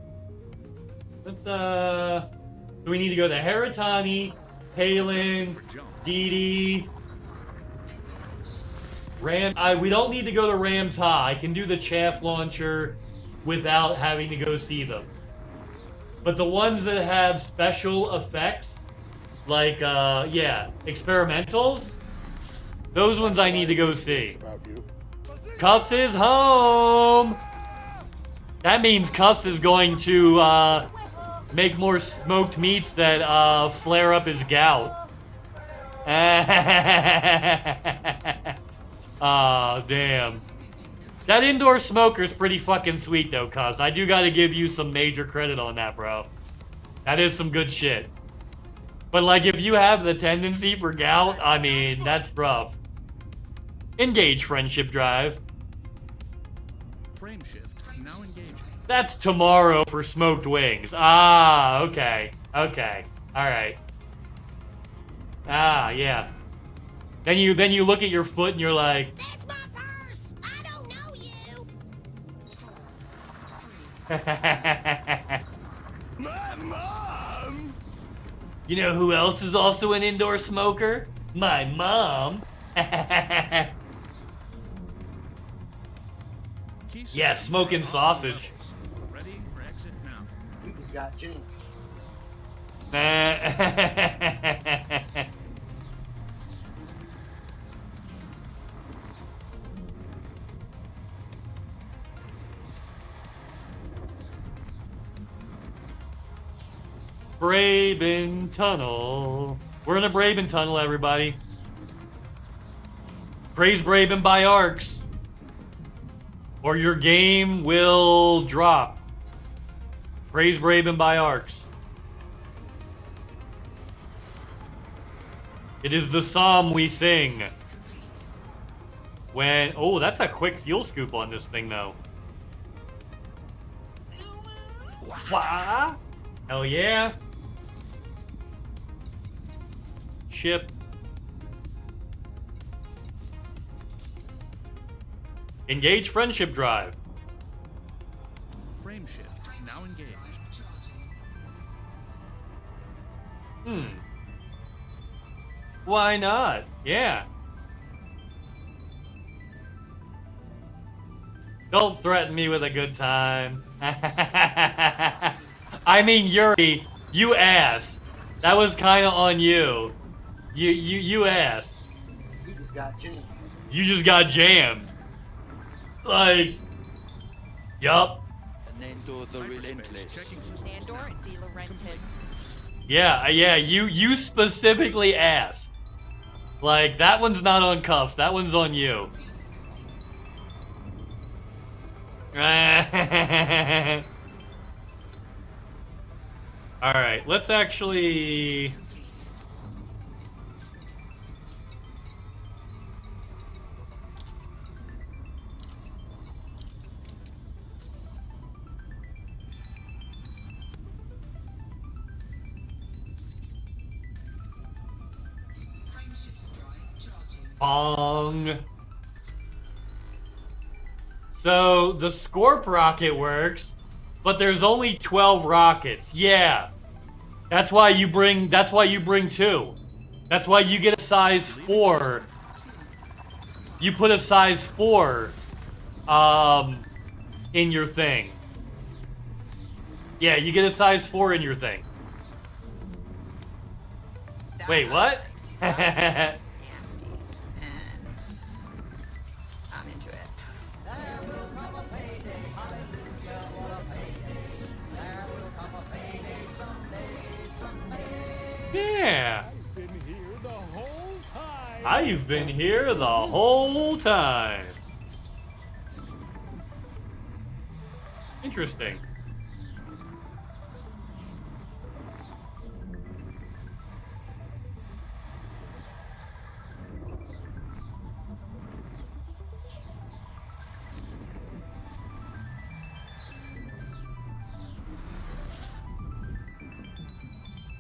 Let's, do we need to go to Haratani, Palin, Didi, Ram? We don't need to go to Ramta. I can do the chaff launcher without having to go see them. But the ones that have special effects, like, yeah, experimentals, those ones I need to go see. Cuffs is home! That means Cuffs is going to, make more smoked meats that, flare up his gout. Ah, damn. That indoor smoker's pretty fucking sweet, though, Cuz. I do gotta give you some major credit on that, bro. That is some good shit. But, like, if you have the tendency for gout, I mean, that's rough. Engage friendship drive. Frame shift now engaging. That's tomorrow for smoked wings. Ah, okay. Okay. Alright. Ah, yeah. Then you look at your foot and you're like, That's my purse! I don't know you! My mom! you know who else is also an indoor smoker? My mom. Yeah, smoking sausage. Ready for exit now. We just got Gene. Braben Tunnel. We're in a Braben Tunnel, everybody. Praise Braben by arcs, or your game will drop. Praise Braben by arcs. It is the psalm we sing. When... Oh, that's a quick fuel scoop on this thing, though. Wah! Hell yeah. Ship. Engage friendship drive. Frame shift now engaged. Why not? Yeah. Don't threaten me with a good time. I mean, Yuri, you asked. That was kind of on you. You asked. We just got jammed. You just got jammed. Like, yup. And then do the relentless. Nandor De Laurentiis. Yeah, you specifically asked. Like, that one's not on Cuffs, that one's on you. Alright, let's actually... Bong. So the Scorp rocket works, but there's only 12 rockets. Yeah. That's why you bring 2. That's why you get a size 4. You put a size 4 in your thing. Yeah, you get a size 4 in your thing. Wait, what? Nasty. And I'm into it. Yeah. I've been here the whole time. Interesting.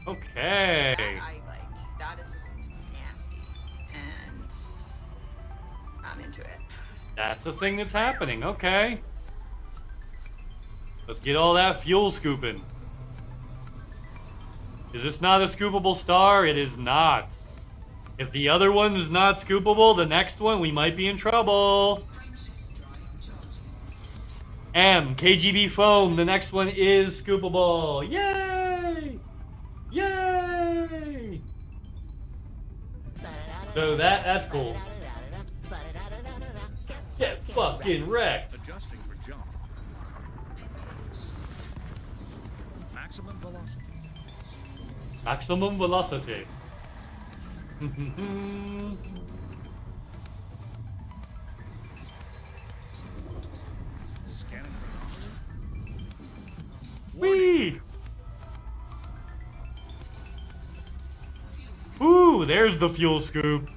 Okay. That is just nasty. And I'm into it. That's the thing that's happening. Okay. Let's get all that fuel scooping. Is this not a scoopable star? It is not. If the other one is not scoopable, the next one, we might be in trouble. M, KGB foam, the next one is scoopable. Yay! Yay! So that's cool. Get fucking wrecked. Adjusting for jump. Maximum velocity. Maximum velocity. Scanning chronometer. Whee! Ooh, there's the fuel scoop.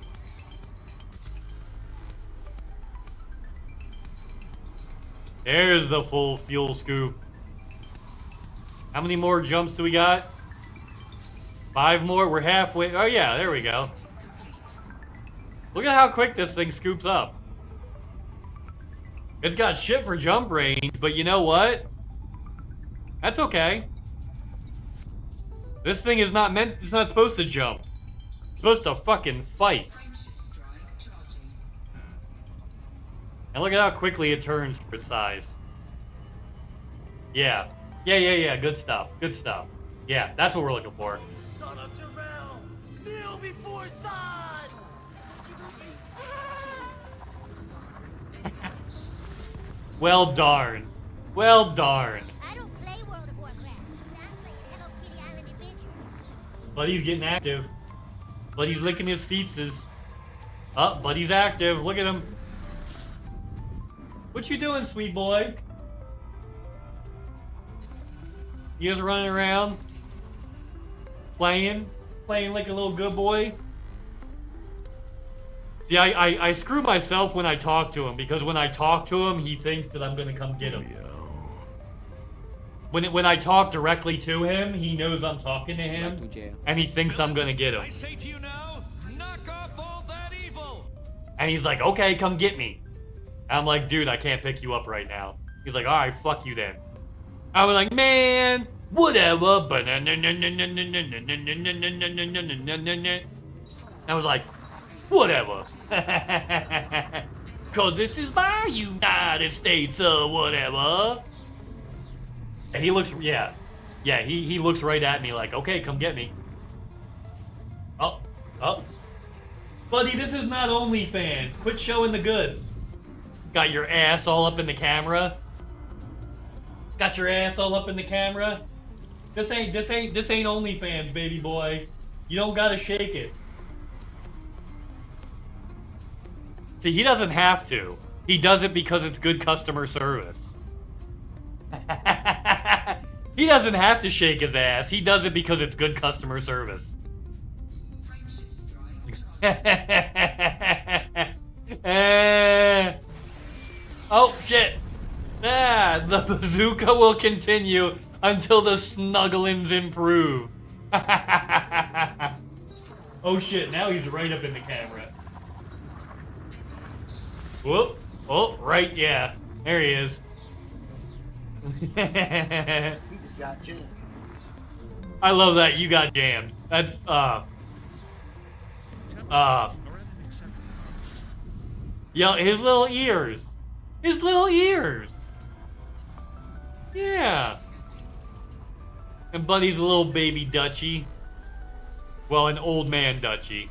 There's the full fuel scoop. How many more jumps do we got? 5 more? We're halfway. Oh yeah, there we go. Look at how quick this thing scoops up. It's got shit for jump range, but you know what? That's okay. This thing is not meant, it's not supposed to jump. It's supposed to fucking fight. And look at how quickly it turns for its size. Yeah. Yeah. Good stuff. Good stuff. Yeah, that's what we're looking for. Son of Jarrell, kneel before Sod! Well darn. Well darn. I don't play World of Warcraft. I'm playing Hello Kitty Island Adventure. Buddy's getting active. Buddy's licking his feetses. Oh, Buddy's active. Look at him. What you doing, sweet boy? You just running around? Playing like a little good boy? See, I screw myself when I talk to him, because when I talk to him, he thinks that I'm gonna come get him. When I talk directly to him, he knows I'm talking to him, and he thinks I'm gonna get him. I say to you now, knock off all that evil! And he's like, okay, come get me. And I'm like, dude, I can't pick you up right now. He's like, alright, fuck you then. I was like, man, whatever. I was like, whatever. Cause this is my United States or whatever. And he looks, yeah, he looks right at me like, okay, come get me. Oh. Buddy, this is not OnlyFans. Quit showing the goods. Got your ass all up in the camera. Got your ass all up in the camera. This ain't OnlyFans, baby boy. You don't gotta shake it. See, he doesn't have to. He does it because it's good customer service. He doesn't have to shake his ass. He does it because it's good customer service. Oh, shit. The bazooka will continue until the snugglings improve. Oh, shit. Now he's right up in the camera. Whoop. Oh, right, yeah. There he is. He just got jammed. I love that you got jammed. That's, yo, his little ears. His little ears. Yeah. And Buddy's a little baby Dutchie. Well, an old man Dutchie.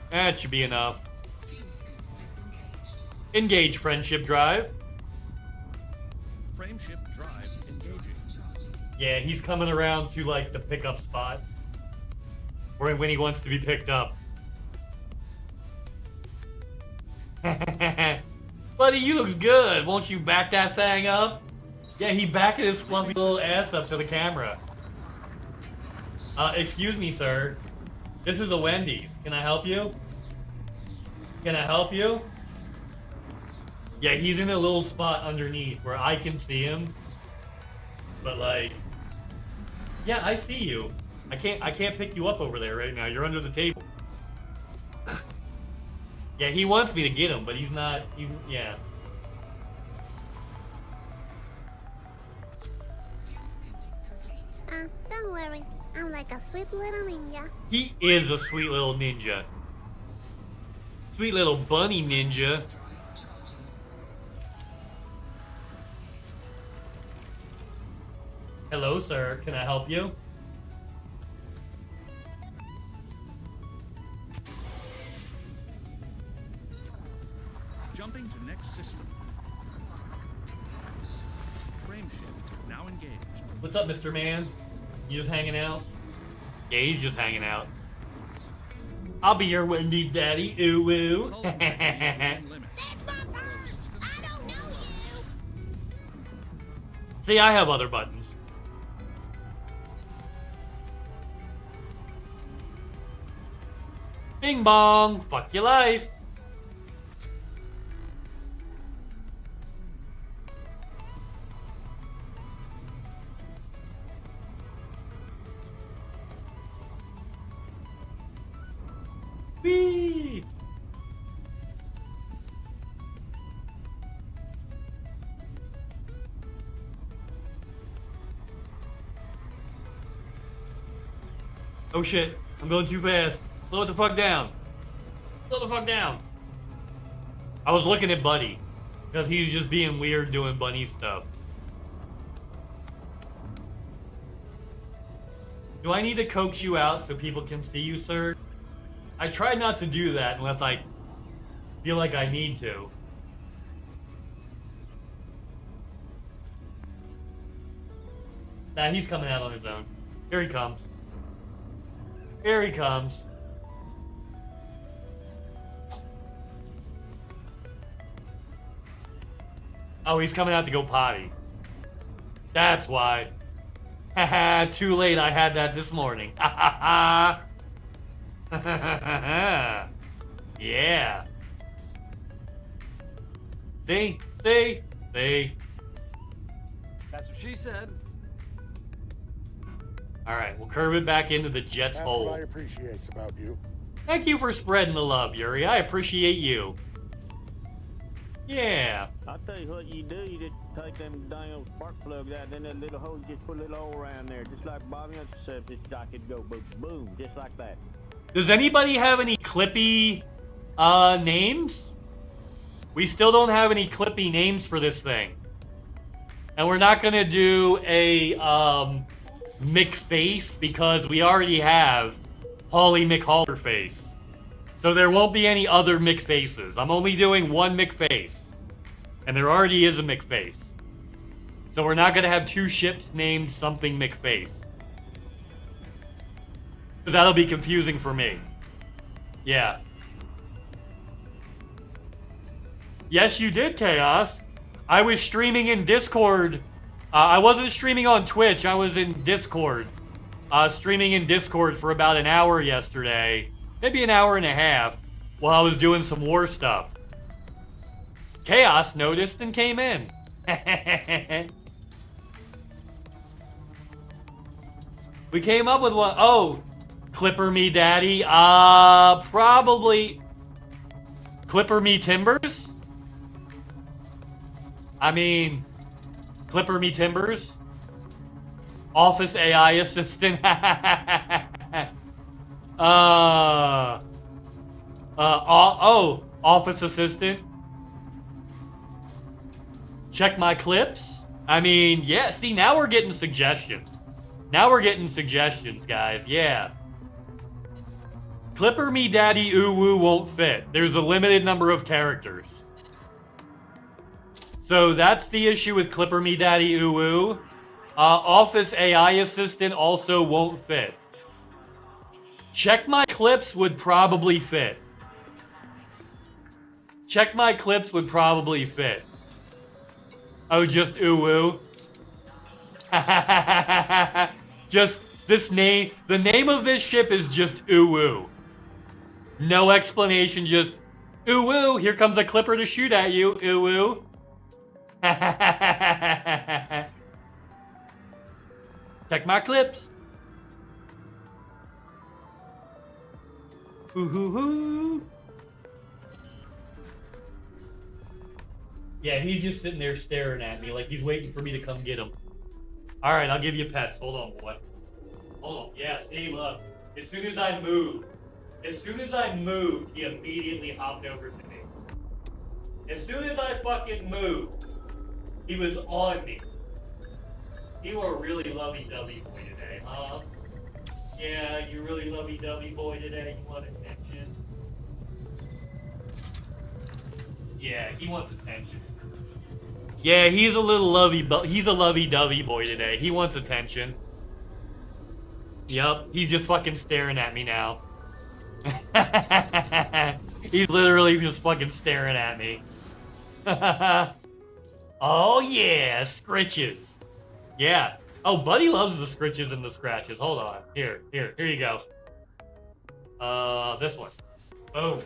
That should be enough. Engage friendship drive. Frameship drive engaging. Yeah, he's coming around to like the pickup spot. Or when he wants to be picked up. Buddy, you looks good. Won't you back that thing up? Yeah, he backed his fluffy little ass up to the camera. Excuse me, sir. This is a Wendy's. Can I help you? Can I help you? Yeah, he's in a little spot underneath where I can see him. But like, yeah, I see you. I can't pick you up over there right now. You're under the table. Yeah, he wants me to get him, but he's not. Yeah. Don't worry. I'm like a sweet little ninja. He is a sweet little ninja. Sweet little bunny ninja. Hello, sir. Can I help you? Jumping to next system. Frameshift now engaged. What's up, Mr. Man? You just hanging out? Yeah, he's just hanging out. I'll be your Wendy daddy. Ooh woo. That's my purse. I don't know you. See, I have other buttons. Bing bong. Fuck your life. Whee! Oh shit, I'm going too fast. Slow it the fuck down. Slow the fuck down. I was looking at Buddy, because he's just being weird doing bunny stuff. Do I need to coax you out so people can see you, sir? I try not to do that unless I feel like I need to. Nah, he's coming out on his own. Here he comes. Here he comes. Oh, he's coming out to go potty. That's why. Haha, too late. I had that this morning. Ha ha ha. Yeah. See? See? See? That's what she said. Alright, we'll curve it back into the Jets That's hole. what I appreciate about you. Thank you for spreading the love, Yuri. I appreciate you. Yeah. I'll tell you what you do. You just take them dang spark plugs out, then that little hose, just put a little oil around there, just like Bobby said, just like it go boom, boom, just like that. Does anybody have any Clippy names? We still don't have any Clippy names for this thing. And we're not gonna do a Mrface because we already have Holly McHallerface. So there won't be any other Mrfaces. I'm only doing one Mrface. And there already is a Mrface. So we're not gonna have two ships named something Mrface. Because that'll be confusing for me. Yeah. Yes, you did, Chaos. I was streaming in Discord. I wasn't streaming on Twitch. I was in Discord. Streaming in Discord for about an hour yesterday. Maybe an hour and a half. While I was doing some war stuff. Chaos noticed and came in. We came up with one. Oh, Clipper me daddy? Probably Clipper me timbers? I mean, Clipper me timbers? Office AI assistant? Office assistant? Check my clips? I mean, yeah, see, now we're getting suggestions. Now we're getting suggestions, guys, yeah. Clipper me daddy ooh woo won't fit. There's a limited number of characters. So that's the issue with Clipper me daddy ooh woo. Office AI assistant also won't fit. Check my clips would probably fit. Check my clips would probably fit. Oh, just ooh woo. Just this name. The name of this ship is just ooh woo. No explanation. Just ooh woo. Here comes a clipper to shoot at you. Ooh woo. Check my clips. Ooh hoo hoo. Yeah, he's just sitting there staring at me like he's waiting for me to come get him. All right, I'll give you pets. Hold on, boy. Hold on. Yeah, stay up. As soon as I moved, he immediately hopped over to me. As soon as I fucking moved, he was on me. You are really lovey-dovey boy today, huh? Yeah, you really lovey-dovey boy today. You want attention? Yeah, he wants attention. Yeah, he's a little lovey-dovey boy today. He wants attention. Yup, he's just fucking staring at me now. He's literally just fucking staring at me. Oh yeah, scritches. Yeah. Oh, Buddy loves the scritches and the scratches. Hold on. Here you go. This one. Boom.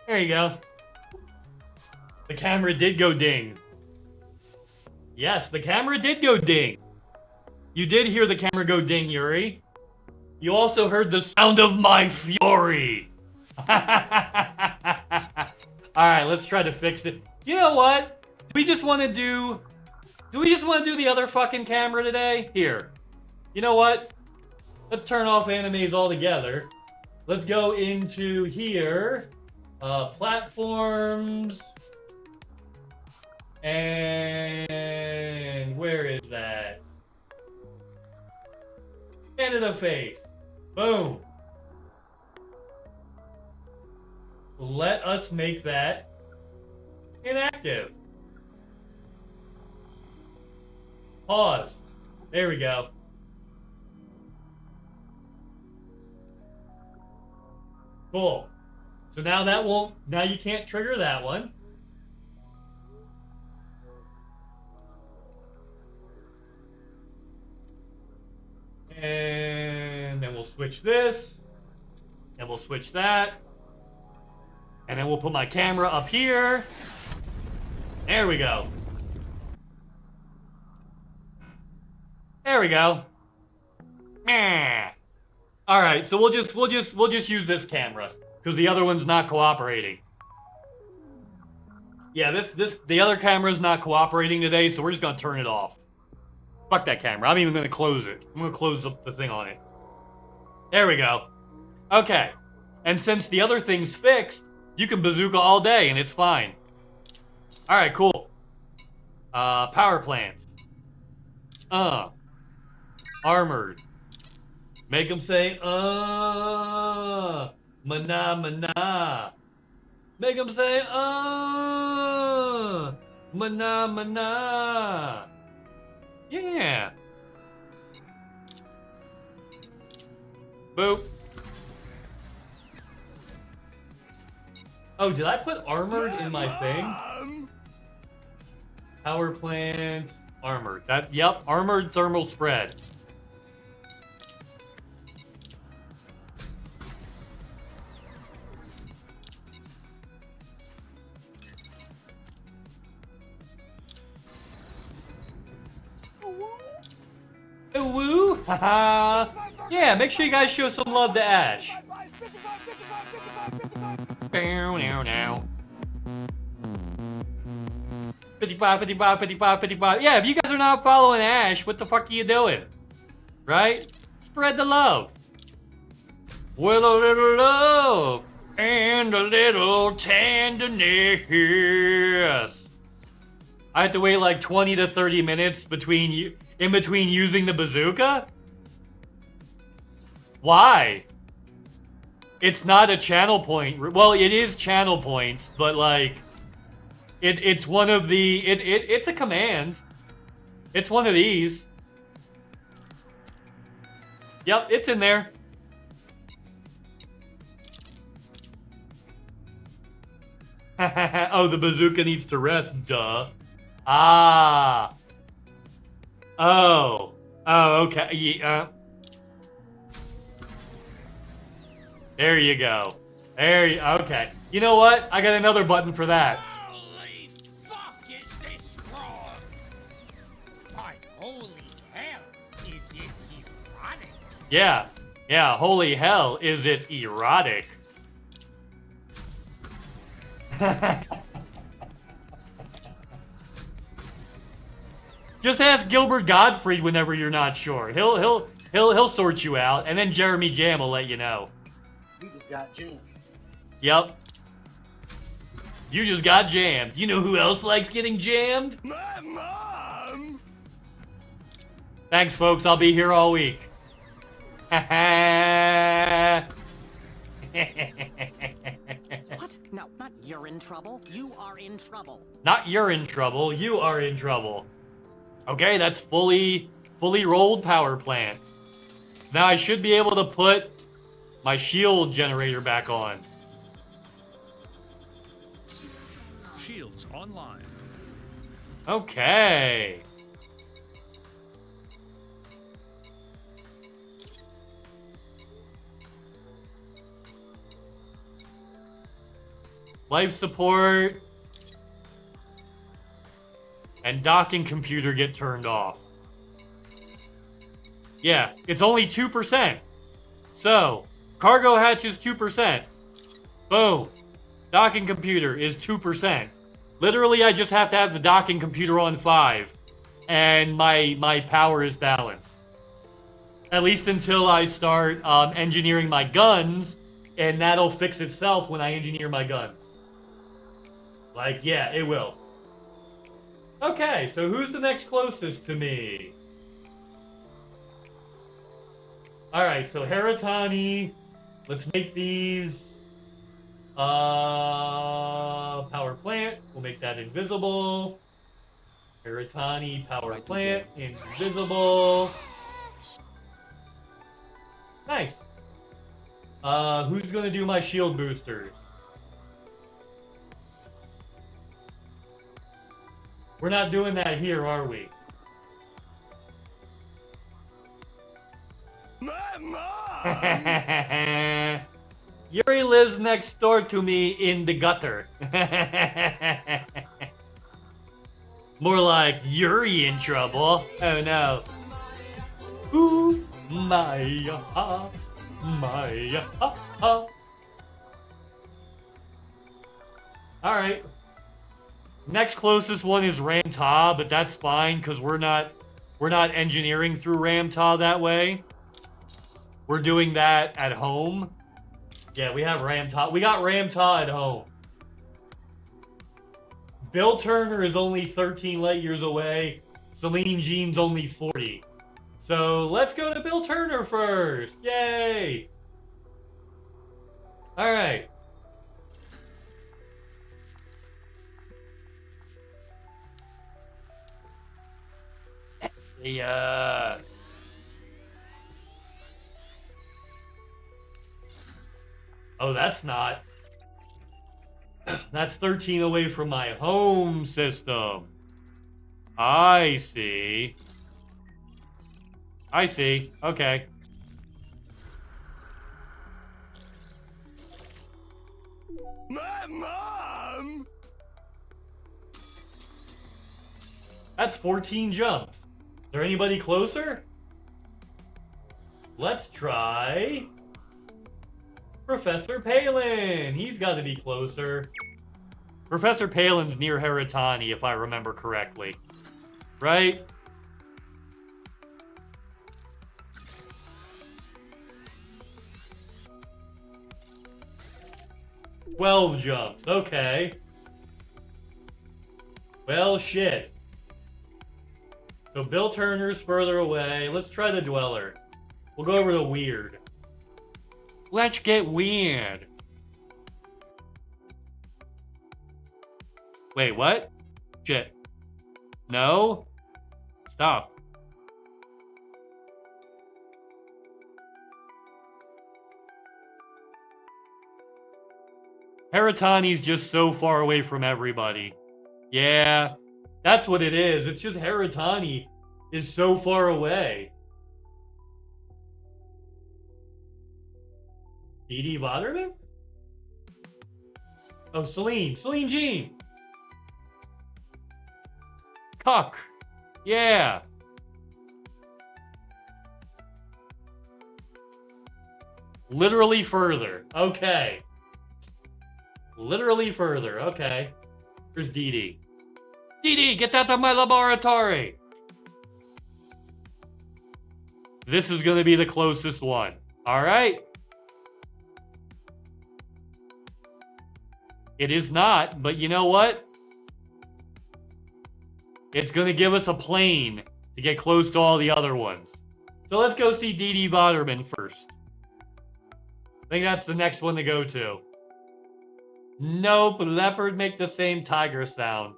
There you go. The camera did go ding. Yes, the camera did go ding. You did hear the camera go ding, Yuri. You also heard the sound of my fury. Alright, let's try to fix it. You know what? Do we just want to do the other fucking camera today? Here. You know what? Let's turn off animes altogether. Let's go into here. Platforms. And where is that? Canada face. Boom. Let us make that inactive. Pause. There we go. Cool. So now that won't, now you can't trigger that one. And then we'll switch this. And we'll switch that. And then we'll put my camera up here. There we go. There we go. All right, so we'll just use this camera because the other one's not cooperating. Yeah, the other camera's not cooperating today, so we're just gonna turn it off. Fuck that camera. I'm even gonna close it. I'm gonna close the thing on it. There we go. Okay. And since the other thing's fixed, you can bazooka all day and it's fine. All right, cool. Power plant. Armored. Make them say, mana, mana. Make them say, mana, mana. Yeah. Boop. Oh, did I put armored in my thing? Power plant, armored. Yep, armored thermal spread. Woo! Haha! Yeah, make sure you guys show some love to Ash. Now. 55, 55, 55, 55. Yeah, if you guys are not following Ash, what the fuck are you doing? Right? Spread the love. With a little love and a little tenderness. I have to wait like 20 to 30 minutes in between using the bazooka? Why? It's not a channel point. Well, it is channel points, but like, it's one of the, it's a command. It's one of these. Yep, it's in there. Oh, the bazooka needs to rest, duh. Ah. Oh. Oh, okay. Yeah. There you go. Okay. You know what? I got another button for that. Holy fuck, is this strong? But holy hell, is it erotic? Yeah. Yeah, holy hell, is it erotic? Just ask Gilbert Gottfried whenever you're not sure. He'll sort you out, and then Jeremy Jam will let you know. You just got jammed. Yep. You just got jammed. You know who else likes getting jammed? My mom! Thanks, folks. I'll be here all week. What? No, not you're in trouble. You are in trouble. Not you're in trouble. You are in trouble. Okay, that's fully rolled power plant. Now I should be able to put my shield generator back on. Shields online. Okay. Life support and docking computer get turned off. Yeah, it's only 2%. So, cargo hatch is 2%. Boom. Docking computer is 2%. Literally, I just have to have the docking computer on 5. And my power is balanced. At least until I start engineering my guns. And that'll fix itself when I engineer my guns. Like, yeah, it will. Okay, so who's the next closest to me? Alright, so Haratani. Let's make these power plant. We'll make that invisible. Haratani, power plant, invisible. Nice. Who's gonna do my shield boosters? We're not doing that here, are we? My mom! Yuri lives next door to me in the gutter. More like Yuri in trouble. Oh no. Ooh, Maya, Maya. Alright. Next closest one is Ramta, but that's fine because we're not engineering through Ramta that way. We're doing that at home. Yeah, we have Ramta. We got Ramta at home. Bill Turner is only 13 light years away. Celine Jean's only 40. So let's go to Bill Turner first. Yay! All right. Yeah. Oh, that's not. That's 13 away from my home system. I see. I see. Okay. My mom! That's 14 jumps. Is there anybody closer? Let's try Professor Palin. He's got to be closer. Professor Palin's near Heratani, if I remember correctly. Right? "12 jumps. Okay. Well, shit. So Bill Turner's further away. Let's try the Dweller. We'll go over to Weird. Let's get weird. Wait, what? Shit. No? Stop. Heratani's just so far away from everybody. Yeah, that's what it is. It's just Heratani is so far away. D.D. Waterman? Oh, Celine. Celine Jean. Cuck. Yeah. Literally further. Okay. Literally further. Okay. Here's Dee. Dee, get out of my laboratory! This is going to be the closest one. Alright? It is not, but you know what? It's going to give us a plane to get close to all the other ones. So let's go see D.D. Waterman first. I think that's the next one to go to. Nope, leopard make the same tiger sound.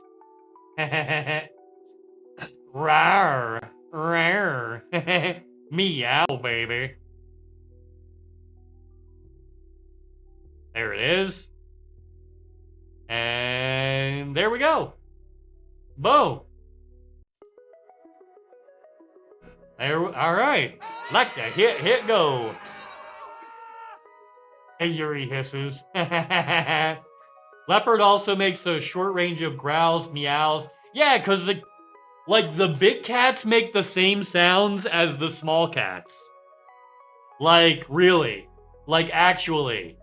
Rawr, rawr. Meow, baby. There it is. And there we go. Boom. There, all right. Like the hit go. Hey, Yuri hisses. Leopard also makes a short range of growls, meows. Yeah, because the big cats make the same sounds as the small cats. Like, really. Like, actually.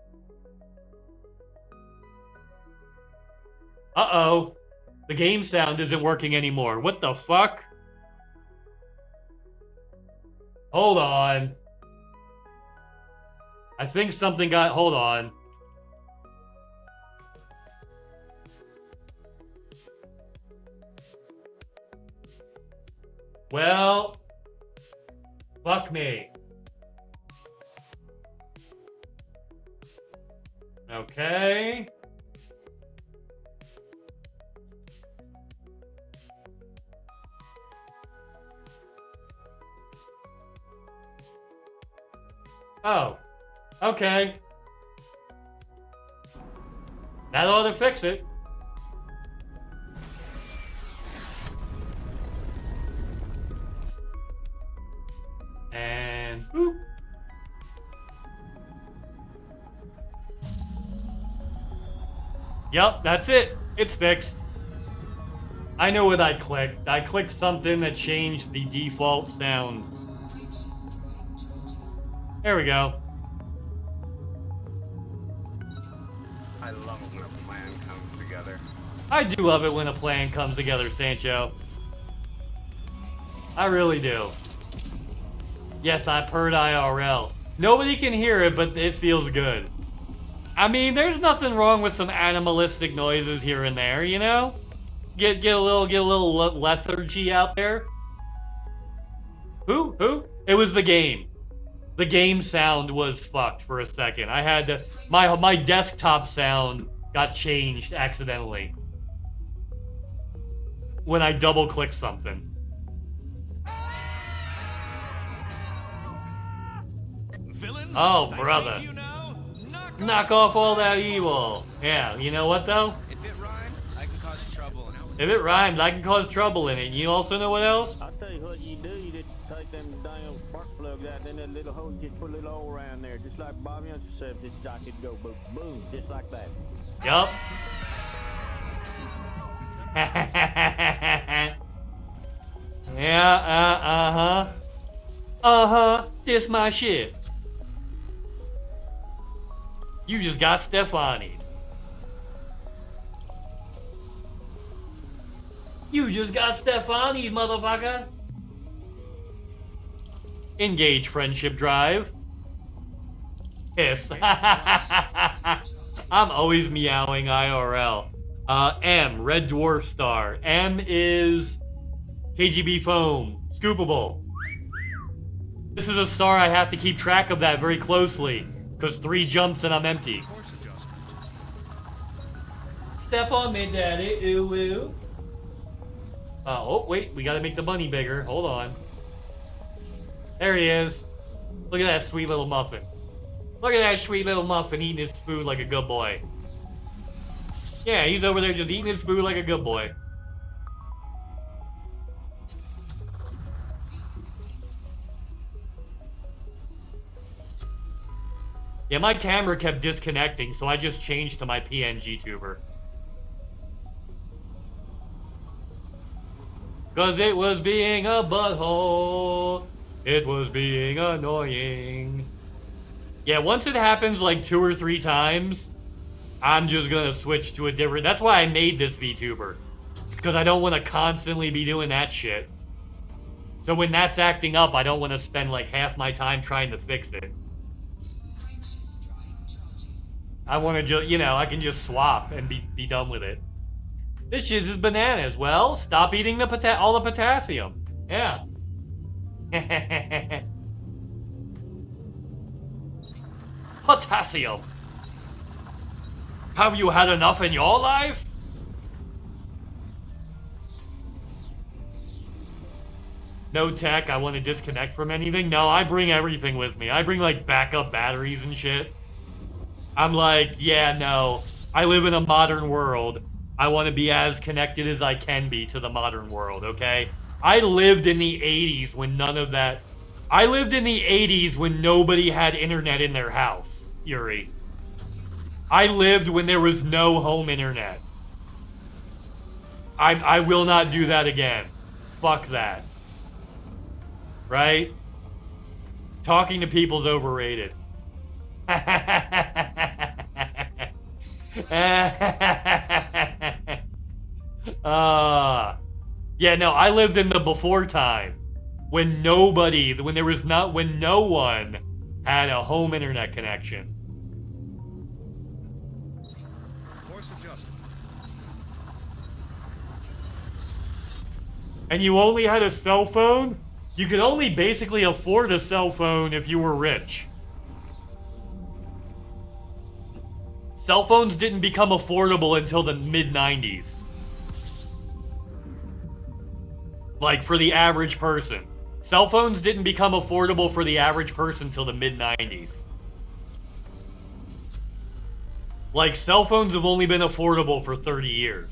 Uh-oh. The game sound isn't working anymore. What the fuck? Hold on. I think something got... Hold on. Well, fuck me. Okay. Oh, okay. That ought to fix it. And boop. Yup, that's it. It's fixed. I know what I clicked. I clicked something that changed the default sound. There we go. I love it when a plan comes together. I do love it when a plan comes together, Sancho. I really do. Yes, I've heard IRL. Nobody can hear it, but it feels good. I mean, there's nothing wrong with some animalistic noises here and there, you know? Get a little lethargy out there. Who? It was the game. The game sound was fucked for a second. I had to... My desktop sound got changed accidentally. When I double-clicked something. Villains, Oh, I brother. say to you now, knock Knock off all that evil. Yeah, you know what though? If it rhymes, I can cause trouble. If it rhymes, I can cause trouble in it. And you also know what else? I'll tell you what you do. You just take them dang spark plugs out, then that little hose, just put a little hole around there, just like Bobby Hunter said, this jock could go boom, boom, just like that. Yup. Yeah, this my shit. You just got Stefani. You just got Stefani, motherfucker. Engage friendship drive. Yes. I'm always meowing IRL. M, Red Dwarf Star. M is KGB foam. Scoopable. This is a star I have to keep track of that very closely. Because 3 jumps and I'm empty. Step on me, daddy. Ooh, ooh. Oh, wait. We gotta make the bunny bigger. Hold on. There he is. Look at that sweet little muffin. Look at that sweet little muffin eating his food like a good boy. Yeah, he's over there just eating his food like a good boy. Yeah, my camera kept disconnecting, so I just changed to my PNG tuber. Cause it was being a butthole. It was being annoying. Yeah, once it happens like 2 or 3 times, I'm just gonna switch to a different... That's why I made this VTuber. Because I don't want to constantly be doing that shit. So when that's acting up, I don't want to spend like half my time trying to fix it. I want to just, you know, I can just swap and be done with it. This shit is bananas. Well, stop eating the all the potassium. Yeah. Potassium. Have you had enough in your life? No tech, I want to disconnect from anything? No, I bring everything with me. I bring like backup batteries and shit. I'm like, yeah, no. I live in a modern world. I want to be as connected as I can be to the modern world, okay? I lived in the 80s when none of that... I lived in the 80s when nobody had internet in their house, Yuri. I lived when there was no home internet. I will not do that again. Fuck that. Right? Talking to people's overrated. Yeah, no, I lived in the before time when no one had a home internet connection. And you only had a cell phone? You could only basically afford a cell phone if you were rich. Cell phones didn't become affordable until the mid-90s. Like, for the average person. Cell phones didn't become affordable for the average person until the mid-90s. Like, cell phones have only been affordable for 30 years.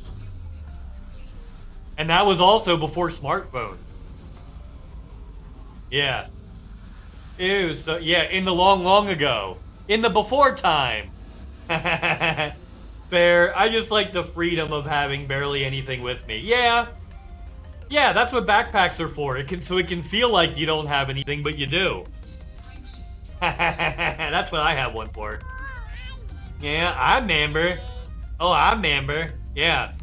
And that was also before smartphones. Yeah. Ew, so, yeah, in the long, long ago. In the before time. Fair. I just like the freedom of having barely anything with me. Yeah. Yeah, that's what backpacks are for. So it can feel like you don't have anything, but you do. That's what I have one for. Yeah, I'm member. Oh, I'm member. Yeah.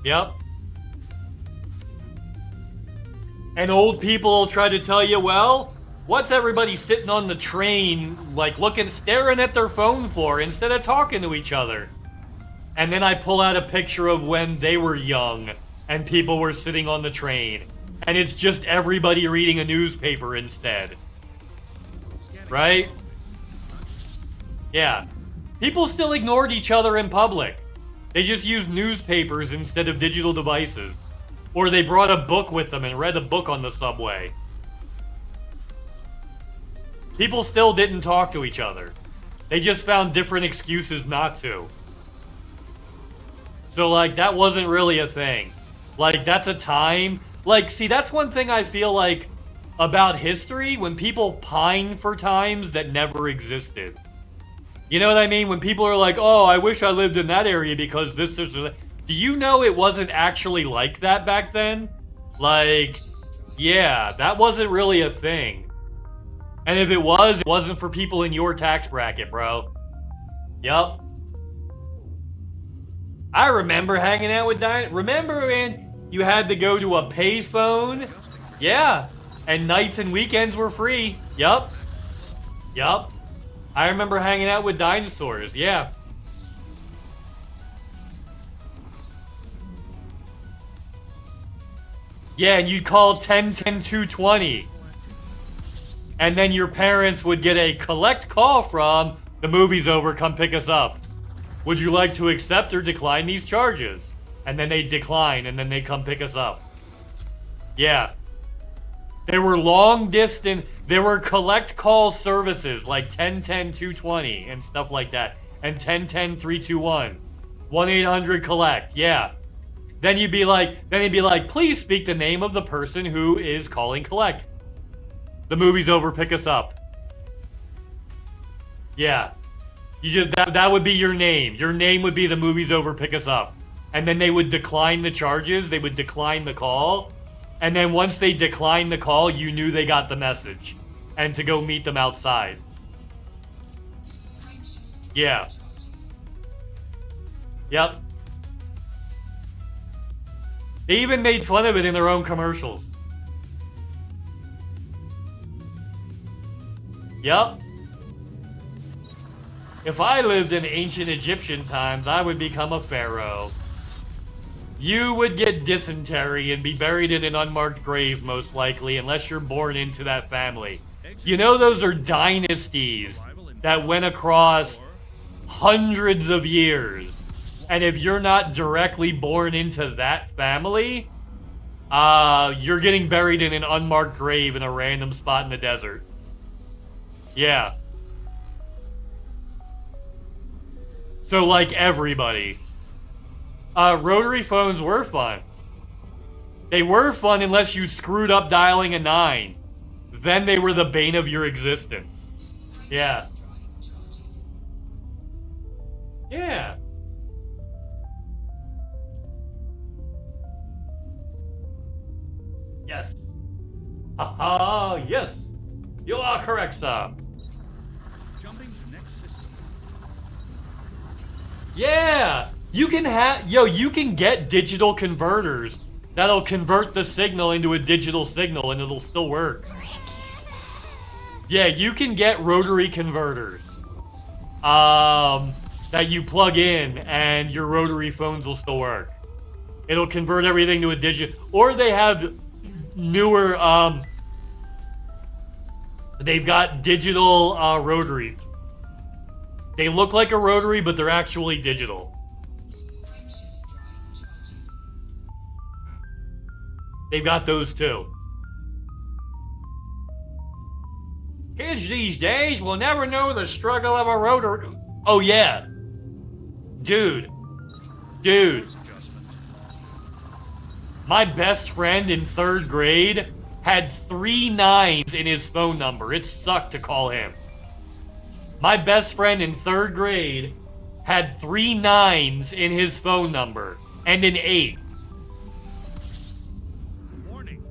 Yep. And old people try to tell you, well, what's everybody sitting on the train, like staring at their phone for instead of talking to each other? And then I pull out a picture of when they were young and people were sitting on the train. And it's just everybody reading a newspaper instead. Right? Yeah. People still ignored each other in public. They just used newspapers instead of digital devices. Or they brought a book with them and read a book on the subway. People still didn't talk to each other. They just found different excuses not to. So, like, that wasn't really a thing. Like, that's a time... Like, see, that's one thing I feel like about history, when people pine for times that never existed. You know what I mean? When people are like, oh, I wish I lived in that area because this is... Do you know it wasn't actually like that back then? Like, yeah, that wasn't really a thing. And if it was, it wasn't for people in your tax bracket, bro. Yup. I remember hanging out with remember when you had to go to a payphone? Yeah. And nights and weekends were free. Yup. Yup. I remember hanging out with dinosaurs. Yeah. Yeah, and you'd call 10-10-220. And then your parents would get a collect call from, the movie's over, come pick us up. Would you like to accept or decline these charges? And then they'd decline, and then they'd come pick us up. Yeah. There were long distance, there were collect call services like 10-10-220 and stuff like that. And 10-10-321. 1-800-collect, yeah. Then you'd be like, please speak the name of the person who is calling collect. The movie's over, pick us up. Yeah. You just, that would be your name. Your name would be the movie's over, pick us up. And then they would decline the charges, they would decline the call. And then once they declined the call, you knew they got the message. And to go meet them outside. Yeah. Yep. They even made fun of it in their own commercials. Yep. If I lived in ancient Egyptian times, I would become a pharaoh. You would get dysentery and be buried in an unmarked grave, most likely, unless you're born into that family. You know, those are dynasties that went across hundreds of years. And if you're not directly born into that family, you're getting buried in an unmarked grave in a random spot in the desert. Yeah. So, like everybody. Rotary phones were fun. They were fun unless you screwed up dialing a 9. Then they were the bane of your existence. Yeah. Yeah. Yes. Haha, yes. You are correct, sir. Jumping to next system. Yeah! You can you can get digital converters that'll convert the signal into a digital signal and it'll still work. Yeah, you can get rotary converters that you plug in and your rotary phones will still work. It'll convert everything to a digital, or they have newer, they've got digital rotary. They look like a rotary, but they're actually digital. They've got those too. Kids these days will never know the struggle of a rotary. Oh yeah. Dude. My best friend in 3rd grade had 3 9s in his phone number. It sucked to call him. My best friend in 3rd grade had 3 9s in his phone number and an 8. Warning.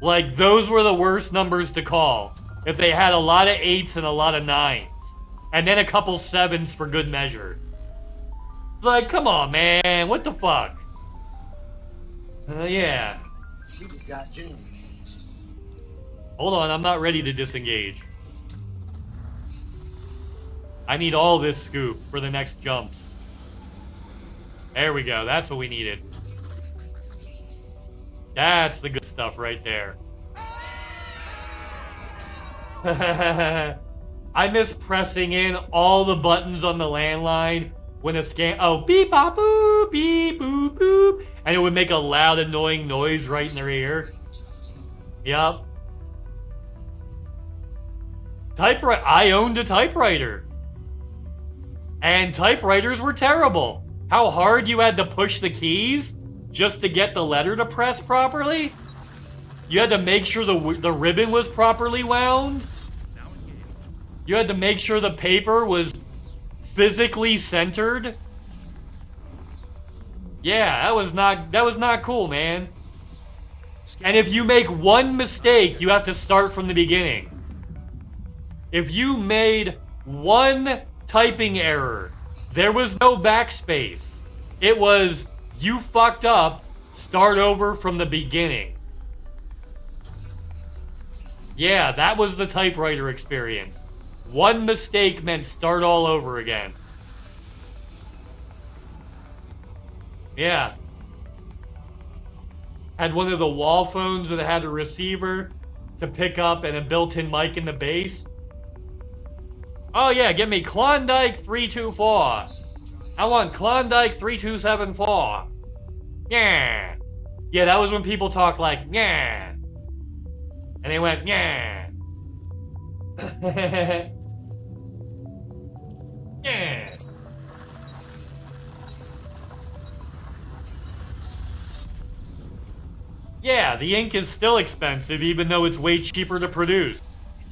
Like, those were the worst numbers to call. If they had a lot of 8s and a lot of 9s. And then a couple 7s for good measure. Like, come on, man. What the fuck? Yeah. We just got jammed. Hold on, I'm not ready to disengage. I need all this scoop for the next jumps. There we go. That's what we needed. That's the good stuff right there. I miss pressing in all the buttons on the landline when a scan... Oh, beep, bop, boop, beep, boop, boop. And it would make a loud, annoying noise right in their ear. Yup. I owned a typewriter. And typewriters were terrible. How hard you had to push the keys just to get the letter to press properly? You had to make sure the ribbon was properly wound. You had to make sure the paper was physically centered. Yeah, that was not cool, man. And if you make one mistake, you have to start from the beginning. If you made one typing error, there was no backspace. It was, you fucked up, start over from the beginning. Yeah, that was the typewriter experience. One mistake meant start all over again. Yeah. Had one of the wall phones that had a receiver to pick up and a built-in mic in the base. Oh yeah, give me Klondike 324. I want Klondike 3274. Yeah. Yeah, that was when people talked like, yeah. And they went, yeah. Yeah. Yeah, the ink is still expensive even though it's way cheaper to produce.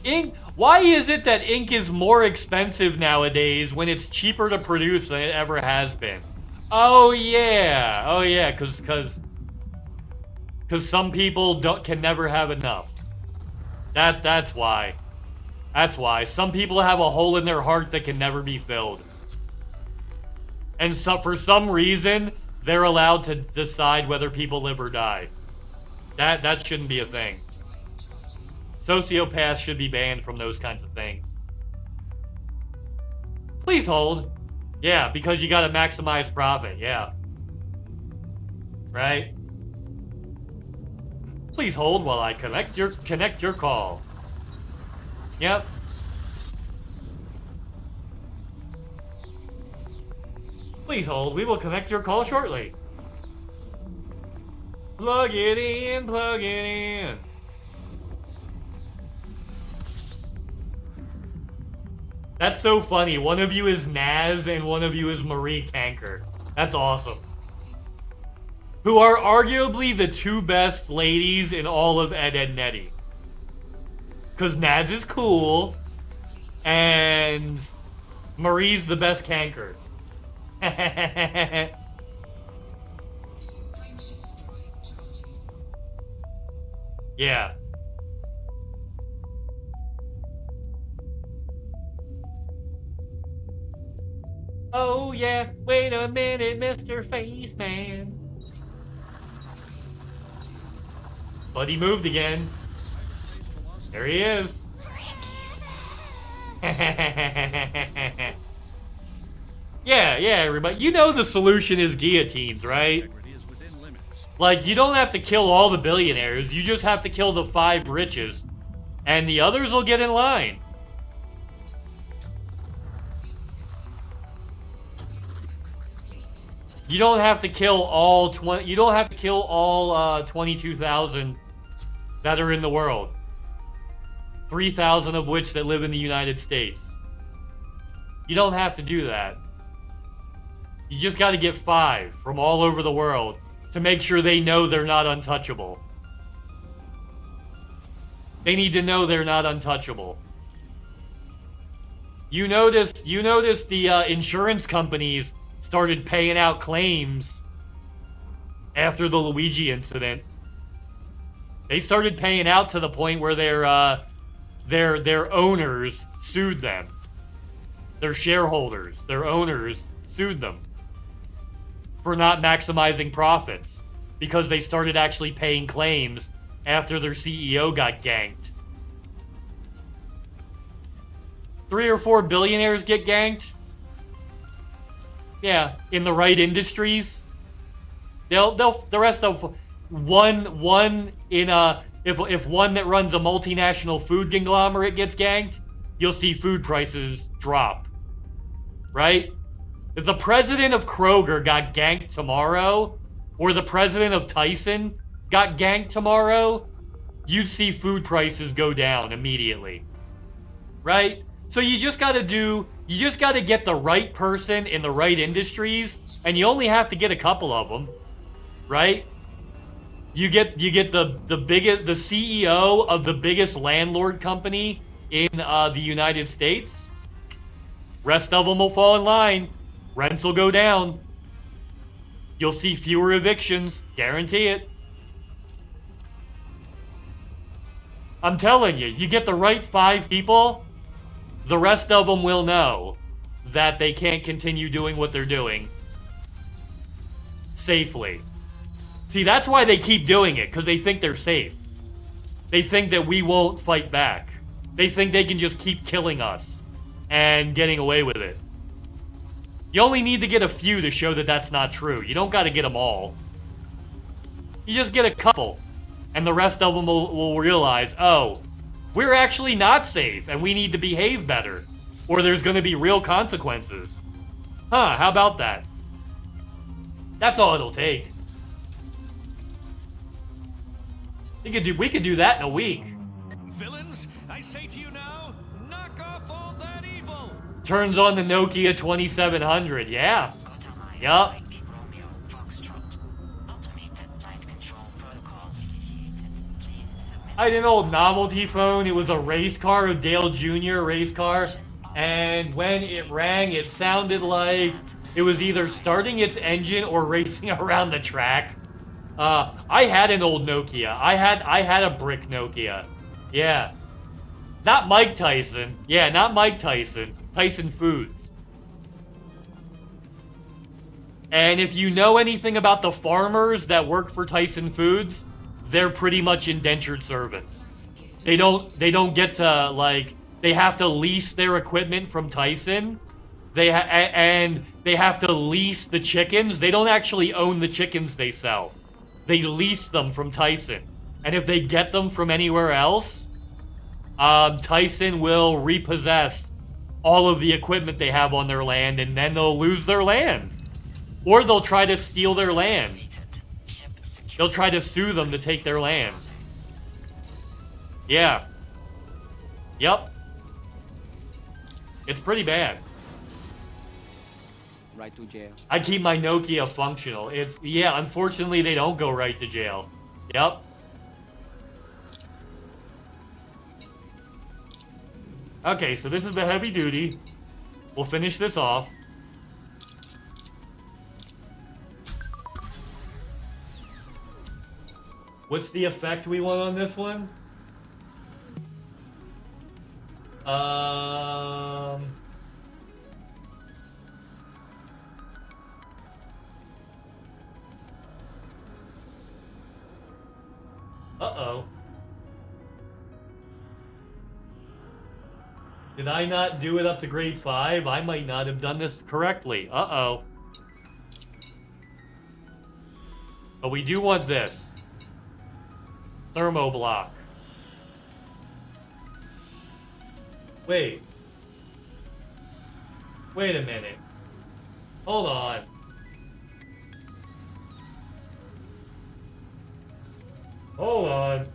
Ink, why is it that ink is more expensive nowadays when it's cheaper to produce than it ever has been? Oh yeah, cause some people can never have enough. That's why. That's why. Some people have a hole in their heart that can never be filled. And so for some reason, they're allowed to decide whether people live or die. That shouldn't be a thing. Sociopaths should be banned from those kinds of things. Please hold. Yeah, because you gotta maximize profit, yeah. Right? Please hold while I connect your call. Yep. Please hold, we will connect your call shortly. Plug it in, plug it in. That's so funny. One of you is Naz and one of you is Marie Canker. That's awesome. Who are arguably the two best ladies in all of Ed, Edd n Eddy. Because Naz is cool, and Marie's the best Canker. Yeah. Oh yeah, wait a minute, Mr. Face Man. But he moved again. There he is. Yeah, everybody. You know the solution is guillotines, right? Like, you don't have to kill all the billionaires. You just have to kill the 5 richest. And the others will get in line. You don't have to kill all 22,000 that are in the world. 3,000 of which that live in the United States. You don't have to do that. You just got to get 5 from all over the world to make sure they know they're not untouchable. They need to know they're not untouchable. You notice the insurance companies started paying out claims after the Luigi incident. They started paying out to the point where their owners sued them. Their shareholders, their owners sued them for not maximizing profits because they started actually paying claims after their CEO got ganked. 3 or 4 billionaires get ganked. Yeah, in the right industries. The rest of one in a if one that runs a multinational food conglomerate gets ganked, you'll see food prices drop. Right? If the president of Kroger got ganked tomorrow, or the president of Tyson got ganked tomorrow, you'd see food prices go down immediately. right? So you just got to get the right person in the right industries, and you only have to get a couple of them, right? You get the CEO of the biggest landlord company in the United States. Rest of them will fall in line. Rents will go down. You'll see fewer evictions, guarantee it. I'm telling you, you get the right 5 people, the rest of them will know that they can't continue doing what they're doing safely. See, that's why they keep doing it, because they think they're safe. They think that we won't fight back. They think they can just keep killing us and getting away with it. You only need to get a few to show that that's not true. You don't got to get them all. You just get a couple, and the rest of them will realize, oh, we're actually not safe, and we need to behave better, or there's going to be real consequences. Huh, how about that? That's all it'll take. We could do that in a week. Villains, I say to you now, knock off all that evil. Turns on the Nokia 2700, yeah. Yup. I had an old novelty phone. It was a race car, a Dale Jr. race car. And when it rang, it sounded like it was either starting its engine or racing around the track. I had an old Nokia. I had a brick Nokia. Yeah. Not Mike Tyson. Yeah, not Mike Tyson. Tyson Foods. And if you know anything about the farmers that work for Tyson Foods, they're pretty much indentured servants. They don't get to, like, they have to lease their equipment from Tyson. And they have to lease the chickens. They don't actually own the chickens they sell. They lease them from Tyson. And if they get them from anywhere else, Tyson will repossess all of the equipment they have on their land, and then they'll lose their land. Or they'll try to steal their land. They'll try to sue them to take their land. Yeah. Yep. It's pretty bad. Right to jail. I keep my Nokia functional. Yeah, unfortunately they don't go right to jail. Yep. Okay, so this is the heavy duty. We'll finish this off. What's the effect we want on this one? Uh-oh. Did I not do it up to grade 5? I might not have done this correctly. Uh-oh. But we do want this. Thermo block. Wait. Wait a minute. Hold on. Hold on.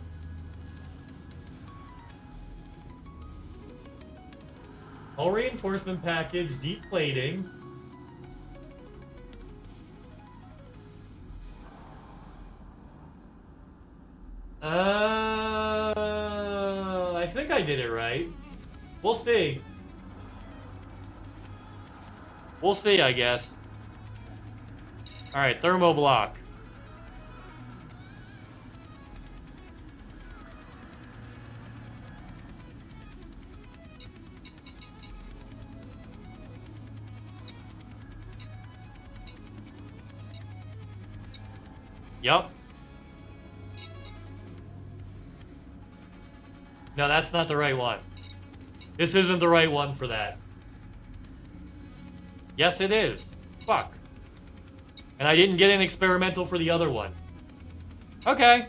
Hull reinforcement package, deep plating. I think I did it right. We'll see. We'll see, I guess. Alright, thermo block. Yup. No, that's not the right one. This isn't the right one for that. Yes, it is. Fuck. And I didn't get an experimental for the other one. Okay.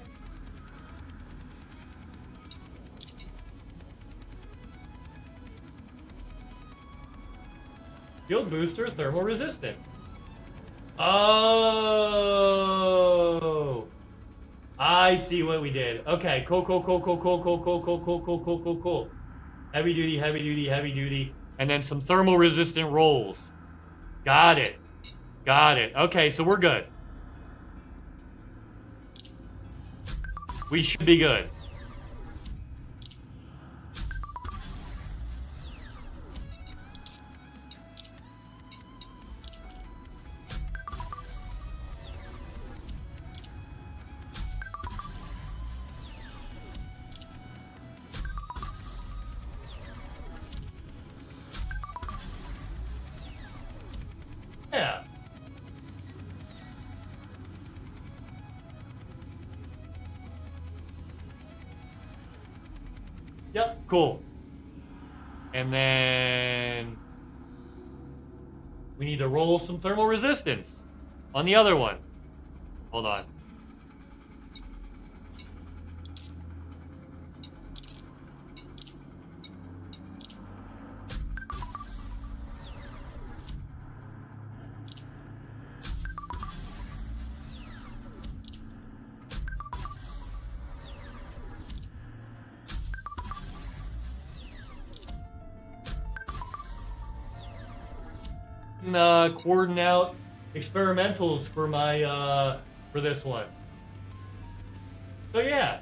Shield booster, thermal resistant. Oh. I see what we did. Okay, cool. Heavy duty, heavy duty, heavy duty. And then some thermal resistant rolls. Got it. Got it. Okay, so we're good. We should be good. Yeah. Yep, cool. And then we need to roll some thermal resistance on the other one. Hold on. Coordinate out experimentals for my for this one. So yeah.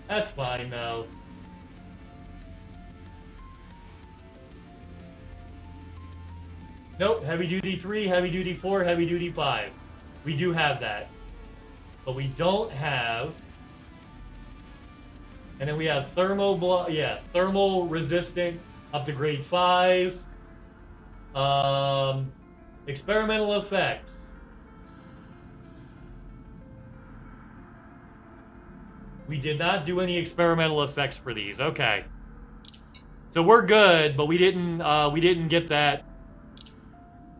That's fine though. Nope, heavy duty 3, heavy duty 4, heavy duty 5. We do have that. But we don't have. And then we have thermal resistant up to grade 5. Experimental effects. We did not do any experimental effects for these. Okay. So we're good, but we didn't get that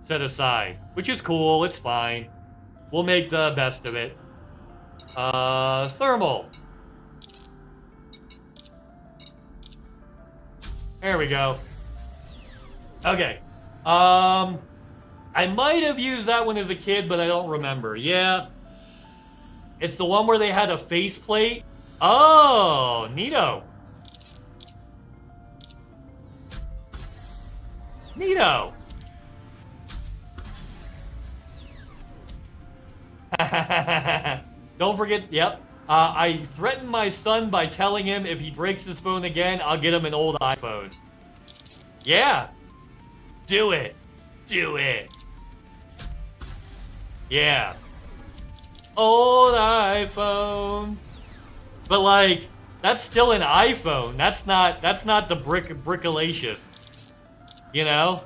set aside, which is cool. It's fine. We'll make the best of it. Thermal. There we go. Okay. I might have used that one as a kid, but I don't remember. Yeah. It's the one where they had a faceplate. Oh, neato. Neato. Don't forget, yep. I threatened my son by telling him if he breaks his phone again, I'll get him an old iPhone. Yeah. Do it. Do it. Yeah. Old iPhone. But like, that's still an iPhone. That's not the brickalacious. You know?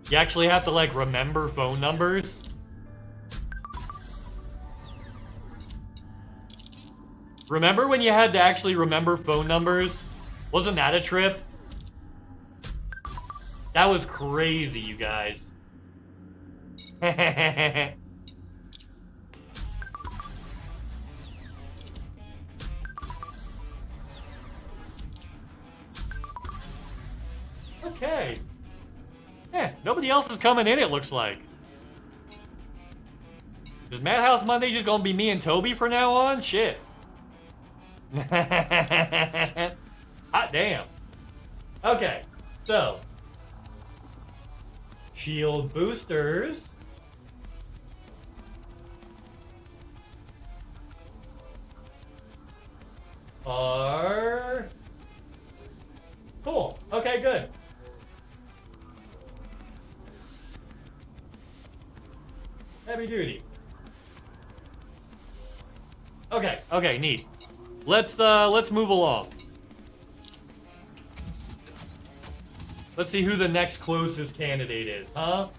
You actually have to like remember phone numbers. Remember when you had to actually remember phone numbers? Wasn't that a trip? That was crazy, you guys. Okay. Yeah, nobody else is coming in, it looks like. Is Madhouse Monday just gonna be me and Toby from now on? Shit. Hot damn. Okay, so. Shield boosters. Are cool. Okay, good. Heavy duty. Okay, okay, neat. Let's move along. Let's see who the next closest candidate is, huh?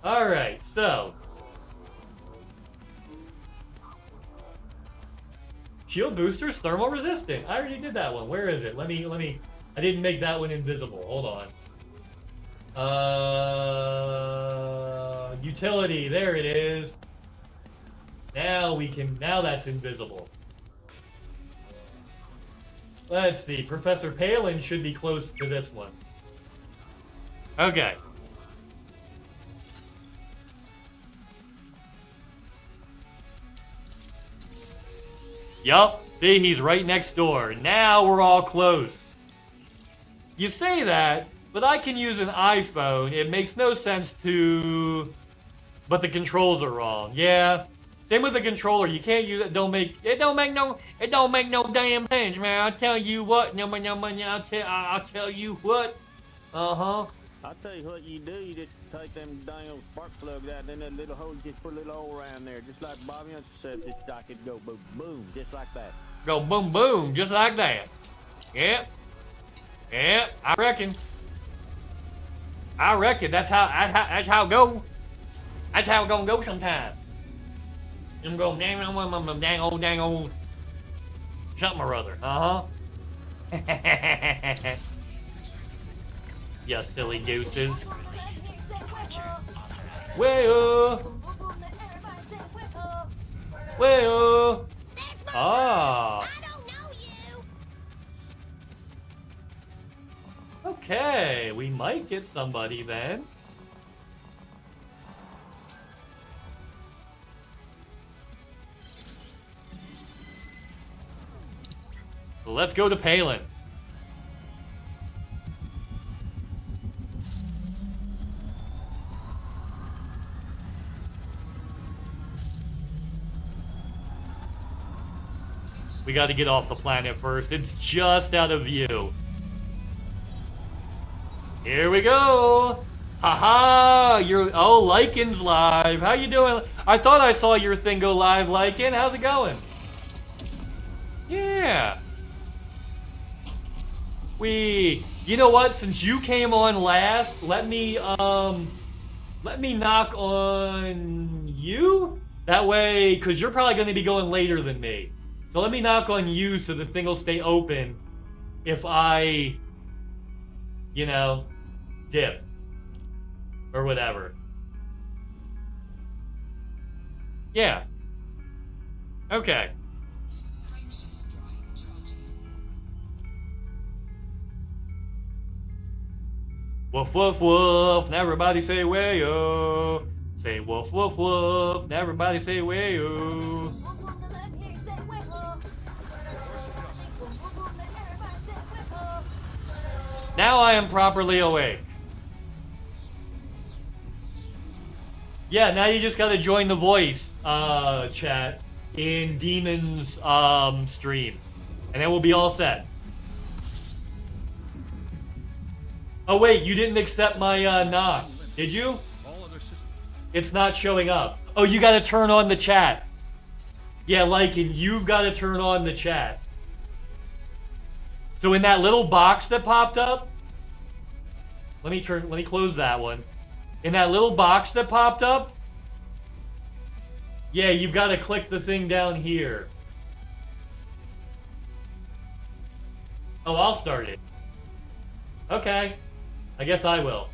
Alright, so. Shield boosters, thermal resistant. I already did that one. Where is it? Let me, I didn't make that one invisible. Hold on. Utility, there it is. Now that's invisible. Let's see, Professor Palin should be close to this one. Okay. Yup. See, he's right next door. Now we're all close. You say that, but I can use an iPhone. It makes no sense to... But the controls are wrong. Yeah. Same with the controller. You can't use it. It don't make no damn sense, man. I'll tell you what. I'll tell you what. Uh-huh. I'll tell you what you do. You just take them dang old spark plugs out, then that little hole, just put a little hole around there, just like Bobby said. Just like it go boom, boom, just like that. Go boom, boom, just like that. Yep. Yep. I reckon. That's how it go. That's how it gonna go sometime. I'm going dang old something or other. Uh-huh. You silly gooses. Well. Well. Ah. Okay, we might get somebody then. Let's go to Palin. We got to get off the planet first. It's just out of view. Here we go. Haha, Lycan's live. How you doing? I thought I saw your thing go live, Lycan. How's it going? Yeah. You know what? Since you came on last, let me knock on you. That way, because you're probably going to be going later than me. So let me knock on you so the thing will stay open if I, dip. Or whatever. Yeah. Okay. Woof, woof, woof, and everybody say way-o. Say woof, woof, woof, and everybody say way-o. Now I am properly awake. Yeah, now you just gotta join the voice chat in Demon's stream. And then we'll be all set. Oh wait, you didn't accept my knock, did you? It's not showing up. Oh, you gotta turn on the chat. Yeah, Lycan, you've gotta turn on the chat. So in that little box that popped up, let me close that one. In that little box that popped up, yeah, you've got to click the thing down here. Oh, I'll start it. Okay. I guess I will.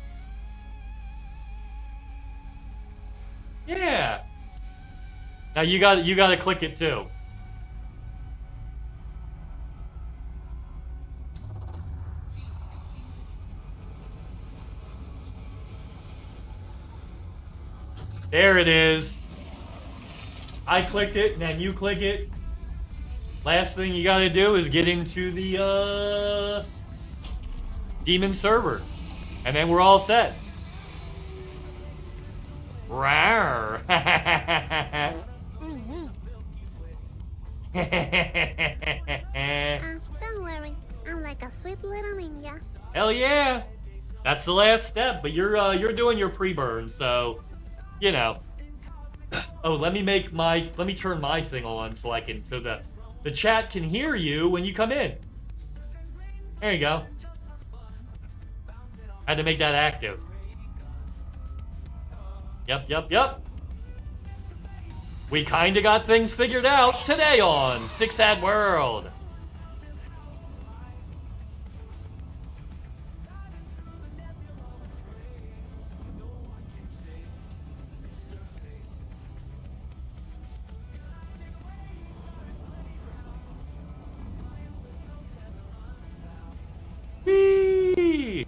Yeah. Now you got to click it too. There it is. I clicked it, and then you click it. Last thing you gotta do is get into the Demon server. And then we're all set. Rawr. Don't worry, I'm like a sweet little ninja. Hell yeah. That's the last step, but you're doing your pre-burn, so you know. Oh, let me turn my thing on so the chat can hear you when you come in. There you go. Had to make that active. Yep. We kinda got things figured out today on Six Ad World. Whee!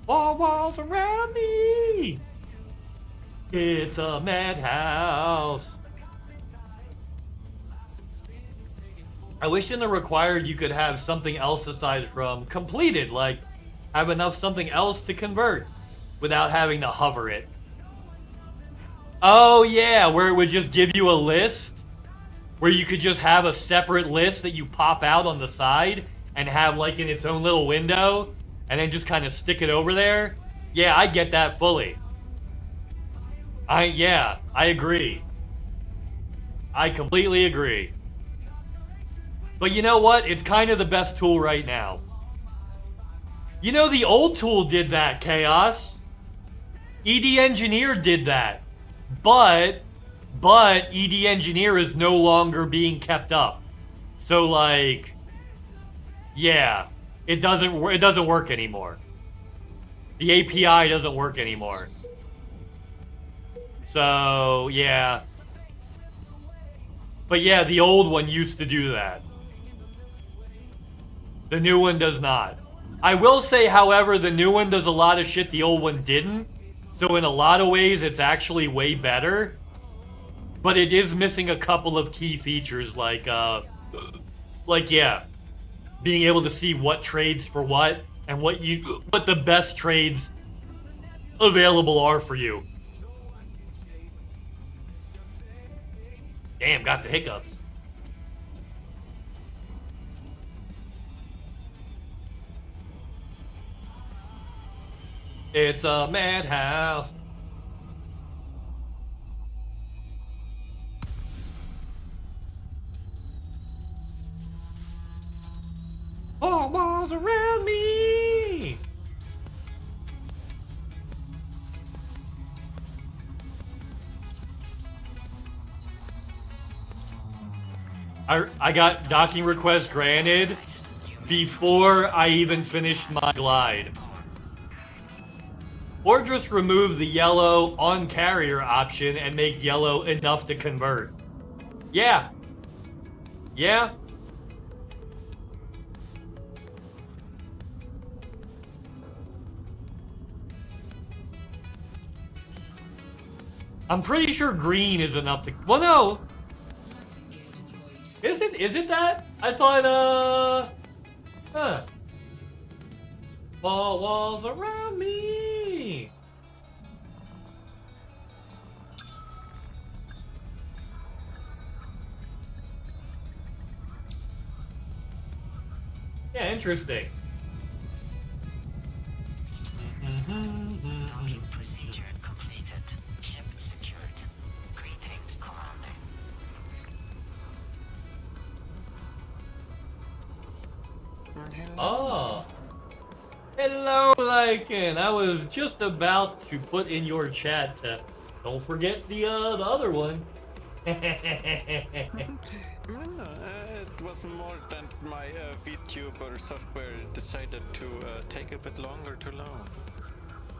All walls around me. It's a madhouse. I wish in the required you could have something else aside from completed, like have enough something else to convert without having to hover it. Oh yeah, where it would just give you a list, where you could just have a separate list that you pop out on the side and have like in its own little window, and then just kind of stick it over there. Yeah, I get that fully. I agree. I completely agree. But you know what? It's kind of the best tool right now. You know, the old tool did that, Chaos. ED Engineer did that. But ED Engineer is no longer being kept up. So like, yeah, it doesn't work anymore. The API doesn't work anymore. So, yeah. But yeah, the old one used to do that. The new one does not. I will say, however, the new one does a lot of shit the old one didn't. So in a lot of ways, it's actually way better. But it is missing a couple of key features, like yeah, being able to see what trades for what, and what the best trades available are for you. Damn, got the hiccups. It's a madhouse. All walls around me. I got docking request granted before I even finished my glide. Or just remove the yellow on carrier option and make yellow enough to convert. Yeah. Yeah. I'm pretty sure green is enough to... Well, no. Is it that? I thought, huh. All walls around me. Yeah, interesting. Procedure completed. Ship secured. Greetings, Commander. Oh. Hello, Lycan. I was just about to put in your chat to don't forget the other one. It was more than my VTuber software decided to take a bit longer to load.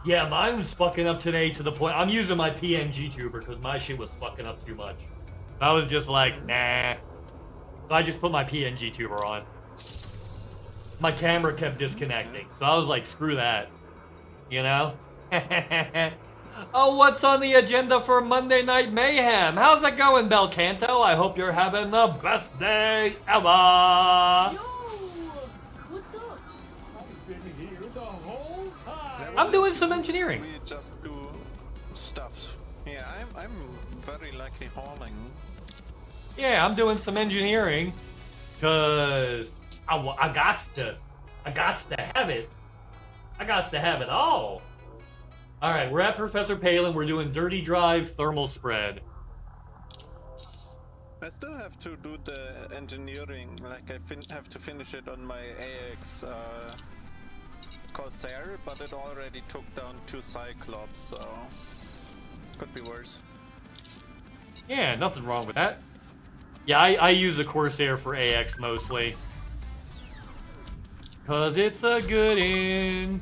Yeah, mine was fucking up today to the point I'm using my PNG tuber because my shit was fucking up too much. I was just like, nah. So I just put my PNG tuber on. My camera kept disconnecting, so I was like, screw that. You know? Oh, what's on the agenda for Monday Night Mayhem? How's it going, Belcanto? I hope you're having the best day ever. Yo, what's up? I've been here the whole time. I'm doing some engineering. We just do stuff. Yeah, I'm very likely hauling. Yeah, I'm doing some engineering, cause I got to have it. I got to have it all. All right, we're at Professor Palin. We're doing dirty drive thermal spread. I still have to do the engineering. Like I have to finish it on my AX Corsair, but it already took down 2 Cyclops, so could be worse. Yeah, nothing wrong with that. Yeah, I use the Corsair for AX mostly. Cause it's a good-in.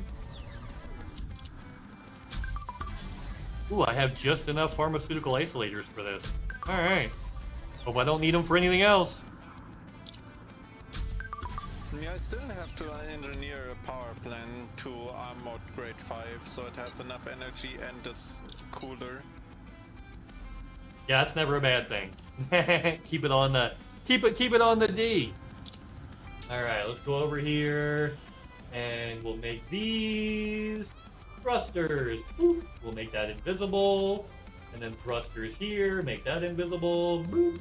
Ooh, I have just enough pharmaceutical isolators for this. Alright. Hope I don't need them for anything else. Yeah, I still have to engineer a power plant to armored grade 5, so it has enough energy and is cooler. Yeah, that's never a bad thing. keep it on the keep it on the D. All right, let's go over here, and we'll make these thrusters. Boop. We'll make that invisible, and then thrusters here. Make that invisible. Boop.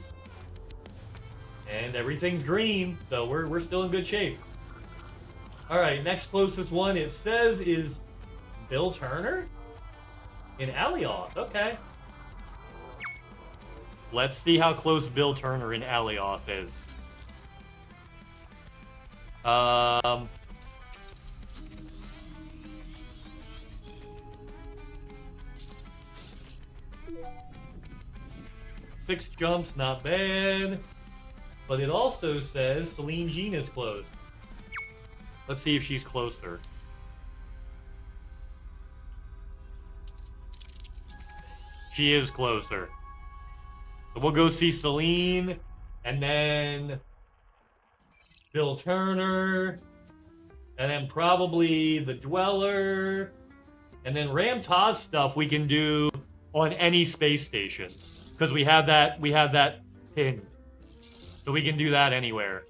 And everything's green, so we're still in good shape. All right, next closest one it says is Bill Turner in Alioth. Okay. Let's see how close Bill Turner in Alioth is. 6 jumps, not bad. But it also says Celine Jean is close. Let's see if she's closer. She is closer. So we'll go see Celine, and then Bill Turner, and then probably the Dweller, and then Ram Taz stuff we can do on any space station because we have that pinned, so we can do that anywhere.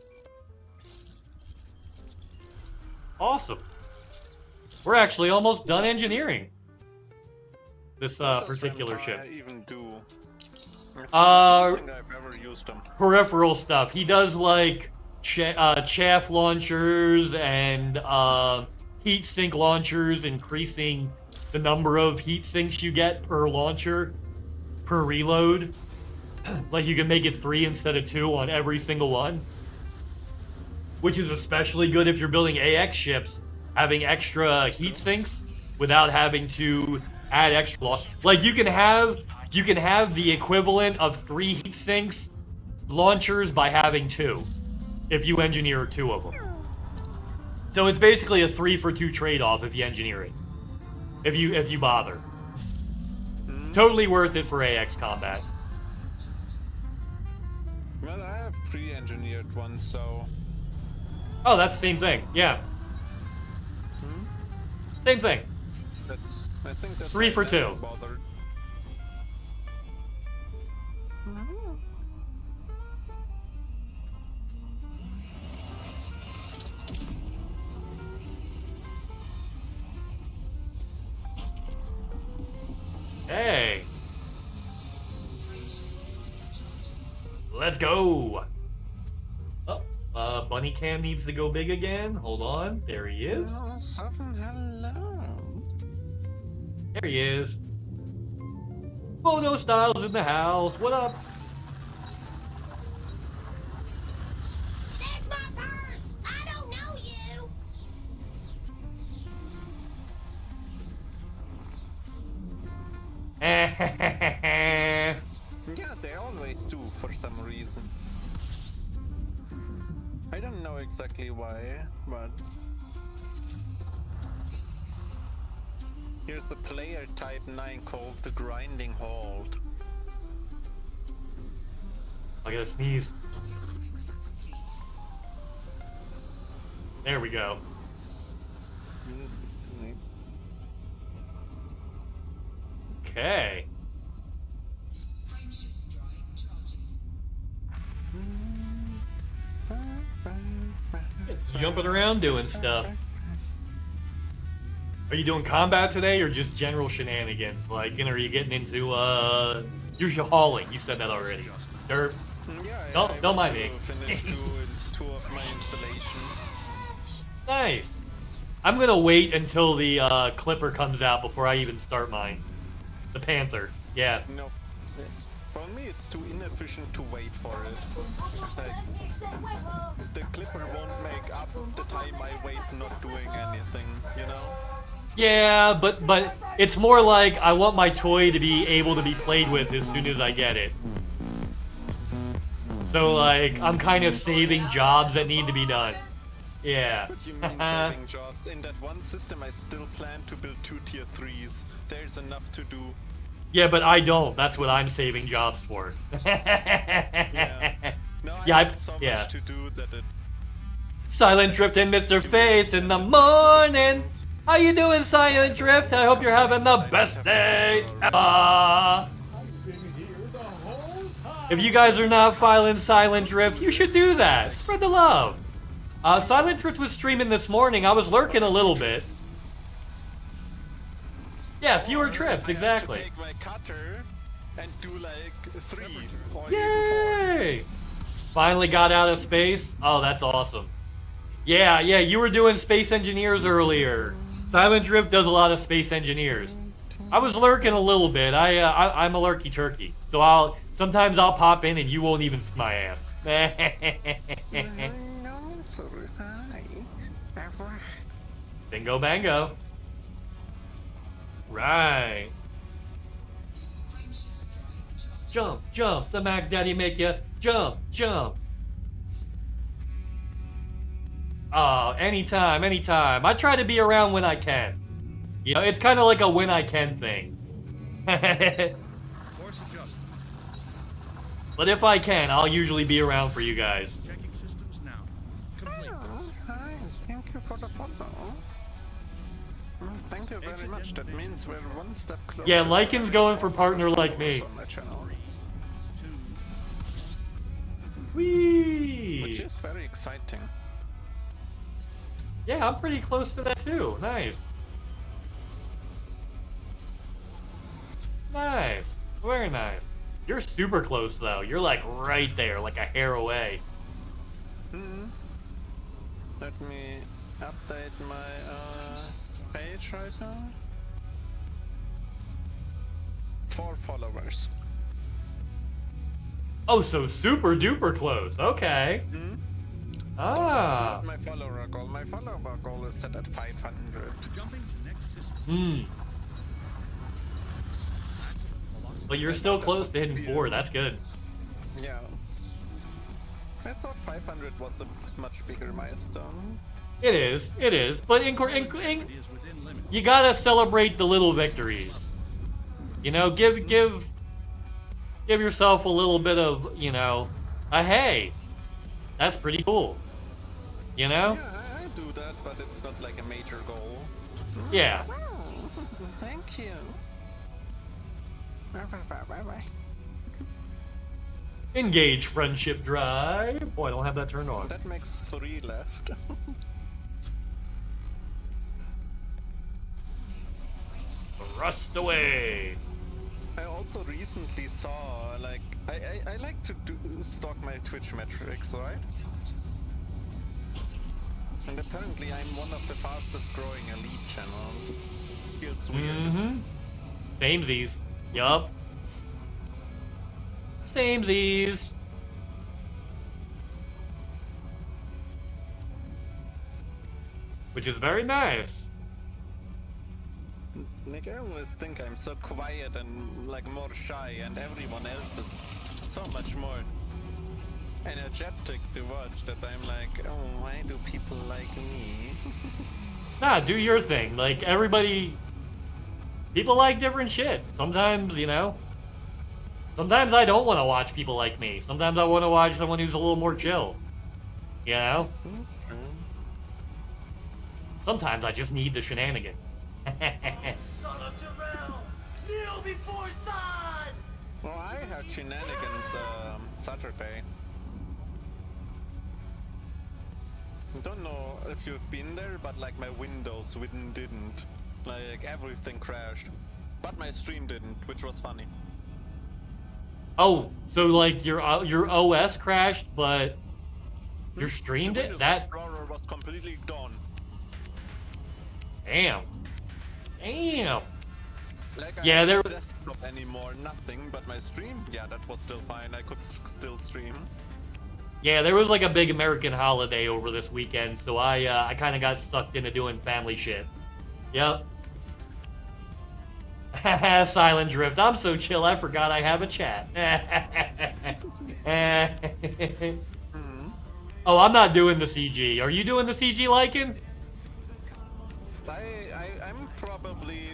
Awesome. We're actually almost done engineering this particular ship. I even do. I don't think I've ever used them. Peripheral stuff. He does like chaff launchers and heat sink launchers, increasing the number of heat sinks you get per launcher, per reload. Like you can make it 3 instead of 2 on every single one. Which is especially good if you're building AX ships, having extra heat sinks without having to add extra. Like you can have the equivalent of 3 heat sinks launchers by having 2, if you engineer 2 of them. So it's basically a 3 for 2 trade-off if you engineer it, if you bother. Totally worth it for AX combat. Well, I have pre-engineered ones, so. Oh, that's the same thing. Yeah. Same thing. I think that's 3 for 2. Bothered. Hey. Let's go. Oh, Bunny Cam needs to go big again. Hold on. There he is. Oh, hello. There he is. Photo Styles in the house. What up? That's my purse! I don't know you! Yeah, they always do for some reason. I don't know exactly why, but here's a player type 9 called the Grinding Hold. I gotta sneeze. There we go. Okay. It's jumping around doing stuff. Are you doing combat today or just general shenanigans? Like, are you getting into you're hauling? You said that already. Derp. Yeah, don't mind me. Finish two of my installations. Nice. I'm gonna wait until the Clipper comes out before I even start mine. The Panther. Yeah. No. For me, it's too inefficient to wait for it. Like, the Clipper won't make up the time I wait not doing anything, you know? Yeah, but it's more like I want my toy to be able to be played with as soon as I get it. So like, I'm kind of saving jobs that need to be done. Yeah. What do you mean saving jobs? In that one system I still plan to build 2 tier 3s. There's enough to do. Yeah, but I don't. That's what I'm saving jobs for. Yeah. No, I have so much to do that it... Silent Drift and Mr. Face in the morning. How you doing, Silent Drift? I hope you're having the best day ever. If you guys are not following Silent Drift, you should do that. Spread the love. Silent Drift was streaming this morning. I was lurking a little bit. Yeah, fewer trips, exactly. Take my cutter and do like 3 or Yay! Finally got out of space. Oh, that's awesome. Yeah, you were doing Space Engineers earlier. Silent Drift does a lot of Space Engineers. I was lurking a little bit. I'm a lurky turkey, so sometimes I'll pop in and you won't even see my ass. Bingo bango. Right. Jump, jump. The Mac Daddy make yes. Jump, jump. Oh, anytime, anytime. I try to be around when I can. You know, it's kind of like a when I can thing. But if I can, I'll usually be around for you guys. Checking systems now. Complete. Oh, hi. Thank you for the follow. Thank you very much. That means we're one step closer. Yeah, Lycan's going for partner like me. Whee! Which is very exciting. Yeah, I'm pretty close to that too. Nice. Nice. Very nice. You're super close though. You're like right there, like a hair away. Let me update my page right now. 4 followers. Oh, so super duper close. Okay. Ah. That's not my follower goal. My follower goal is set at 500. Jumping to next system. But you're still close to hitting 4. That's good. Yeah. I thought 500 was a much bigger milestone. It is. But you gotta celebrate the little victories. You know, give yourself a little bit of, you know, a hey, that's pretty cool. You know? Yeah, I do that, but it's not like a major goal. Yeah. Thank you. Bye. Engage friendship drive. Boy, I don't have that turned on. That makes 3 left. Rust away. I also recently saw, like, I like to stalk my Twitch metrics, right? And apparently I'm one of the fastest growing elite channels. Feels weird. Samesies. Yup. Samesies. Which is very nice. Nick, I always think I'm so quiet and like more shy, and everyone else is so much more energetic to watch that I'm like, oh, why do people like me? Nah, do your thing. Like, everybody... People like different shit. Sometimes, you know... Sometimes I don't want to watch people like me. Sometimes I want to watch someone who's a little more chill. You know? Sometimes I just need the shenanigans. Son of Jarrell! Kneel before Sod! Well, I had shenanigans Saturday. I don't know if you've been there, but like my Windows didn't. Like everything crashed. But my stream didn't, which was funny. Oh, so like your OS crashed, but your stream did? That Explorer was completely gone. Damn. Like yeah, I there. don't desktop anymore, nothing. But my stream, yeah, that was still fine. I could still stream. Yeah, there was like a big American holiday over this weekend, so I kind of got sucked into doing family shit. Yep. Silent Drift. I'm so chill, I forgot I have a chat. Oh, I'm not doing the CG. Are you doing the CG, Lycan? I'm probably...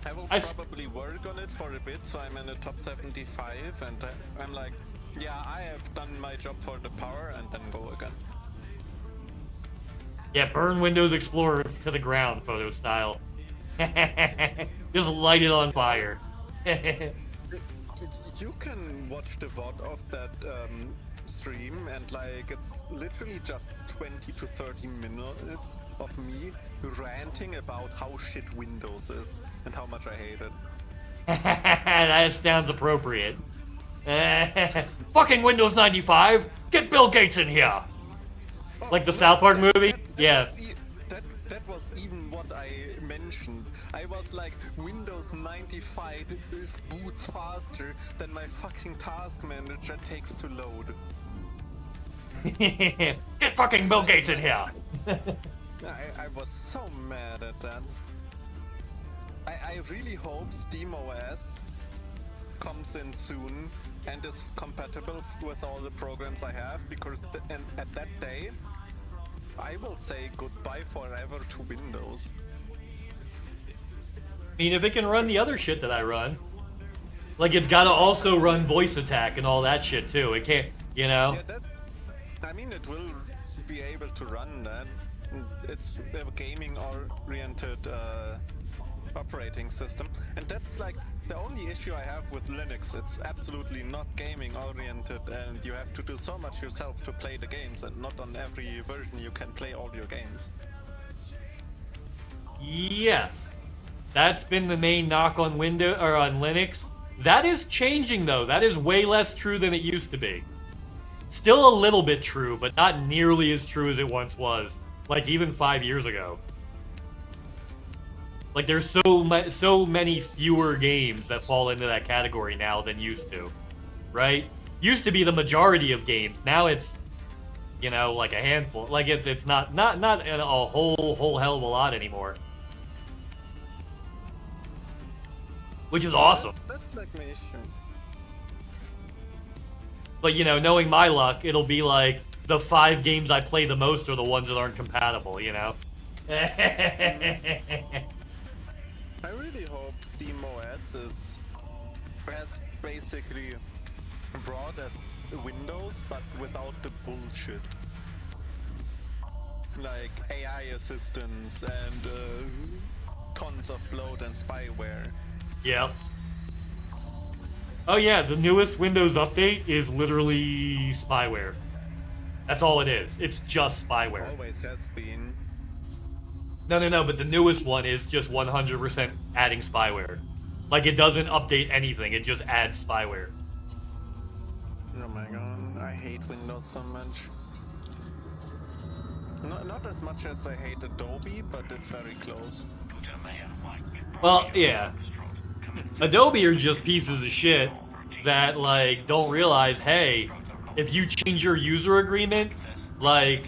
I will probably work on it for a bit, so I'm in the top 75, and I'm like, yeah, I have done my job for the power, and then go again. Yeah, burn Windows Explorer to the ground, photo style. Just light it on fire. You can watch the VOD of that stream, and like it's literally just 20 to 30 minutes of me ranting about how shit Windows is and how much I hate it. That sounds appropriate. Fucking Windows 95! Get Bill Gates in here! Like the South Park movie? Yeah. That was even what I mentioned. I was like, Windows 95 boots faster than my fucking task manager takes to load. Get fucking Bill Gates in here! I was so mad at that. I really hope SteamOS comes in soon and is compatible with all the programs I have, because at that day I will say goodbye forever to Windows. I mean, if it can run the other shit that I run, like it's gotta also run voice attack and all that shit too. It can't, you know? Yeah, I mean, it will be able to run that. It's a gaming-oriented operating system, and that's like the only issue I have with Linux. It's absolutely not gaming-oriented, and you have to do so much yourself to play the games, and not on every version you can play all your games. Yes. That's been the main knock on Windows or on Linux. That is changing though. That is way less true than it used to be. Still a little bit true, but not nearly as true as it once was. Like even 5 years ago. Like there's so many fewer games that fall into that category now than used to, right? Used to be the majority of games. Now it's, you know, like a handful. Like it's not a whole hell of a lot anymore. Which is awesome. That's like my issue. But you know, knowing my luck, it'll be like the 5 games I play the most are the ones that aren't compatible, you know? I really hope SteamOS has basically broad as Windows, but without the bullshit. Like AI assistants and tons of bloat and spyware. Yeah. Oh yeah, the newest Windows update is literally spyware. That's all it is. It's just spyware. Always has been. No, but the newest one is just 100% adding spyware. Like, it doesn't update anything, it just adds spyware. Oh my god, I hate Windows so much. Not as much as I hate Adobe, but it's very close. Well, yeah. Adobe are just pieces of shit that, like, don't realize, hey, if you change your user agreement, like,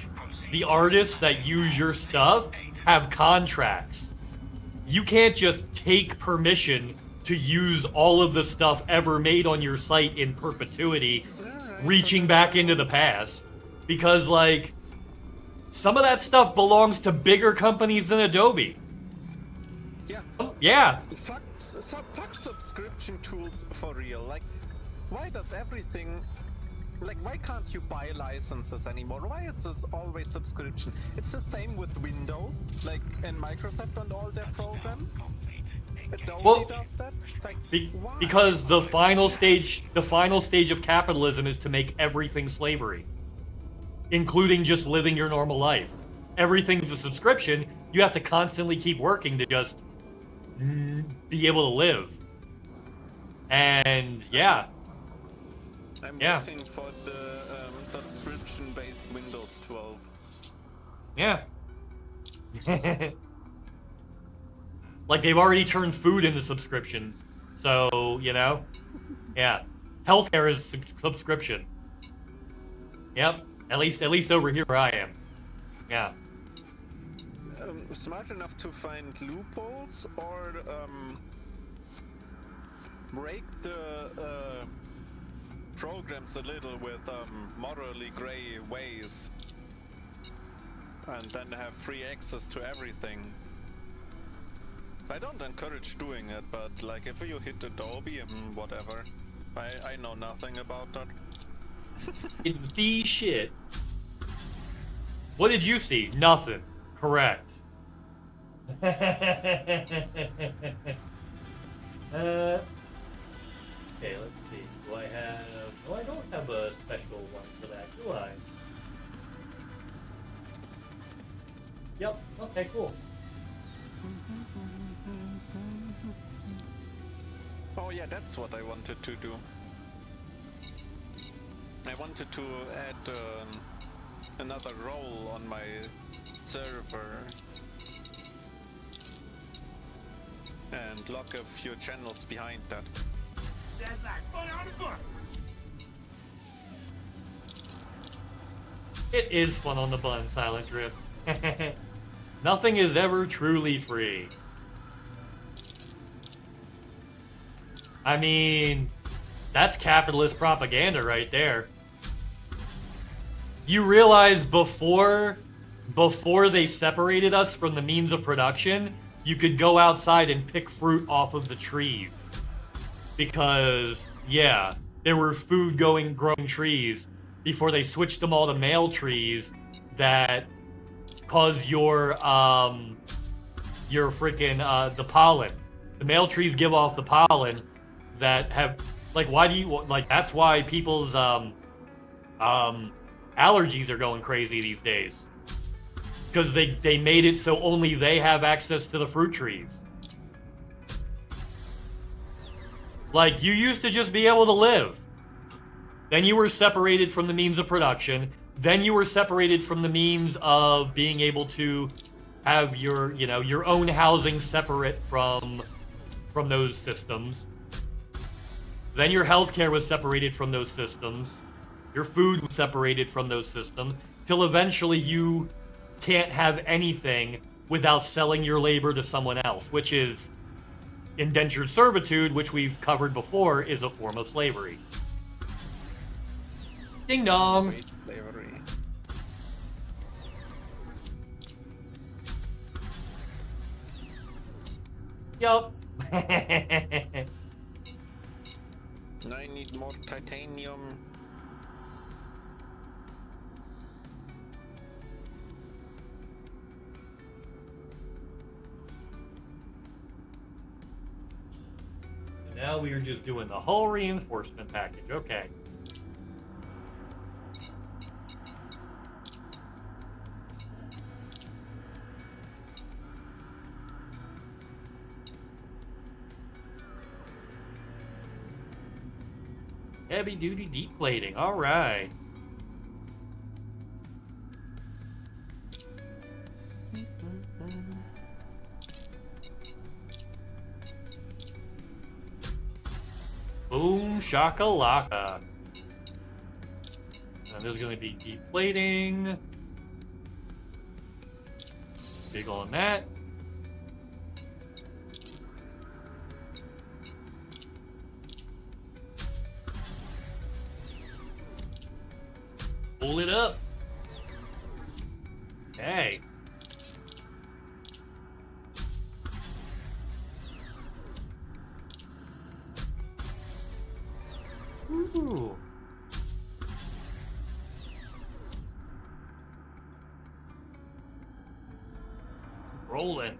the artists that use your stuff have contracts. You can't just take permission to use all of the stuff ever made on your site in perpetuity, reaching back into the past. Because, like, some of that stuff belongs to bigger companies than Adobe. Yeah. Yeah. Fuck subscription tools for real. Like, why does everything... Like, why can't you buy licenses anymore? Why is this always subscription? It's the same with Windows, like, and Microsoft and all their programs. Adobe does that? Like, because the final stage of capitalism is to make everything slavery, including just living your normal life. Everything's a subscription. You have to constantly keep working to just be able to live. And yeah. I'm waiting for the subscription-based Windows 12. Yeah. Like, they've already turned food into subscription. So, you know? Yeah. Healthcare is subscription. Yep. At least over here where I am. Yeah. Smart enough to find loopholes or break the programs a little with morally gray ways, and then have free access to everything. I don't encourage doing it, but like if you hit Adobe and whatever, I know nothing about that. It's the shit. What did you see? Nothing. Correct. Okay, let's see. Do I have... Oh, I don't have a special one for that, do I? Yep, okay, cool. Oh yeah, that's what I wanted to do. I wanted to add another role on my server and lock a few channels behind that. That's like fun on the bun. It is fun on the bun, Silent Drip. Nothing is ever truly free. I mean, that's capitalist propaganda right there. You realize before they separated us from the means of production, you could go outside and pick fruit off of the trees. Because, yeah, there were food-growing trees before they switched them all to male trees that cause your freaking, the pollen. The male trees give off the pollen that have, like, why do you, like, that's why people's, allergies are going crazy these days. Because they made it so only they have access to the fruit trees. Like, you used to just be able to live. Then you were separated from the means of production. Then you were separated from the means of being able to have your, you know, your own housing separate from those systems. Then your healthcare was separated from those systems. Your food was separated from those systems. Till eventually you can't have anything without selling your labor to someone else, which is indentured servitude, which we've covered before, is a form of slavery. Ding dong. Slavery. Yup. I need more titanium. Now we are just doing the whole reinforcement package. Okay. Heavy duty deep plating. All right. Boom shakalaka. And there's going to be deep plating. Big on that. Pull it up. Hey. Ooh. Rolling.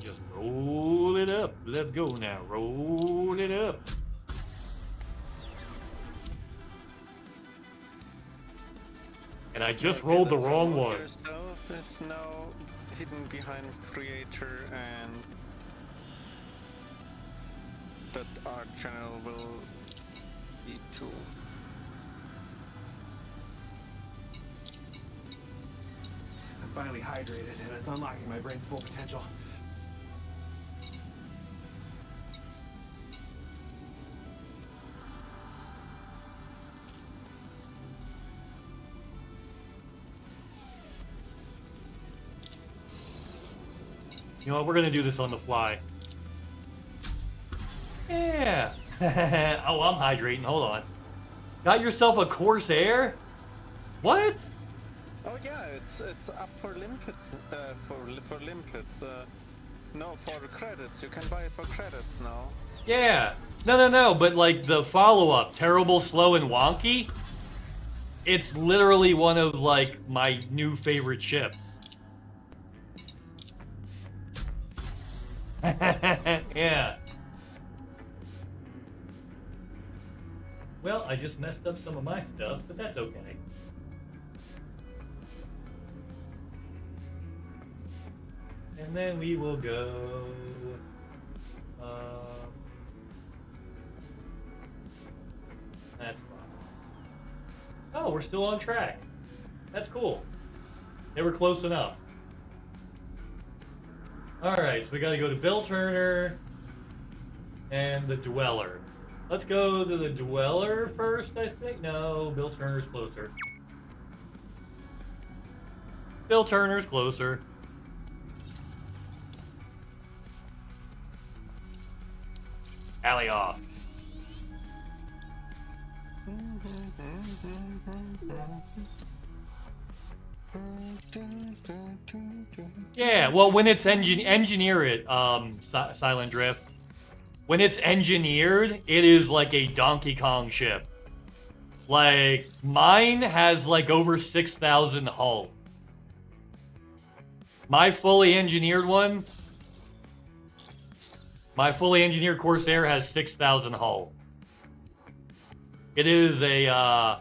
Just roll it up. Let's go now. Roll it up. And I just rolled the wrong one. Yourself is now hidden behind Creator, and that our channel will be too. I'm finally hydrated, and it's unlocking my brain's full potential. You know what, we're gonna do this on the fly. Yeah. Oh, I'm hydrating, hold on. Got yourself a Corsair? What? Oh yeah, it's up for limpets, for limpets. No, for credits. You can buy it for credits now. Yeah. No, but like the follow-up, Terrible, Slow, and Wonky? It's literally one of, like, my new favorite ships. Yeah. Well, I just messed up some of my stuff, but that's okay. And then we will go... that's fine. Oh, we're still on track. That's cool. They were close enough. Alright, so we gotta go to Bill Turner and the Dweller. Let's go to the Dweller first, I think. No, Bill Turner's closer. Bill Turner's closer. Alley off. Yeah, well, when it's engineer it, Silent Drift. When it's engineered, it is like a Donkey Kong ship. Like, mine has like over 6,000 hull. My fully engineered one, my fully engineered Corsair has 6,000 hull. It is a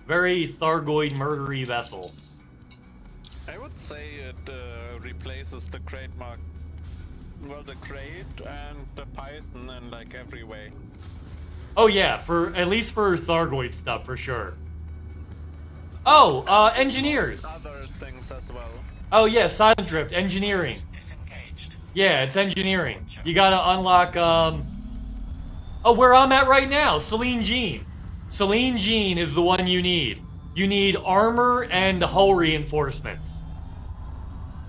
very Thargoid murdery vessel. I would say it replaces the Crate Mark. Well, the Crate and the Python in like every way. Oh yeah, for at least for Thargoid stuff for sure. Oh, engineers. Other things as well. Oh yeah, Silent Drift, engineering. Yeah, it's engineering. You gotta unlock, oh, where I'm at right now, Celine Jean. Celine Jean is the one you need. You need armor and hull reinforcements.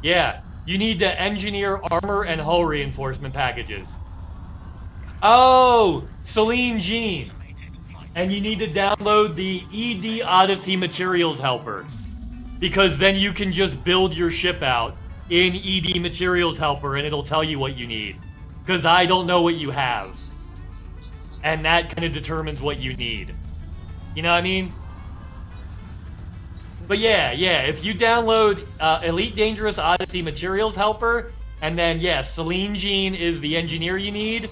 Yeah, you need to engineer armor and hull reinforcement packages. Oh, Celine Jean. And you need to download the ED Odyssey Materials Helper. Because then you can just build your ship out in ED Materials Helper and it'll tell you what you need. Because I don't know what you have. And that kind of determines what you need. You know what I mean? But yeah, if you download Elite Dangerous Odyssey Materials Helper, and then, yeah, Celine Jean is the engineer you need.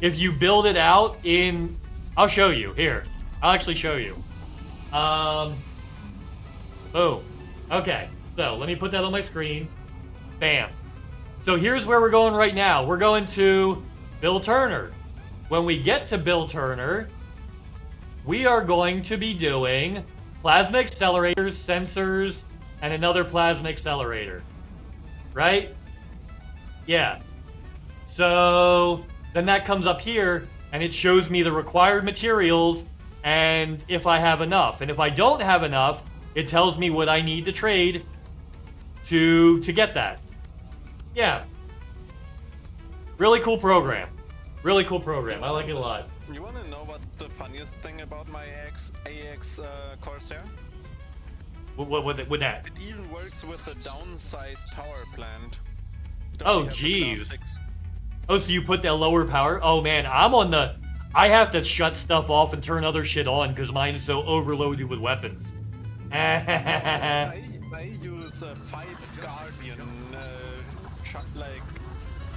If you build it out in... I'll show you. Here. I'll actually show you. Boom. Okay. So, let me put that on my screen. Bam. So, here's where we're going right now. We're going to Bill Turner. When we get to Bill Turner, we are going to be doing plasma accelerators, sensors, and another plasma accelerator. Right? Yeah. So... then that comes up here, and it shows me the required materials, and if I have enough. And if I don't have enough, it tells me what I need to trade to get that. Yeah. Really cool program. Really cool program. I like it a lot. You wanna know what's the funniest thing about my AX Corsair? What with that? It even works with the downsized power plant. Oh, jeez. Oh, so you put that lower power? Oh, man, I'm on the... I have to shut stuff off and turn other shit on because mine is so overloaded with weapons. I use 5 Guardian, like,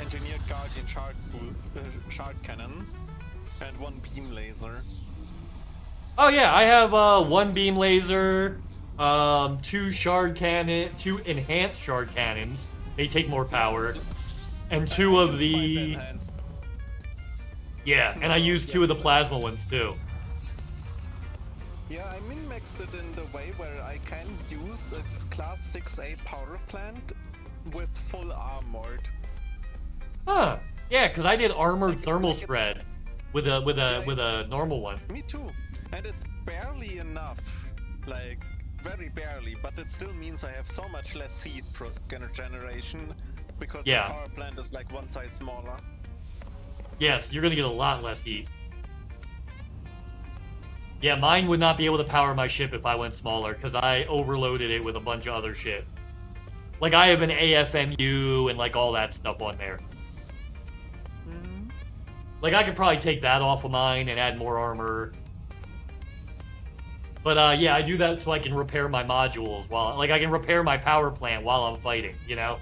engineered Guardian shard cannons and 1 beam laser. Oh, yeah, I have 1 beam laser, 2 enhanced shard cannons. They take more power. And 2 of the... Yeah, and I use 2 of the plasma ones too. Yeah, I min-maxed it in the way where I can use a class 6A power plant with full armored. Huh. Yeah, because I did armored thermal spread with a normal one. Me too. And it's barely enough. Like, very barely, but it still means I have so much less heat generation. Because the power plant is like 1 size smaller. Yes, you're gonna get a lot less heat. Yeah, mine would not be able to power my ship if I went smaller, because I overloaded it with a bunch of other shit. Like, I have an AFMU and like all that stuff on there. Like, I could probably take that off of mine and add more armor. But, yeah, I do that so I can repair my modules while... Like, I can repair my power plant while I'm fighting, you know?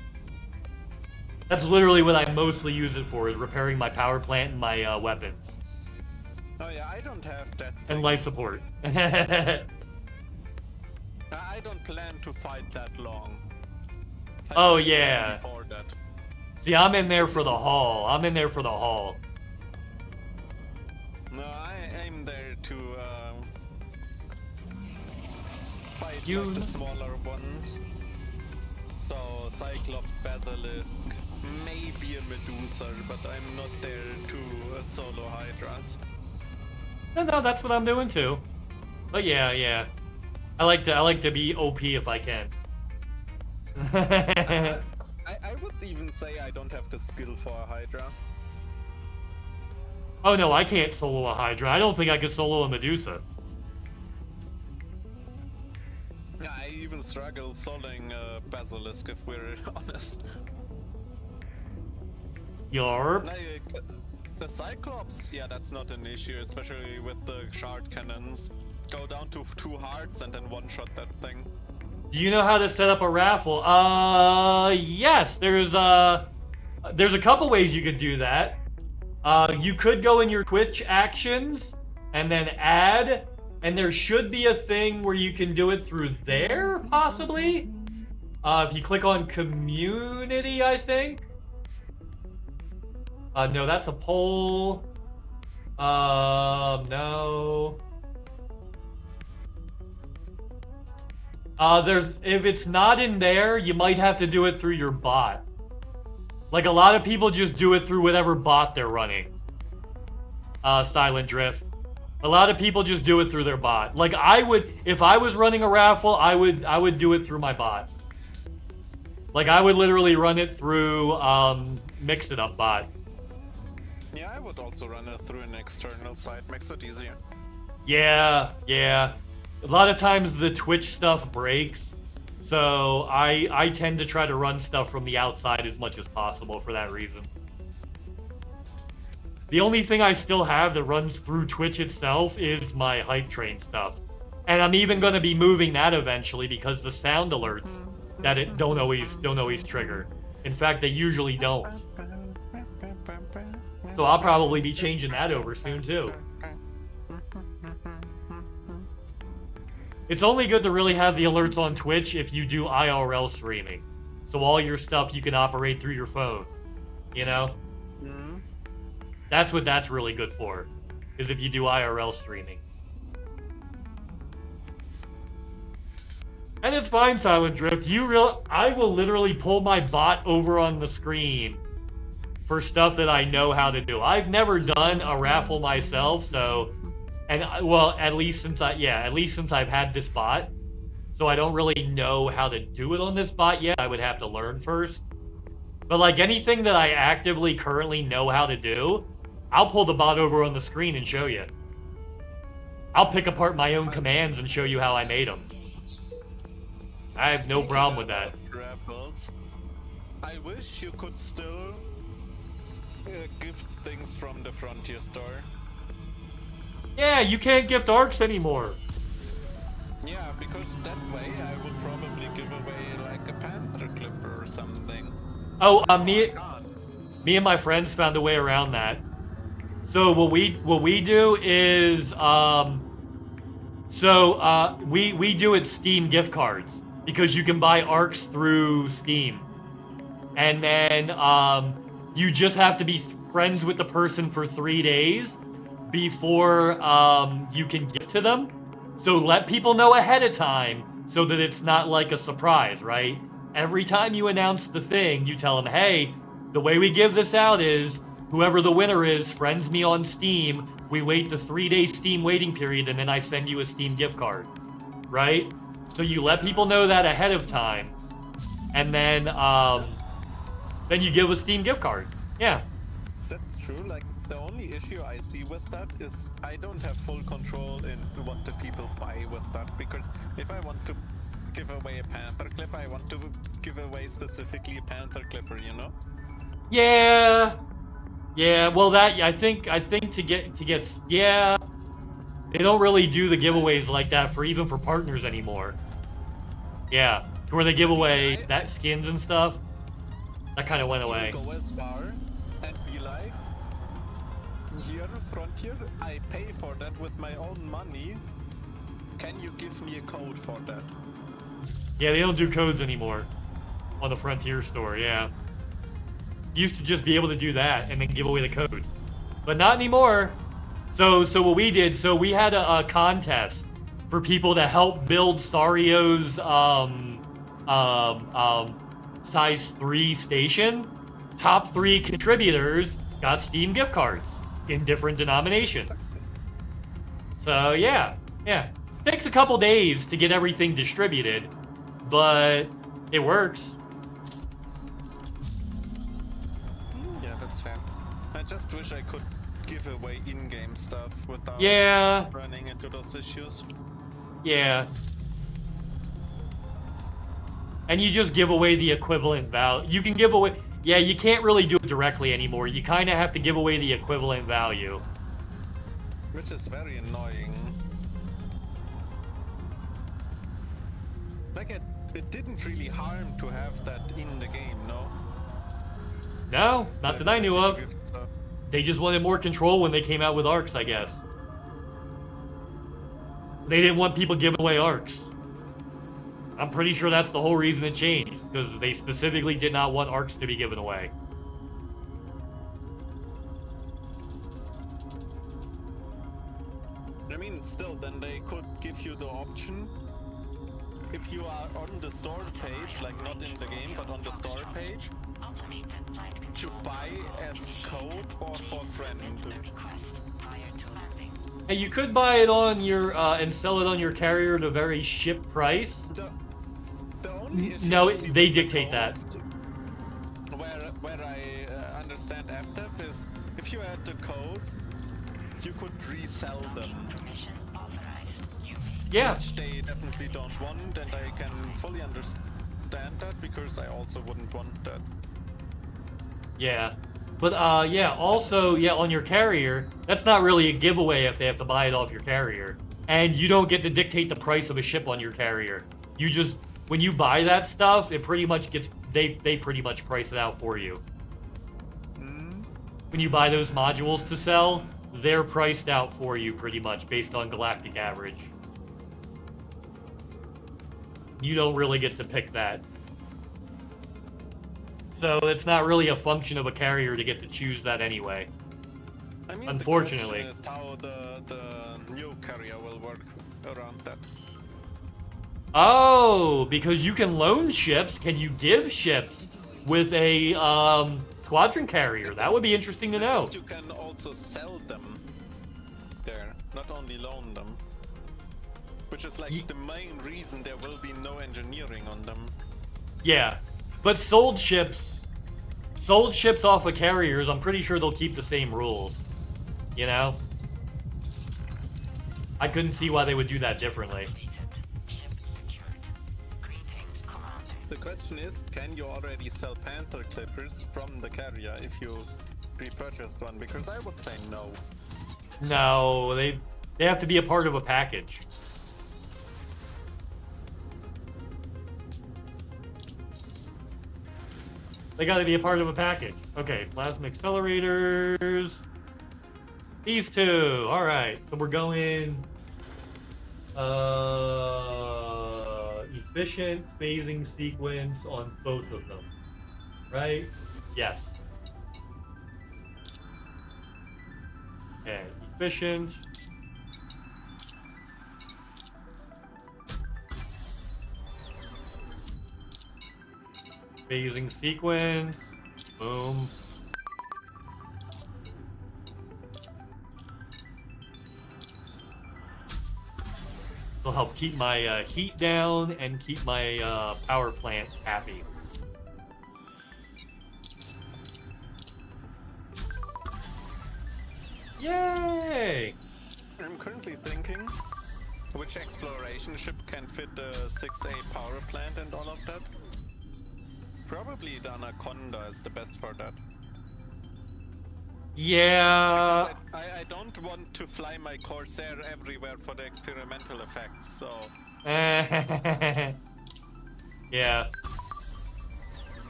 That's literally what I mostly use it for, is repairing my power plant and my weapons. Oh yeah, I don't have that thing. And life support. I don't plan to fight that long. Oh, yeah. Before that. See, I'm in there for the haul. I'm in there for the haul. No, I'm there to fight like the smaller ones. So, Cyclops, Basilisk, maybe a Medusa, but I'm not there to solo Hydras. No, that's what I'm doing too. But yeah. I like to be OP if I can. I would even say I don't have the skill for a Hydra. Oh no, I can't solo a Hydra. I don't think I could solo a Medusa. I even struggle soloing Basilisk, if we're honest. Yarp. Like, the Cyclops, yeah, that's not an issue, especially with the shard cannons. Go down to 2 hearts and then one-shot that thing. Do you know how to set up a raffle? Yes. There's a couple ways you could do that. You could go in your Twitch actions and then add, and there should be a thing where you can do it through there, possibly. If you click on community, I think. No, that's a poll. No. If it's not in there, you might have to do it through your bot. Like, a lot of people just do it through whatever bot they're running. Silent Drift. A lot of people just do it through their bot. Like, I would, if I was running a raffle, I would do it through my bot. Like, I would literally run it through, Mix It Up bot. Yeah, I would also run it through an external site, makes it easier. Yeah. A lot of times the Twitch stuff breaks, so I tend to try to run stuff from the outside as much as possible for that reason. The only thing I still have that runs through Twitch itself is my hype train stuff. And I'm even going to be moving that eventually because the sound alerts that it don't always trigger. In fact, they usually don't. So I'll probably be changing that over soon too. It's only good to really have the alerts on Twitch if you do IRL streaming. So all your stuff you can operate through your phone. You know? Mm-hmm. That's what that's really good for. Is if you do IRL streaming. And it's fine, Silent Drift. I will literally pull my bot over on the screen for stuff that I know how to do. I've never done a raffle myself, so... And, well, at least since I've had this bot. So I don't really know how to do it on this bot yet. I would have to learn first. But, like, anything that I actively currently know how to do, I'll pull the bot over on the screen and show you. I'll pick apart my own commands and show you how I made them. I have no problem with that. Raffles, I wish you could still gift things from the Frontier store. Yeah, you can't gift arcs anymore. Yeah, because that way I would probably give away like a Panther Clipper or something. Oh, me and my friends found a way around that. So what we do is we do it Steam gift cards because you can buy arcs through Steam, and then you just have to be friends with the person for 3 days before you can gift to them. So let people know ahead of time so that it's not like a surprise, right? Every time you announce the thing, you tell them, hey, the way we give this out is whoever the winner is friends me on Steam. We wait the 3-day Steam waiting period, and then I send you a Steam gift card, right? So you let people know that ahead of time, and then you give a Steam gift card. Yeah. That's true. Like, the only issue I see with that is I don't have full control in what the people buy with that, because if I want to give away a Panther Clip, I want to give away specifically a Panther Clipper, you know? Yeah. Yeah, well, that I think to get yeah, they don't really do the giveaways like that for partners anymore. Yeah, to where they give away that skins and stuff. That kind of went away. Go as far and be like, here, Frontier, I pay for that with my own money. Can you give me a code for that? Yeah, they don't do codes anymore on the Frontier store. Yeah, used to just be able to do that and then give away the code, but not anymore. So what we did, so we had a contest for people to help build Sario's size 3 station. Top 3 contributors got Steam gift cards in different denominations. So yeah. Takes a couple days to get everything distributed, but it works. Yeah, that's fair. I just wish I could give away in-game stuff without running into those issues. Yeah. And you just give away the equivalent value. You can give away... Yeah, you can't really do it directly anymore. You kind of have to give away the equivalent value. Which is very annoying. Like, it didn't really harm to have that in the game, no? No, not that I knew of. They just wanted more control when they came out with arcs, I guess. They didn't want people giving away arcs. I'm pretty sure that's the whole reason it changed, because they specifically did not want arcs to be given away. I mean, still, then they could give you the option, if you are on the store page, like not in the game, but on the store page, to buy as code or for friend. And you could buy it on your and sell it on your carrier at a very ship price. The only issue no, is they dictate that. Where I understand FTF is, if you add the codes, you could resell them. Yeah. Which they definitely don't want, and I can fully understand that, because I also wouldn't want that. Yeah. But yeah, also, yeah, on your carrier, that's not really a giveaway if they have to buy it off your carrier. And you don't get to dictate the price of a ship on your carrier. You just, when you buy that stuff, it pretty much gets, they pretty much price it out for you. When you buy those modules to sell, they're priced out for you pretty much based on galactic average. You don't really get to pick that. So it's not really a function of a carrier to get to choose that anyway. I mean, unfortunately. The question is how the new carrier will work around that. Oh, because you can loan ships. Can you give ships with a squadron carrier? That would be interesting to know. You can also sell them there, not only loan them. Which is like the main reason there will be no engineering on them. Yeah, but sold ships off of carriers, I'm pretty sure they'll keep the same rules. You know? I couldn't see why they would do that differently. The question is, can you already sell Panther Clippers from the carrier if you repurchased one? Because I would say no. No, they have to be a part of a package. They gotta be a part of a package. Okay, plasma accelerators. These two. Alright, so we're going efficient phasing sequence on both of them. Right? Yes. Okay, efficient. Phasing sequence. Boom. It'll help keep my heat down and keep my power plant happy. Yay! I'm currently thinking which exploration ship can fit the 6A power plant and all of that. Probably the Anaconda is the best for that. Yeah. I don't want to fly my Corsair everywhere for the experimental effects, so... Yeah.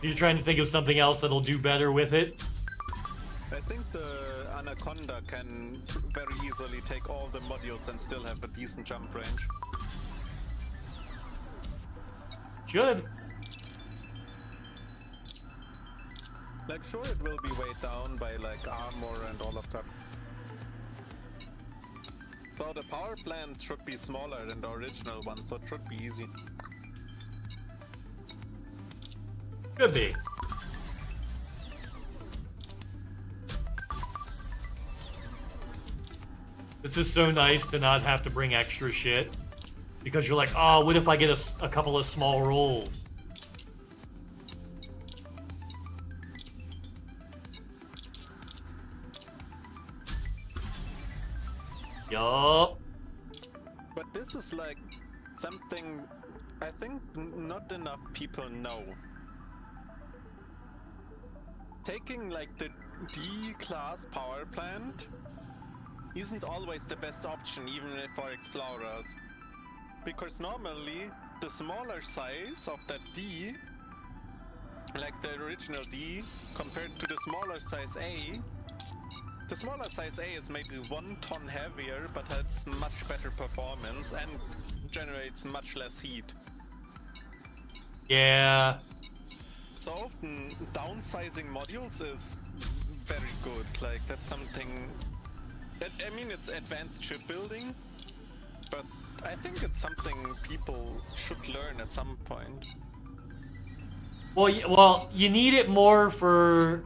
You're trying to think of something else that'll do better with it? I think the Anaconda can very easily take all the modules and still have a decent jump range. Should. Like, sure, it will be weighed down by, like, armor and all of that. So the power plant should be smaller than the original one, so it should be easy. Could be. This is so nice to not have to bring extra shit. Because you're like, oh, what if I get a couple of small rolls? Yup. But this is like something I think not enough people know. Taking like the D-class power plant isn't always the best option, even for explorers. Because normally the smaller size of that D, like the original D, compared to the smaller size A, the smaller size A is maybe 1 ton heavier, but has much better performance and generates much less heat. Yeah. So often downsizing modules is very good. Like, that's something... I mean, it's advanced shipbuilding, but I think it's something people should learn at some point. Well, you need it more for...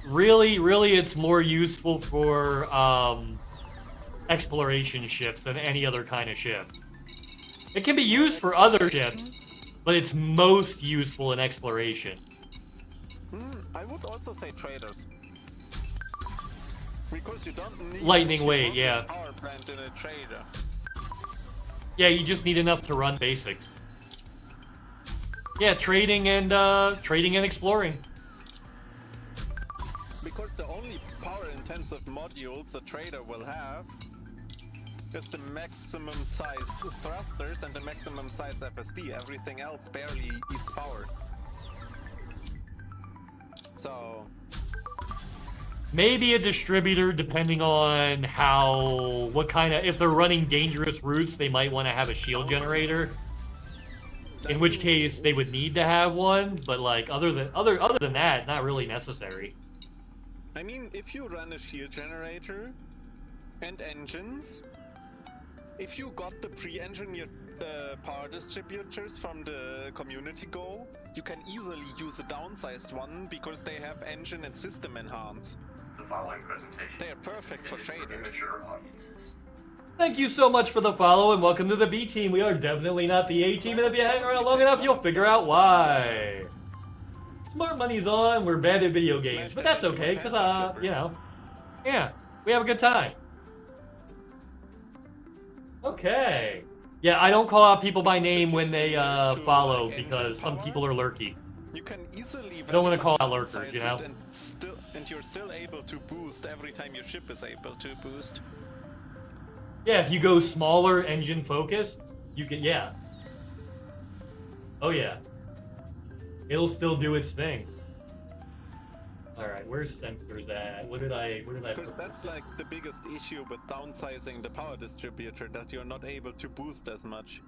Really, it's more useful for exploration ships than any other kind of ship. It can be used for other ships, but it's most useful in exploration. I would also say traders. Because you don't need lightning weight, yeah. Power plant in a trader. Yeah, you just need enough to run basics. Yeah, trading and exploring. Because the only power-intensive modules a trader will have is the maximum size thrusters and the maximum size FSD. Everything else barely eats power. So... maybe a distributor, depending on what kind of... if they're running dangerous routes, they might want to have a shield generator. In which case, they would need to have one, but like, other than that, not really necessary. I mean, if you run a shield generator and engines, if you got the pre-engineered power distributors from the community goal, you can easily use a downsized one because they have engine and system enhance. The following presentation. They are perfect for shaders. Thank you so much for the follow and welcome to the B team. We are definitely not the A team, and if you hang around long enough, you'll figure out why. Smart money's on. We're bad at video games, but that's okay, because you know, yeah, we have a good time. Okay. Yeah, I don't call out people by name when they follow because some people are lurky. You can easily I don't want to call out lurkers, you know? And you're still able to boost every time your ship is able to boost. Yeah, if you go smaller engine focused, you can, yeah. Oh yeah. It'll still do its thing. Alright, where's sensors at? What did I Because that's like the biggest issue with downsizing the power distributor, that you're not able to boost as much.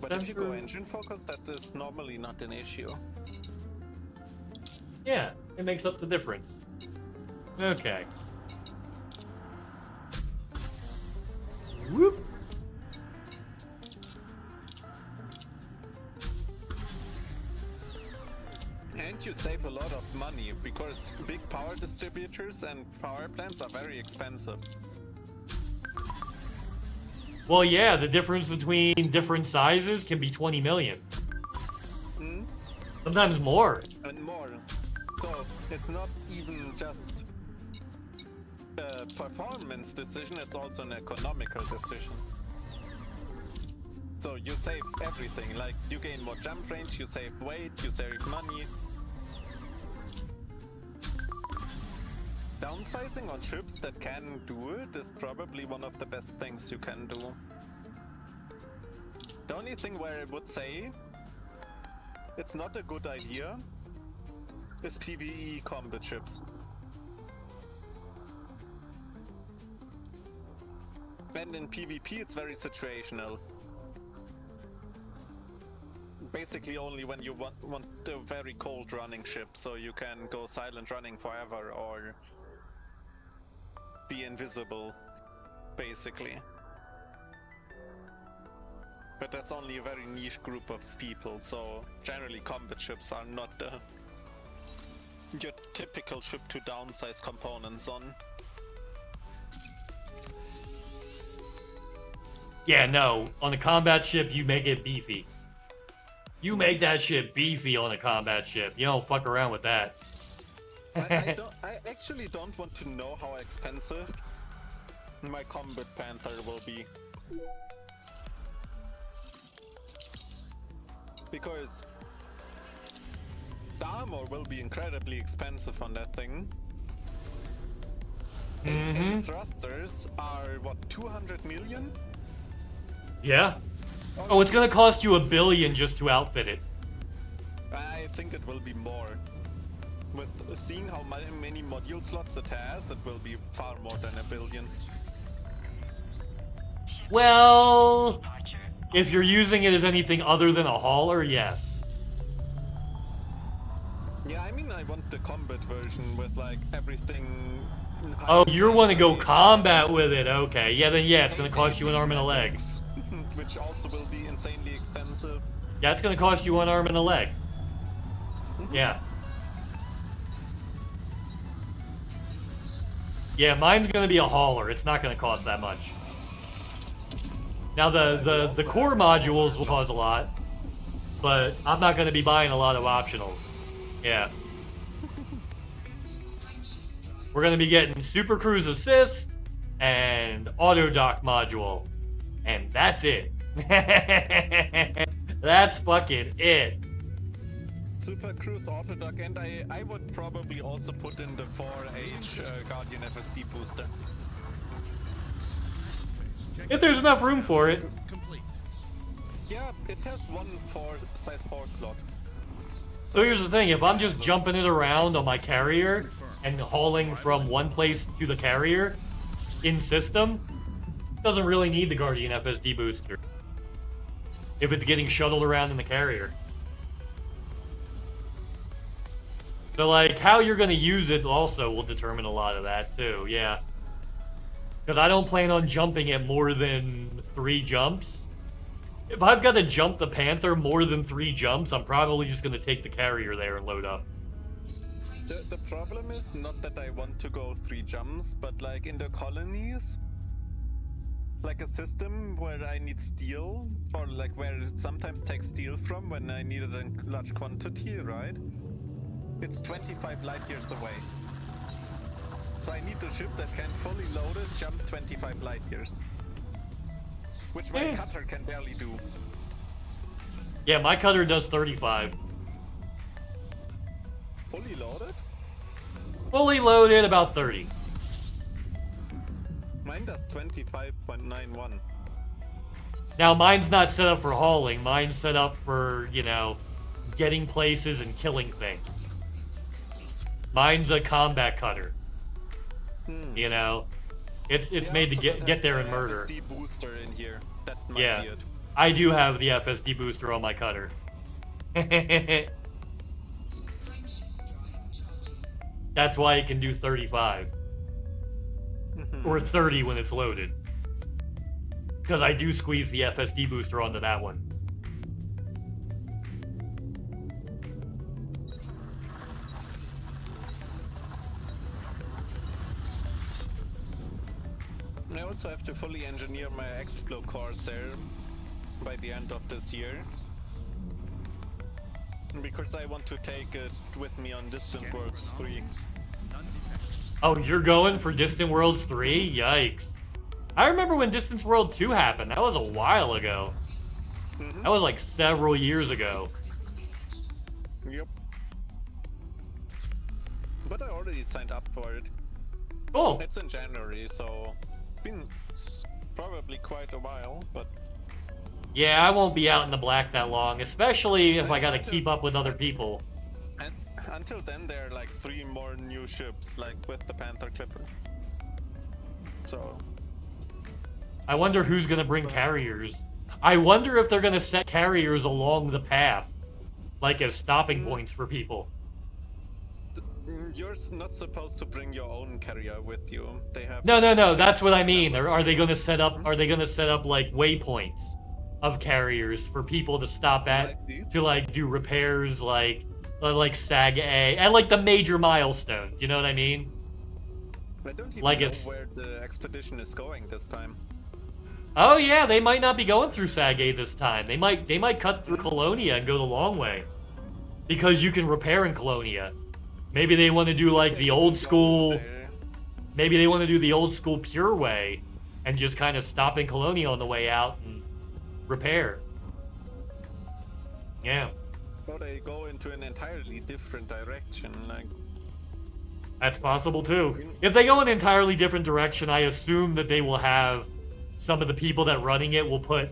But if you go engine focused, that is normally not an issue. Yeah, it makes up the difference. Okay. Whoop. And you save a lot of money, because big power distributors and power plants are very expensive. Well, yeah, the difference between different sizes can be 20 million. Sometimes more. And more. So, it's not even just a performance decision, it's also an economical decision. So you save everything, like you gain more jump range, you save weight, you save money. downsizing on ships that can do it is probably one of the best things you can do. The only thing where I would say it's not a good idea is PvE combat ships. And in PvP it's very situational. Basically only when you want a very cold running ship, so you can go silent running forever or be invisible, basically. But that's only a very niche group of people, so generally combat ships are not your typical ship to downsize components on. Yeah, no. On a combat ship, you make it beefy. You make that shit beefy on a combat ship. You don't fuck around with that. I actually don't want to know how expensive my combat panther will be. Because the armor will be incredibly expensive on that thing. And thrusters are, what, 200 million? Yeah. Oh, it's gonna cost you $1 billion just to outfit it. I think it will be more. With seeing how many module slots it has, it will be far more than $1 billion. Well, if you're using it as anything other than a hauler, yes. Yeah, I mean, I want the combat version with like everything. Oh, you want to go combat with it? Okay, yeah, then yeah, it's gonna cost you an arm and a leg. Which also will be insanely expensive. Yeah, it's gonna cost you one arm and a leg. Yeah. Yeah, mine's gonna be a hauler. It's not gonna cost that much. Now the core modules will cost a lot, but I'm not gonna be buying a lot of optionals. Yeah. We're gonna be getting Super Cruise Assist and Auto Dock module. And that's it. That's fucking it. Super Cruise Auto Dock, and I would probably also put in the 4H Guardian FSD booster. If there's enough room for it. Yeah, it has one size 4 slot. So here's the thing, if I'm just jumping it around on my carrier and hauling from one place to the carrier in system, doesn't really need the Guardian FSD booster if it's getting shuttled around in the carrier. So like how you're going to use it also will determine a lot of that too, yeah. Because I don't plan on jumping it more than 3 jumps. If I've got to jump the Panther more than 3 jumps, I'm probably just going to take the carrier there and load up. The problem is not that I want to go 3 jumps, but like in the colonies, like a system where I need steel, or like where it sometimes takes steel from when I need it in large quantity, right? It's 25 light years away. So I need a ship that can fully loaded jump 25 light years. Which my cutter can barely do. Yeah, my cutter does 35. Fully loaded? Fully loaded, about 30. Mine does 25.91. Now, mine's not set up for hauling. Mine's set up for, you know, getting places and killing things. Mine's a combat cutter. You know, it's made to get there and murder. FSD booster in here. That might be it. I do have the FSD booster on my cutter. That's why it can do 35. Or 30 when it's loaded. Because I do squeeze the FSD booster onto that one. I also have to fully engineer my X-Flow Corsair by the end of this year. Because I want to take it with me on Distant Worlds 3. Oh, you're going for Distant Worlds 3? Yikes. I remember when Distant World 2 happened. That was a while ago. That was like several years ago. Yep. But I already signed up for it. Cool. It's in January, so been probably quite a while, but Yeah, I won't be out in the black that long, especially if I gotta keep up with other people. and until then there are like 3 more new ships, like with the Panther Clipper. So I wonder who's gonna bring carriers. I wonder if they're gonna set carriers along the path, like as stopping points for people. you're not supposed to bring your own carrier with you. They have No. That's what I mean. Are they gonna set up? Are they gonna set up like waypoints of carriers for people to stop at to like do repairs, like Sag A and like the major milestones? You know what I mean? I don't even Like know it's- where the expedition is going this time. Oh yeah, they might not be going through Sag A this time. They might cut through Colonia and go the long way, because you can repair in Colonia. Maybe they want to do like the old school. Maybe they want to do the old school pure way, and just kind of stop in Colonia on the way out and repair. Yeah. Or they go into an entirely different direction, like. That's possible too. If they go in an entirely different direction, I assume that they will have some of the people that running it will put,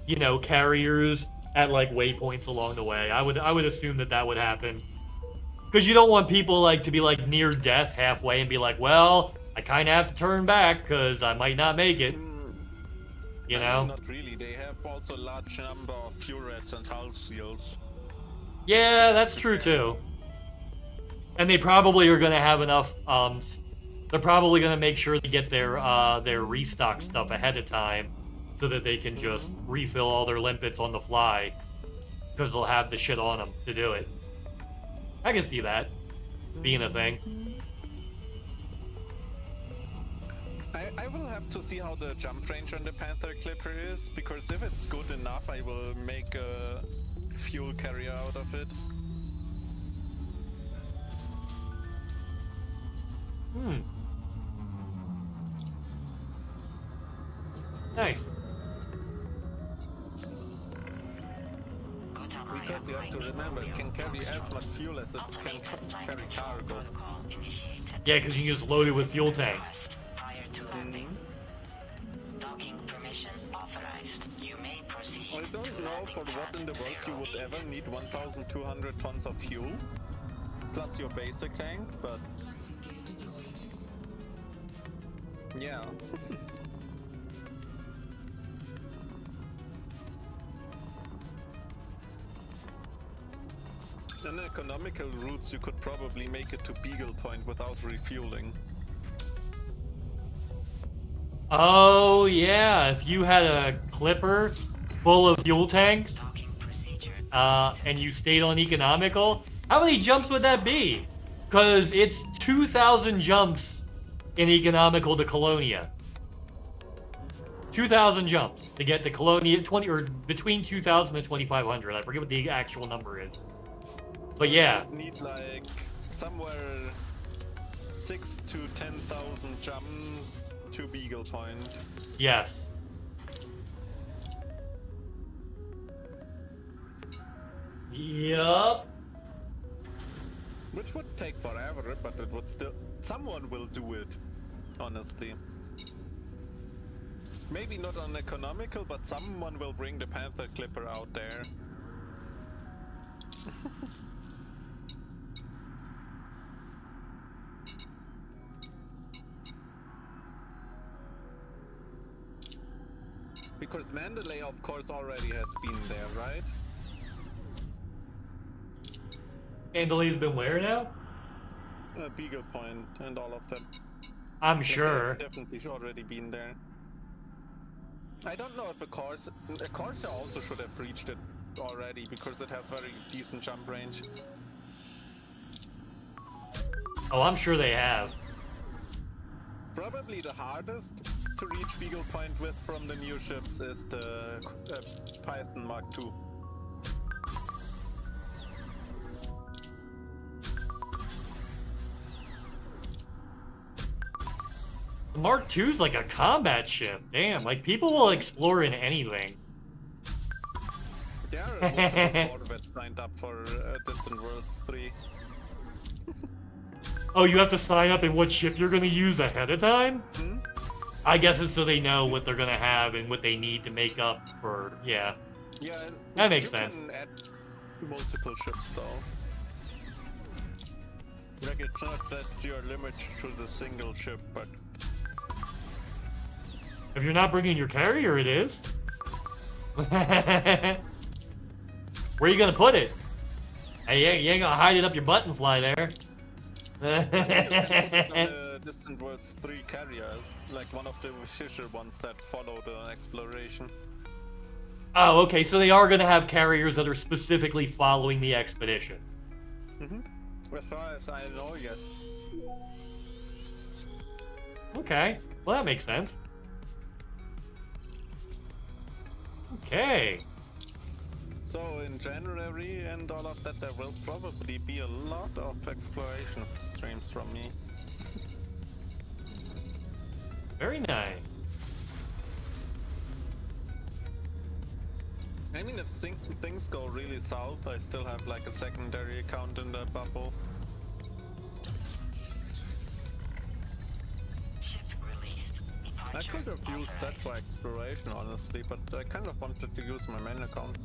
you know, carriers at like waypoints along the way. I would assume that would happen. Because you don't want people like to be like near death halfway and be like, well, I kind of have to turn back because I might not make it. You know? Not really. They have also a large number of fuel rats and hull seals. Yeah, that's true too. And they probably are going to have enough. They're probably going to make sure to get their restock stuff ahead of time, so that they can just refill all their limpets on the fly, because they'll have the shit on them to do it. I can see that being a thing. I will have to see how the jump range on the Panther Clipper is, because if it's good enough, I will make a fuel carrier out of it. Nice. Because you have to remember, it can carry as much fuel as it can carry cargo. Yeah, because you can just load it with fuel tanks. I don't know for what in the world you would ever need 1,200 tons of fuel, plus your basic tank, but yeah. On economical routes, you could probably make it to Beagle Point without refueling. Oh yeah, if you had a clipper full of fuel tanks, and you stayed on economical, how many jumps would that be? Because it's 2,000 jumps in economical to Colonia. 2,000 jumps to get to Colonia, or between 2,000 and 2,500. I forget what the actual number is. But yeah. You need like somewhere 6,000 to 10,000 jumps to Beagle Point. Yes. Yup. Which would take forever, but it would still... Someone will do it, honestly. Maybe not on economical, but someone will bring the Panther Clipper out there. Because Mandalay, of course, already has been there, right? Mandalay's been where now? Beagle Point and all of them. I'm sure. They've definitely already been there. I don't know if a Corsair also should have reached it already, because it has very decent jump range. Oh, I'm sure they have. Probably the hardest to reach Beagle Point with from the new ships is the Python Mark II. The Mark II's like a combat ship. Damn, like people will explore in anything. There are a lot of Corvettes signed up for Distant Worlds 3. Oh, you have to sign up in what ship you're going to use ahead of time? Hmm? I guess it's so they know what they're going to have and what they need to make up for, yeah. Yeah, That makes sense. You can add multiple ships though. Like it's not that you're limited to the single ship, but If you're not bringing your carrier, it is. Where are you going to put it? Hey, you ain't going to hide it up your butt and fly there. Distant Worlds 3 carriers, like one of the official ones that followed an exploration. Oh, okay, so they are going to have carriers that are specifically following the expedition. Mm-hmm. As far as I know, yes. Okay, well that makes sense. Okay. So in January and all of that, there will probably be a lot of exploration streams from me. Very nice. I mean, if things go really south, I still have like a secondary account in that bubble. I could have used that for exploration, honestly, but I kind of wanted to use my main account.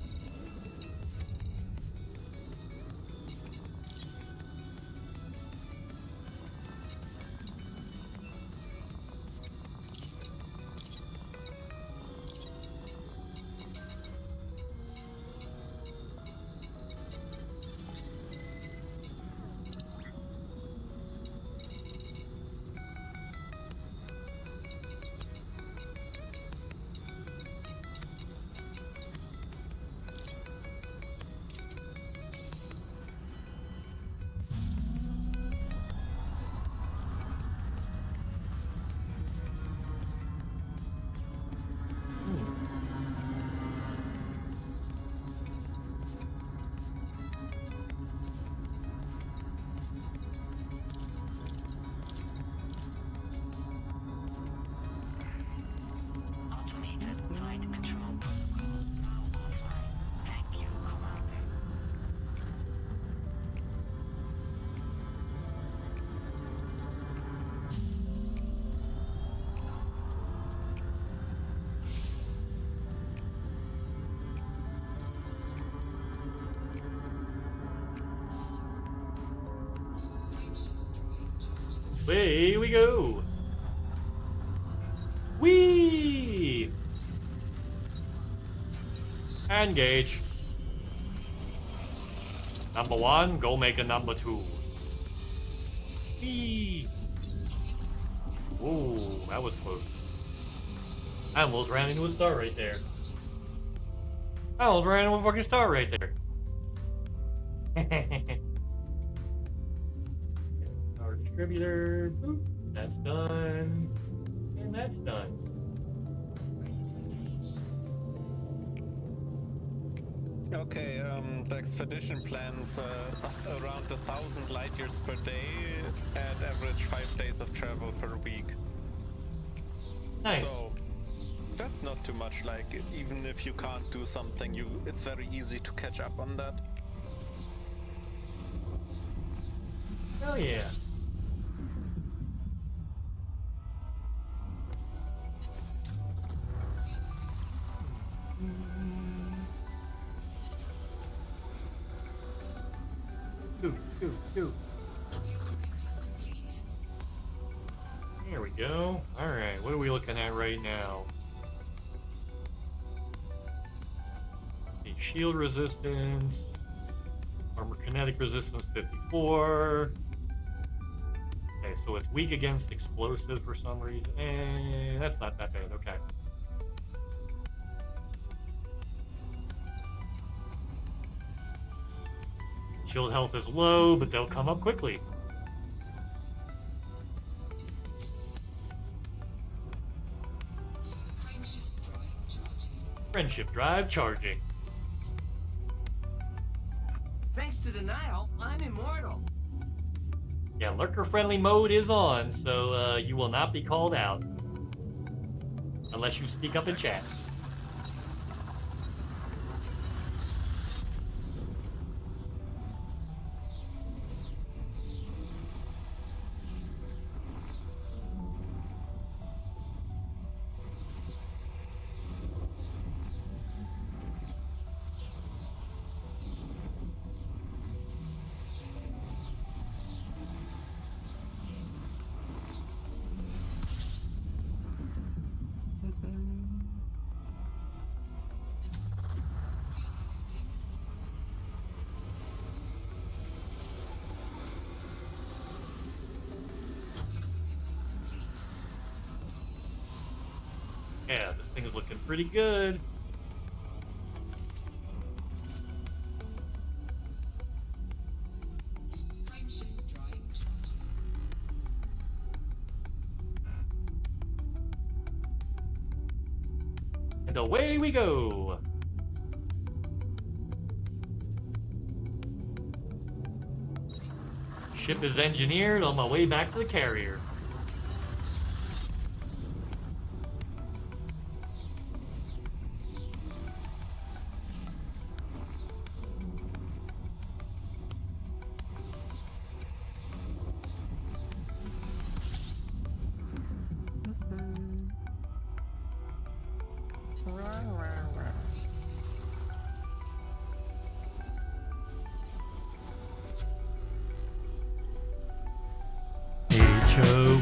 Away we go. Whee! Engage. Number one, go make a number two. Whee! Ooh, that was close. I almost ran into a star right there. I almost ran into a fucking star right there. Our distributor. Boop. That's done. And that's done. Okay, the expedition plans around 1,000 light years per day at average 5 days of travel per week. Nice. So that's not too much. Like even if you can't do something, it's very easy to catch up on that. Oh yeah. Ooh. There we go. Alright, what are we looking at right now? The shield resistance, armor kinetic resistance 54. Okay, so it's weak against explosive for some reason. That's not that bad, okay. Shield health is low, but they'll come up quickly. Friendship drive charging. Thanks to denial, I'm immortal. Yeah, lurker friendly mode is on, so you will not be called out. Unless you speak up in chat. Things looking pretty good. And away we go. Ship is engineered on my way back to the carrier.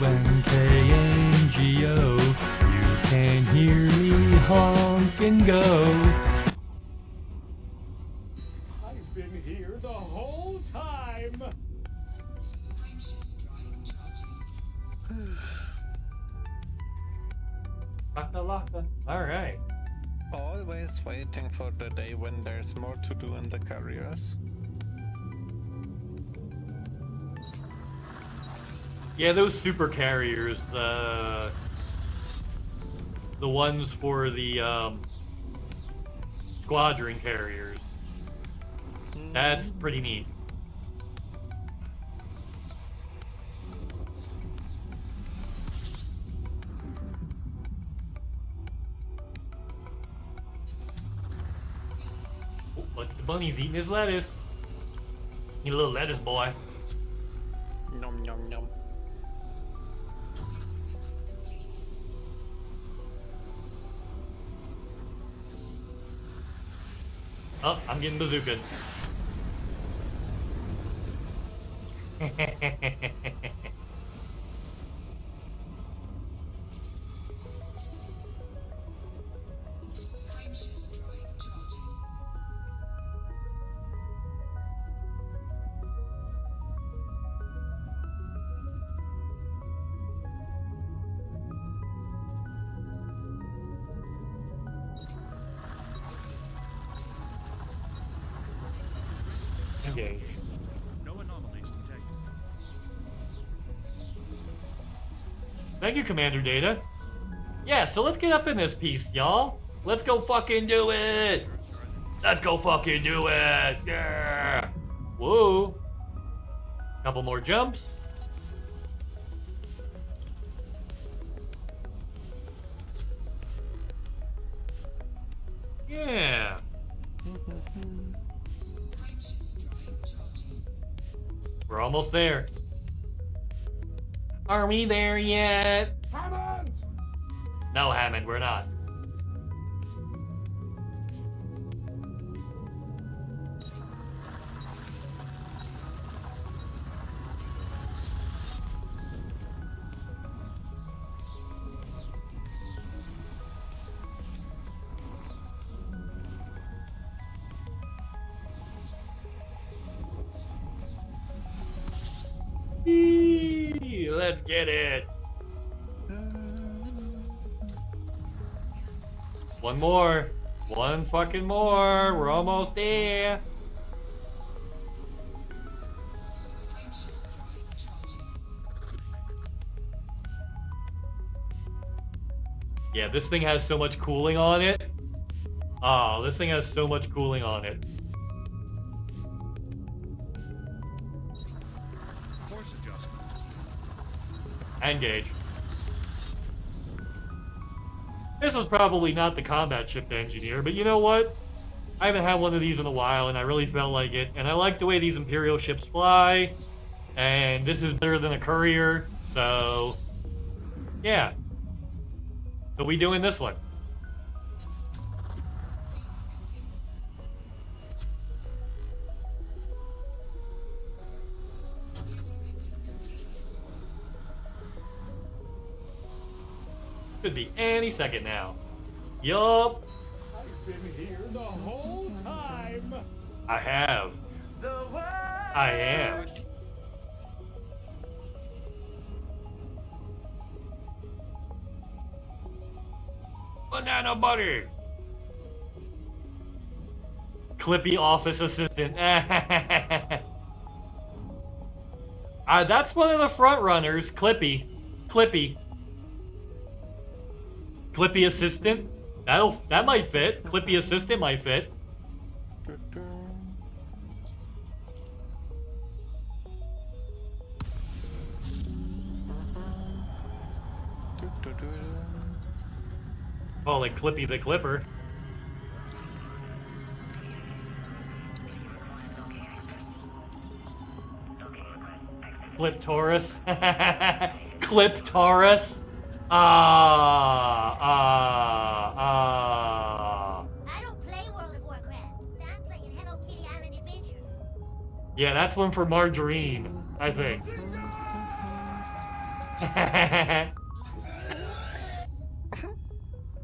Honkango, you can hear me honk and go. I've been here the whole time. Laka laka. Alright. Always waiting for the day when there's more to do in the carriers. Yeah, those super carriers, the ones for the squadron carriers. That's pretty neat. Oh, look at the bunny's eating his lettuce. You little lettuce boy. Nom nom nom. Oh, I'm getting bazookaed. Engage. No anomalies detected. Thank you, Commander Data. Yeah, so let's get up in this piece, y'all. Let's go fucking do it. Let's go fucking do it. Yeah. Whoa. Couple more jumps. Yeah. We're almost there. Are we there yet? Hammond! No, Hammond, we're not. Eee, let's get it. One more. One fucking more. We're almost there. Yeah, this thing has so much cooling on it. Oh, this thing has so much cooling on it. Course adjustment. Engage. This was probably not the combat ship to engineer, but you know what? I haven't had one of these in a while, and I really felt like it. And I like the way these Imperial ships fly. And this is better than a courier, so... yeah. So we doing this one. Could be any second now. Yup. I've been here the whole time. I have. I am. Banana butter. Clippy office assistant. That's one of the front runners. Clippy. Clippy assistant. That might fit. Clippy assistant might fit. Oh, like Clippy the Clipper. Clip Taurus. Clip Taurus. I don't play World of Warcraft. I'm playing Hello Kitty Island Adventure. Yeah, that's one for Margarine, I think.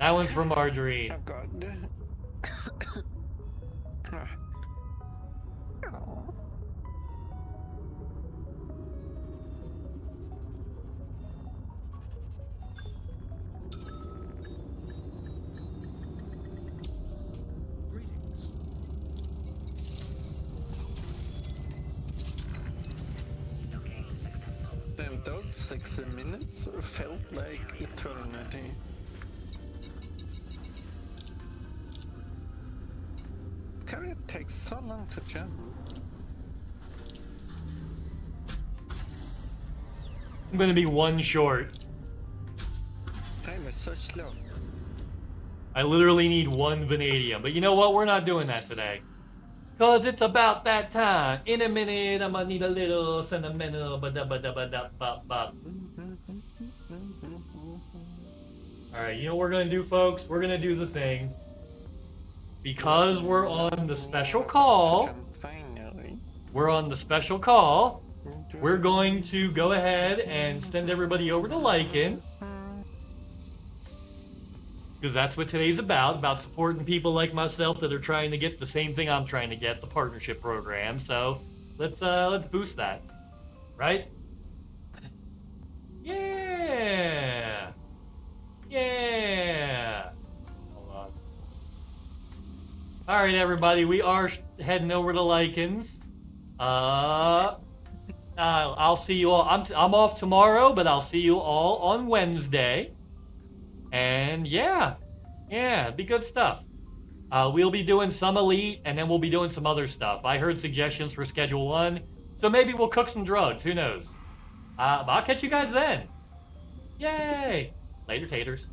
That one's for Margarine. Oh god. Damn, those 60 minutes felt like eternity. Carrier takes so long to jump. I'm gonna be one short. Time is so slow. I literally need one vanadium. But you know what? We're not doing that today. Cause it's about that time. In a minute, I'm gonna need a little sentimental. Alright, you know what we're gonna do, folks? We're gonna do the thing. Because we're on the special call. We're on the special call. We're going to go ahead and send everybody over to Lycan. Because that's what today's about supporting people like myself that are trying to get the same thing I'm trying to get, the partnership program. So let's boost that, right? Yeah, yeah. Hold on. All right, everybody, we are heading over to Lycans. I'll see you all. I'm off tomorrow, but I'll see you all on Wednesday. And yeah, be good stuff. We'll be doing some Elite, and then we'll be doing some other stuff. I heard suggestions for Schedule 1, so maybe we'll cook some drugs. Who knows? But I'll catch you guys then. Yay! Later, taters.